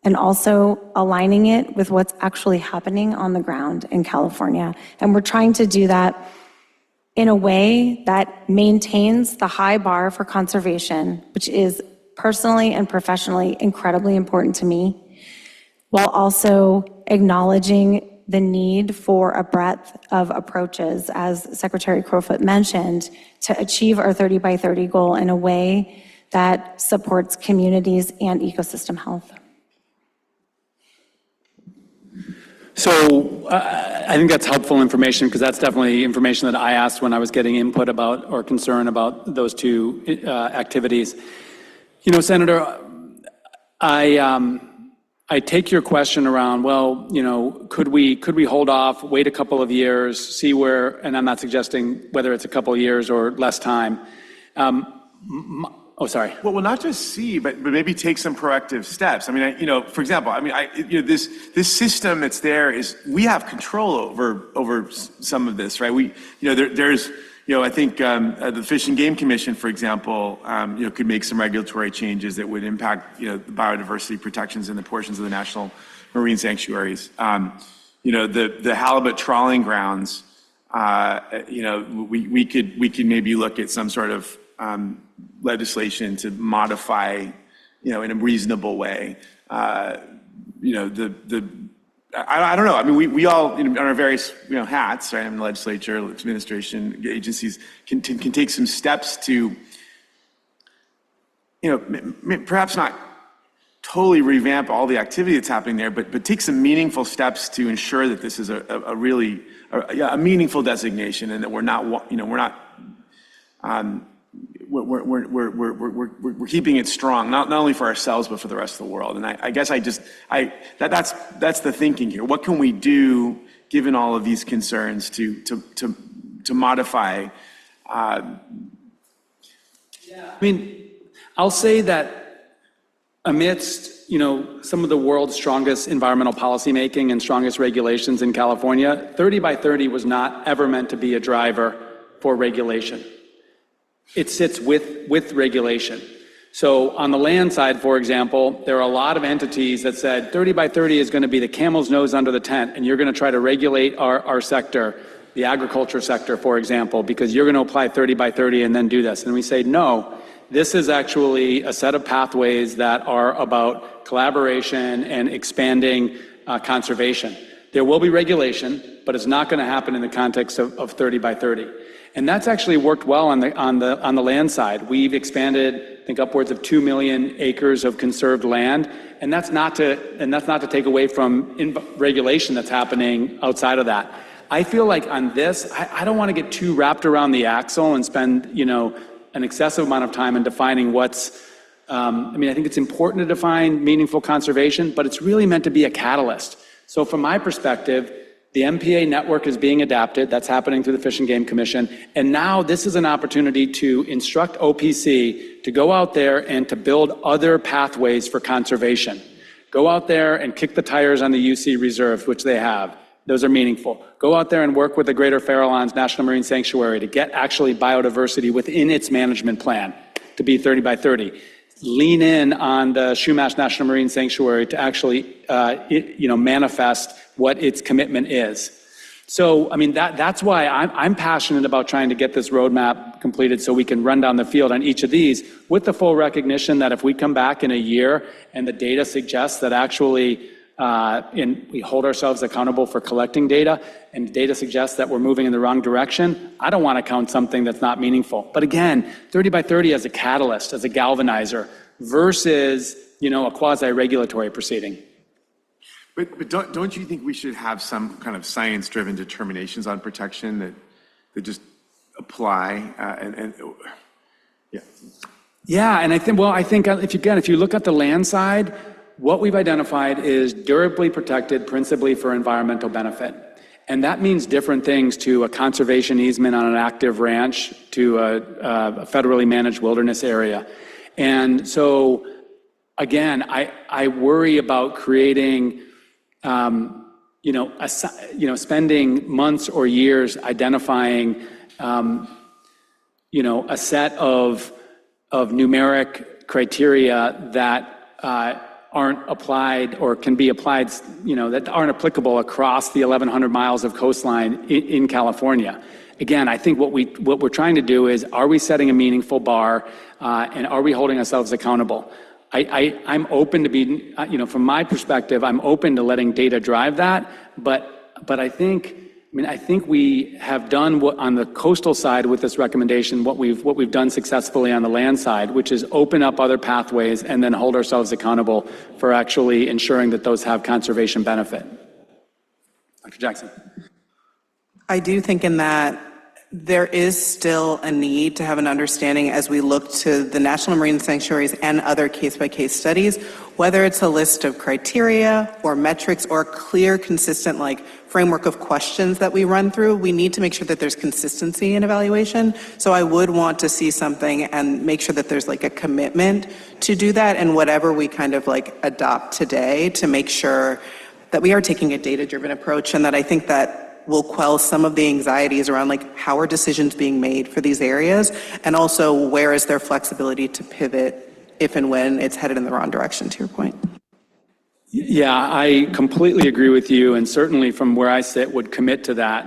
and also aligning it with what's actually happening on the ground in California. And we're trying to do that in a way that maintains the high bar for conservation, which is personally and professionally incredibly important to me, while also acknowledging the need for a breadth of approaches, as Secretary Crowfoot mentioned, to achieve our 30 by 30 goal in a way that supports communities and ecosystem health. So I think that's helpful information, because that's definitely information that I asked when I was getting input about or concern about those two activities. You know, Senator, I take your question around, well, you know, could we hold off, wait a couple of years, see where, and I'm not suggesting whether it's a couple of years or less time. Sorry. Well, not just see, but maybe take some proactive steps. I mean, for example, this system that's there is, we have control over some of this, right? There's I think the Fish and Game Commission, for example, could make some regulatory changes that would impact, the biodiversity protections in the portions of the national marine sanctuaries. The halibut trawling grounds, we could maybe look at some sort of legislation to modify, in a reasonable way. I don't know. I mean, we all, on our various, hats, right, in the legislature, administration, agencies, can take some steps to, perhaps not totally revamp all the activity that's happening there, but take some meaningful steps to ensure that this is a really meaningful designation, and that we're keeping it strong, not only for ourselves, but for the rest of the world. And I guess that's the thinking here. What can we do, given all of these concerns, to modify? I mean, I'll say that amidst, some of the world's strongest environmental policymaking and strongest regulations in California, 30 by 30 was not ever meant to be a driver for regulation. It sits with regulation. So on the land side, for example, there are a lot of entities that said 30 by 30 is going to be the camel's nose under the tent, and you're going to try to regulate our sector, the agriculture sector, for example, because you're going to apply 30 by 30 and then do this. And we say, no, this is actually a set of pathways that are about collaboration and expanding conservation. There will be regulation, but it's not going to happen in the context of 30 by 30. And that's actually worked well on the land side. We've expanded, I think, upwards of 2 million acres of conserved land, and that's not to take away from regulation that's happening outside of that. I feel like on this, I don't want to get too wrapped around the axle and spend, an excessive amount of time in defining what's. I think it's important to define meaningful conservation, but it's really meant to be a catalyst. So from my perspective, the MPA network is being adapted. That's happening through the Fish and Game Commission. And now this is an opportunity to instruct OPC to go out there and to build other pathways for conservation. Go out there and kick the tires on the UC reserves, which they have. Those are meaningful. Go out there and work with the Greater Farallones National Marine Sanctuary to get actually biodiversity within its management plan to be 30 by 30. lean in on the Chumash National Marine Sanctuary to actually, manifest what its commitment is. So, I mean, that's why I'm passionate about trying to get this roadmap completed so we can run down the field on each of these with the full recognition that if we come back in a year and the data suggests that actually we hold ourselves accountable for collecting data and data suggests that we're moving in the wrong direction, I don't want to count something that's not meaningful. But again, 30 by 30 as a catalyst, as a galvanizer versus, a quasi-regulatory proceeding. But don't you think we should have some kind of science-driven determinations on protection that just apply yeah. Yeah, and I think if you look at the land side, what we've identified is durably protected principally for environmental benefit. And that means different things to a conservation easement on an active ranch to a federally managed wilderness area. And so, again, I worry about creating spending months or years identifying, a set of numeric criteria that aren't applied or can be applied, that aren't applicable across the 1,100 miles of coastline in California. Again, I think what we're trying to do is, are we setting a meaningful bar, and are we holding ourselves accountable? I'm open to be, from my perspective, I'm open to letting data drive that, but I think we have done what on the coastal side with this recommendation, what we've done successfully on the land side, which is open up other pathways and then hold ourselves accountable for actually ensuring that those have conservation benefit. Dr. Jackson. I do think in that there is still a need to have an understanding as we look to the National Marine Sanctuaries and other case-by-case studies, whether it's a list of criteria or metrics or a clear, consistent framework of questions that we run through. We need to make sure that there's consistency in evaluation. So I would want to see something and make sure that there's a commitment to do that, and whatever we kind of adopt today to make sure that we are taking a data-driven approach, and that I think that will quell some of the anxieties around how are decisions being made for these areas, and also where is there flexibility to pivot if and when it's headed in the wrong direction, to your point. Yeah, I completely agree with you, and certainly from where I sit would commit to that.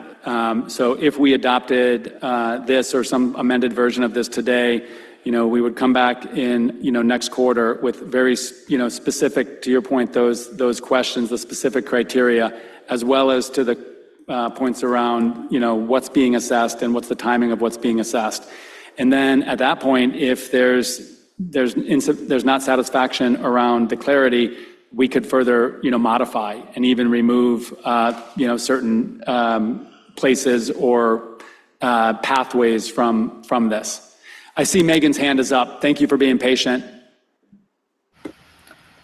So if we adopted this or some amended version of this today, we would come back in, next quarter with very, specific, to your point, those questions, the specific criteria, as well as to the points around, what's being assessed and what's the timing of what's being assessed. And then at that point, if there's not satisfaction around the clarity, we could further, modify and even remove, certain places or pathways from this. I see Megan's hand is up. Thank you for being patient.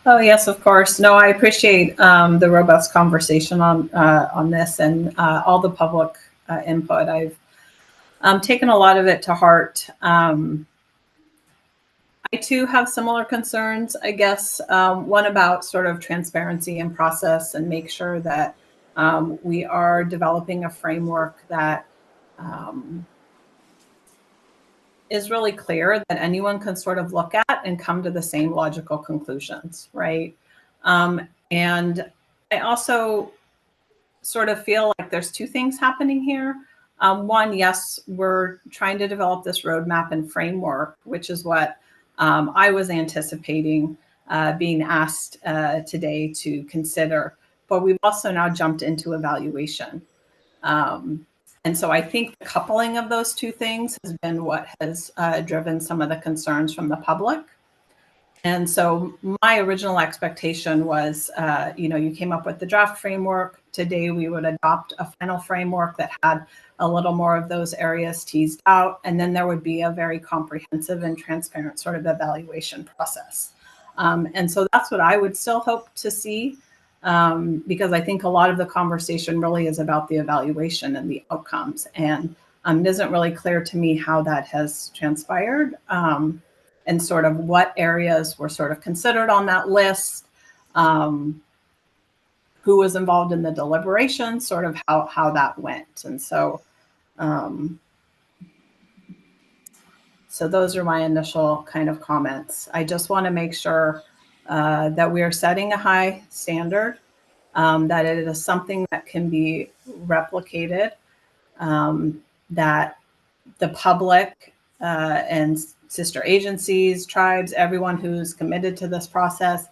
Oh, yes, of course. No, I appreciate the robust conversation on this and all the public input. I've taken a lot of it to heart. I too have similar concerns, I guess. One about sort of transparency and process, and make sure that we are developing a framework that is really clear, that anyone can sort of look at and come to the same logical conclusions, right? And I also sort of feel like there's two things happening here. One, yes, we're trying to develop this roadmap and framework, which is what I was anticipating being asked today to consider. But we've also now jumped into evaluation. And so I think the coupling of those two things has been what has driven some of the concerns from the public. And so my original expectation was, you came up with the draft framework. Today we would adopt a final framework that had a little more of those areas teased out. And then there would be a very comprehensive and transparent sort of evaluation process. And so that's what I would still hope to see. Because I think a lot of the conversation really is about the evaluation and the outcomes, and it isn't really clear to me how that has transpired, and sort of what areas were sort of considered on that list, who was involved in the deliberations, sort of how that went. And so So those are my initial kind of comments. I just want to make sure that we are setting a high standard, that it is something that can be replicated, that the public and sister agencies, tribes, everyone who's committed to this process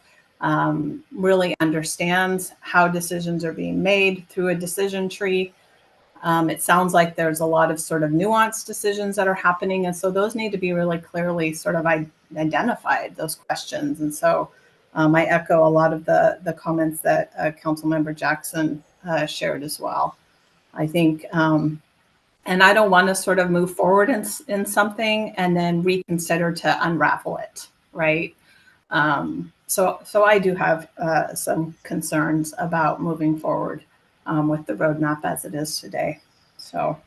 really understands how decisions are being made through a decision tree. It sounds like there's a lot of sort of nuanced decisions that are happening. And so those need to be really clearly sort of identified, those questions. And so I echo a lot of the comments that Councilmember Jackson shared as well. I think, and I don't want to sort of move forward in something and then reconsider to unravel it, right? So I do have some concerns about moving forward with the roadmap as it is today. So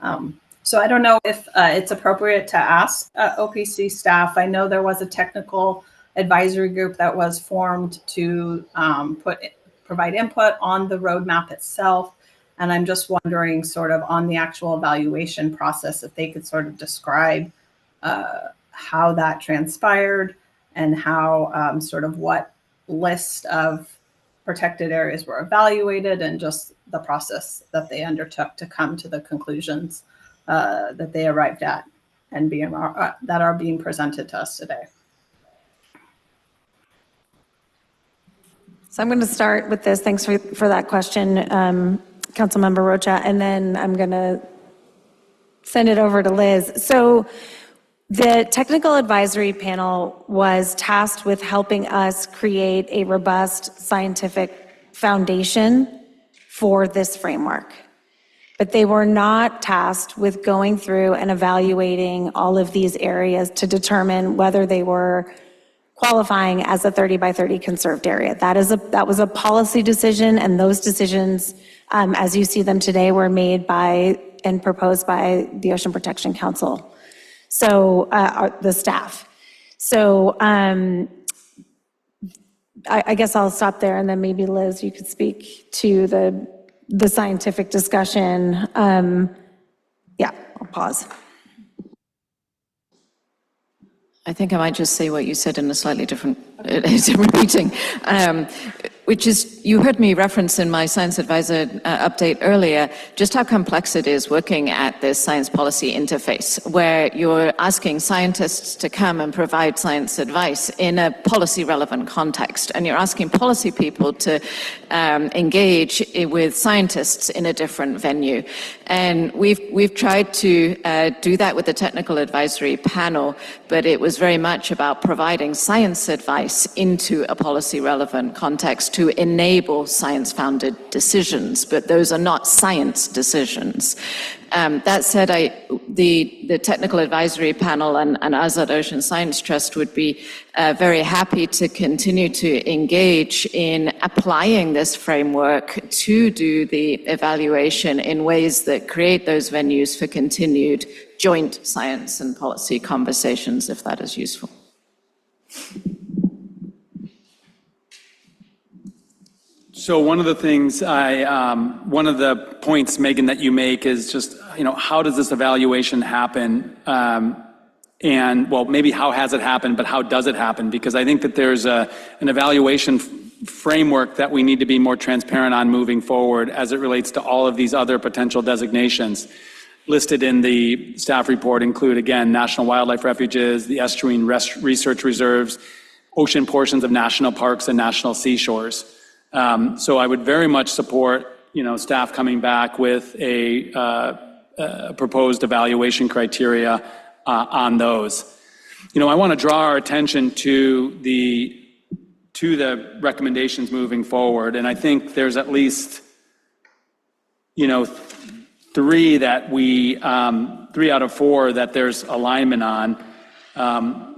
I don't know if it's appropriate to ask OPC staff. I know there was a technical advisory group that was formed to provide input on the roadmap itself. And I'm just wondering sort of on the actual evaluation process, if they could sort of describe how that transpired and how sort of what list of protected areas were evaluated and just the process that they undertook to come to the conclusions that they arrived at and that are being presented to us today. So I'm going to start with this. Thanks for that question, Councilmember Rocha, and then I'm going to send it over to Liz. So the technical advisory panel was tasked with helping us create a robust scientific foundation for this framework. But they were not tasked with going through and evaluating all of these areas to determine whether they were qualifying as a 30 by 30 conserved area. That was a policy decision, and those decisions, as you see them today, were made by and proposed by the Ocean Protection Council. So the staff. So I guess I'll stop there, and then maybe Liz, you could speak to the scientific discussion. Yeah, I'll pause. I think I might just say what you said in a slightly different meeting, which is, you heard me reference in my science advisor update earlier, just how complex it is working at this science policy interface, where you're asking scientists to come and provide science advice in a policy relevant context. And you're asking policy people to engage with scientists in a different venue. And we've tried to do that with the technical advisory panel, but it was very much about providing science advice into a policy relevant context to enable science-founded decisions, but those are not science decisions. That said, the technical advisory panel and us at Ocean Science Trust would be very happy to continue to engage in applying this framework to do the evaluation in ways that create those venues for continued joint science and policy conversations, if that is useful. So one of the things one of the points, Megan, that you make is just, how does this evaluation happen? And well, maybe how has it happened, but how does it happen? Because I think that there's an evaluation framework that we need to be more transparent on moving forward as it relates to all of these other potential designations. Listed in the staff report include, again, national wildlife refuges, the estuarine research reserves, ocean portions of national parks and national seashores. So I would very much support, staff coming back with a proposed evaluation criteria on those. I want to draw our attention to the recommendations moving forward, and I think there's at least, three out of four that there's alignment on.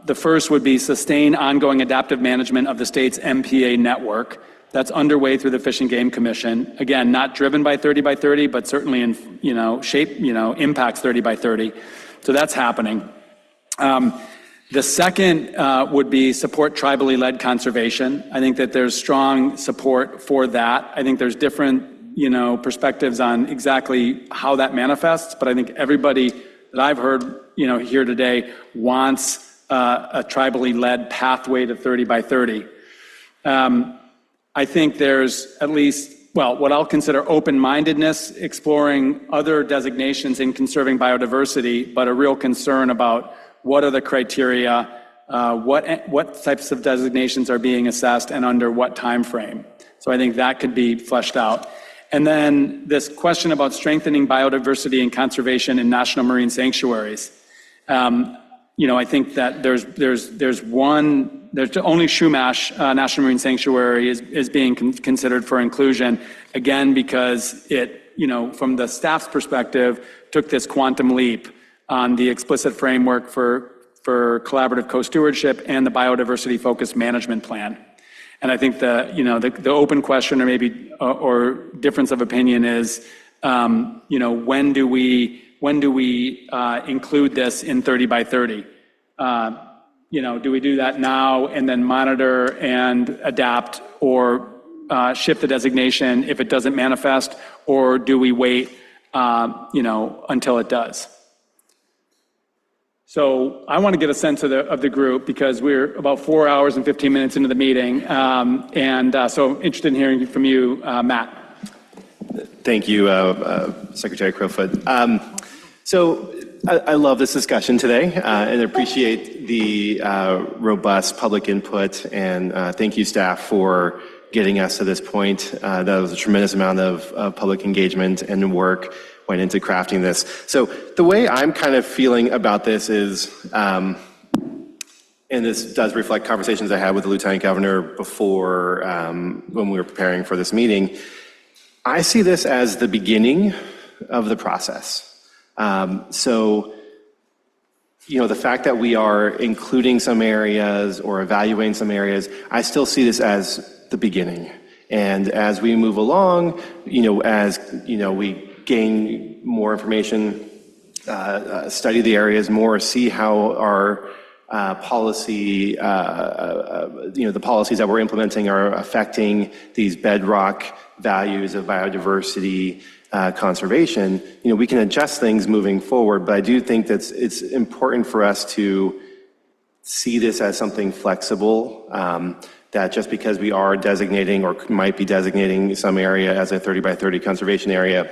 The first would be sustain ongoing adaptive management of the state's MPA network. That's underway through the Fish and Game Commission. Again, not driven by 30 by 30, but certainly in, impacts 30 by 30. So that's happening. The second would be support tribally led conservation. I think that there's strong support for that. I think there's different, perspectives on exactly how that manifests, but I think everybody that I've heard, here today wants a tribally led pathway to 30 by 30. I think there's at least, well, what I'll consider open-mindedness, exploring other designations in conserving biodiversity, but a real concern about what are the criteria, what types of designations are being assessed and under what time frame. So I think that could be fleshed out. And then this question about strengthening biodiversity and conservation in national marine sanctuaries. I think that there's only Chumash National Marine Sanctuary is being considered for inclusion, again, because it, from the staff's perspective, took this quantum leap on the explicit framework for collaborative co-stewardship and the biodiversity-focused management plan. And I think the open question, or maybe or difference of opinion, is when do we include this in 30 by 30? Do we do that now and then monitor and adapt, or shift the designation if it doesn't manifest, or do we wait until it does? So I want to get a sense of the group, because we're about 4 hours and 15 minutes into the meeting. So I'm interested in hearing from you, Matt. Thank you, Secretary Crowfoot. So I love this discussion today and appreciate the robust public input. And thank you, staff, for getting us to this point. That was a tremendous amount of public engagement and work went into crafting this. So the way I'm kind of feeling about this is, and this does reflect conversations I had with the Lieutenant Governor before when we were preparing for this meeting, I see this as the beginning of the process. So, the fact that we are including some areas or evaluating some areas, I still see this as the beginning. And as we move along, we gain more information, study the areas more, see how our policy, the policies that we're implementing are affecting these bedrock values of biodiversity, conservation, we can adjust things moving forward. But I do think that it's important for us to see this as something flexible, that just because we are designating or might be designating some area as a 30 by 30 conservation area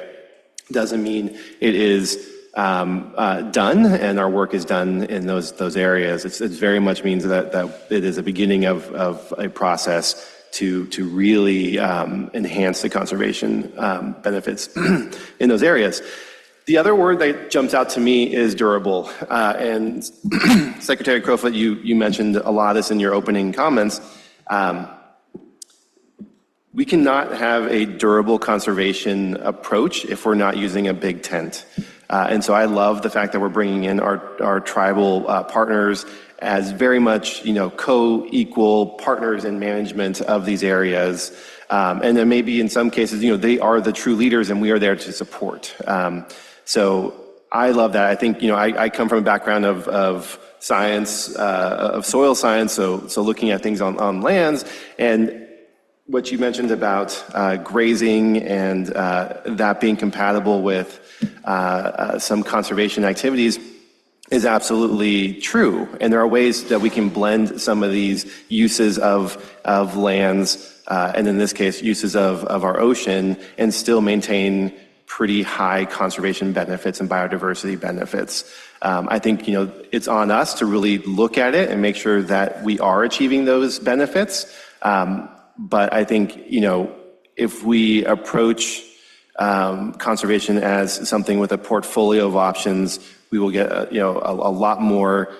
doesn't mean it is done and our work is done in those areas. It very much means that it is a beginning of a process to really enhance the conservation benefits in those areas. The other word that jumps out to me is durable. And Secretary Crowfoot, you mentioned a lot of this in your opening comments. We cannot have a durable conservation approach if we're not using a big tent. And so I love the fact that we're bringing in our tribal partners as very much, co-equal partners in management of these areas. And then maybe in some cases, they are the true leaders and we are there to support. So I love that. I think, I come from a background of science, of soil science, so looking at things on lands, and what you mentioned about grazing and that being compatible with some conservation activities is absolutely true. And there are ways that we can blend some of these uses of lands, and in this case, uses of our ocean, and still maintain pretty high conservation benefits and biodiversity benefits. I think, it's on us to really look at it and make sure that we are achieving those benefits. But I think, if we approach conservation as something with a portfolio of options, we will get a lot more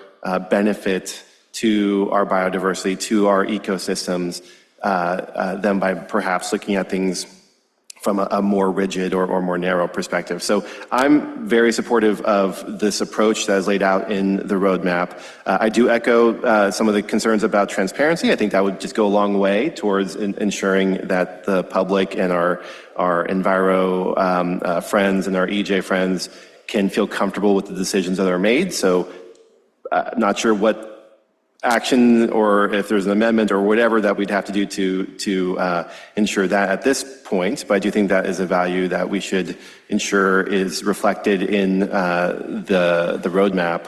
benefit to our biodiversity, to our ecosystems, than by perhaps looking at things from a more rigid or more narrow perspective. So I'm very supportive of this approach that is laid out in the roadmap. I do echo some of the concerns about transparency. I think that would just go a long way towards ensuring that the public and our Enviro friends and our EJ friends can feel comfortable with the decisions that are made. So not sure what action or if there's an amendment or whatever that we'd have to do to ensure that at this point. But I do think that is a value that we should ensure is reflected in the roadmap.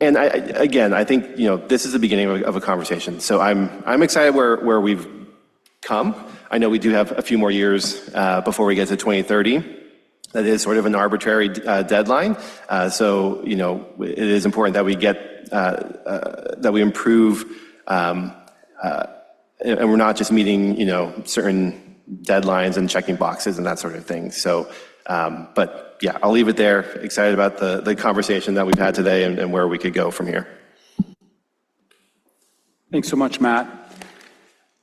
And I think this is the beginning of a conversation. So I'm excited where we've come. I know we do have a few more years before we get to 2030. That is sort of an arbitrary deadline. So it is important that we get that we improve, and we're not just meeting certain deadlines and checking boxes and that sort of thing. So, but yeah, I'll leave it there. Excited about the conversation that we've had today and where we could go from here. Thanks so much, Matt.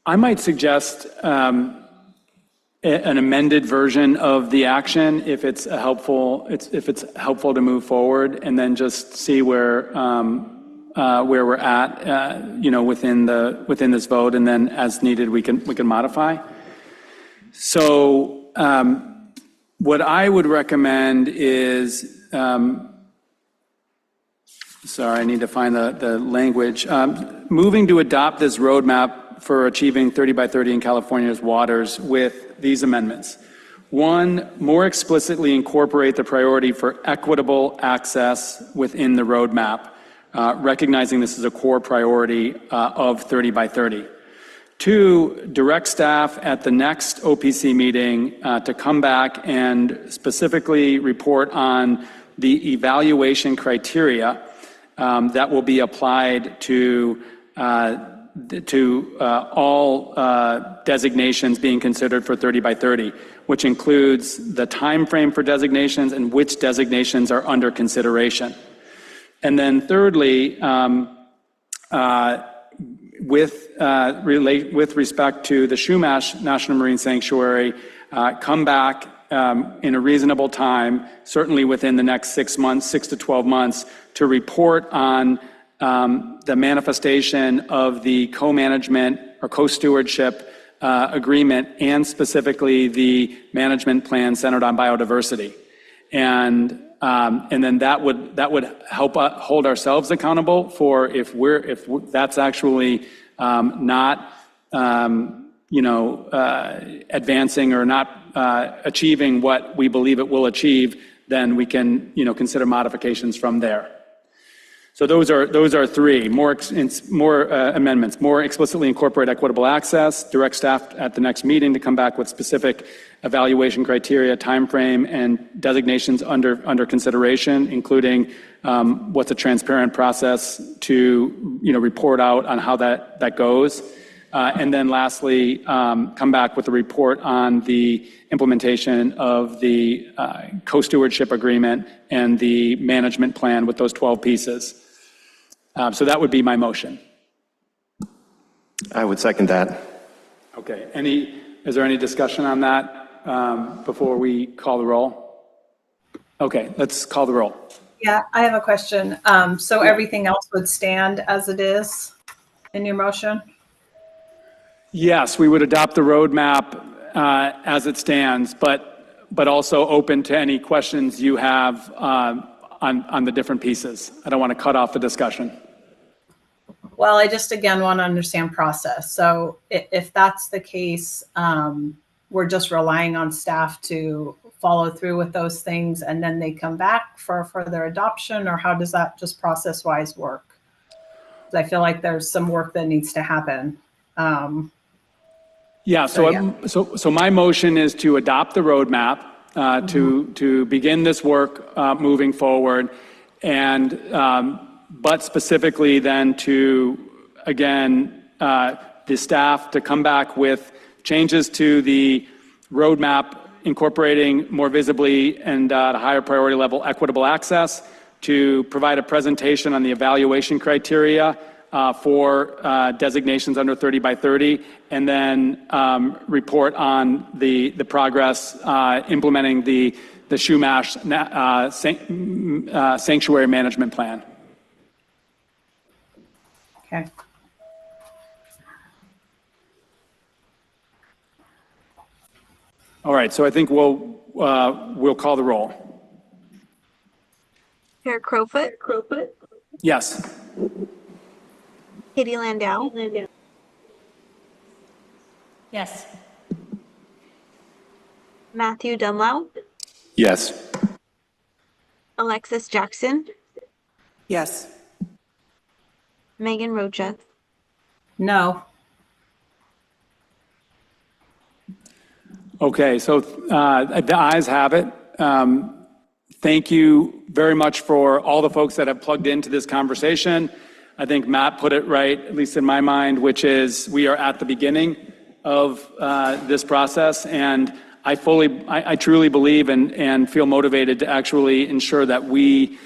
I might suggest an amended version of the action if it's helpful to move forward, and then just see where we're at within this vote, and then as needed we can modify. So what I would recommend is sorry, I need to find the language. Moving to adopt this roadmap for achieving 30 by 30 in California's waters with these amendments. 1, more explicitly incorporate the priority for equitable access within the roadmap, recognizing this is a core priority of 30 by 30. 2, direct staff at the next OPC meeting to come back and specifically report on the evaluation criteria that will be applied to all designations being considered for 30 by 30, which includes the time frame for designations and which designations are under consideration. And then thirdly, with respect to the Chumash National Marine Sanctuary, come back in a reasonable time, certainly within the next 6 to 12 months, to report on the manifestation of the co-management or co-stewardship agreement, and specifically the management plan centered on biodiversity. And then that would help hold ourselves accountable for if that's actually not advancing or not achieving what we believe it will achieve, then we can consider modifications from there. So those are 3 more amendments. More explicitly incorporate equitable access, direct staff at the next meeting to come back with specific evaluation criteria, time frame, and designations under consideration, including what's a transparent process to report out on how that goes. And then lastly, come back with a report on the implementation of the co-stewardship agreement and the management plan with those 12 pieces. So that would be my motion. I would second that. Okay. Is there any discussion on that before we call the roll? Okay, let's call the roll. Yeah, I have a question. So everything else would stand as it is in your motion? Yes, we would adopt the roadmap as it stands, but also open to any questions you have on the different pieces. I don't want to cut off the discussion. Well, I just, again, want to understand process. So if that's the case, we're just relying on staff to follow through with those things and then they come back for further adoption, or how does that just process-wise work? I feel like there's some work that needs to happen. So my motion is to adopt the roadmap, to begin this work moving forward, and but specifically then to, again, the staff to come back with changes to the roadmap incorporating more visibly and at a higher priority level equitable access, to provide a presentation on the evaluation criteria for designations under 30 by 30, and then report on the progress implementing the Chumash Sanctuary Management Plan. Okay. All right, so I think we'll call the roll. Chair Crowfoot. Yes. Katie Landau. Yes. Matthew Dunlow. Yes. Alexis Jackson. Yes. Megan Rocha. No. Okay, so the ayes have it. Thank you very much for all the folks that have plugged into this conversation. I think Matt put it right, at least in my mind, which is we are at the beginning of this process, and I truly believe and feel motivated to actually ensure that we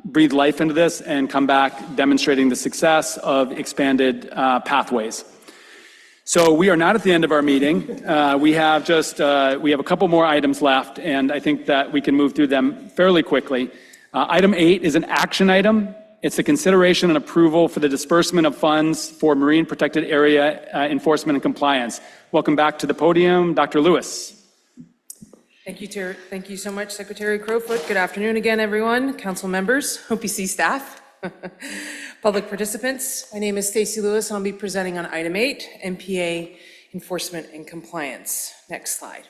breathe life into this and come back demonstrating the success of expanded pathways. So we are not at the end of our meeting. We have a couple more items left, and I think that we can move through them fairly quickly. Item 8 is an action item. It's the consideration and approval for the disbursement of funds for marine protected area enforcement and compliance. Welcome back to the podium, Dr. Lewis. Thank you, Chair. Thank you so much, Secretary Crowfoot. Good afternoon again, everyone, council members, OPC staff, public participants. My name is Staci Lewis, and I'll be presenting on item 8, MPA enforcement and compliance. Next slide.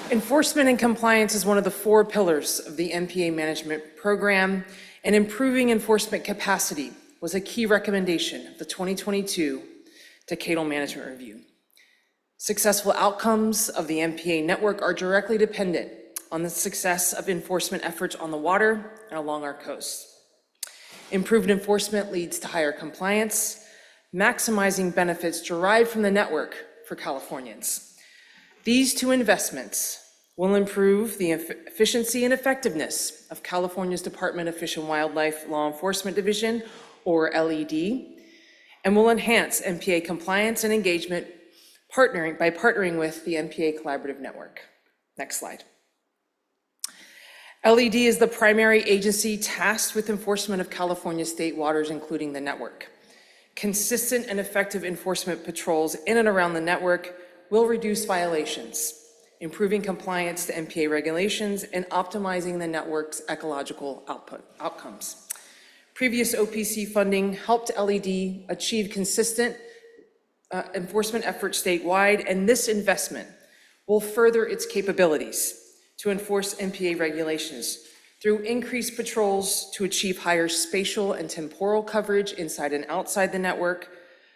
Enforcement and compliance is one of the 4 pillars of the MPA management program, and improving enforcement capacity was a key recommendation of the 2022 Decadal Management Review. Successful outcomes of the MPA network are directly dependent on the success of enforcement efforts on the water and along our coasts. Improved enforcement leads to higher compliance, maximizing benefits derived from the network for Californians. These 2 investments will improve the efficiency and effectiveness of California's Department of Fish and Wildlife Law Enforcement Division, or LED, and will enhance MPA compliance and engagement by partnering with the MPA Collaborative Network. Next slide. LED is the primary agency tasked with enforcement of California state waters, including the network. Consistent and effective enforcement patrols in and around the network will reduce violations, improving compliance to MPA regulations, and optimizing the network's ecological outcomes. Previous OPC funding helped LED achieve consistent enforcement efforts statewide, and this investment will further its capabilities to enforce MPA regulations through increased patrols to achieve higher spatial and temporal coverage inside and outside the network,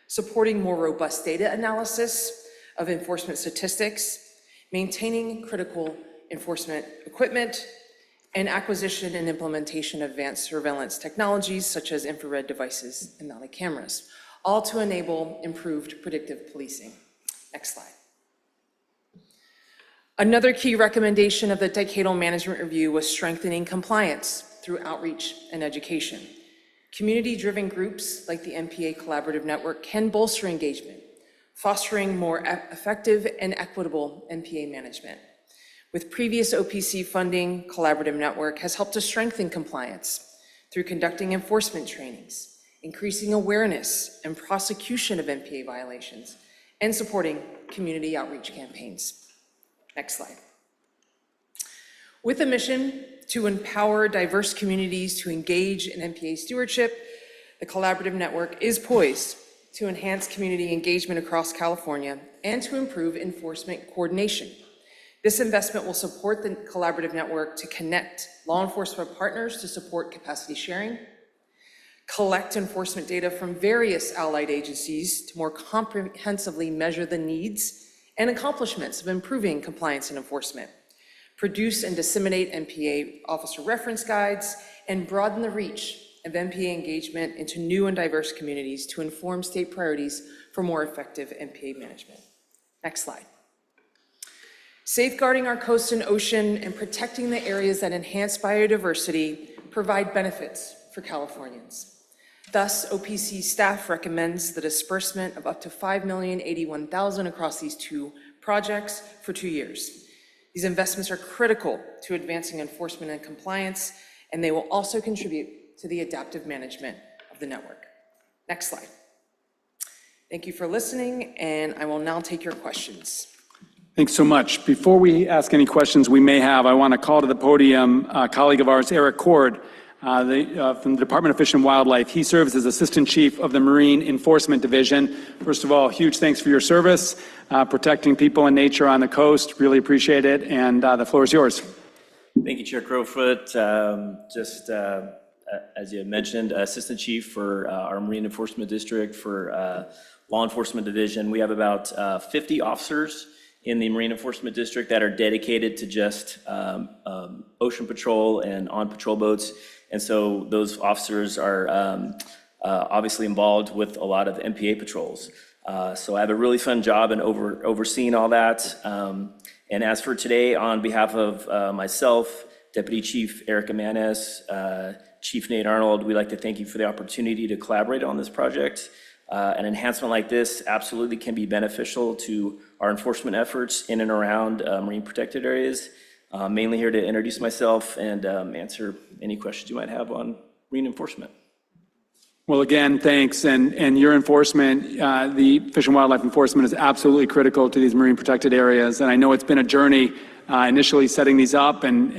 supporting more robust data analysis of enforcement statistics, maintaining critical enforcement equipment, and acquisition and implementation of advanced surveillance technologies such as infrared devices and mounted cameras, all to enable improved predictive policing. Next slide. Another key recommendation of the Decadal Management Review was strengthening compliance through outreach and education. Community-driven groups like the MPA Collaborative Network can bolster engagement, fostering more effective and equitable MPA management. With previous OPC funding, Collaborative Network has helped to strengthen compliance through conducting enforcement trainings, increasing awareness and prosecution of MPA violations, and supporting community outreach campaigns. Next slide. With a mission to empower diverse communities to engage in MPA stewardship, the Collaborative Network is poised to enhance community engagement across California and to improve enforcement coordination. This investment will support the Collaborative Network to connect law enforcement partners to support capacity sharing, collect enforcement data from various allied agencies to more comprehensively measure the needs and accomplishments of improving compliance and enforcement, produce and disseminate MPA officer reference guides, and broaden the reach of MPA engagement into new and diverse communities to inform state priorities for more effective MPA management. Next slide. Safeguarding our coast and ocean and protecting the areas that enhance biodiversity provide benefits for Californians. Thus, OPC staff recommends the disbursement of up to $5,081,000 across these 2 projects for 2 years. These investments are critical to advancing enforcement and compliance, and they will also contribute to the adaptive management of the network. Next slide. Thank you for listening, and I will now take your questions. Thanks so much. Before we ask any questions we may have, I want to call to the podium a colleague of ours, Eric Cord. from the Department of Fish and Wildlife. He serves as Assistant Chief of the Marine Enforcement Division. First of all, huge thanks for your service, protecting people and nature on the coast. Really appreciate it, and the floor is yours. Thank you, Chair Crowfoot. As you had mentioned, Assistant Chief for our Marine Enforcement District for Law Enforcement Division. We have about 50 officers in the Marine Enforcement District that are dedicated to just ocean patrol and on patrol boats. And so those officers are obviously involved with a lot of MPA patrols. So I have a really fun job in overseeing all that. And as for today, on behalf of myself, Deputy Chief Eric Amanes, Chief Nate Arnold, we'd like to thank you for the opportunity to collaborate on this project. An enhancement like this absolutely can be beneficial to our enforcement efforts in and around marine protected areas. Mainly here to introduce myself and answer any questions you might have on marine enforcement. Well, again, thanks. And your enforcement, the Fish and Wildlife enforcement is absolutely critical to these marine protected areas. And I know it's been a journey initially setting these up and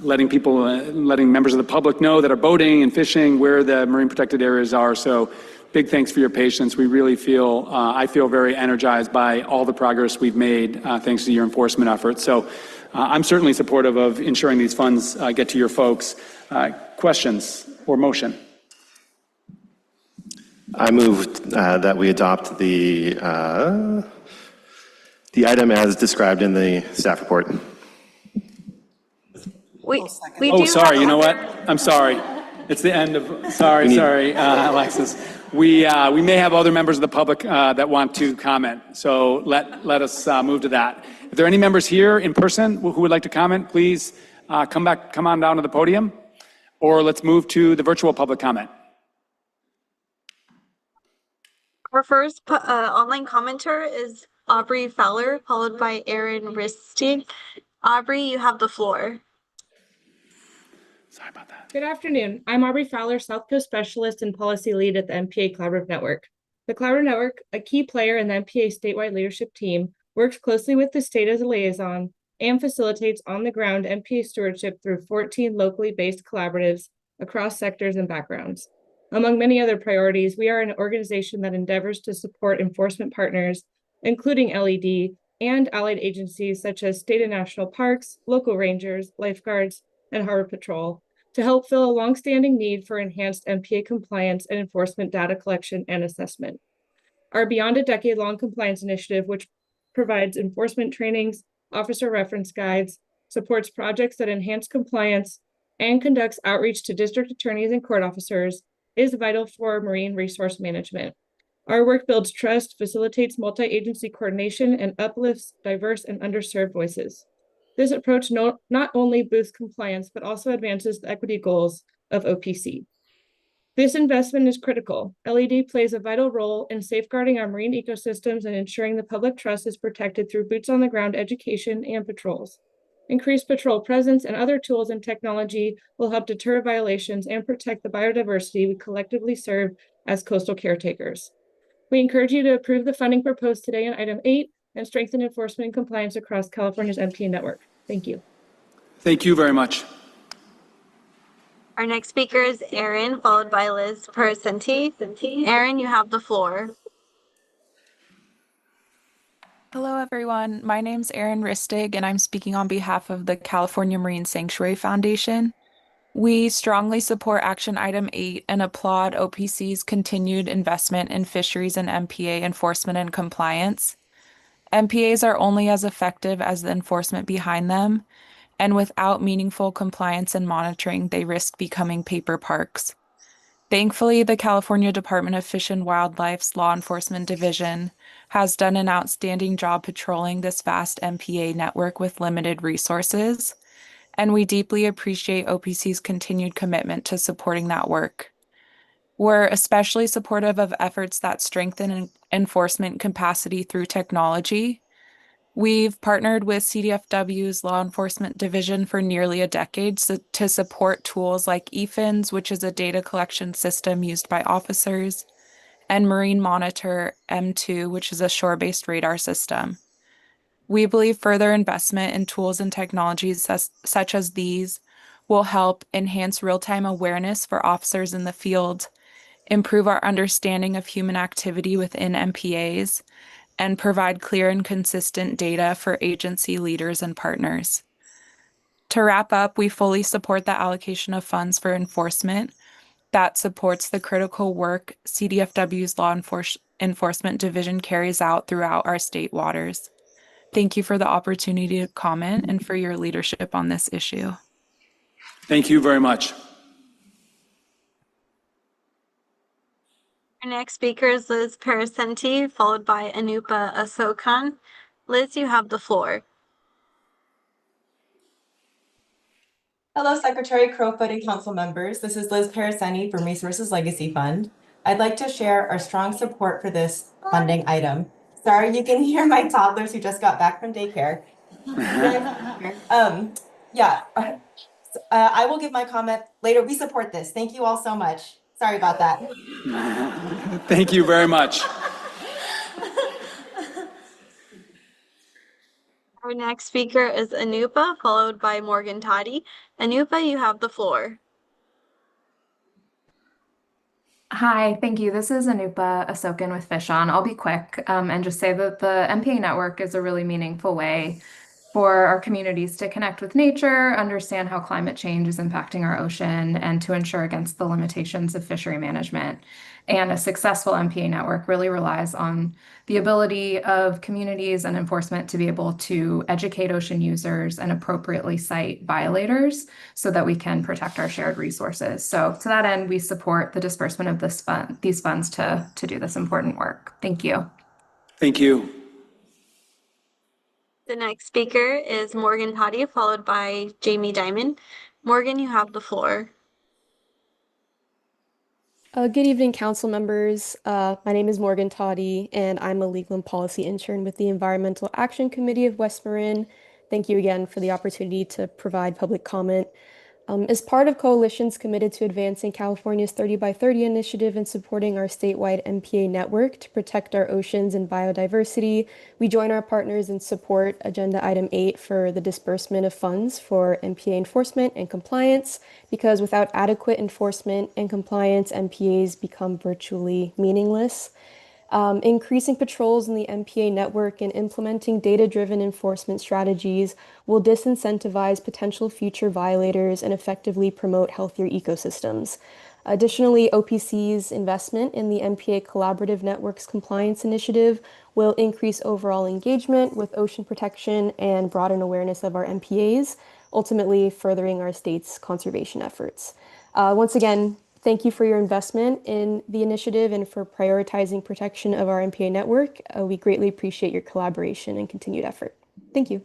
letting members of the public know that are boating and fishing where the marine protected areas are. So big thanks for your patience. We really feel, I feel very energized by all the progress we've made thanks to your enforcement efforts. So I'm certainly supportive of ensuring these funds get to your folks. Questions or motion? I move that we adopt the item as described in the staff report. Sorry, you know what? I'm sorry. It's the end of, sorry, Alexis. We may have other members of the public that want to comment, so let us move to that. If there are any members here in person who would like to comment, please come on down to the podium, or let's move to the virtual public comment. Our first online commenter is Aubrey Fowler, followed by Aaron Ristig. Aubrey, you have the floor. Sorry about that. Good afternoon. I'm Aubrey Fowler, South Coast Specialist and Policy Lead at the MPA Collaborative Network. The Collaborative Network, a key player in the MPA statewide leadership team, works closely with the state as a liaison and facilitates on-the-ground MPA stewardship through 14 locally based collaboratives across sectors and backgrounds. Among many other priorities, we are an organization that endeavors to support enforcement partners, including LED and allied agencies such as state and national parks, local rangers, lifeguards, and harbor patrol, to help fill a longstanding need for enhanced MPA compliance and enforcement data collection and assessment. Our Beyond a Decade-long compliance initiative, which provides enforcement trainings, officer reference guides, supports projects that enhance compliance, and conducts outreach to district attorneys and court officers, is vital for marine resource management. Our work builds trust, facilitates multi-agency coordination, and uplifts diverse and underserved voices. This approach not only boosts compliance, but also advances the equity goals of OPC. This investment is critical. LED plays a vital role in safeguarding our marine ecosystems and ensuring the public trust is protected through boots on the ground education and patrols. Increased patrol presence and other tools and technology will help deter violations and protect the biodiversity we collectively serve as coastal caretakers. We encourage you to approve the funding proposed today in item 8 and strengthen enforcement and compliance across California's MPA network. Thank you. Thank you very much. Our next speaker is Aaron, followed by Liz Paracenti. Aaron, you have the floor. Hello, everyone. My name's Erin Ristig, and I'm speaking on behalf of the California Marine Sanctuary Foundation. We strongly support Action Item 8 and applaud OPC's continued investment in fisheries and MPA enforcement and compliance. MPAs are only as effective as the enforcement behind them, and without meaningful compliance and monitoring, they risk becoming paper parks. Thankfully, the California Department of Fish and Wildlife's Law Enforcement Division has done an outstanding job patrolling this vast MPA network with limited resources, and we deeply appreciate OPC's continued commitment to supporting that work. We're especially supportive of efforts that strengthen enforcement capacity through technology. We've partnered with CDFW's Law Enforcement Division for nearly a decade to support tools like eFINS, which is a data collection system used by officers, and Marine Monitor M2, which is a shore-based radar system. We believe further investment in tools and technologies such as these will help enhance real-time awareness for officers in the field, improve our understanding of human activity within MPAs, and provide clear and consistent data for agency leaders and partners. To wrap up, we fully support the allocation of funds for enforcement that supports the critical work CDFW's Law Enforcement Division carries out throughout our state waters. Thank you for the opportunity to comment and for your leadership on this issue. Thank you very much. Our next speaker is Liz Parasenti, followed by Anupa Asokan. Liz, you have the floor. Hello, Secretary Crowfoot and council members. This is Liz Paraseni from Resources Legacy Fund. I'd like to share our strong support for this funding item. Sorry, you can hear my toddlers who just got back from daycare. I will give my comment later. We support this. Thank you all so much. Sorry about that. Thank you very much. Our next speaker is Anupa, followed by Morgan Toddy. Anupa, you have the floor. Hi, thank you. This is Anupa Asokan with Fish On. I'll be quick and just say that the MPA network is a really meaningful way for our communities to connect with nature, understand how climate change is impacting our ocean, and to ensure against the limitations of fishery management. And a successful MPA network really relies on the ability of communities and enforcement to be able to educate ocean users and appropriately cite violators so that we can protect our shared resources. So to that end, we support the disbursement of these funds to do this important work. Thank you. Thank you. The next speaker is Morgan Toddy, followed by Jamie Dimon. Morgan, you have the floor. Good evening, council members. My name is Morgan Toddy, and I'm a legal and policy intern with the Environmental Action Committee of West Marin. Thank you again for the opportunity to provide public comment. As part of coalitions committed to advancing California's 30 by 30 initiative and supporting our statewide MPA network to protect our oceans and biodiversity, we join our partners and support Agenda Item 8 for the disbursement of funds for MPA enforcement and compliance, because without adequate enforcement and compliance, MPAs become virtually meaningless. Increasing patrols in the MPA network and implementing data-driven enforcement strategies will disincentivize potential future violators and effectively promote healthier ecosystems. Additionally, OPC's investment in the MPA Collaborative Networks Compliance Initiative will increase overall engagement with ocean protection and broaden awareness of our MPAs, ultimately furthering our state's conservation efforts. Once again, thank you for your investment in the initiative and for prioritizing protection of our MPA network. We greatly appreciate your collaboration and continued effort. Thank you.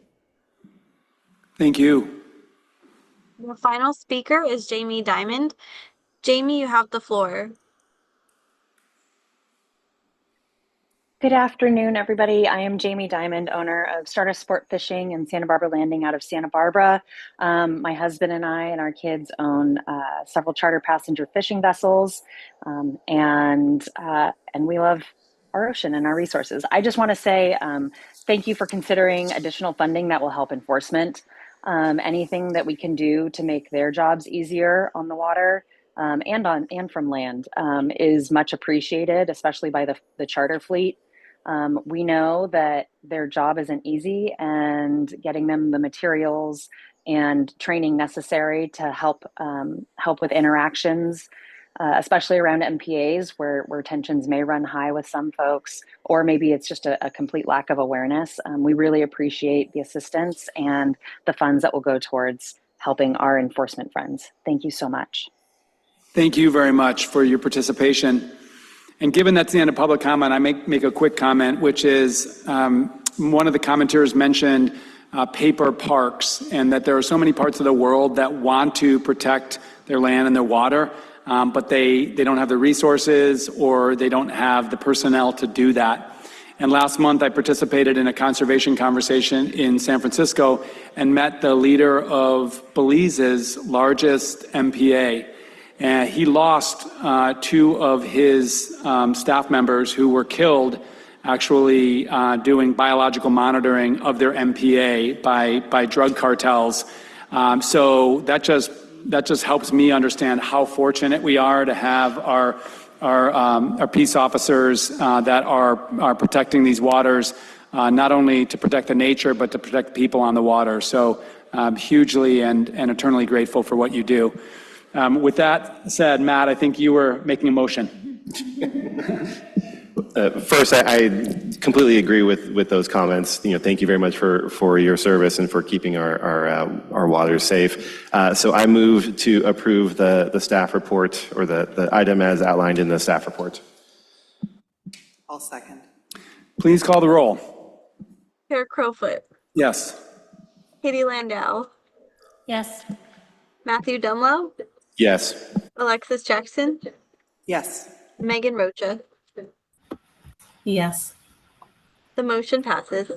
Thank you. The final speaker is Jamie Dimon. Jamie, you have the floor. Good afternoon, everybody. I am Jamie Diamond, owner of Stardust Sport Fishing in Santa Barbara Landing out of Santa Barbara. My husband and I and our kids own several charter passenger fishing vessels, and we love our ocean and our resources. I just want to say thank you for considering additional funding that will help enforcement. Anything that we can do to make their jobs easier on the water and from land is much appreciated, especially by the charter fleet. We know that their job isn't easy, and getting them the materials and training necessary to help with interactions, especially around MPAs where tensions may run high with some folks, or maybe it's just a complete lack of awareness. We really appreciate the assistance and the funds that will go towards helping our enforcement friends. Thank you so much. Thank you very much for your participation. And given that's the end of public comment, I make a quick comment, which is one of the commenters mentioned paper parks, and that there are so many parts of the world that want to protect their land and their water, but they don't have the resources or they don't have the personnel to do that. And last month, I participated in a conservation conversation in San Francisco and met the leader of Belize's largest MPA. And he lost two of his staff members who were killed actually doing biological monitoring of their MPA by drug cartels. So that just that just helps me understand how fortunate we are to have our peace officers that are protecting these waters, not only to protect the nature, but to protect people on the water. So hugely and eternally grateful for what you do. With that said, Matt, I think you were making a motion. First, I completely agree with those comments. Thank you very much for your service and for keeping our waters safe. So I move to approve the staff report, or the item as outlined in the staff report. I'll second. Please call the roll. Chair Crowfoot, Yes. Katie Landau, Yes. Matthew Dumlow, Yes. Alexis Jackson, Yes. Megan Rocha. Yes. The motion passes.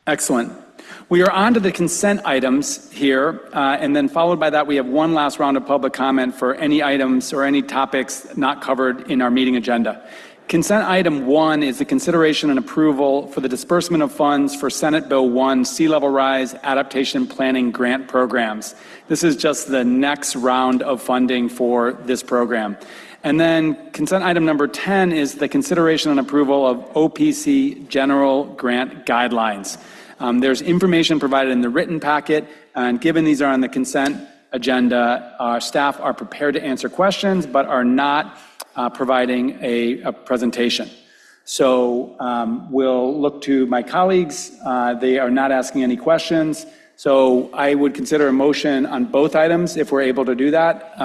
Excellent. We are on to the consent items here, and then followed by that, we have one last round of public comment for any items or any topics not covered in our meeting agenda. Consent item 1 is the consideration and approval for the disbursement of funds for Senate Bill 1 Sea Level Rise Adaptation Planning Grant Programs. This is just the next round of funding for this program. And then consent item number 10 is the consideration and approval of OPC General Grant Guidelines. There's information provided in the written packet, and given these are on the consent agenda, our staff are prepared to answer questions, but are not providing a presentation. So we'll look to my colleagues. They are not asking any questions. So I would consider a motion on both items, if we're able to do that,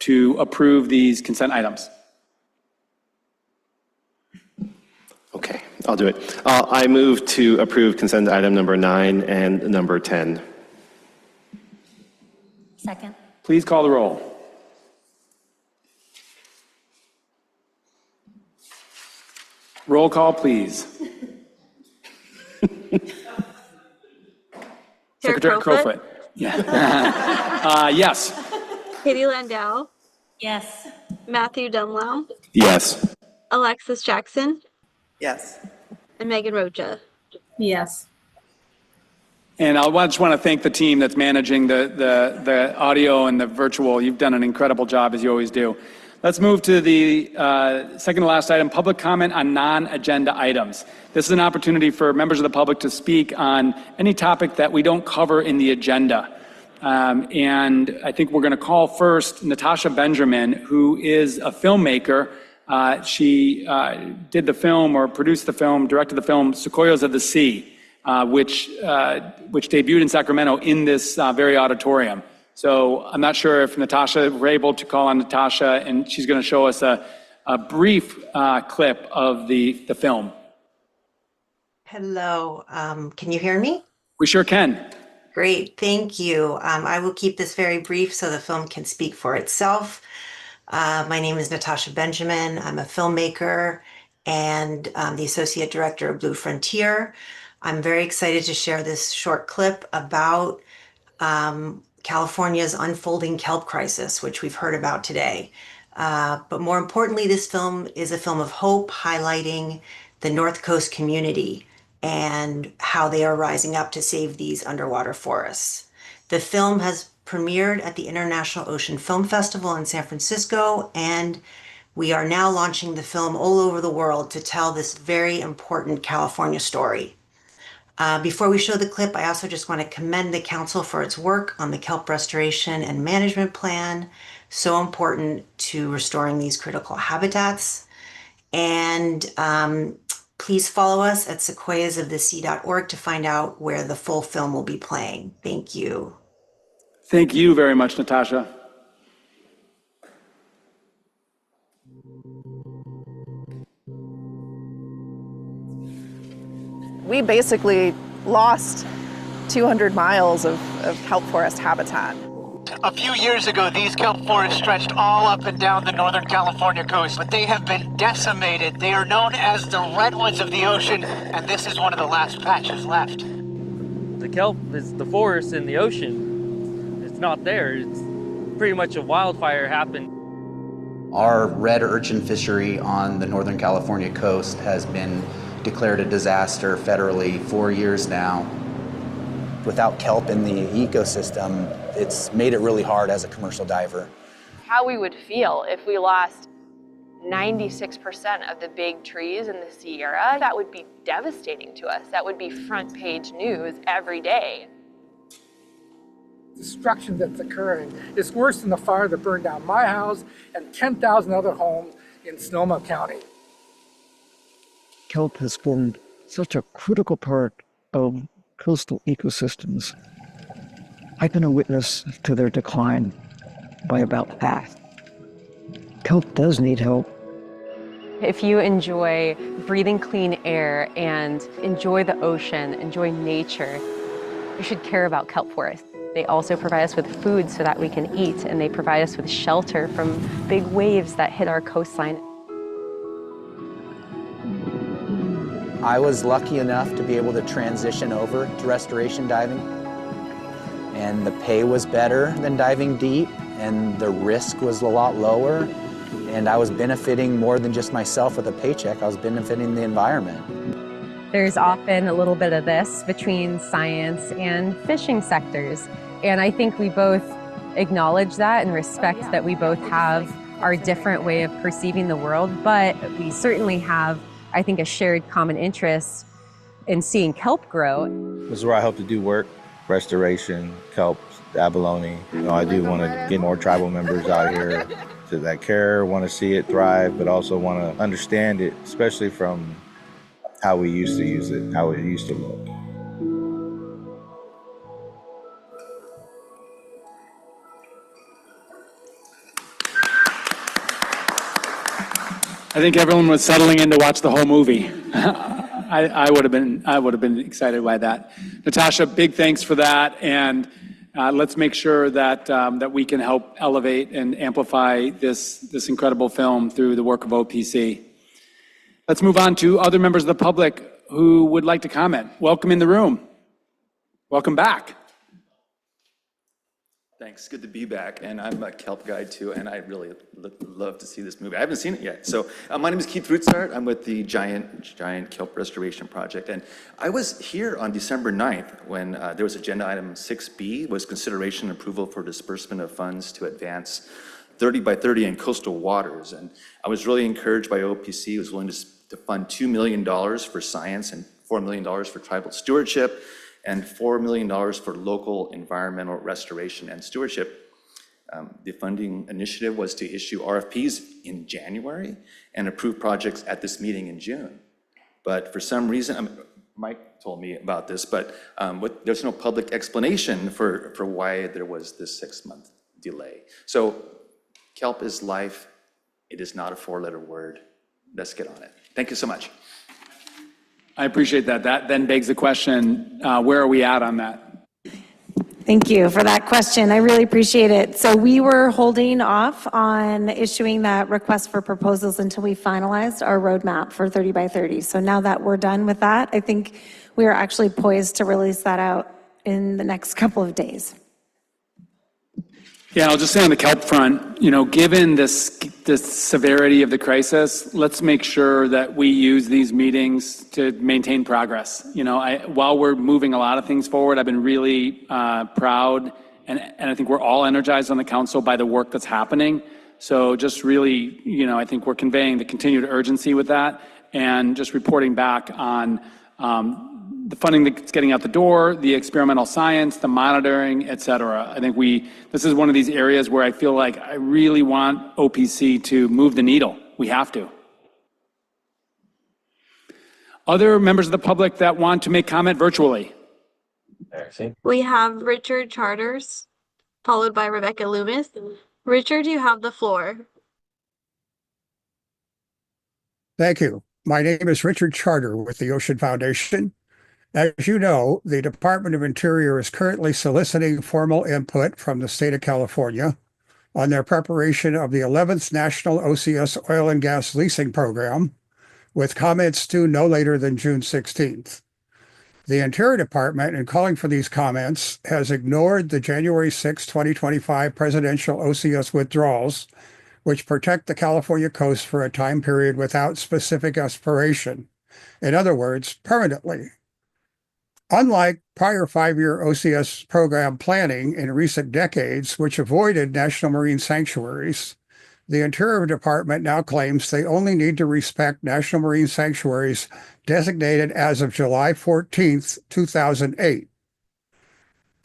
to approve these consent items. Okay, I'll do it. I move to approve consent item number 9 and number 10. Second. Please call the roll. Roll call, please. Secretary Crowfoot. Yeah. Yes. Katie Landau, Yes. Matthew Dumlow, Yes. Alexis Jackson, Yes. and Megan Rocha. Yes. And I just want to thank the team that's managing the audio and the virtual. You've done an incredible job, as you always do. Let's move to the second to last item, public comment on non-agenda items. This is an opportunity for members of the public to speak on any topic that we don't cover in the agenda. And I think we're going to call first Natasha Benjamin, who is a filmmaker. She did the film, or produced the film, directed the film Sequoias of the Sea, which debuted in Sacramento in this very auditorium. So I'm not sure if Natasha, we're able to call on Natasha, and she's going to show us a brief clip of the film. Hello, can you hear me? We sure can. Great, thank you. I will keep this very brief so the film can speak for itself. My name is Natasha Benjamin. I'm a filmmaker and the Associate Director of Blue Frontier. I'm very excited to share this short clip about California's unfolding kelp crisis, which we've heard about today. But more importantly, this film is a film of hope, highlighting the North Coast community and how they are rising up to save these underwater forests. The film has premiered at the International Ocean Film Festival in San Francisco, and we are now launching the film all over the world to tell this very important California story. Before we show the clip, I also just want to commend the council for its work on the kelp restoration and management plan, so important to restoring these critical habitats. And please follow us at sequoiasofthesea.org to find out where the full film will be playing. Thank you. Thank you very much, Natasha. We basically lost 200 miles of kelp forest habitat. A few years ago, these kelp forests stretched all up and down the Northern California coast, but they have been decimated. They are known as the redwoods of the ocean, and this is one of the last patches left. The kelp is the forest in the ocean. It's not there. It's pretty much a wildfire happened. Our red urchin fishery on the Northern California coast has been declared a disaster federally 4 years now. Without kelp in the ecosystem, it's made it really hard as a commercial diver. How we would feel if we lost 96% of the big trees in the Sierra, that would be devastating to us. That would be front page news every day. Destruction that's occurring is worse than the fire that burned down my house and 10,000 other homes in Sonoma County. Kelp has formed such a critical part of coastal ecosystems. I've been a witness to their decline by about half. Kelp does need help. If you enjoy breathing clean air and enjoy the ocean, enjoy nature, you should care about kelp forests. They also provide us with food so that we can eat, and they provide us with shelter from big waves that hit our coastline. I was lucky enough to be able to transition over to restoration diving, and the pay was better than diving deep, and the risk was a lot lower, and I was benefiting more than just myself with a paycheck. I was benefiting the environment. There's often a little bit of this between science and fishing sectors, and I think we both acknowledge that and respect that we both have our different way of perceiving the world, but we certainly have, I think, a shared common interest in seeing kelp grow. This is where I hope to do work, restoration, kelp, abalone. I do want to get more tribal members out here that care, want to see it thrive, but also want to understand it, especially from how we used to use it, how it used to look. I think everyone was settling in to watch the whole movie. I would have been excited by that. Natasha, big thanks for that, and let's make sure that that we can help elevate and amplify this incredible film through the work of OPC. Let's move on to other members of the public who would like to comment. Welcome in the room. Welcome back. Thanks, good to be back, and I'm a kelp guy too, and I really love to see this movie. I haven't seen it yet. So my name is Keith Rutzart. I'm with the Giant Kelp Restoration Project, and I was here on December 9th when there was agenda item 6B, was consideration and approval for disbursement of funds to advance 30 by 30 in coastal waters, and I was really encouraged by OPC, who was willing to fund $2 million for science and $4 million for tribal stewardship, and $4 million for local environmental restoration and stewardship. The funding initiative was to issue RFPs in January and approve projects at this meeting in June. But for some reason, Mike told me about this, but there's no public explanation for why there was this 6-month delay. So kelp is life. It is not a 4-letter word. Let's get on it. Thank you so much. I appreciate that. That then begs the question, where are we at on that? Thank you for that question. I really appreciate it. So we were holding off on issuing that request for proposals until we finalized our roadmap for 30 by 30. So now that we're done with that, I think we are actually poised to release that out in the next couple of days. Yeah, I'll just say on the kelp front, given this severity of the crisis, let's make sure that we use these meetings to maintain progress. While we're moving a lot of things forward, I've been really proud, and I think we're all energized on the council by the work that's happening. So just really, I think we're conveying the continued urgency with that, and just reporting back on the funding that's getting out the door, the experimental science, the monitoring, et cetera. I think this is one of these areas where I feel like I really want OPC to move the needle. We have to. Other members of the public that want to make comment virtually? We have Richard Charters, followed by Rebecca Loomis. Richard, you have the floor. Thank you. My name is Richard Charter with the Ocean Foundation. As you know, the Department of Interior is currently soliciting formal input from the state of California on their preparation of the 11th National OCS Oil and Gas Leasing Program, with comments due no later than June 16th. The Interior Department, in calling for these comments, has ignored the January 6, 2025 presidential OCS withdrawals, which protect the California coast for a time period without specific expiration. In other words, permanently. Unlike prior 5-year OCS program planning in recent decades, which avoided national marine sanctuaries, the Interior Department now claims they only need to respect national marine sanctuaries designated as of July 14th, 2008.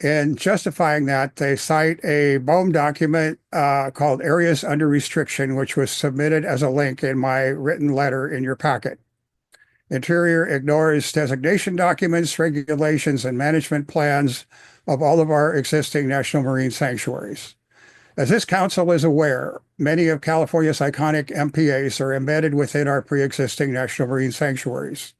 In justifying that, they cite a BOEM document called Areas Under Restriction, which was submitted as a link in my written letter in your packet. Interior ignores designation documents, regulations, and management plans of all of our existing national marine sanctuaries. As this council is aware, many of California's iconic MPAs are embedded within our pre-existing national marine sanctuaries.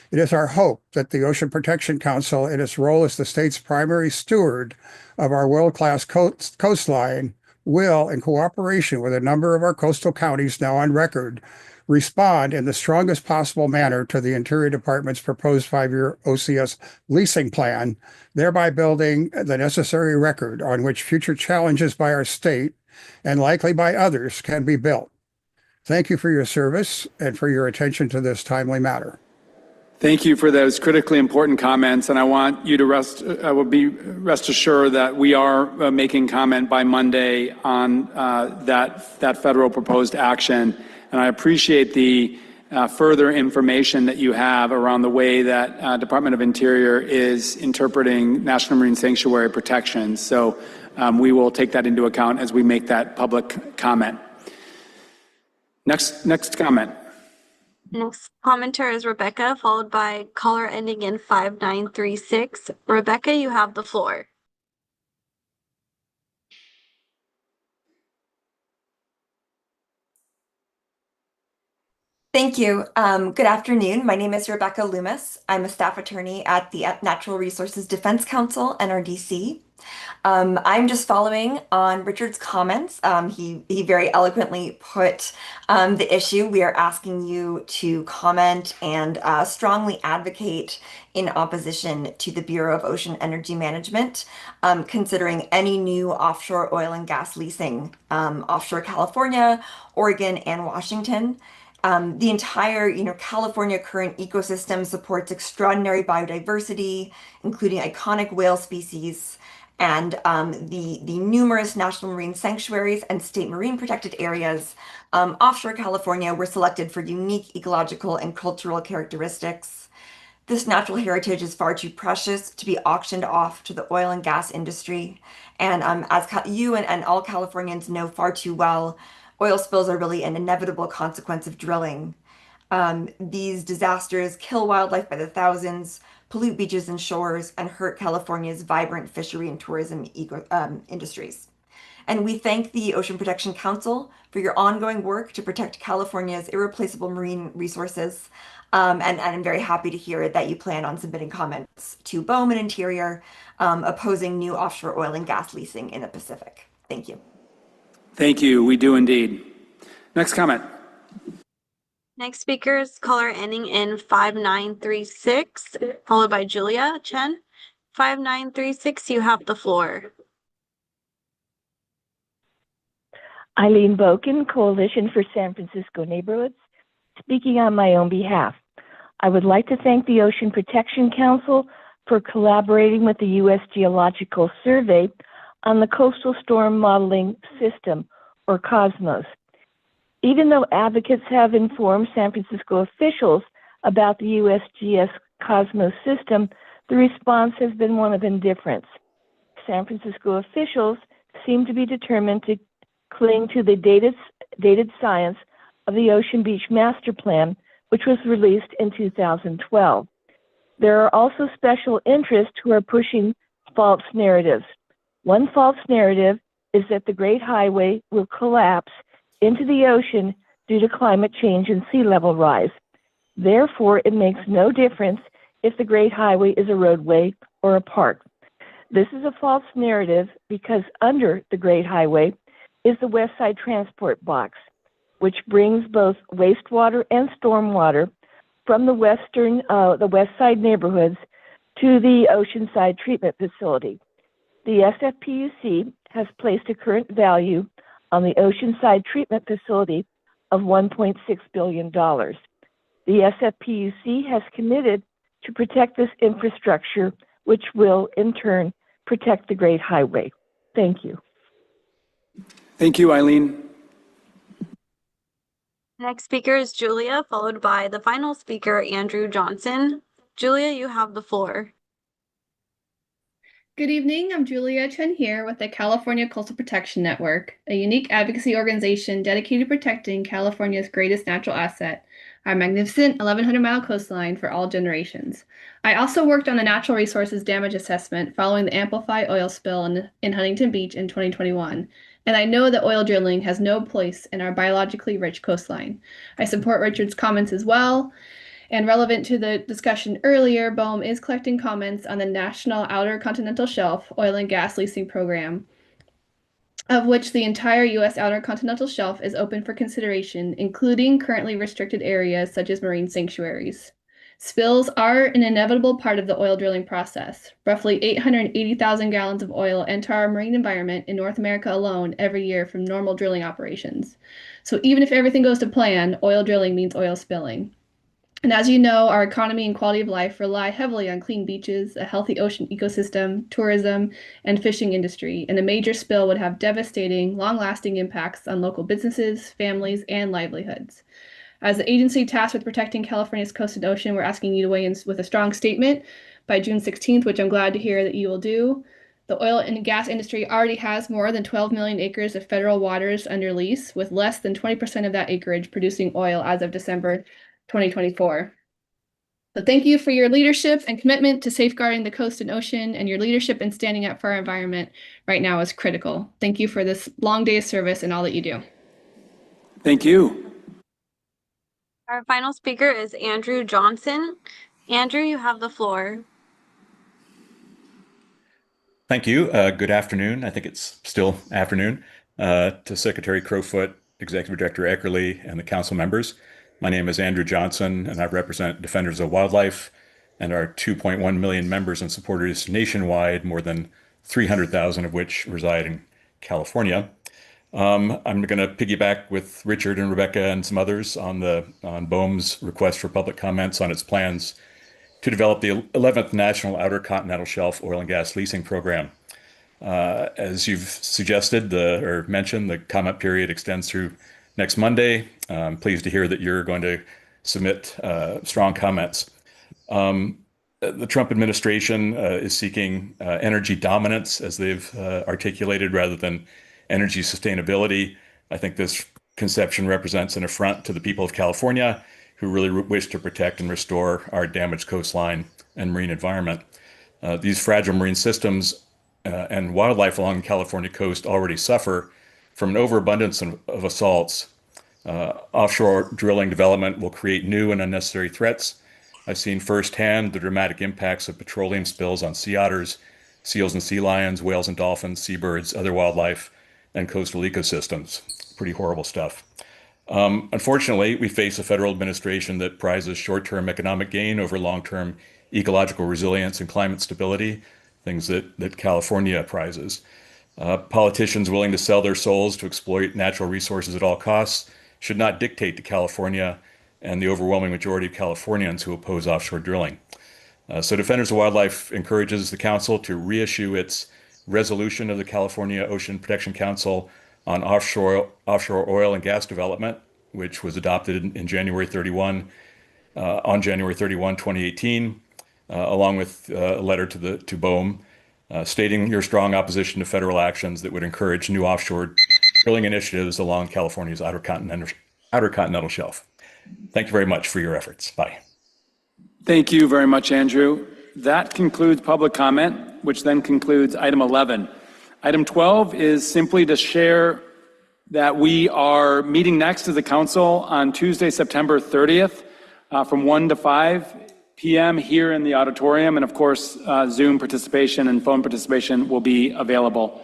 It is our hope that the Ocean Protection Council, in its role as the state's primary steward of our world-class coastline, will, in cooperation with a number of our coastal counties now on record, respond in the strongest possible manner to the Interior Department's proposed 5-year OCS leasing plan, thereby building the necessary record on which future challenges by our state, and likely by others, can be built. Thank you for your service and for your attention to this timely matter. Thank you for those critically important comments, and I want you to rest assured that we are making comment by Monday on that federal proposed action. And I appreciate the further information that you have around the way that Department of Interior is interpreting National Marine Sanctuary protections. So we will take that into account as we make that public comment. Next comment. Next commenter is Rebecca, followed by caller ending in 5936. Rebecca, you have the floor. Thank you. Good afternoon. My name is Rebecca Loomis. I'm a staff attorney at the Natural Resources Defense Council, NRDC. I'm just following on Richard's comments. He very eloquently put the issue. We are asking you to comment and strongly advocate in opposition to the Bureau of Ocean Energy Management, considering any new offshore oil and gas leasing, offshore California, Oregon, and Washington. The entire, California current ecosystem supports extraordinary biodiversity, including iconic whale species, and the numerous national marine sanctuaries and state marine protected areas offshore California were selected for unique ecological and cultural characteristics. This natural heritage is far too precious to be auctioned off to the oil and gas industry. And as you and all Californians know far too well, oil spills are really an inevitable consequence of drilling. These disasters kill wildlife by the thousands, pollute beaches and shores, and hurt California's vibrant fishery and tourism industries. And we thank the Ocean Protection Council for your ongoing work to protect California's irreplaceable marine resources. And I'm very happy to hear that you plan on submitting comments to BOEM and Interior opposing new offshore oil and gas leasing in the Pacific. Thank you. Thank you. We do indeed. Next comment. Next speaker is caller ending in 5936, followed by Julia Chen. 5936, you have the floor. Eileen Boken, Coalition for San Francisco Neighborhoods, speaking on my own behalf. I would like to thank the Ocean Protection Council for collaborating with the U.S. Geological Survey on the Coastal Storm Modeling System, or COSMOS. Even though advocates have informed San Francisco officials about the USGS COSMOS system, the response has been one of indifference. San Francisco officials seem to be determined to cling to the dated science of the Ocean Beach Master Plan, which was released in 2012. There are also special interests who are pushing false narratives. One false narrative is that the Great Highway will collapse into the ocean due to climate change and sea level rise. Therefore, it makes no difference if the Great Highway is a roadway or a park. This is a false narrative because under the Great Highway is the West Side Transport Box, which brings both wastewater and stormwater from the West Side neighborhoods to the Oceanside Treatment Facility. The SFPUC has placed a current value on the Oceanside Treatment Facility of $1.6 billion. The SFPUC has committed to protect this infrastructure, which will in turn protect the Great Highway. Thank you. Thank you, Eileen. Next speaker is Julia, followed by the final speaker, Andrew Johnson. Julia, you have the floor. Good evening, I'm Julia Chen here with the California Coastal Protection Network, a unique advocacy organization dedicated to protecting California's greatest natural asset, our magnificent 1,100-mile coastline for all generations. I also worked on a natural resources damage assessment following the Amplify oil spill in Huntington Beach in 2021, and I know that oil drilling has no place in our biologically rich coastline. I support Richard's comments as well. And relevant to the discussion earlier, BOEM is collecting comments on the National Outer Continental Shelf Oil and Gas Leasing Program, of which the entire U.S. Outer Continental Shelf is open for consideration, including currently restricted areas such as marine sanctuaries. Spills are an inevitable part of the oil drilling process. Roughly 880,000 gallons of oil enter our marine environment in North America alone every year from normal drilling operations. So even if everything goes to plan, oil drilling means oil spilling. And as you know, our economy and quality of life rely heavily on clean beaches, a healthy ocean ecosystem, tourism, and fishing industry, and a major spill would have devastating, long-lasting impacts on local businesses, families, and livelihoods. As the agency tasked with protecting California's coast and ocean, we're asking you to weigh in with a strong statement by June 16th, which I'm glad to hear that you will do. The oil and gas industry already has more than 12 million acres of federal waters under lease, with less than 20% of that acreage producing oil as of December 2024. So thank you for your leadership and commitment to safeguarding the coast and ocean, and your leadership in standing up for our environment right now is critical. Thank you for this long day of service and all that you do. Thank you. Our final speaker is Andrew Johnson. Andrew, you have the floor. Thank you. Good afternoon. I think it's still afternoon to Secretary Crowfoot, Executive Director Eckerle, and the council members. My name is Andrew Johnson, and I represent Defenders of Wildlife and our 2.1 million members and supporters nationwide, more than 300,000 of which reside in California. I'm going to piggyback with Richard and Rebecca and some others on BOEM's request for public comments on its plans to develop the 11th National Outer Continental Shelf Oil and Gas Leasing Program. As you've suggested or mentioned, the comment period extends through next Monday. I'm pleased to hear that you're going to submit strong comments. The Trump administration is seeking energy dominance, as they've articulated, rather than energy sustainability. I think this conception represents an affront to the people of California, who really wish to protect and restore our damaged coastline and marine environment. These fragile marine systems and wildlife along the California coast already suffer from an overabundance of assaults. Offshore drilling development will create new and unnecessary threats. I've seen firsthand the dramatic impacts of petroleum spills on sea otters, seals and sea lions, whales and dolphins, seabirds, other wildlife, and coastal ecosystems. Pretty horrible stuff. Unfortunately, we face a federal administration that prizes short-term economic gain over long-term ecological resilience and climate stability, things that California prizes. Politicians willing to sell their souls to exploit natural resources at all costs should not dictate to California and the overwhelming majority of Californians who oppose offshore drilling. So Defenders of Wildlife encourages the council to reissue its resolution of the California Ocean Protection Council on offshore oil and gas development, which was adopted on January 31, 2018, along with a letter to BOEM, stating your strong opposition to federal actions that would encourage new offshore drilling initiatives along California's outer continental shelf. Thank you very much for your efforts. Bye. Thank you very much, Andrew. That concludes public comment, which then concludes item 11. Item 12 is simply to share that we are meeting next as a council on Tuesday, September 30th, from 1 to 5 p.m. here in the auditorium. And of course, Zoom participation and phone participation will be available.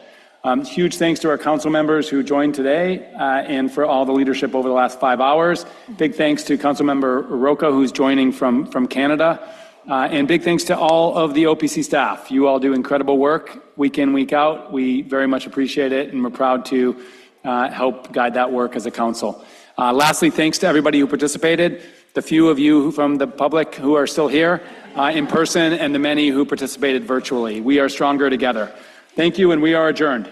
Huge thanks to our council members who joined today and for all the leadership over the last 5 hours. Big thanks to Councilmember Roca, who's joining from Canada. And big thanks to all of the OPC staff. You all do incredible work week in, week out. We very much appreciate it, and we're proud to help guide that work as a council. Lastly, thanks to everybody who participated. The few of you from the public who are still here, in person and the many who participated virtually. We are stronger together. Thank you, and we are adjourned.